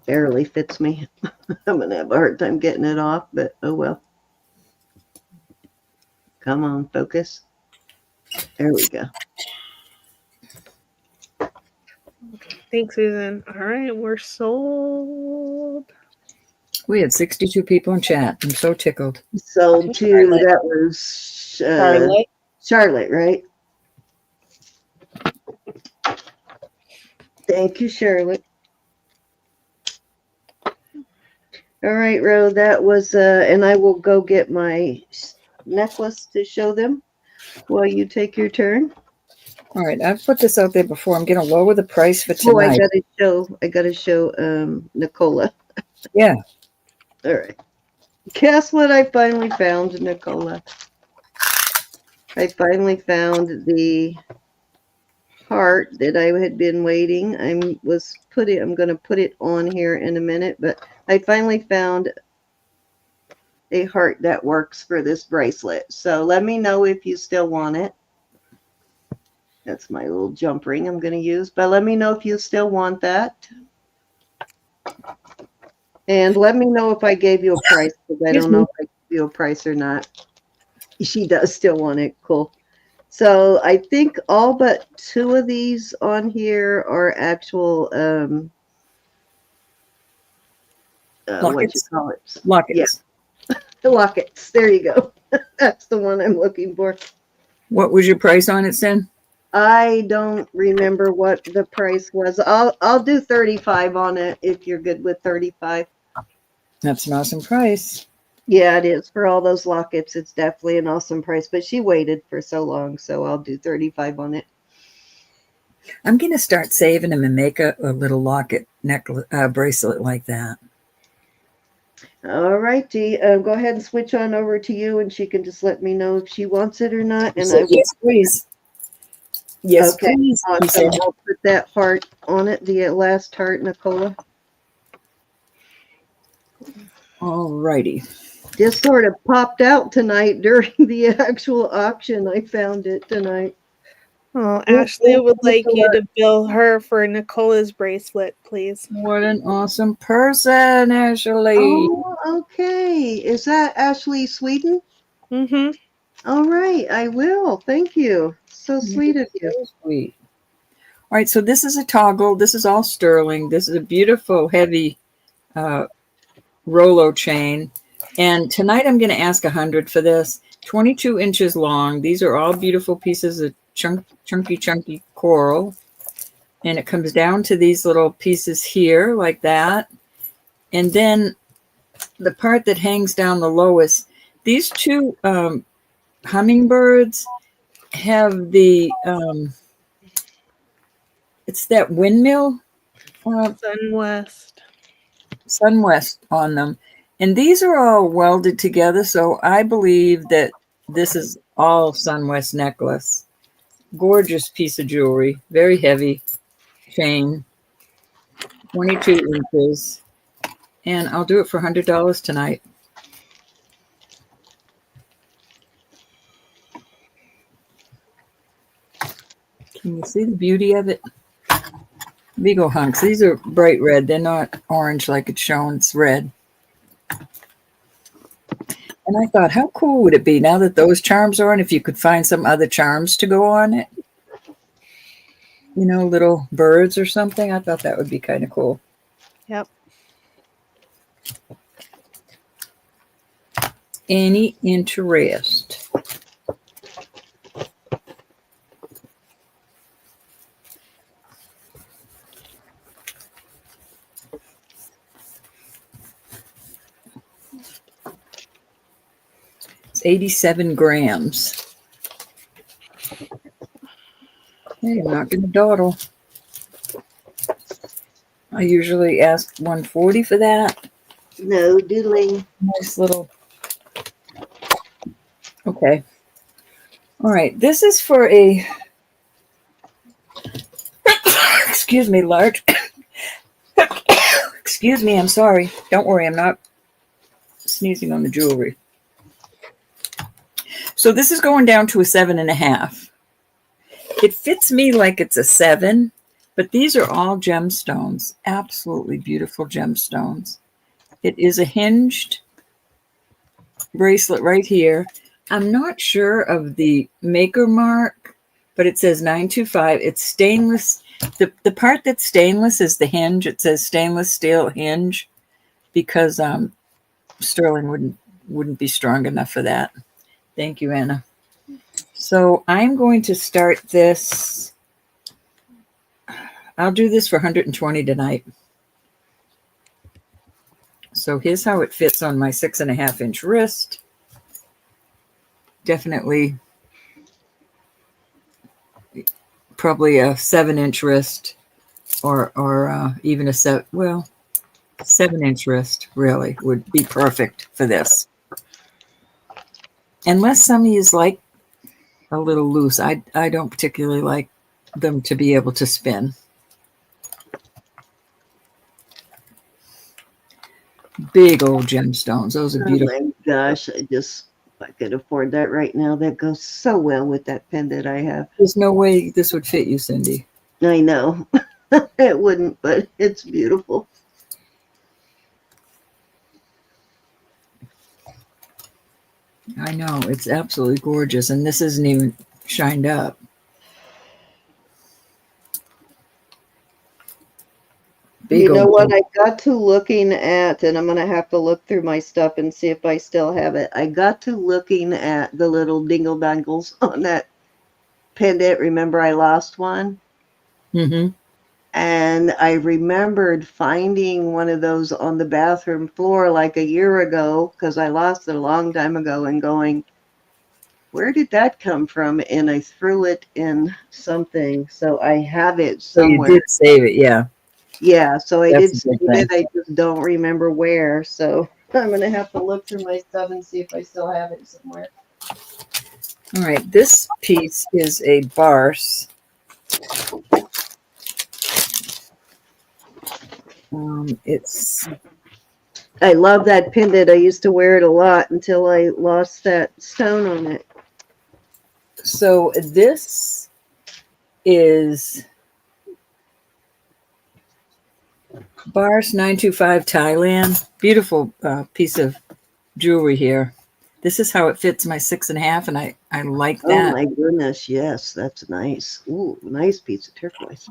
Barely fits me. I'm going to have a hard time getting it off, but oh well. Come on, focus. There we go. Thanks, Susan. All right, we're sold. We had 62 people in chat. I'm so tickled. Sold to, Charlotte. That was Charlotte, right? Thank you, Charlotte. All right, Ro, that was, and I will go get my necklace to show them while you take your turn. All right, I've put this out there before. I'm going to lower the price for tonight. I got to show Nicola. Yeah. All right. Guess what I finally found, Nicola? I finally found the heart that I had been waiting. I'm going to put it on here in a minute, but I finally found a heart that works for this bracelet. So let me know if you still want it. That's my little jump ring I'm going to use, but let me know if you still want that. And let me know if I gave you a price, because I don't know if I gave you a price or not. She does still want it. Cool. So I think all but 2 of these on here are actual what you call it? Lockets. Yeah. The lockets. There you go. That's the one I'm looking for. What was your price on it, Sen? I don't remember what the price was. I'll do 35 on it if you're good with 35. That's an awesome price. Yeah, it is. For all those lockets, it's definitely an awesome price. But she waited for so long, so I'll do 35 on it. I'm going to start saving them and make a little locket necklace bracelet like that. All right, Dee. Go ahead and switch on over to you, and she can just let me know if she wants it or not. And I will. Yes, please. Yes, Okay, please. He awesome. said. I'll put that heart on it, the last heart, Nicola. All righty. Just sort of popped out tonight during the actual auction. I found it tonight. Oh, Ashley would like you to bill her for Nicola's bracelet, please. What an awesome person, Ashley. Oh, okay. Is that Ashley Sweden? Mm-hmm. All right, I will. Thank you. So sweet of you. So sweet. All right, so this is a toggle. This is all sterling. This is a beautiful, heavy Rolo chain. And tonight I'm going to ask 100 for this. 22 inches long. These are all beautiful pieces of chunky coral. And it comes down to these little pieces here like that. And then the part that hangs down the lowest, these two hummingbirds have the, it's that windmill. Sunwest on them. And these are all welded together. So I believe that this is all Sunwest necklace. Gorgeous piece of jewelry. Very heavy chain. 22 inches. And I'll do it for $100 tonight. Can you see the beauty of it? Beagle hunks. These are bright red. They're not orange like it's shown. It's red. And I thought, how cool would it be now that those charms are on, if you could find some other charms to go on it? You know, little birds or something. I thought that would be kind of cool. Yep. Any interest? It's 87 grams. Hey, I'm not going to dawdle. I usually ask 140 for that. No doodling. Nice little. Okay. All right. This is for a. Excuse me, large. Excuse me. I'm sorry. Don't worry. I'm not sneezing on the jewelry. So this is going down to a 7.5. It fits me like it's a 7, but these are all gemstones. Absolutely beautiful gemstones. It is a hinged bracelet right here. I'm not sure of the maker mark, but it says 925. It's stainless. The part that's stainless is the hinge. It says stainless steel hinge because sterling wouldn't be strong enough for that. Thank you, Anna. So I'm going to start this. I'll do this for 120 tonight. So here's how it fits on my 6.5-inch wrist. Definitely probably a 7-inch wrist or even a 7-inch wrist really would be perfect for this. Unless some of you like a little loose. I don't particularly like them to be able to spin. Big old gemstones. Those are beautiful. Oh my gosh, if I could afford that right now. That goes so well with that pendant I have. There's no way this would fit you, Cindy. I know. It wouldn't, but it's beautiful. I know. It's absolutely gorgeous. And this isn't even shined up. Big you know what? I got to looking at, and I'm going to have to look through my stuff and see if I still have it. I got to looking at the little dingle dangles on that pendant. Remember I lost one? Mm-hmm. And I remembered finding one of those on the bathroom floor like a year ago because I lost it a long time ago and going, where did that come from? And I threw it in something. So I have it somewhere. So you did save it, yeah. Yeah, so I That's did save it. I just don't remember where. So I'm going to have to look through my stuff and see if I still have it somewhere. All right, this piece is a barse. It's I love that pendant. I used to wear it a lot until I lost that stone on it. so this is Barse 925 Thailand. Beautiful piece of jewelry here. This is how it fits my 6.5, and I like that. Oh my goodness, yes, that's nice. Ooh, nice piece of turquoise.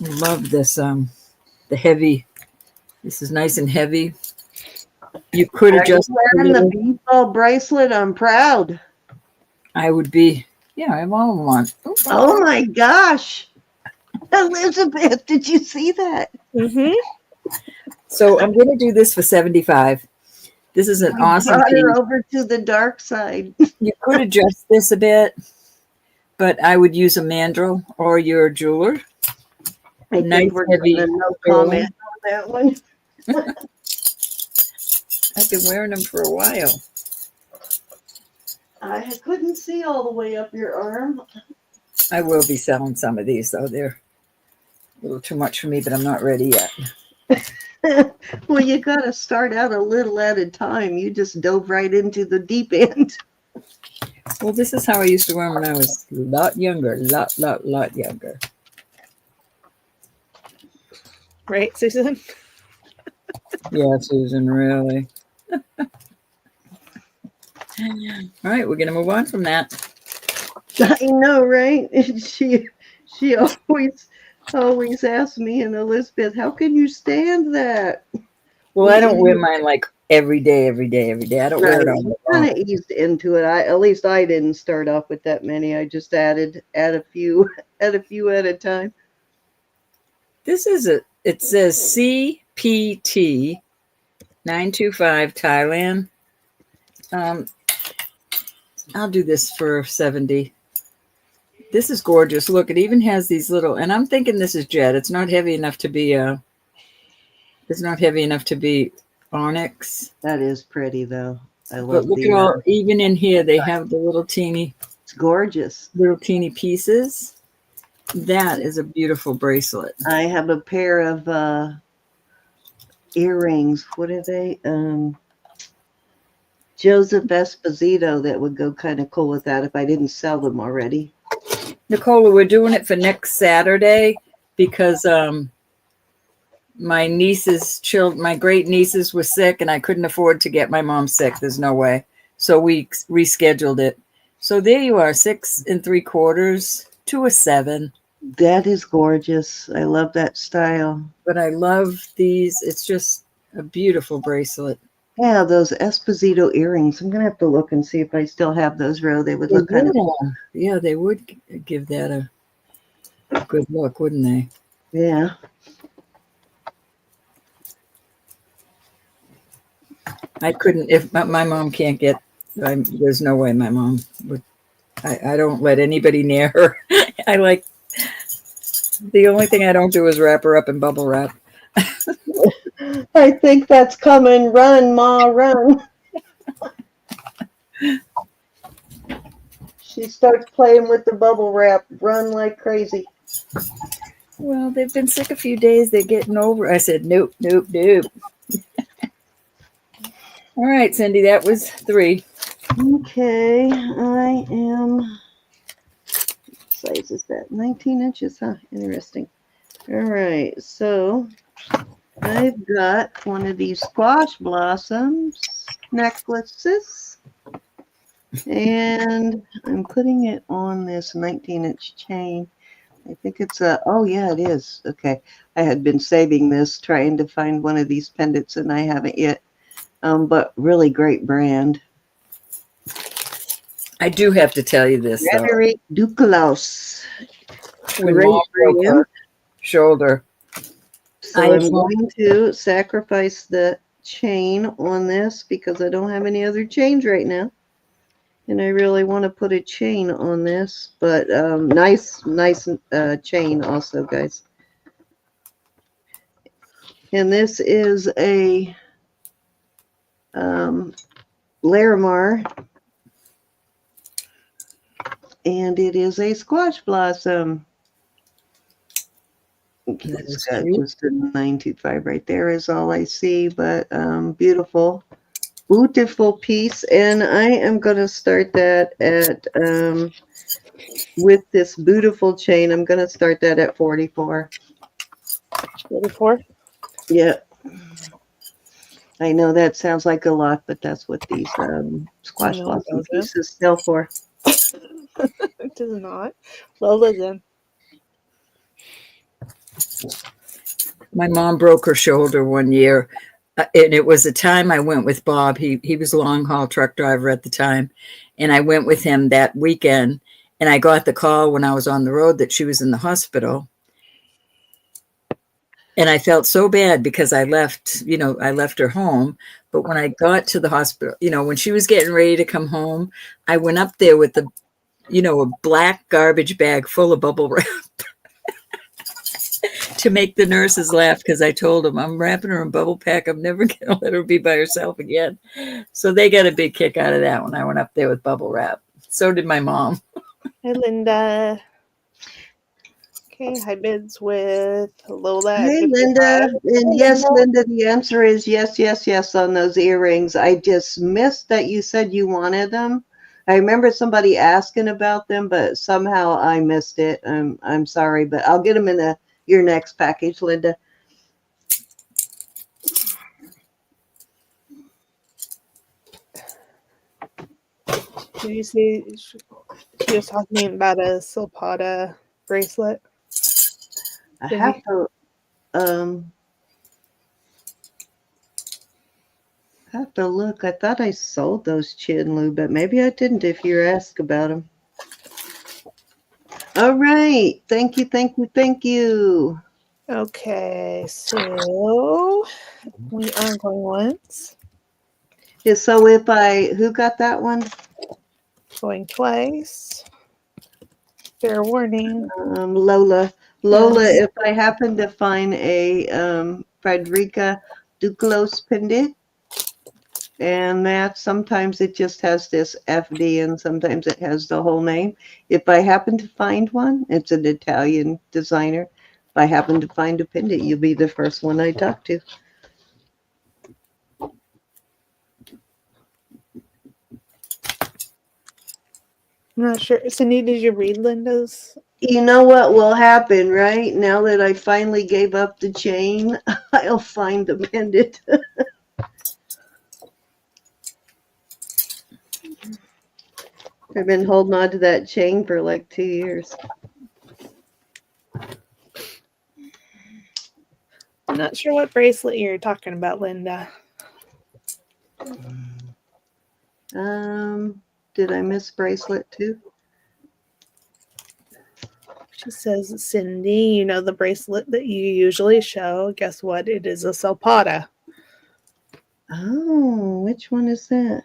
I love this. The heavy. This is nice and heavy. You could adjust. Wearing the bead ball bracelet. I'm proud. I would be. Yeah, I have all of them on. Oh my gosh, Elizabeth, did you see that? Mm-hmm. So I'm going to do this for 75. This is an awesome Brought her piece. over to the dark side. You could adjust this a bit, but I would use a mandrel or your jeweler. I Nice, think we're heavy gonna no comment on that one. I've been wearing them for a while. I couldn't see all the way up your arm. I will be selling some of these, though. They're a little too much for me, but I'm not ready yet. Well, you got to start out a little at a time. You just dove right into the deep end. Well, this is how I used to wear them when I was a lot younger, lot younger. Right, Susan? Yeah, Susan, really. All right, we're going to move on from that. I know, right? She always asks me and Elizabeth, how can you stand that? Well, I don't wear mine like every day. I don't wear it all. Kind of eased into it. At least I didn't start off with that many. I just add a few at a time. This is it says CPT 925 Thailand. I'll do this for 70. This is gorgeous. Look, it even has these little, and I'm thinking this is jet. It's not heavy enough to be onyx. That is pretty though. I love. But look at all, even in here, they have the little teeny. It's gorgeous. Little teeny pieces. That is a beautiful bracelet. I have a pair of earrings. What are they? Joseph Esposito that would go kind of cool with that if I didn't sell them already. Nicola, we're doing it for next Saturday because my great nieces were sick and I couldn't afford to get my mom sick. There's no way. So we rescheduled it. So there you are, 6 3/4 to a 7. That is gorgeous. I love that style. But I love these. It's just a beautiful bracelet. Yeah, those Esposito earrings. I'm going to have to look and see if I still have those, Ro. They would look kind of... Yeah, they would give that a good look, wouldn't they? Yeah. I couldn't, if my mom can't get, there's no way my mom would, I don't let anybody near her. The only thing I don't do is wrap her up in bubble wrap. I think that's coming. Run, Ma, run. She starts playing with the bubble wrap. Run like crazy. Well, they've been sick a few days. They're getting over. I said, nope. All right, Cindy, that was 3. Okay, I am... What size is that? 19 inches, huh? Interesting. All right, so... I've got one of these squash blossoms necklaces, and I'm putting it on this 19-inch chain. I think it's oh yeah, it is. Okay, I had been saving this, trying to find one of these pendants, and I haven't yet. But really great brand. I do have to tell you this, though. Frederic Duclos. When Mom broke her shoulder. So I'm going to sacrifice the chain on this because I don't have any other chains right now. And I really want to put a chain on this, but nice chain also, guys. And this is a Larimar, and it is a squash blossom. Okay, That it's is got cute. just a 925 right there is all I see, but beautiful. Beautiful piece, and I am going to start that at with this beautiful chain. I'm going to start that at 44. 44. Yeah, I know that sounds like a lot, but that's what these squash No, it blossom doesn't. pieces sell for. It does not. Well, listen. My mom broke her shoulder one year, and it was the time I went with Bob. He was a long haul truck driver at the time, and I went with him that weekend. And I got the call when I was on the road that she was in the hospital. And I felt so bad because I left her home. But when I got to the hospital, when she was getting ready to come home, I went up there with a black garbage bag full of bubble wrap to make the nurses laugh, because I told them I'm wrapping her in bubble pack. I'm never going to let her be by herself again. So they got a big kick out of that when I went up there with bubble wrap. So did my mom. Hi, Linda. Okay, high bids with Lola at Hey, 55. Linda. And Hey, yes, Linda. Linda, the answer is yes, yes, yes on those earrings. I just missed that you said you wanted them. I remember somebody asking about them, but somehow I missed it. I'm sorry, but I'll get them in your next package, Linda. Did you see she was talking about a silpada bracelet? I Did have you? to look. I thought I sold those Chinlu, but maybe I didn't if you're asked about them. All right. Thank you, thank you, thank you. Okay, so we are going once, Yeah, so who got that one? going twice. Fair warning. Lola. Lola, Yes. if I happen to find a Frederica Duclos pendant, and that sometimes it just has this FD and sometimes it has the whole name. If I happen to find one, it's an Italian designer. If I happen to find a pendant, you'll be the first one I talk to. I'm not sure. Cindy, did you read Linda's? You know what will happen, right? Now that I finally gave up the chain, I'll find the pendant. I've been holding on to that chain for like 2 years. I'm not sure what bracelet you're talking about, Linda. Did I miss bracelet too? She says, Cindy, you know the bracelet that you usually show. Guess what? It is a silpada. Oh, which one is that?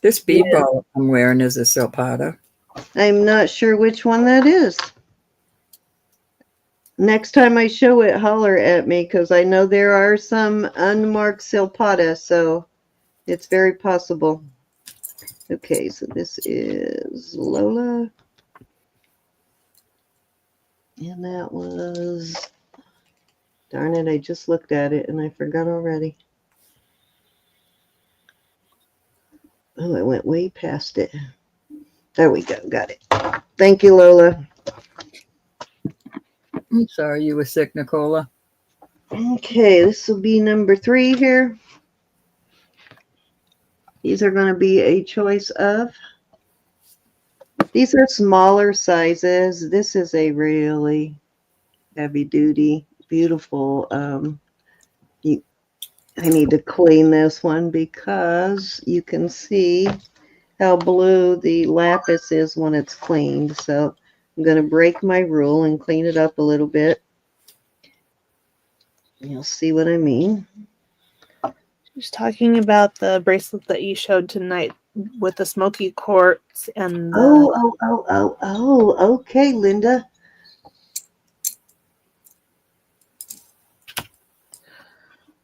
This bead ball I'm wearing is a silpada. I'm not sure which one that is. Next time I show it, holler at me, because I know there are some unmarked silpada, so it's very possible. Okay, so this is Lola. And that was, darn it, I just looked at it and I forgot already. Oh, I went way past it. There we go, got it. Thank you, Lola. I'm sorry you were sick, Nicola. Okay, this will be number 3 here. These are going to be a choice of. These are smaller sizes. This is a really heavy duty, beautiful. I need to clean this one because you can see how blue the lapis is when it's cleaned. So I'm going to break my rule and clean it up a little bit. You'll see what I mean. She's talking about the bracelet that you showed tonight with the smoky quartz and the... Oh, okay, Linda.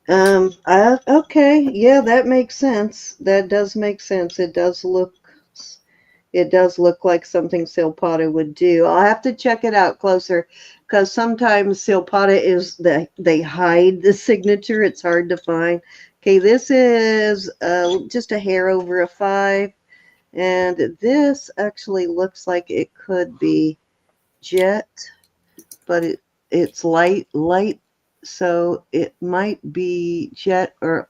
Okay, yeah, that makes sense. That does make sense. It does look like something silpada would do. I'll have to check it out closer because sometimes silpada is they hide the signature. It's hard to find. Okay, this is just a hair over a 5, and this actually looks like it could be jet, but it's light, so it might be jet or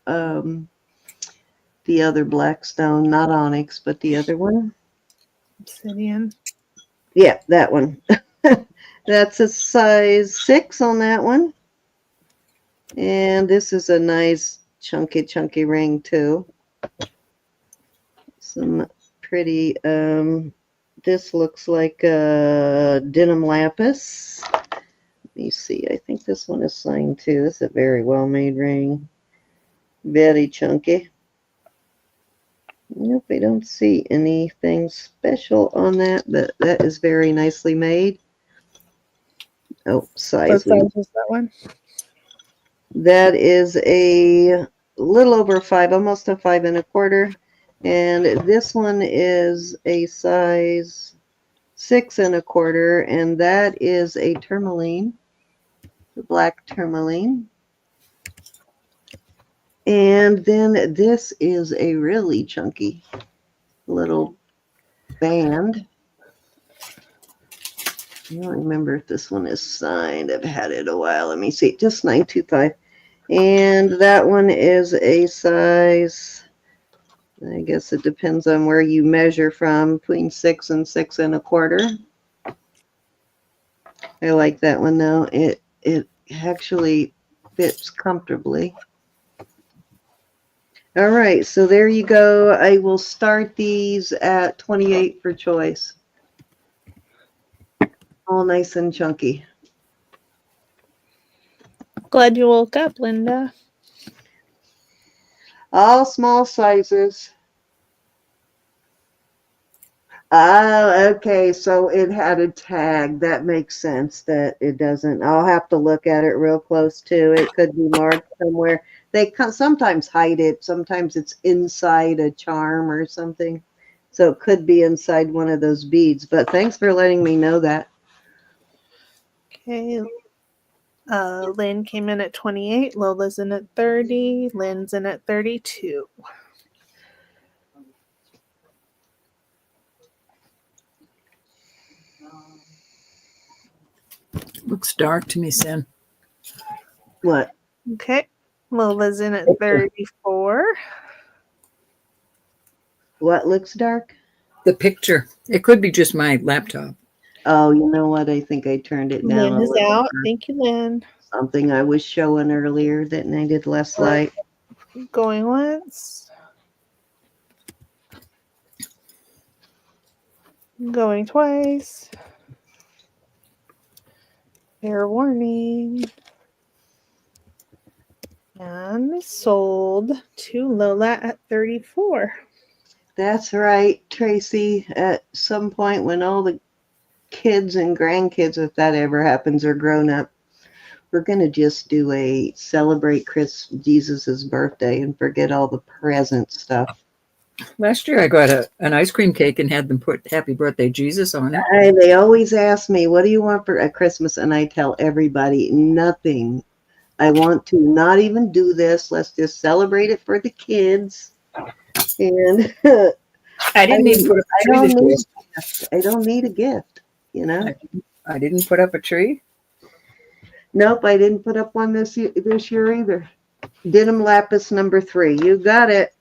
the other black stone, not onyx, but the other one. Obsidian. Yeah, that one. That's a size 6 on that one. And this is a nice chunky ring too. Some pretty, this looks like a denim lapis. Let me see. I think this one is signed too. This is a very well made ring. Very chunky. Nope, I don't see anything special on that, but that is very nicely made. Oh, size. What size is that one? That is a little over 5, almost a 5 1/4. And this one is a size 6 1/4, and that is a tourmaline, the black tourmaline. And then this is a really chunky little band. I don't remember if this one is signed. I've had it a while. Let me see. Just 925. And that one is a size, I guess it depends on where you measure from, between 6 and 6 1/4. I like that one though. It actually fits comfortably. All right, so there you go. I will start these at 28 for choice. All nice and chunky. Glad you woke up, Linda. All small sizes. Oh, okay. So it had a tag. That makes sense that it doesn't. I'll have to look at it real close too. It could be marked somewhere. They sometimes hide it. Sometimes it's inside a charm or something. So it could be inside one of those beads. But thanks for letting me know that. Okay. Lynn came in at 28. Lola's in at 30. Lynn's in at 32. Looks dark to me, Sam. What? Okay. Lola's in at 34. What looks dark? The picture. It could be just my laptop. Oh, you know what? I think I turned it down Lynn a is little. out. Thank you, Lynn. Something I was showing earlier that needed less light. Going once. Going twice. Fair warning. And sold to Lola at 34. That's right, Tracy. At some point when all the kids and grandkids, if that ever happens, are grown up, we're going to just do a celebrate Jesus's birthday and forget all the present stuff. Last year I got an ice cream cake and had them put Happy Birthday Jesus on it. They always ask me, what do you want for Christmas? And I tell everybody, nothing. I want to not even do this. Let's just celebrate it for the kids. And I didn't even put up a tree this year. I don't need a gift, you know. I didn't put up a tree. Nope, I didn't put up one this year either. Denim lapis number 3. You got it.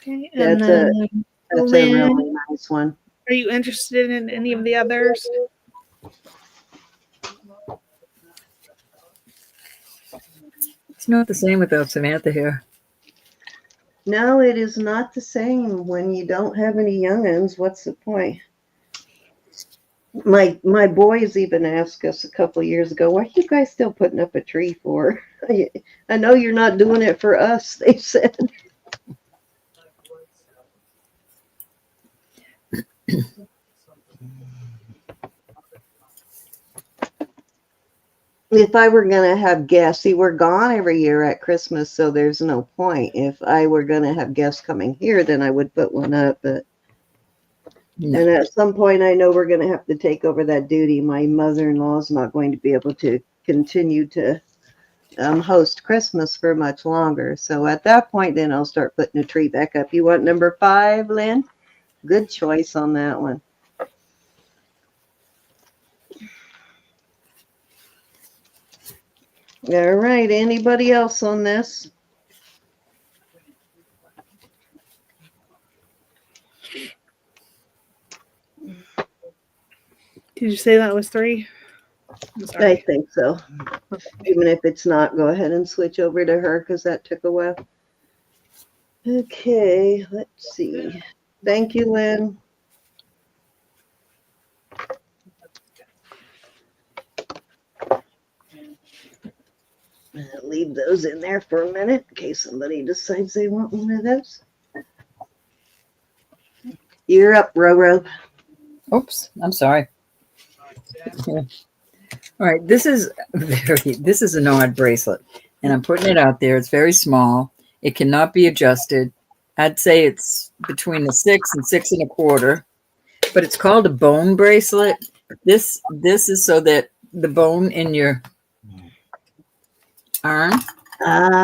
Okay, and That's a really nice one. Are you interested in any of the others? It's not the same without Samantha here. No, it is not the same when you don't have any young'uns. What's the point? My boys even asked us a couple of years ago, what are you guys still putting up a tree for? I know you're not doing it for us, they said. if I were going to have guests, see, we're gone every year at Christmas, so there's no point. If I were going to have guests coming here, then I would put one up. But No. and at some point, I know we're going to have to take over that duty. My mother-in-law is not going to be able to continue to host Christmas for much longer. So at that point, then I'll start putting a tree back up. You want number 5, Lynn? Good choice on that one. All right. Anybody else on this? Did you say that was 3? I'm sorry. I think so. Even if it's not, go ahead and switch over to her because that took a while. Okay, let's see. Thank you, Lynn. I'll leave those in there for a minute in case somebody decides they want one of those. You're up, Roro. Oops, I'm sorry. All right, this is an odd bracelet, and I'm putting it out there. It's very small. It cannot be adjusted. I'd say it's between the 6 and 6 1/4, but it's called a bone bracelet. This is so that the bone in your arm.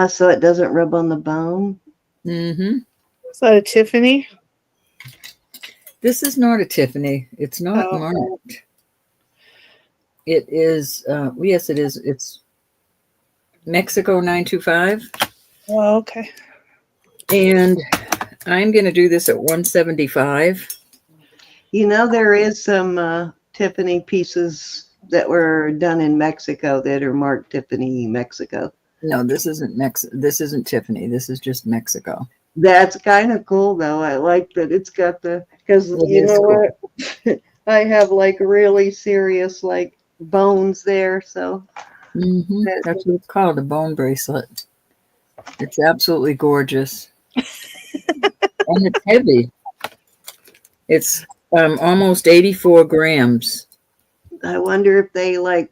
So it doesn't rub on the bone. Mm-hmm. Is that a Tiffany? This is not a Tiffany. It's not marked. It is, yes, it is. It's Mexico 925. Oh, okay. And I'm going to do this at 175. You know, there is some Tiffany pieces that were done in Mexico that are marked Tiffany Mexico. No, this isn't This isn't Tiffany. This is just Mexico. That's kind of cool, though. I like that it's got because you know cool. what? I have like really serious like bones there, so That's what it's called, a bone bracelet. It's absolutely gorgeous. And it's heavy. It's almost 84 grams. I wonder if they like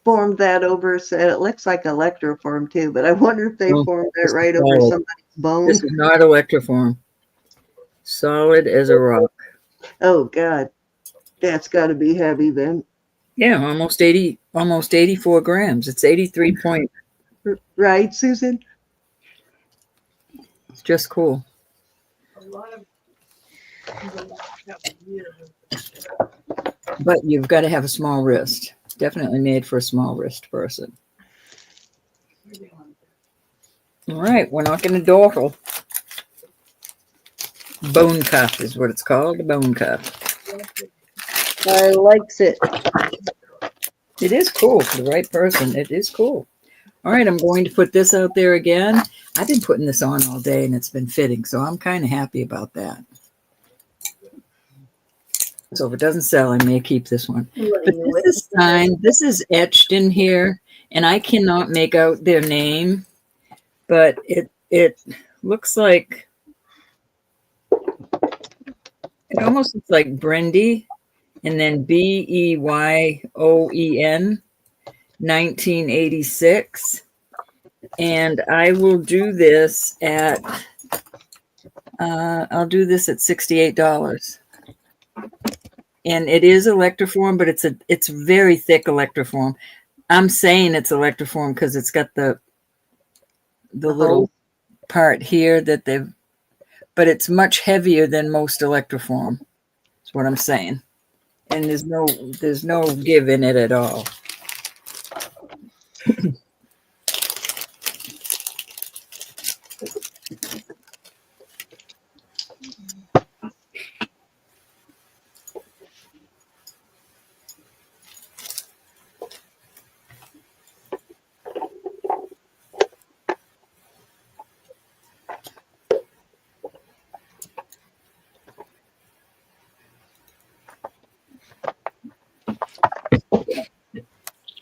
formed that over. So it looks like electroform too, but I wonder if they formed it right over somebody's bone. This is not electroform. Solid as a rock. Oh God, that's got to be heavy then. Yeah, almost 84 grams. It's 83 point. Right, Susan? It's just cool. But you've got to have a small wrist. Definitely made for a small wrist person. All right, we're knocking the door. Bone cuff is what it's called, a bone cuff. I likes it. It is cool for the right person. It is cool. All right, I'm going to put this out there again. I've been putting this on all day and it's been fitting, so I'm kind of happy about that. So if it doesn't sell, I may keep this one. But this is signed. This is etched in here, and I cannot make out their name, but it looks like, it almost looks like Brendy, and then Beyoen 1986. And I will do this at I'll do this at $68. And it is electroform, but it's very thick electroform. I'm saying it's electroform because it's got the little part here that but it's much heavier than most electroform. That's what I'm saying. And there's no give in it at all.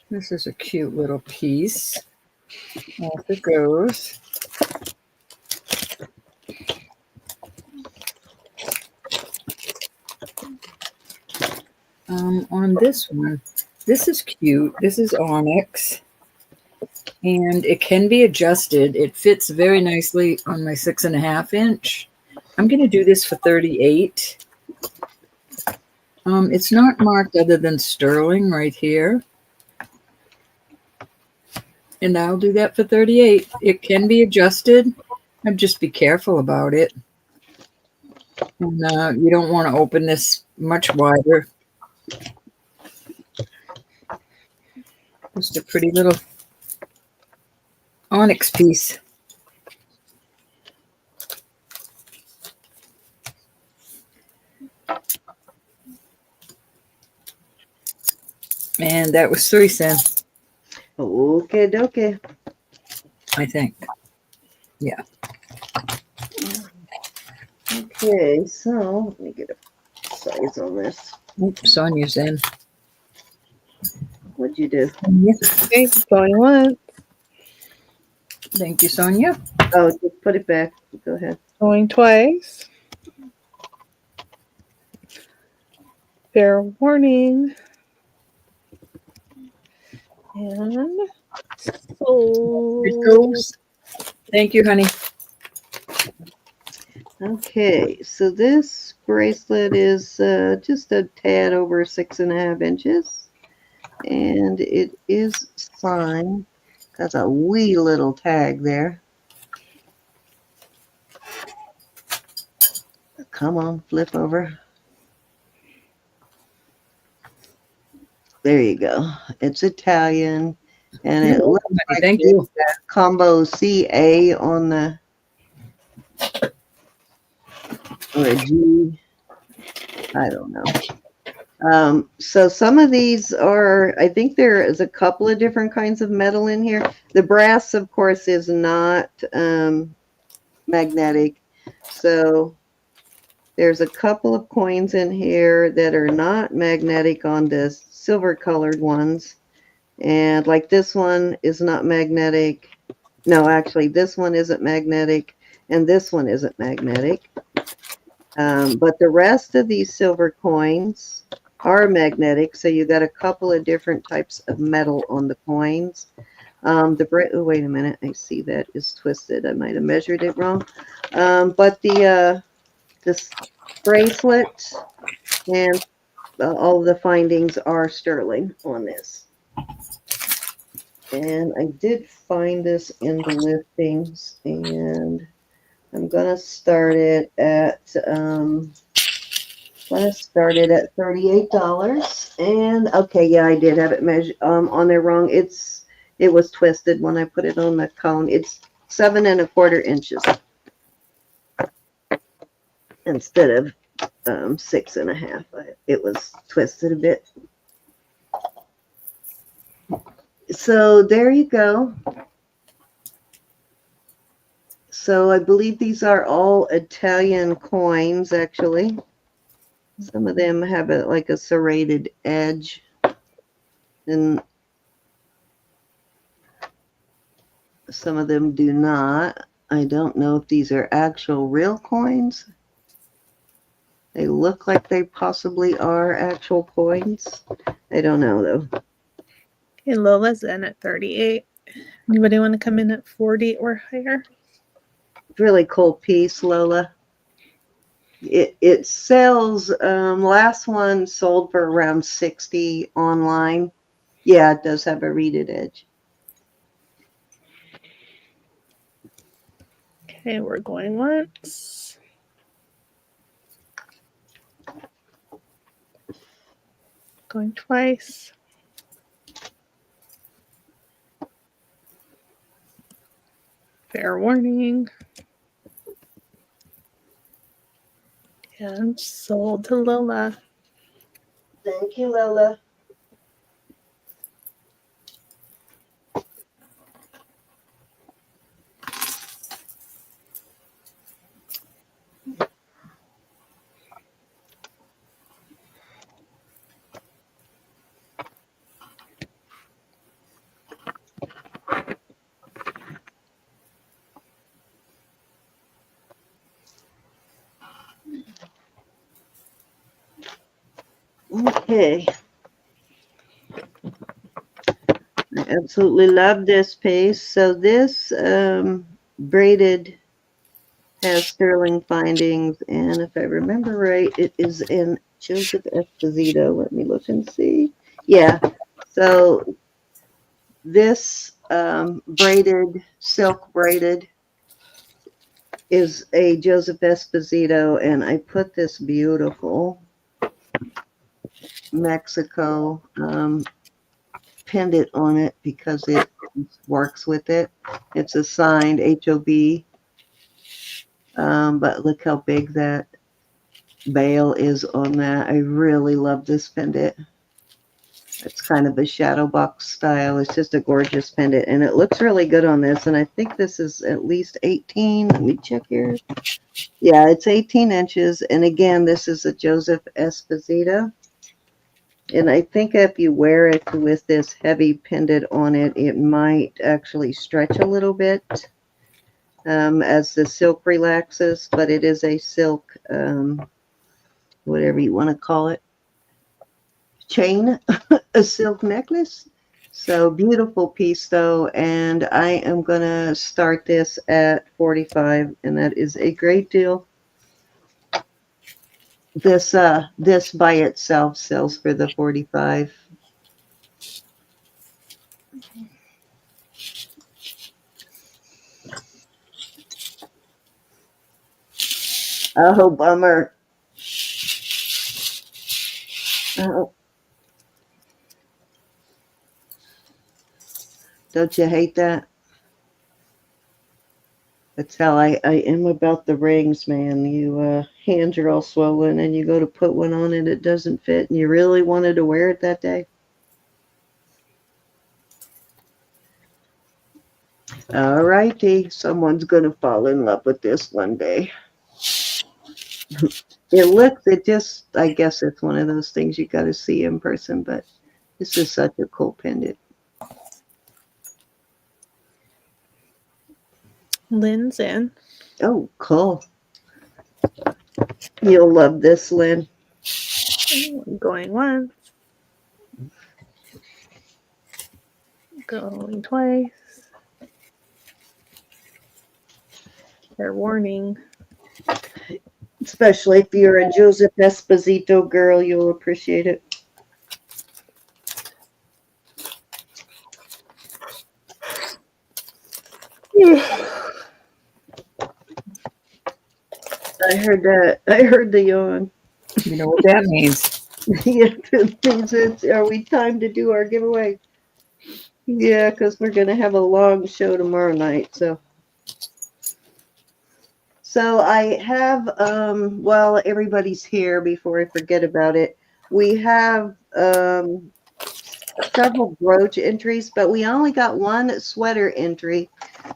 This is a cute little piece. Off it goes. On this one, This is cute. This is onyx. And it can be adjusted. It fits very nicely on my 6.5 inch. I'm going to do this for 38. It's not marked other than sterling right here. And I'll do that for 38. It can be adjusted. I'd just be careful about it. And you don't want to open this much wider. Just a pretty little onyx piece. And that was 3 cents. Okay, dokie. I think. Yeah. Okay, so let me get a size on this. Oops, Sonia's in. What'd you do? Okay, going once, Thank you, Sonia. Oh, just put it back. Go ahead. going twice. Fair warning. And It goes. Thank you, honey. Okay, so this bracelet is just a tad over 6.5 inches, and it is signed. Got a wee little tag there. Come on, flip over. There you go. It's Italian, and it looks like Thank you. combo CA on the, or a G. I don't know. So some of these are, I think there is a couple of different kinds of metal in here. The brass, of course, is not magnetic. So there's a couple of coins in here that are not magnetic on the silver colored ones. And like this one is not magnetic. No, actually, this one isn't magnetic. And this one isn't magnetic. But the rest of these silver coins are magnetic. So you got a couple of different types of metal on the coins. Oh, wait a minute. I see that is twisted. I might have measured it wrong. But this bracelet and all of the findings are sterling on this. And I did find this in the listings, and I'm gonna start it at $38. And okay, yeah, I did have it measured on there wrong. It was twisted when I put it on the cone. It's 7.25 inches instead of 6.5. It was twisted a bit. So there you go. So I believe these are all Italian coins, actually. Some of them have like a serrated edge, and some of them do not. I don't know if these are actual real coins. They look like they possibly are actual coins. I don't know, though. okay, Lola's in at 38. Anybody want to come in at 40 or higher? Really cool piece, Lola. It sells, last one sold for around 60 online. Yeah, it does have a reeded edge. Okay, we're going once. Going twice. Fair warning. And sold to Lola. Thank you, Lola. Okay. Absolutely love this piece. So this braided has sterling findings, and if I remember right, it is in Joseph Esposito. Let me look and see. Yeah. So this braided, silk braided, is a Joseph Esposito, and I put this beautiful Mexico pendant on it because it works with it. It's a signed HOB, but look how big that bail is on that. I really love this pendant. It's kind of a shadow box style. It's just a gorgeous pendant, and it looks really good on this. And I think this is at least 18. Let me check here. Yeah, it's 18 inches. And again, this is a Joseph Esposito. And I think if you wear it with this heavy pendant on it, it might actually stretch a little bit as the silk relaxes. But it is a silk, whatever you want to call it, chain, a silk necklace. So beautiful piece though, and I am gonna start this at 45, and that is a great deal. This this by itself sells for the 45. Oh, bummer. Oh, don't you hate that? That's how I am about the rings, man. You hands are all swollen and you go to put one on and it doesn't fit and you really wanted to wear it that day. All righty. Someone's going to fall in love with this one day. It just, I guess it's one of those things you got to see in person, but this is such a cool pendant. Lynn's in. Oh, cool. You'll love this, Lynn. Going once. Going twice. Fair warning. Especially if you're a Joseph Esposito girl, you'll appreciate it. I heard that. I heard the yawn. You know what that means. Yeah, it means are we time to do our giveaway? Yeah, because we're going to have a long show tomorrow night. So I have, while everybody's here, before I forget about it, we have several brooch entries, but we only got one sweater entry.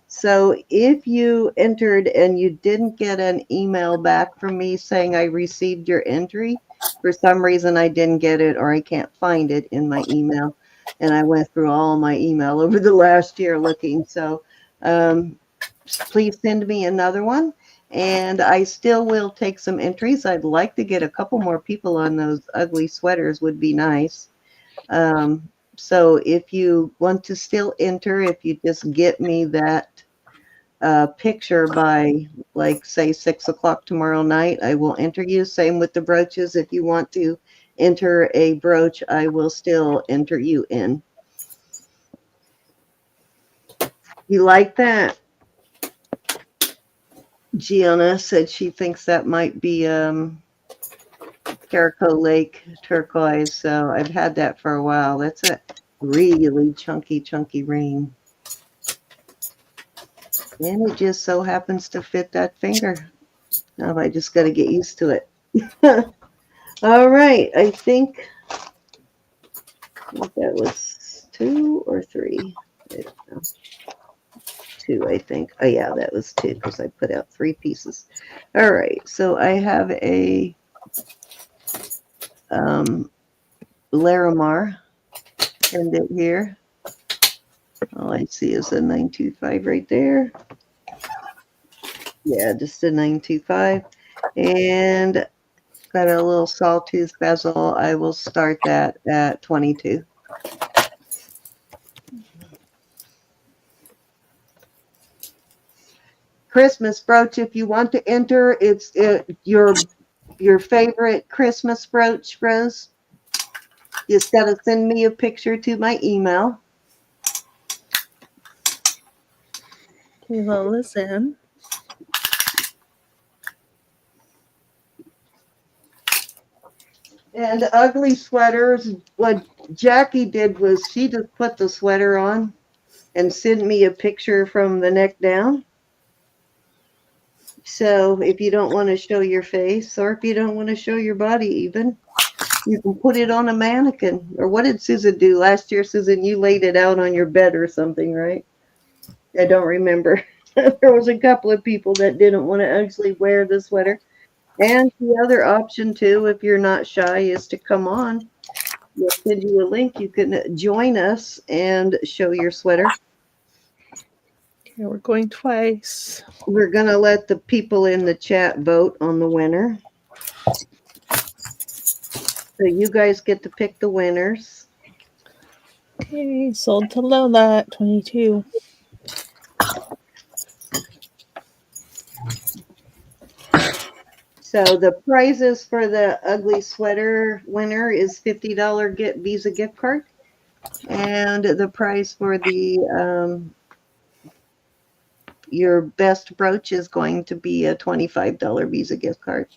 So if you entered and you didn't get an email back from me saying I received your entry, for some reason I didn't get it or I can't find it in my email. And I went through all my email over the last year looking. So please send me another one. And I still will take some entries. I'd like to get a couple more people on those ugly sweaters would be nice. So if you want to still enter, if you just get me that picture by, like, say 6 o'clock tomorrow night, I will enter you. Same with the brooches. If you want to enter a brooch, I will still enter you in. You like that? Gianna said she thinks that might be Caraco Lake turquoise. So I've had that for a while. That's a really chunky ring. And it just so happens to fit that finger. Now I just got to get used to it. All right. I think that was 2 or 3. I don't know. 2, I think. Oh, yeah, that was 2 because I put out 3 pieces. All right. So I have a Larimar pendant here. All I see is a 925 right there. Yeah, just a 925. And got a little sawtooth bezel. I will start that at 22. Christmas brooch. If you want to enter, it's your favorite Christmas brooch, Rose. You just got to send me a picture to my email. Okay, well, listen. And ugly sweaters, what Jackie did was she just put the sweater on and sent me a picture from the neck down. So if you don't want to show your face, or if you don't want to show your body even, you can put it on a mannequin. Or what did Susan do last year? Susan, you laid it out on your bed or something, right? I don't remember. There was a couple of people that didn't want to actually wear the sweater. And the other option too, if you're not shy, is to come on. We'll send you a link. You can join us and show your sweater. Okay, we're going twice. We're going to let the people in the chat vote on the winner. So you guys get to pick the winners. Okay, sold to Lola at 22. So the prizes for the ugly sweater winner is $50 Visa gift card. And the prize for the your best brooch is going to be a $25 Visa gift card.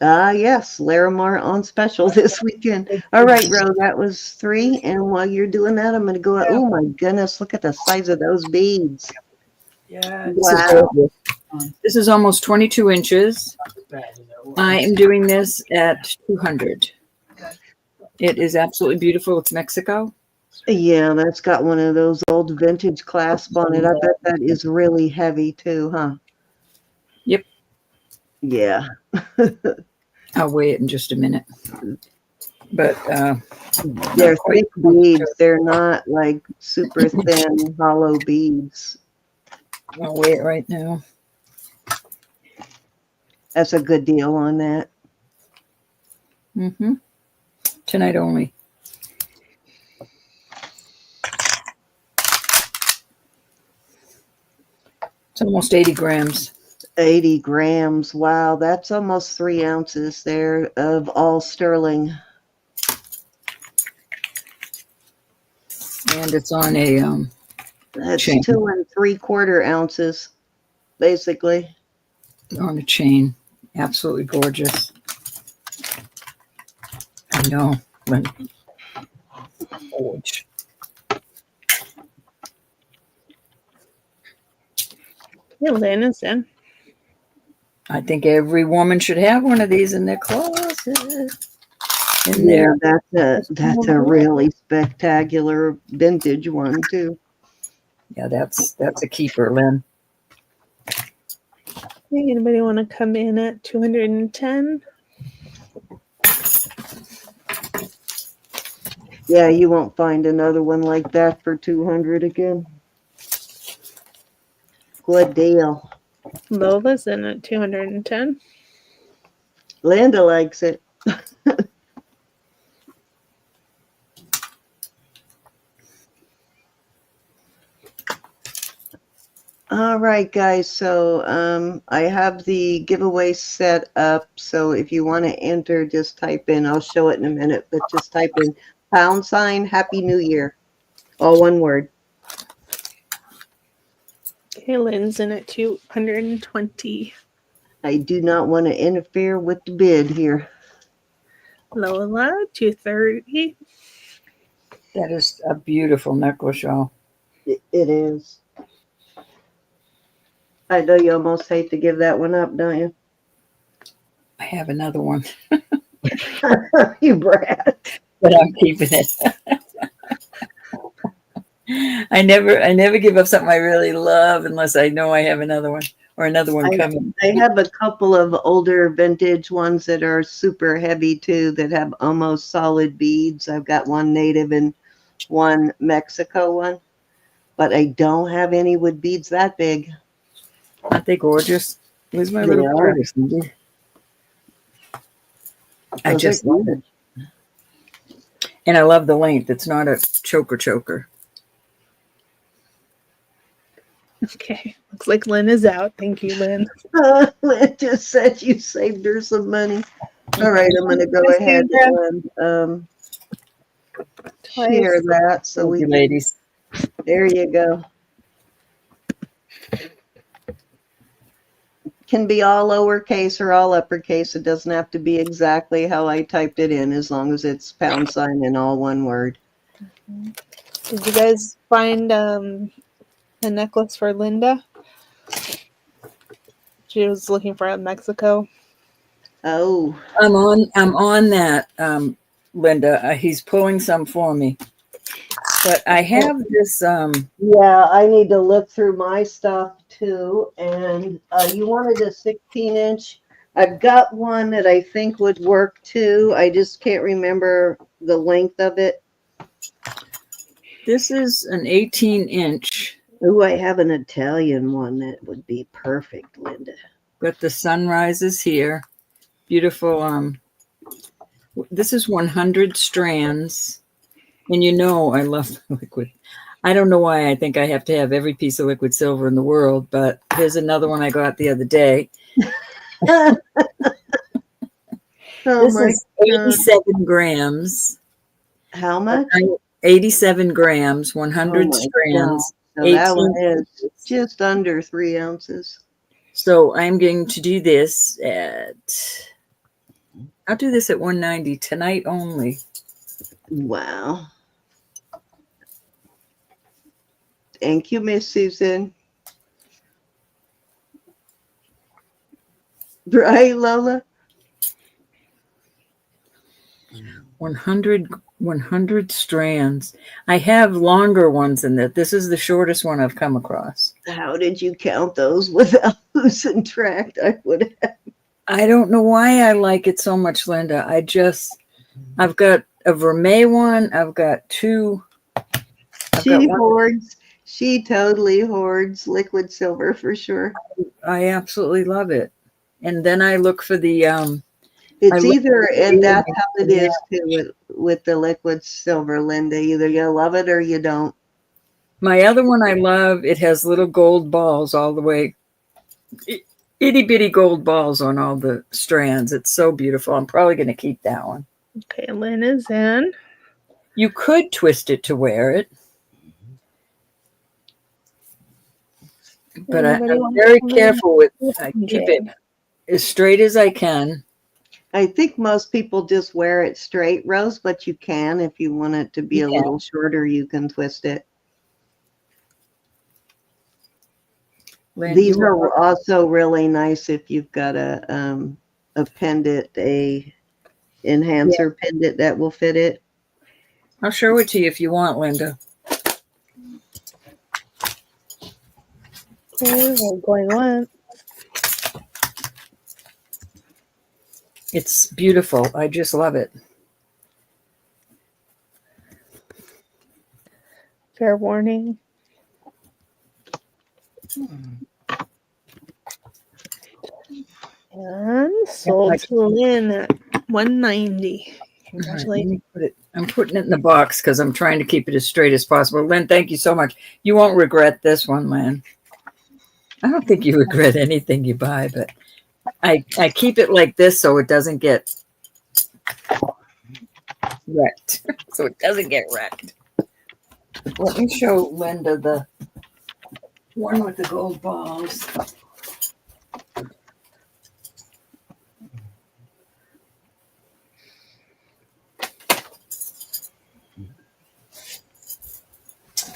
Yes, Larimar on special this weekend. All right, Ro, that was 3. And while you're doing that, I'm going to go, oh my goodness, look at the size of those beads. Yeah. Wow. This is almost 22 inches. I am doing this at 200. It is absolutely beautiful. It's Mexico. Yeah, that's got one of those old vintage clasp on it. I bet that is really heavy too, huh? Yep. Yeah. I'll weigh it in just a minute. But they're thick beads. They're not like super thin, hollow beads. I'll weigh it right now. That's a good deal on that. Mm-hmm. Tonight only. It's almost 80 grams. 80 grams. Wow, that's almost 3 ounces there of all sterling. And it's on a that's chain. 2 3/4 ounces, basically. On a chain. Absolutely gorgeous. I know. Gorge. Yeah, Lynn is in. I think every woman should have one of these in their closet. Yeah, that's a really spectacular vintage one too. Yeah, that's a keeper, Lynn. Hey, anybody want to come in at 210? Yeah, you won't find another one like that for 200 again. Good deal. Lola's in at 210. Linda likes it. All right, guys. So I have the giveaway set up. So if you want to enter, just type in. I'll show it in a minute, but just type in # Happy New Year. All one word. Okay, Lynn's in at 220. I do not want to interfere with the bid here. Lola, 230. That is a beautiful necklace, y'all. It is. I know you almost hate to give that one up, don't you? I have another one. You brat. But I'm keeping it. I never give up something I really love unless I know I have another one or another one coming. I have a couple of older vintage ones that are super heavy too, that have almost solid beads. I've got one native and one Mexico one, but I don't have any with beads that big. Aren't they gorgeous? Where's my little tortoise? I just love it. And I love the length. It's not a choker. Okay. Looks like Lynn is out. Thank you, Lynn. Lynn just said you saved her some money. All right, I'm going to go ahead and share that so we you, can, ladies. there you go. Can be all lowercase or all uppercase. It doesn't have to be exactly how I typed it in, as long as it's pound sign and all one word. Did you guys find a necklace for Linda? She was looking for it in Mexico. Oh, I'm on that, Linda. He's pulling some for me. But I have this. yeah, I need to look through my stuff too. And you wanted a 16-inch. I've got one that I think would work too. I just can't remember the length of it. This is an 18-inch. Oh, I have an Italian one that would be perfect, Linda. Got the sunrises here. Beautiful. This is 100 strands. And you know I love liquid. I don't know why I think I have to have every piece of liquid silver in the world, but here's another one I got the other day. Oh, This my is 87 grams. How much? 87 grams, 100 Oh my strands. God. So that 18 one is inches. just under 3 ounces. So I'm going to do this I'll do this at 190 tonight only. Wow. Thank you, Miss Susan. Right, Lola? 100 strands. I have longer ones than that. This is the shortest one I've come across. How did you count those without losing track? I would have. I don't know why I like it so much, Linda. I've got a vermeil one. I've got two. She hoards. She totally hoards liquid silver for sure. I absolutely love it. And then I look for the it's either, and that's how it is too with the liquid silver, Linda. Either you love it or you don't. My other one I love, it has little gold balls all the way, itty bitty gold balls on all the strands. It's so beautiful. I'm probably going to keep that one. Okay, Lynn is in. You could twist it to wear it. But I'm very careful with I keep it as straight as I can. I think most people just wear it straight, Rose, but you can, if you want it to be a little shorter, you can twist it. These are also really nice if you've got a pendant, a enhancer pendant that will fit it. I'll show it to you if you want, Linda. Okay, we're going once. It's beautiful. I just love it. Fair warning. And sold to Lynn at 190. Congratulations. I'm putting it in the box because I'm trying to keep it as straight as possible. Lynn, thank you so much. You won't regret this one, Lynn. I don't think you regret anything you buy, but I keep it like this so it doesn't get wrecked. So it doesn't get wrecked. Let me show Linda the one with the gold balls.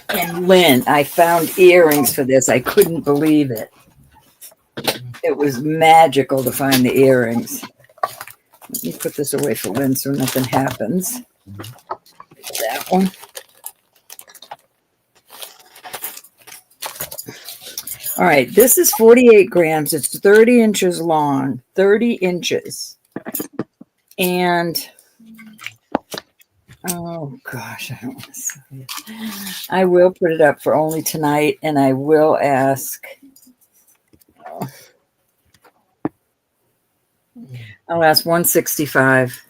And Lynn, I found earrings for this. I couldn't believe it. It was magical to find the earrings. Let me put this away for Lynn so nothing happens. That one. All right, this is 48 grams. It's 30 inches long, 30 inches. And, oh gosh, I don't want to say it. I will put it up for only tonight, and I will ask. I'll ask 165.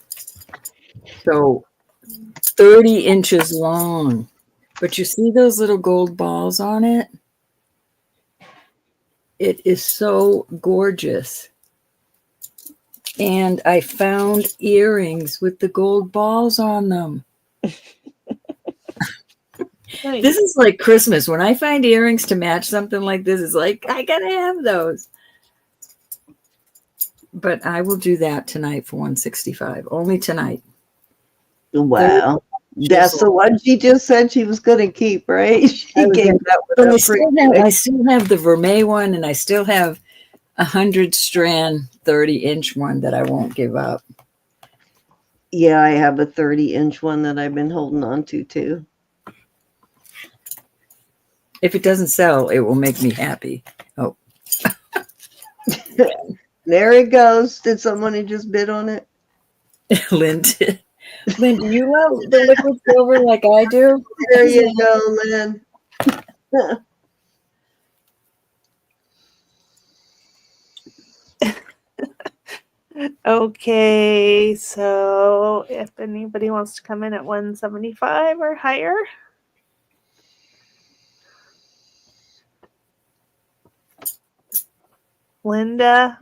So 30 inches long. But you see those little gold balls on it? It is so gorgeous. And I found earrings with the gold balls on them. Nice. This is like Christmas. When I find earrings to match something like this, it's like, I gotta have those. But I will do that tonight for $165. Only tonight. Wow. That's the one she just said she was going to keep, right? She gave that one up I still have the vermeil one, and I still have 100 strand 30-inch one that I won't give up. Yeah, I have a 30-inch one that I've been holding on to too. If it doesn't sell, it will make me happy. Oh. There it goes. Did someone just bid on it? Lynn did. Lynn, do you love the liquid silver like I do? There you go, Lynn. Okay, so if anybody wants to come in at 175 or higher. Linda,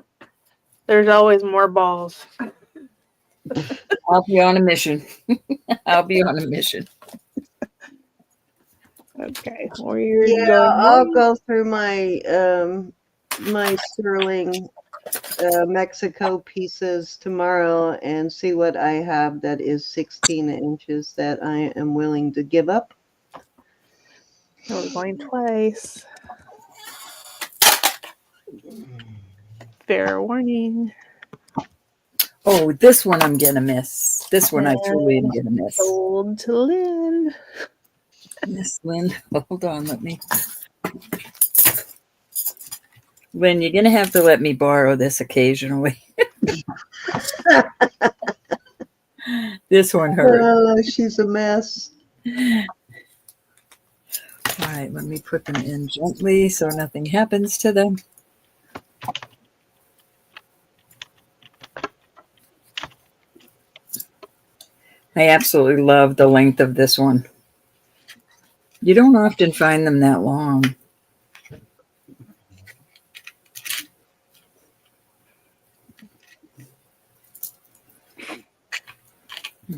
there's always more balls. I'll be on a mission. I'll be on a mission. Okay, I'll go through my my sterling Mexico pieces tomorrow and see what I have that is 16 inches that I am willing to give up. We're going twice. Fair warning. Oh, this one I'm gonna miss. This one I truly am gonna miss. Sold to Lynn. Miss Lynn, hold on, let me. Lynn, you're gonna have to let me borrow this occasionally. This one hurt. Oh, she's a mess. All right, let me put them in gently so nothing happens to them. I absolutely love the length of this one. You don't often find them that long.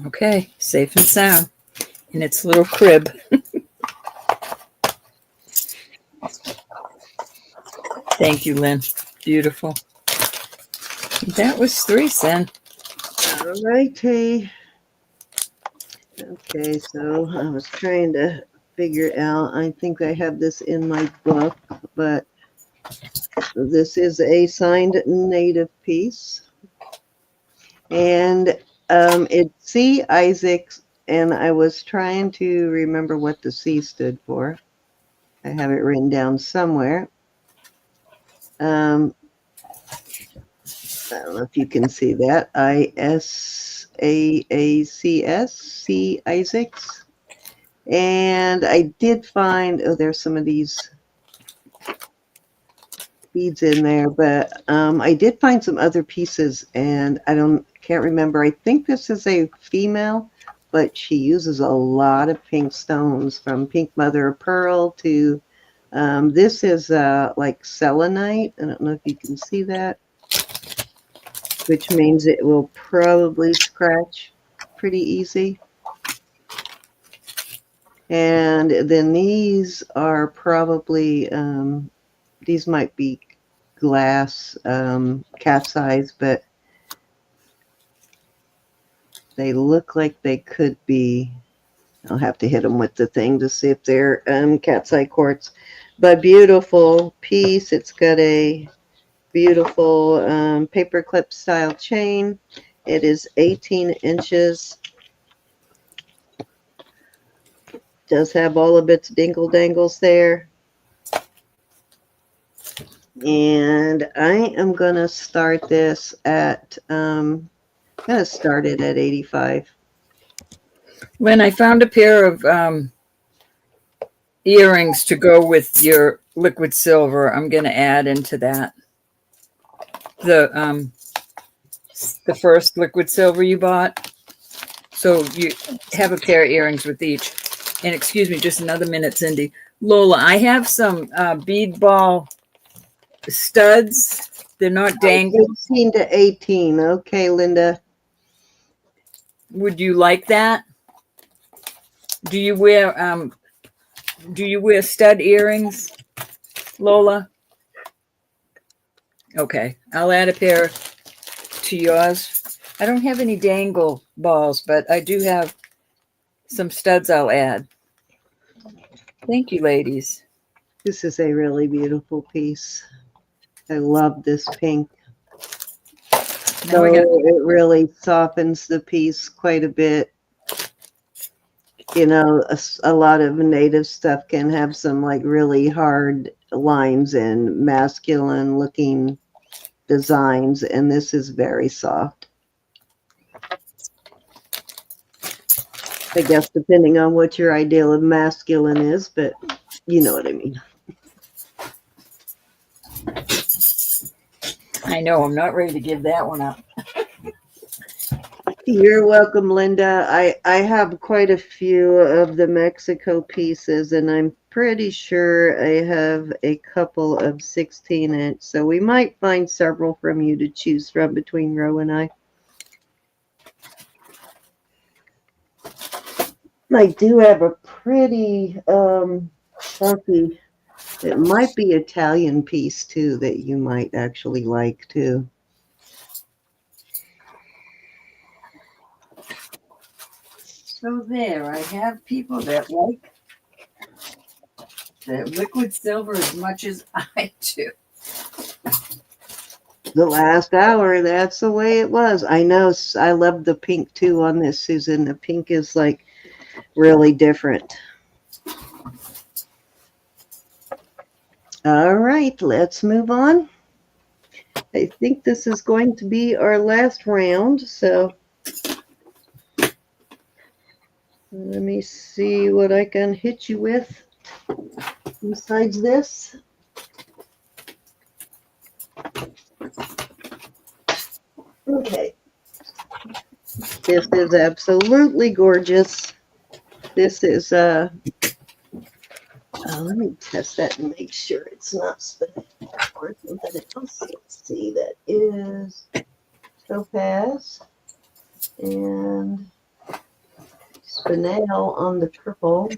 Okay, safe and sound in its little crib. Thank you, Lynn. Beautiful. That was 3 cents. All righty. Okay, so I was trying to figure out, I think I have this in my book, but this is a signed native piece. And it's C. Isaacs, and I was trying to remember what the C stood for. I have it written down somewhere. I don't know if you can see that. ISAACS, C. Isaacs. And I did find, oh, there's some of these beads in there, but I did find some other pieces, and can't remember. I think this is a female, but she uses a lot of pink stones, from pink mother of pearl to this is like selenite. I don't know if you can see that, which means it will probably scratch pretty easy. And then these are probably these might be glass cat's eyes, but they look like they could be. I'll have to hit them with the thing to see if they're cat's eye quartz. But beautiful piece. It's got a beautiful paperclip style chain. It is 18 inches. Does have all of its dingle dangles there. And I am going to start this at, I'm going to start it at 85. Lynn, I found a pair of earrings to go with your liquid silver. I'm going to add into that. The first liquid silver you bought. So you have a pair of earrings with each. And excuse me, just another minute, Cindy. Lola, I have some bead ball studs. They're not dangles. 16 to 18. Okay, Linda. Would you like that? Do you wear stud earrings, Lola? Okay, I'll add a pair to yours. I don't have any dangle balls, but I do have some studs I'll add. Thank you, ladies. This is a really beautiful piece. I love this pink. So it really softens the piece quite a bit. You know, a lot of native stuff can have some like really hard lines and masculine looking designs, and this is very soft. I guess depending on what your ideal of masculine is, but you know what I mean. I know, I'm not ready to give that one up. You're welcome, Linda. I have quite a few of the Mexico pieces, and I'm pretty sure I have a couple of 16-inch. So we might find several from you to choose from between Ro and I. I do have a pretty funky, it might be Italian piece too that you might actually like too. So there, I have people that like that liquid silver as much as I do. The last hour, that's the way it was. I know. I love the pink too on this, Susan. The pink is like really different. All right, let's move on. I think this is going to be our last round, so let me see what I can hit you with besides this. Okay. This is absolutely gorgeous. This is let me test that and make sure it's not spinning backwards. Let's see, that is topaz and spinel on the purple.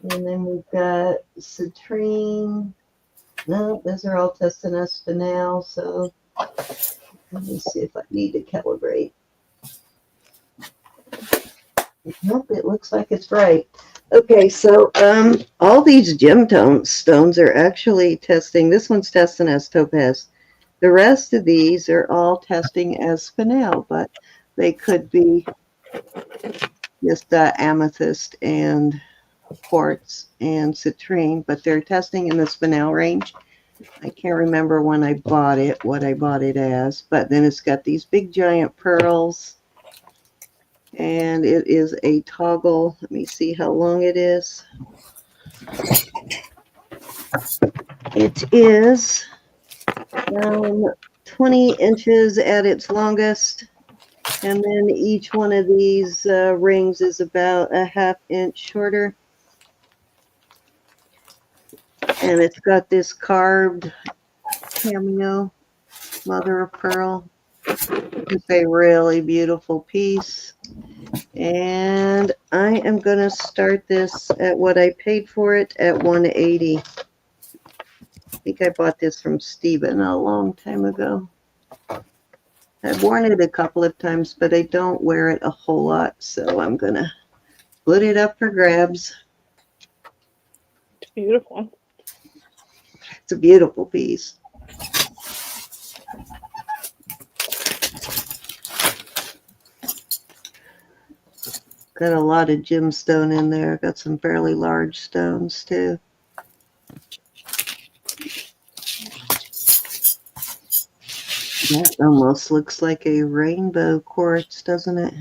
And then we've got citrine. No, those are all Testana spinel. So let me see if I need to calibrate. Nope, it looks like it's right. Okay, so all these gemstones are actually testing. This one's testing as topaz. The rest of these are all testing as spinel, but they could be just amethyst and quartz and citrine, but they're testing in the spinel range. I can't remember when I bought it, what I bought it as, but then it's got these big giant pearls. And it is a toggle. Let me see how long it is. It is 20 inches at its longest. And then each one of these rings is about a ½ inch shorter. And it's got this carved cameo, mother of pearl. It's a really beautiful piece. And I am going to start this at what I paid for it at $180. I think I bought this from Steven a long time ago. I've worn it a couple of times, but I don't wear it a whole lot. So I'm going to put it up for grabs. It's beautiful. It's a beautiful piece. Got a lot of gemstone in there. Got some fairly large stones too. That almost looks like a rainbow quartz, doesn't it?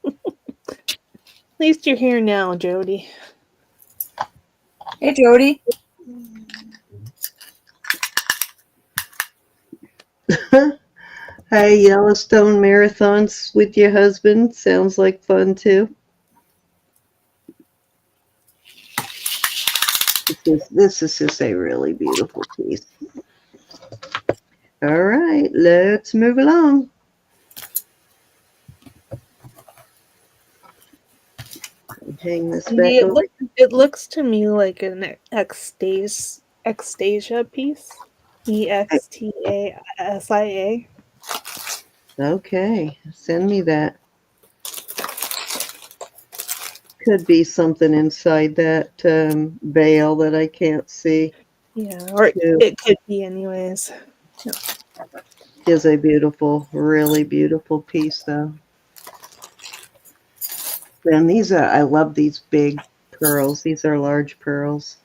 At least you're here now, Jody. Hey, Jody. Hi, Yellowstone marathons with your husband. Sounds like fun too. This This is just a really beautiful piece. All right, let's move along. Hang this back See, over. it looks to me like an Extasia piece. EXTASIA. Okay, send me that. Could be something inside that veil that I can't see. Yeah, or Too. it could be anyways. Is a beautiful, really beautiful piece though. And these are, I love these big pearls. These are large pearls.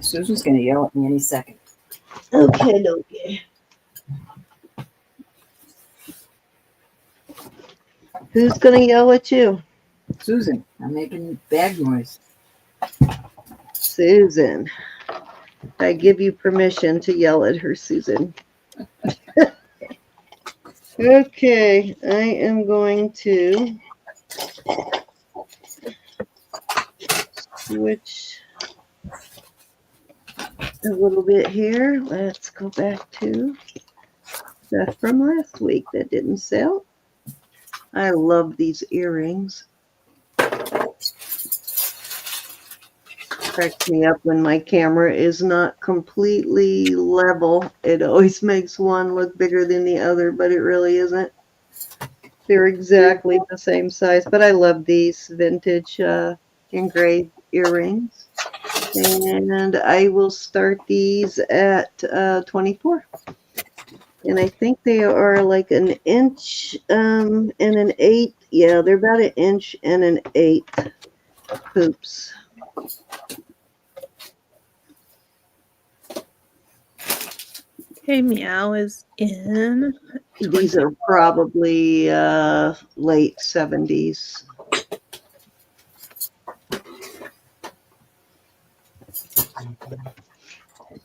Susan's going to yell at me any second. Okay, okay. Who's gonna yell at you? Susan, I'm making bag noise. Susan. I give you permission to yell at her, Susan. Okay, I am going to switch a little bit here. Let's go back to stuff from last week that didn't sell. I love these earrings. Cracks me up when my camera is not completely level. It always makes one look bigger than the other, but it really isn't. They're exactly the same size, but I love these vintage engraved earrings. And I will start these at 24. And I think they are like an inch and an eighth. Yeah, they're about an inch and an eighth hoops. Okay, Meow is in. These are probably late 70s.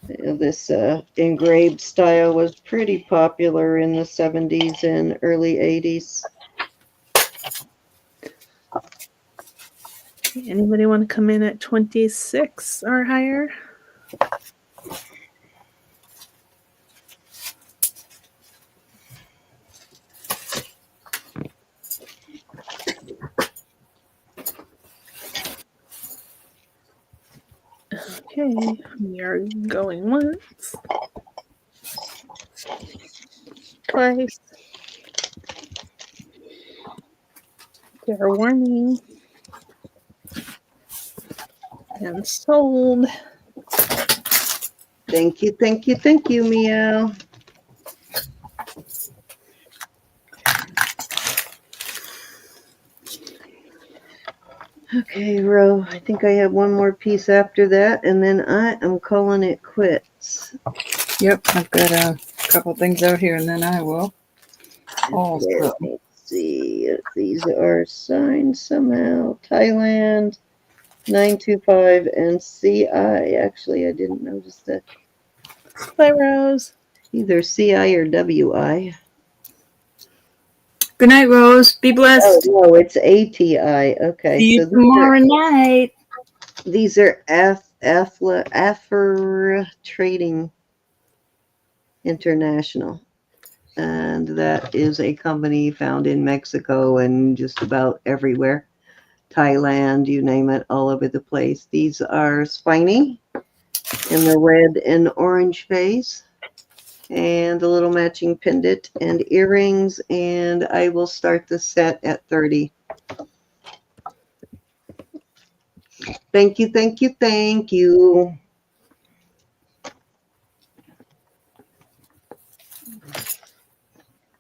This engraved style was pretty popular in the 70s and early 80s. Anybody want to come in at 26 or higher? Okay, we are going once, twice. Fair warning. And sold. Thank you, thank you, thank you, Meow. Okay, Ro, I think I have one more piece after that, and then I am calling it quits. Yep, I've got a couple things out here, and then I will. Also, Let me see if these are signed somehow. Thailand, 925, and CI. Actually, I didn't notice that. Bye, Rose. Either CI or WI. good night, Rose. Be Oh, blessed. no, it's ATI. Okay, See you so tomorrow night. these are Afra Trading International. And that is a company found in Mexico and just about everywhere. Thailand, you name it, all over the place. These are spiny in the red and orange phase. And a little matching pendant and earrings. And I will start the set at 30. Thank you, thank you, thank you.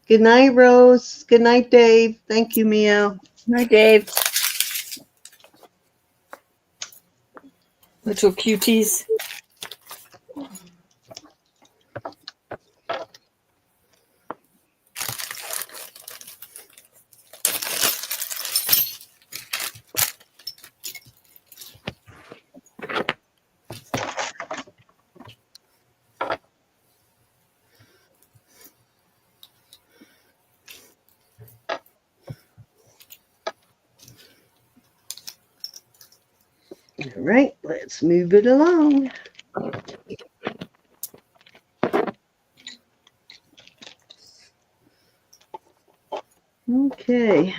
Good night, Rose. Good night, Dave. Thank you, Meow. Night, Dave. Little cuties. All right, let's move it along. Okay.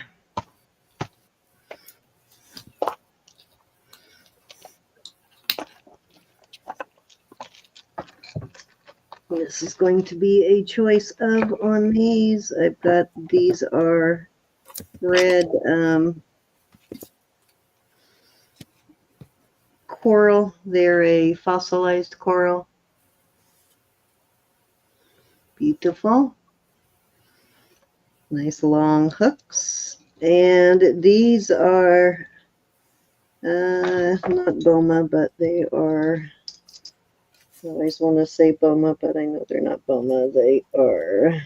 This is going to be a choice of on these. I've got, these are red coral. They're a fossilized coral. Beautiful. Nice long hooks. And these are not Boma, but they are, I always want to say Boma, but I know they're not Boma. They are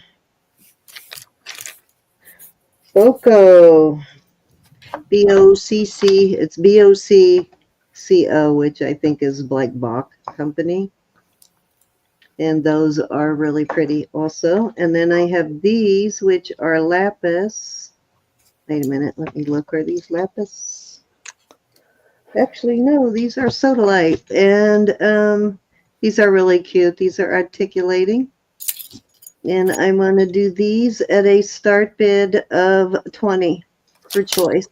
Bocco. B-O-C-C. It's B-O-C-C-O, which I think is like Bach Company. And those are really pretty also. And then I have these, which are lapis. Wait a minute. Let me look. Are these lapis? Actually, no. These are sodalite. And these are really cute. These are articulating. And I'm going to do these at a start bid of 20 for choice.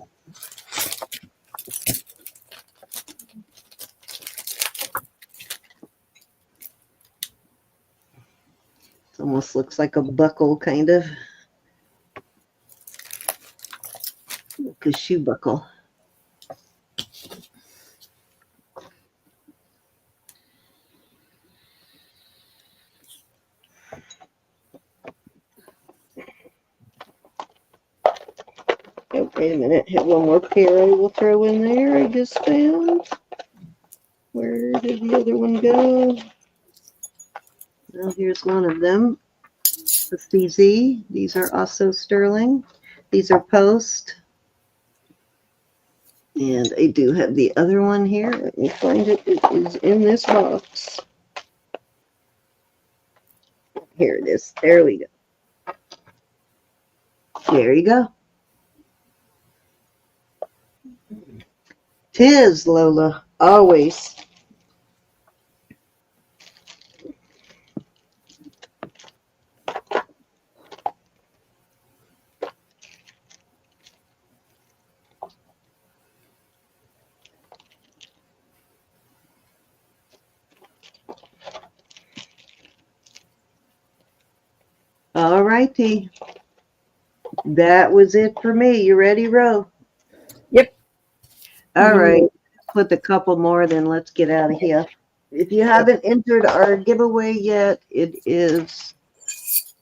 It almost looks like a buckle, kind of. Like a shoe buckle. Oh, wait a minute. Hit one more pair I will throw in there. I just found. Where did the other one go? Well, here's one of them. The CZ. These are also sterling. These are post. And I do have the other one here. Let me find it. It is in this box. Here it is. There we go. There you go. Tis, Lola. Always. All righty. That was it for me. You ready, Ro? Yep. All right. Put a couple more, then let's get out of here. If you haven't entered our giveaway yet, it is,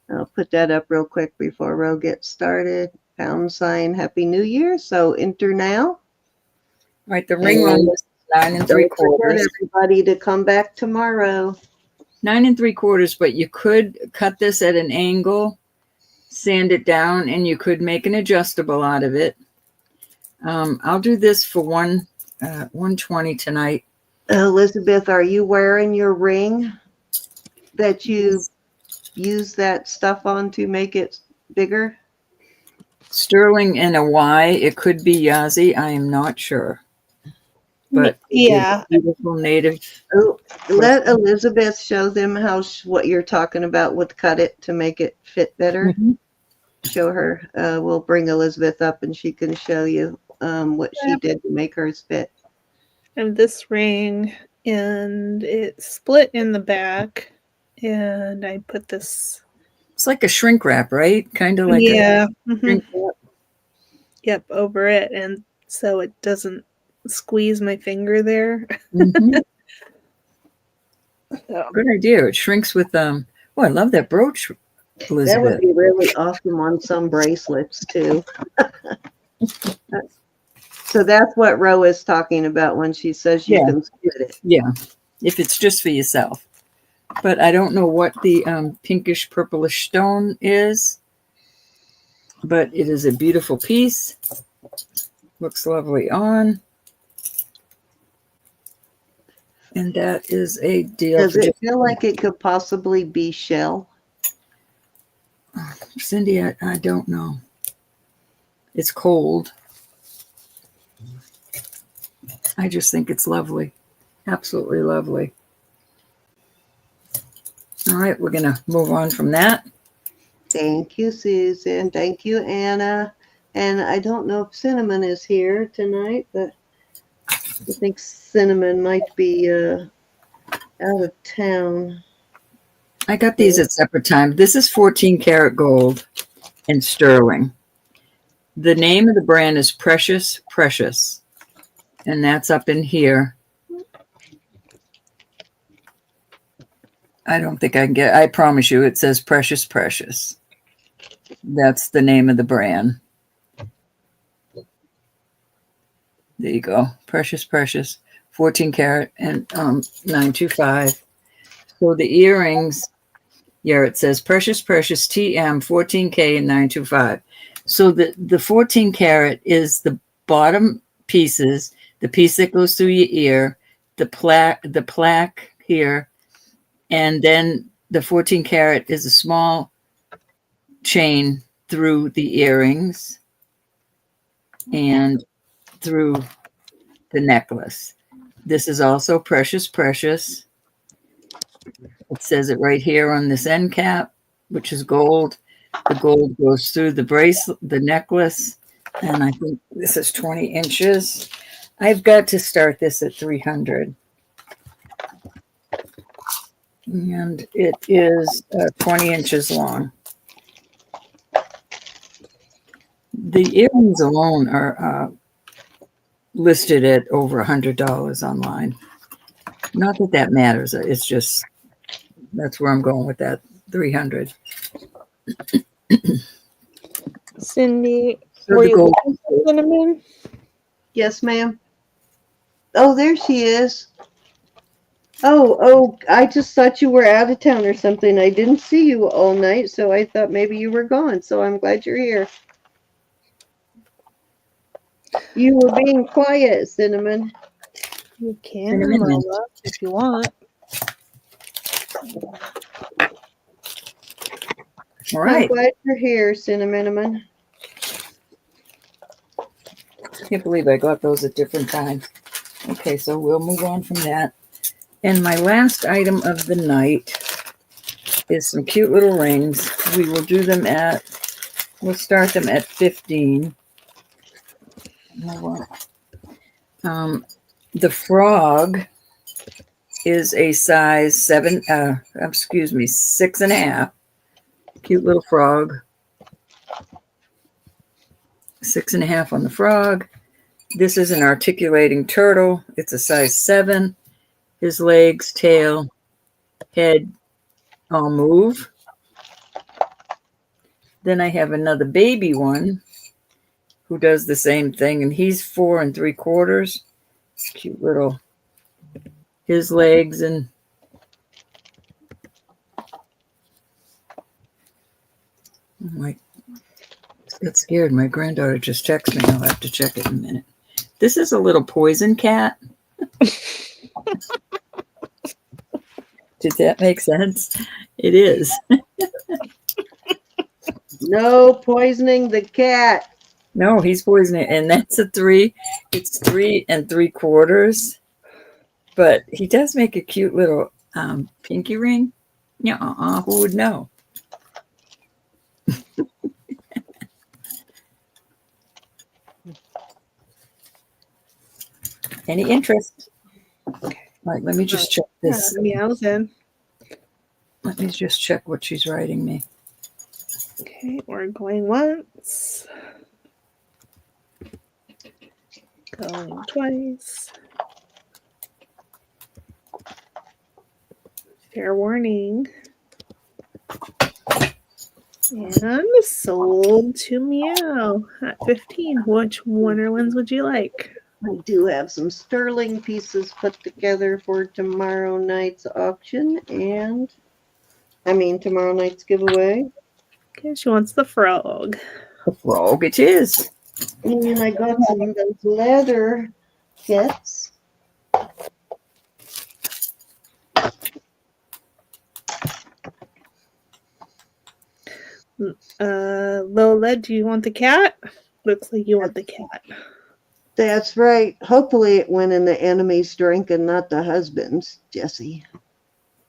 I'll put that up real quick before Ro gets started. # Happy New Year. So enter now. All right, the ring run was 9 3/4. Everybody to come back tomorrow. 9 3/4, but you could cut this at an angle, sand it down, and you could make an adjustable out of it. I'll do this for 120 tonight. Elizabeth, are you wearing your ring that you use that stuff on to make it bigger? Sterling and a Y. It could be Yazzie. I am not sure. But yeah, beautiful native. Oh, let Elizabeth show them what you're talking about with cut it to make it fit better. Mm-hmm. Show her. We'll bring Elizabeth up and she can show you what she did to make hers fit. And this ring, and it split in the back, and I put this. It's like a shrink wrap, right? Kind of like a shrink wrap. Yep, over it, and so it doesn't squeeze my finger there. Mm-hmm. So. Good idea. It shrinks with Oh, I love that brooch, Elizabeth. That would be really awesome on some bracelets too. So that's what Ro is talking about when she says you can split it. Yeah, if it's just for yourself. But I don't know what the pinkish purplish stone is, but it is a beautiful piece. Looks lovely on. And that is a deal. Does it feel like it could possibly be shell? Cindy, I don't know. It's cold. I just think it's lovely. Absolutely lovely. All right, we're going to move on from that. Thank you, Susan. Thank you, Anna. And I don't know if Cinnamon is here tonight, but I think Cinnamon might be out of town. I got these at separate times. This is 14 karat gold and sterling. The name of the brand is Precious Precious, and that's up in here. I don't think I can get, I promise you, it says Precious Precious. That's the name of the brand. There you go. Precious Precious, 14 karat and 925. So the earrings, yeah, it says Precious Precious TM 14K and 925. So the 14 karat is the bottom pieces, the piece that goes through your ear, the plaque here, and then the 14 karat is a small chain through the earrings and through the necklace. This is also Precious Precious. It says it right here on this end cap, which is gold. The gold goes through the bracelet, the necklace, and I think this is 20 inches. I've got to start this at 300. And it is 20 inches long. The earrings alone are listed at over $100 online. Not that that matters. It's just, that's where I'm going with that, 300. Cindy, So were the you gold, looking for Cinnamon? Yes, ma'am. Oh, there she is. Oh, I just thought you were out of town or something. I didn't see you all night, so I thought maybe you were gone. So I'm glad you're here. You were being quiet, Cinnamon. You can, Cinnamon. Lola, if you want. All right. I'm glad you're here, Cinnamon. I can't believe I got those at different times. Okay, so we'll move on from that. And my last item of the night is some cute little rings. We will do them at, we'll start them at 15. The frog is a size 6.5. Cute little frog. 6.5 on the frog. This is an articulating turtle. It's a size 7. His legs, tail, head all move. Then I have another baby one who does the same thing, and he's 4 3/4. Cute little, his legs and I got scared. My granddaughter just texted me. I'll have to check it in a minute. This is a little poison cat. Did that make sense? It is. No poisoning the cat. No, he's poisoning, and that's a 3. It's 3 3/4. But he does make a cute little pinky ring. Yeah, who would know? Any interest? All right, let me just check this. Meows in. Let me just check what she's writing me. Okay, we're going once. Going twice. Fair warning. And sold to Meow at 15. Which Wonderlands would you like? I do have some sterling pieces put together for tomorrow night's auction and tomorrow night's giveaway. Okay, she wants the frog. The frog it is. And I got some of those leather kits. Lola, do you want the cat? Looks like you want the cat. That's right. Hopefully it went in the enemy's drink and not the husband's, Jesse.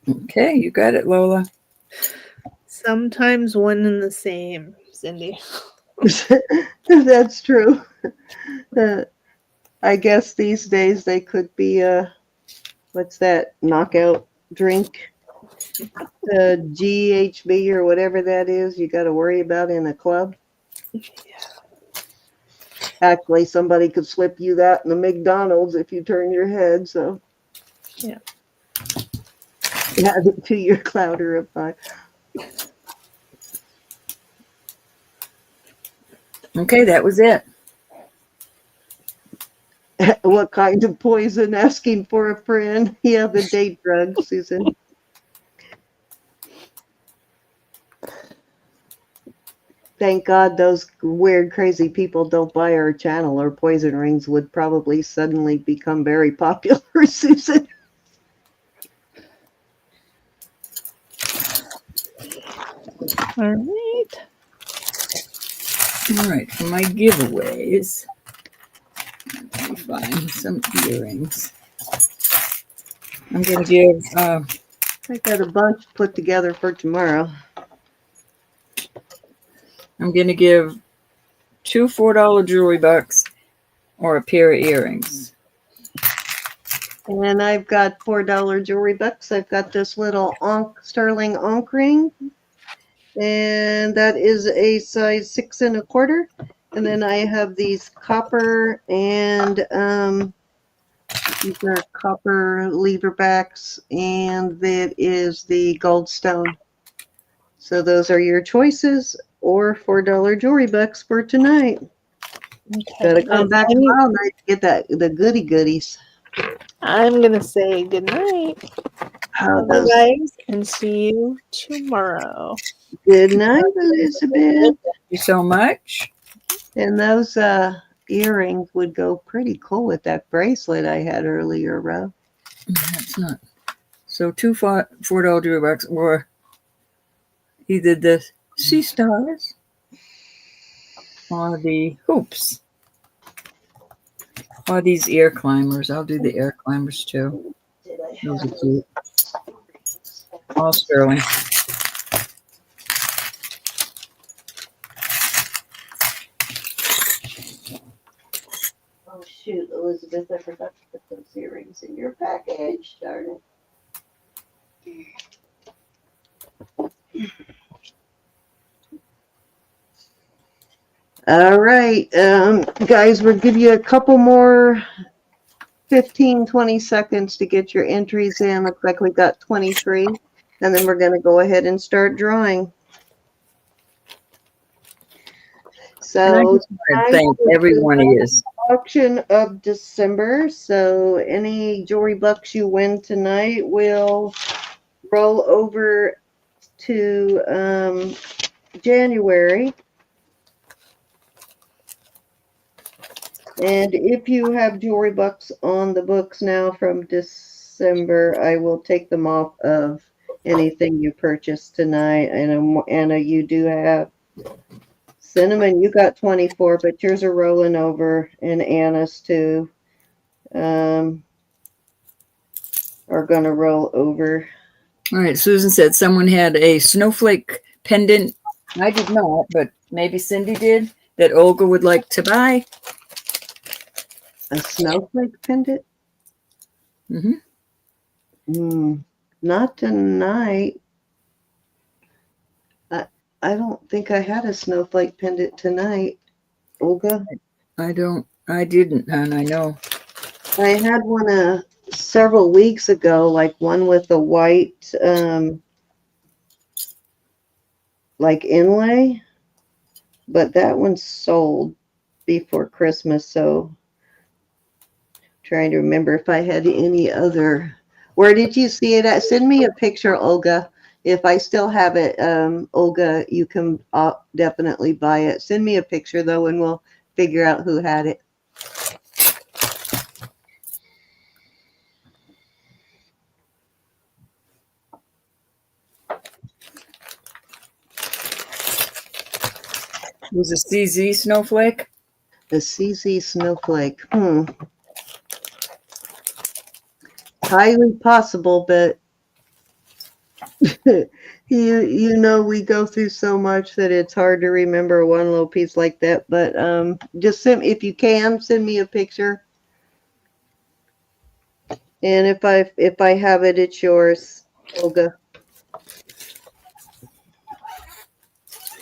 Okay, you got it, Lola. Sometimes one and the same, Cindy. That's true. I guess these days they could be what's that knockout drink? The GHB or whatever that is you got to worry about in a club. Yeah. Actually, somebody could slip you that in the McDonald's if you turn your head. So Yeah. add it to your clouder of five. Okay, that was it. What kind of poison? Asking for a friend. Yeah, the date drug, Susan. Thank God those weird, crazy people don't buy our channel, or poison rings would probably suddenly become very popular, Susan. All right. All right, for my giveaways, let me find some earrings. I'm going to give, I got a bunch put together for tomorrow. I'm going to give 2 $4 jewelry bucks or a pair of earrings. And I've got $4 jewelry bucks. I've got this little sterling onk ring. And that is a size 6 1/4. And then I have these copper and these are copper lever backs, and that is the gold stone. So those are your choices, or $4 jewelry bucks for tonight. Okay. Gotta come back tomorrow night to get the goodies. I'm gonna say good night. How Bye, those guys, and see you tomorrow. Good night, Elizabeth. Thank you so much. And those earrings would go pretty cool with that bracelet I had earlier, Rob. That's not. So 2 $4 jewelry bucks or either the sea stars or the hoops. Or these ear climbers. I'll do the ear climbers too. Those are cute. All sterling. Oh shoot, Elizabeth, I forgot to put those earrings in your package. Darn it. All right, guys, we'll give you a couple more 15-20 seconds to get your entries in. Looks like we got 23, and then we're going to go ahead and start drawing. So Thank everyone is auction of December. So any jewelry bucks you win tonight will roll over to January. And if you have jewelry bucks on the books now from December, I will take them off of anything you purchase tonight. And Anna, you do have Cinnamon, you got 24, but yours are rolling over, and Anna's too are going to roll over. All right, Susan said someone had a snowflake pendant. I did not, but maybe Cindy did, that Olga would like to buy. A snowflake pendant? Not tonight. I don't think I had a snowflake pendant tonight, Olga. I didn't, and I know. I had one several weeks ago, like one with a white like inlay, but that one sold before Christmas, so trying to remember if I had any other. Where did you see it at? Send me a picture, Olga. If I still have it, Olga, you can definitely buy it. Send me a picture, though, and we'll figure out who had it. It was a CZ snowflake? A CZ snowflake. Highly possible, but you know we go through so much that it's hard to remember one little piece like that. But just if you can send me a picture, and if I have it, it's yours, Olga.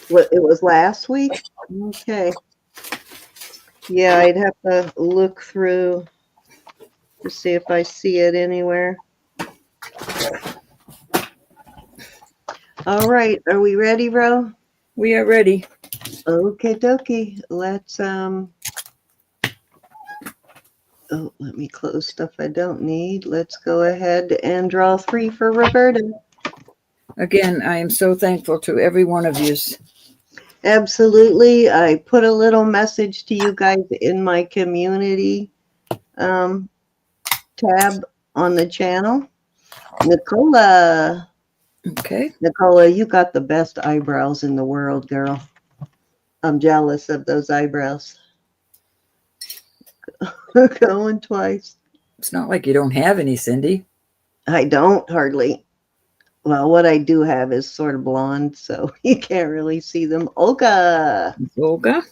What, it was last week? Okay. Yeah, I'd have to look through to see if I see it anywhere. All right, are we ready, Ro? We are ready. Okay, dokie. Let's oh, let me close stuff I don't need. Let's go ahead and draw 3 for Roberta. Again, I am so thankful to every one of you. Absolutely. I put a little message to you guys in my community tab on the channel. Nicola. Okay. Nicola, you got the best eyebrows in the world, girl. I'm jealous of those eyebrows. Going twice. It's not like you don't have any, Cindy. I don't hardly. Well, what I do have is sort of blonde, so you can't really see them. Olga. Olga.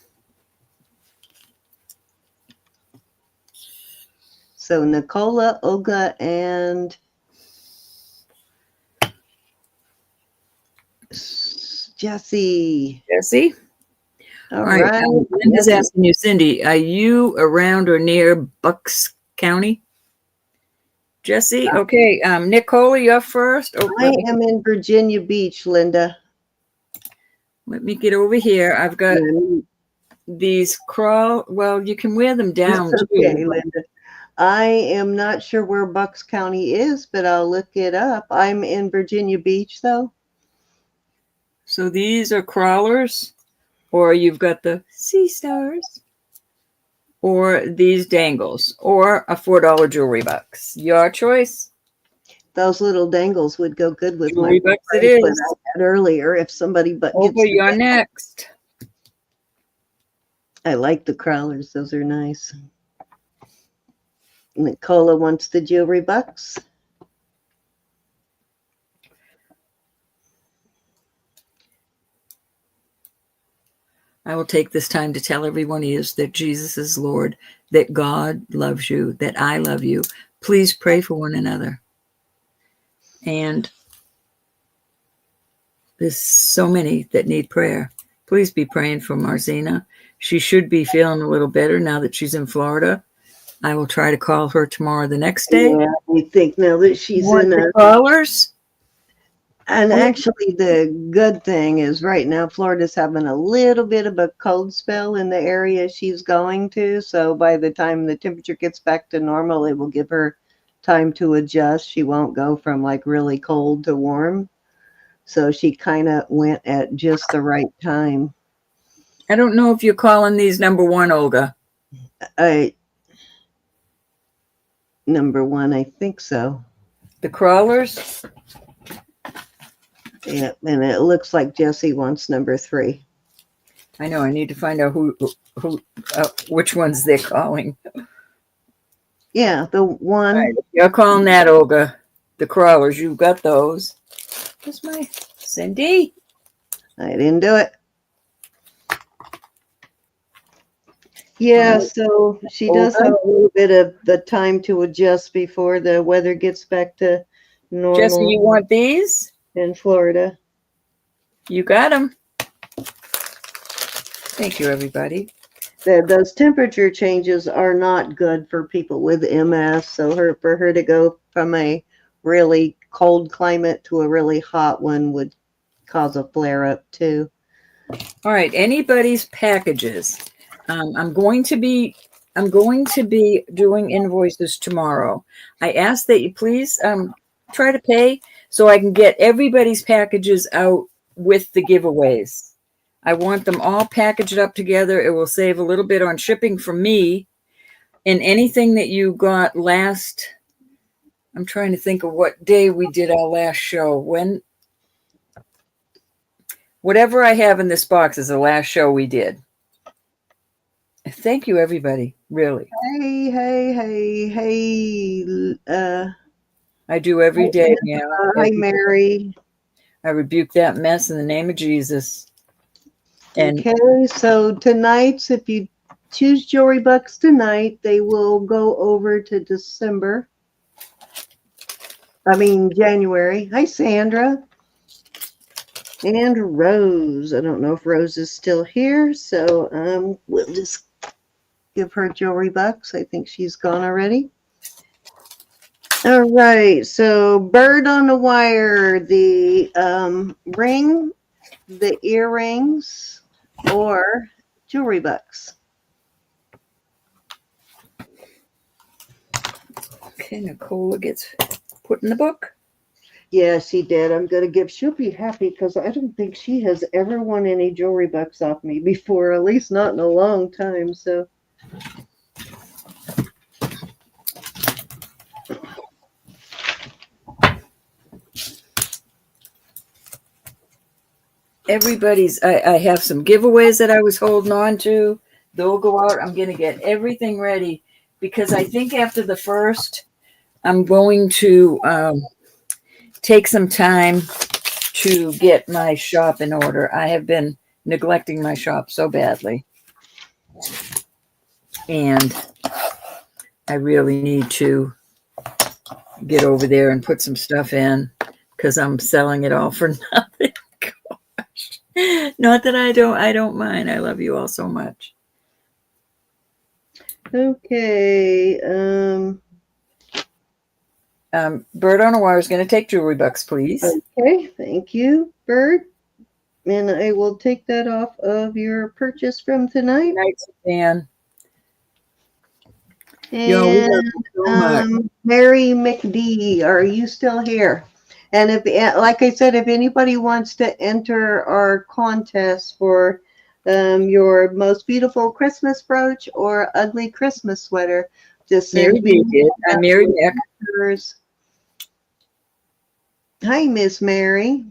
So Nicola, Olga, and Jessie. Jessie. All right. Linda's asking you, Cindy, are you around or near Bucks County? Jessie, okay. Nicola, you're first. Oh, I am in Virginia Beach, Linda. Let me get over here. I've got these well, you can wear them down too. Okay, Linda. I am not sure where Bucks County is, but I'll look it up. I'm in Virginia Beach, though. So these are crawlers, or you've got the sea stars, or these dangles, or a $4 jewelry box. Your choice. Those little dangles would go good with jewelry my box. It is. I had earlier. If somebody but over, you're next. I like the crawlers. Those are nice. Nicola wants the jewelry box. I will take this time to tell everyone that Jesus is Lord, that God loves you, that I love you. Please pray for one another. And there's so many that need prayer. Please be praying for Marzina. She should be feeling a little better now that she's in Florida. I will try to call her tomorrow the next day. Yeah, I think now that she's in the callers. And actually, the good thing is right now, Florida's having a little bit of a cold spell in the area she's going to. So by the time the temperature gets back to normal, it will give her time to adjust. She won't go from like really cold to warm. So she kind of went at just the right time. I don't know if you're calling these number 1, Olga. Number 1, I think so. The crawlers? Yeah, and it looks like Jessie wants number 3. I know. I need to find out which ones they're calling. Yeah, the one. Right, you're calling that, Olga. The crawlers, you've got those. Where's my Cindy? I didn't do it. Yeah, so she does have a little bit of the time to adjust before the weather gets back to normal. Jessie, you want these? In Florida. You got them. Thank you, everybody. Those temperature changes are not good for people with MS. So for her to go from a really cold climate to a really hot one would cause a flare up too. All right, anybody's packages. I'm going to be doing invoices tomorrow. I ask that you please try to pay so I can get everybody's packages out with the giveaways. I want them all packaged up together. It will save a little bit on shipping for me. And anything that you got last, I'm trying to think of what day we did our last show. Whatever I have in this box is the last show we did. thank you, everybody. Really, Hey. I do every day now. Hi, Mary. I rebuke that mess in the name of Jesus. And Okay, so tonight's, if you choose Jewelry Bucks tonight, they will go over to January. Hi, Sandra. And Rose. I don't know if Rose is still here, so we'll just give her Jewelry Bucks. I think she's gone already. All right, so bird on the wire, the ring, the earrings, or Jewelry Bucks. okay, Nicola gets put in the book. Yeah, she did. She'll be happy because I don't think she has ever won any Jewelry Bucks off me before, at least not in a long time. So, I have some giveaways that I was holding on to. They'll go out. I'm going to get everything ready because I think after the first, I'm going to take some time to get my shop in order. I have been neglecting my shop so badly. And I really need to get over there and put some stuff in because I'm selling it all for nothing. Gosh. Not that I don't mind. I love you all so much. okay. Bird on a Wire is going to take Jewelry Bucks, please. Okay, thank you, Bird. And I will take that off of your purchase from tonight. Night, Sajen. And Mary McD, are you still here? And if, like I said, if anybody wants to enter our contest for your most beautiful Christmas brooch or ugly Christmas sweater, just send me. I'm Mary Nick. Hi, Miss Mary.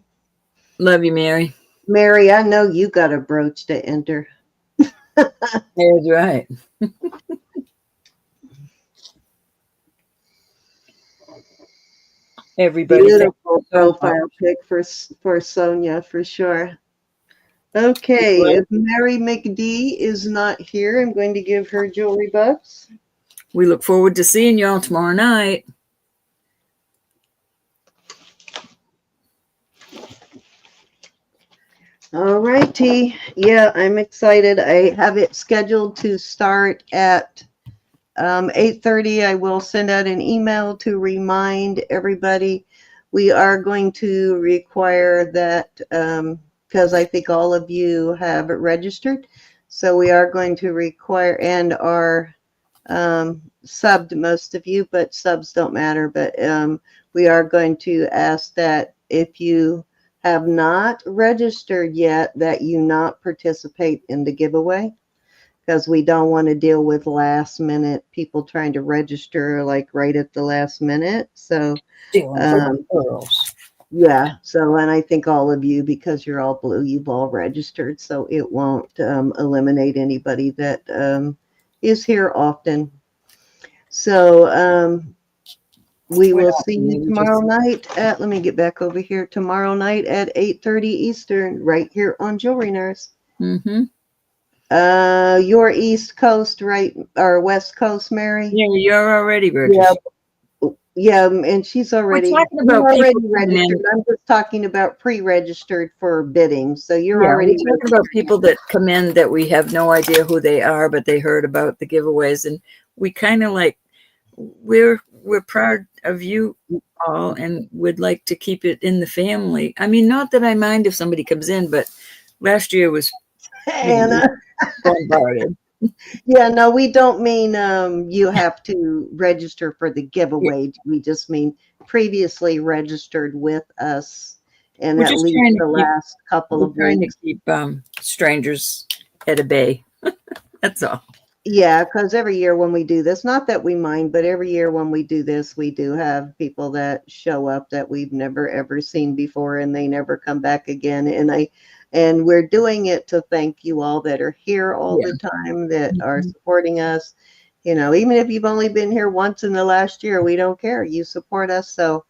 Love you, Mary. Mary, I know you got a brooch to enter. That's right. Everybody, beautiful profile pic for Sonia for sure. Okay, if Mary McD is not here, I'm going to give her Jewelry Bucks. We look forward to seeing y'all tomorrow night. All righty. Yeah, I'm excited. I have it scheduled to start at 8:30. I will send out an email to remind everybody. We are going to require that because I think all of you have it registered. So we are going to require and are subbed, most of you, but subs don't matter. But we are going to ask that if you have not registered yet, that you not participate in the giveaway, because we don't want to deal with last minute people trying to register like right at the last minute. So yeah, so and I think all of you, because you're all blue, you've all registered, so it won't eliminate anybody that is here often. So we will see you tomorrow night at, let me get back over here, tomorrow night at 8:30 Eastern, right here on Jewelry Nurse. Mm-hmm. Your East Coast, right, or West Coast, Mary? Yeah, you're already registered. Yeah, and she's already, registered. I'm just talking about pre-registered for bidding. So you're already talking about people that come in that we have no idea who they are, but they heard about the giveaways, and we kind of like, we're proud of you all and would like to keep it in the family. I mean, not that I mind if somebody comes in, but last year was Anna bombarded. Yeah, no, we don't mean you have to register for the giveaway. We just mean previously registered with us, and at least the last couple of weeks. Trying to keep strangers at a bay. That's all. Yeah, because every year when we do this, not that we mind, but every year when we do this, we do have people that show up that we've never ever seen before, and they never come back again. And we're doing it to thank you all that are here all Yeah. the time, that are Mhm. supporting us. You know, even if you've only been here once in the last year, we don't care. You support us. So,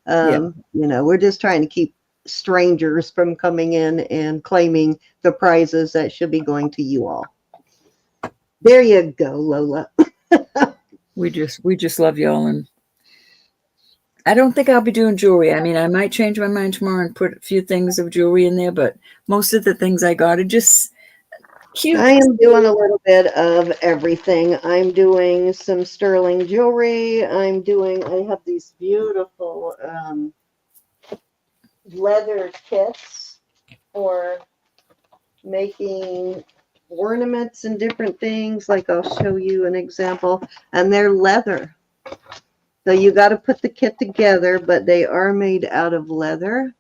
Yeah. you know, we're just trying to keep strangers from coming in and claiming the prizes that should be going to you all. There you go, Lola. We just love y'all, and I don't think I'll be doing jewelry. I mean, I might change my mind tomorrow and put a few things of jewelry in there, but most of the things I got are just cute. I am doing a little bit of everything. I'm doing some sterling jewelry. I have these beautiful leather kits for making ornaments and different things. Like I'll show you an example, and they're leather. So you got to put the kit together, but they are made out of leather.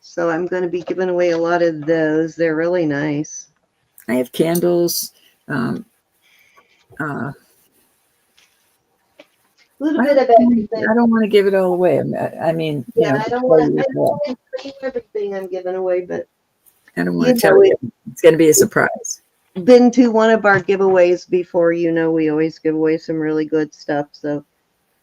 So I'm going to be giving away a lot of those. They're really nice. I have candles. A little bit of everything. I don't want to give it all away. I mean, Yeah, you know, I don't tell want you to. I as don't well. want to tell you everything I'm giving away, but I don't want you to tell know, you. It's going to be a surprise. been to one of our giveaways before. You know, we always give away some really good stuff. So,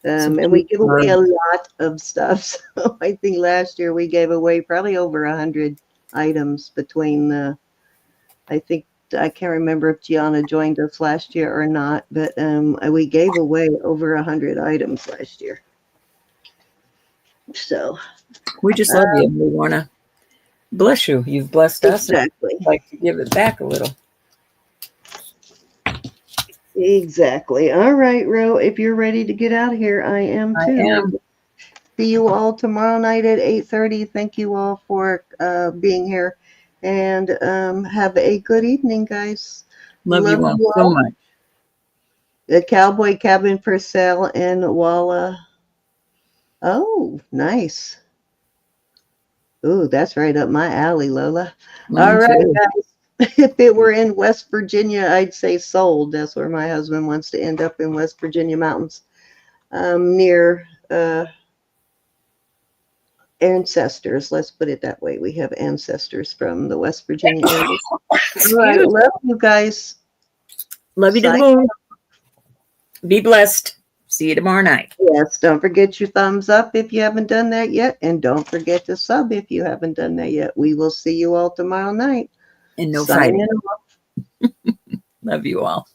Some and we cute give away a cards. lot of stuff. So I think last year we gave away probably over 100 items between the. I think I can't remember if Gianna joined us last year or not, but we gave away over 100 items last year. So We just love you, and we want to bless you. You've blessed us, and exactly. we'd like to give it back a little. Exactly. All right, Ro, if you're ready to get out of here, I am I too. am. See you all tomorrow night at 8:30. Thank you all for being here, and have a good evening, guys. Love Love you all you so all. much. The Cowboy Cabin for sale in Walla. Oh, nice. Ooh, that's right up my alley, Lola. All Mine right, too. guys. If it were in West Virginia, I'd say sold. That's where my husband wants to end up, in West Virginia mountains, near ancestors. Let's put it that way. We have ancestors from the West Virginia area. All right, Excuse. love you guys. Love you to the Sign- moon. Be blessed. See you tomorrow night. Yes, don't forget your thumbs up if you haven't done that yet, and don't forget to sub if you haven't done that yet. We will see you all tomorrow night. And no Signing fighting. off. Love you all.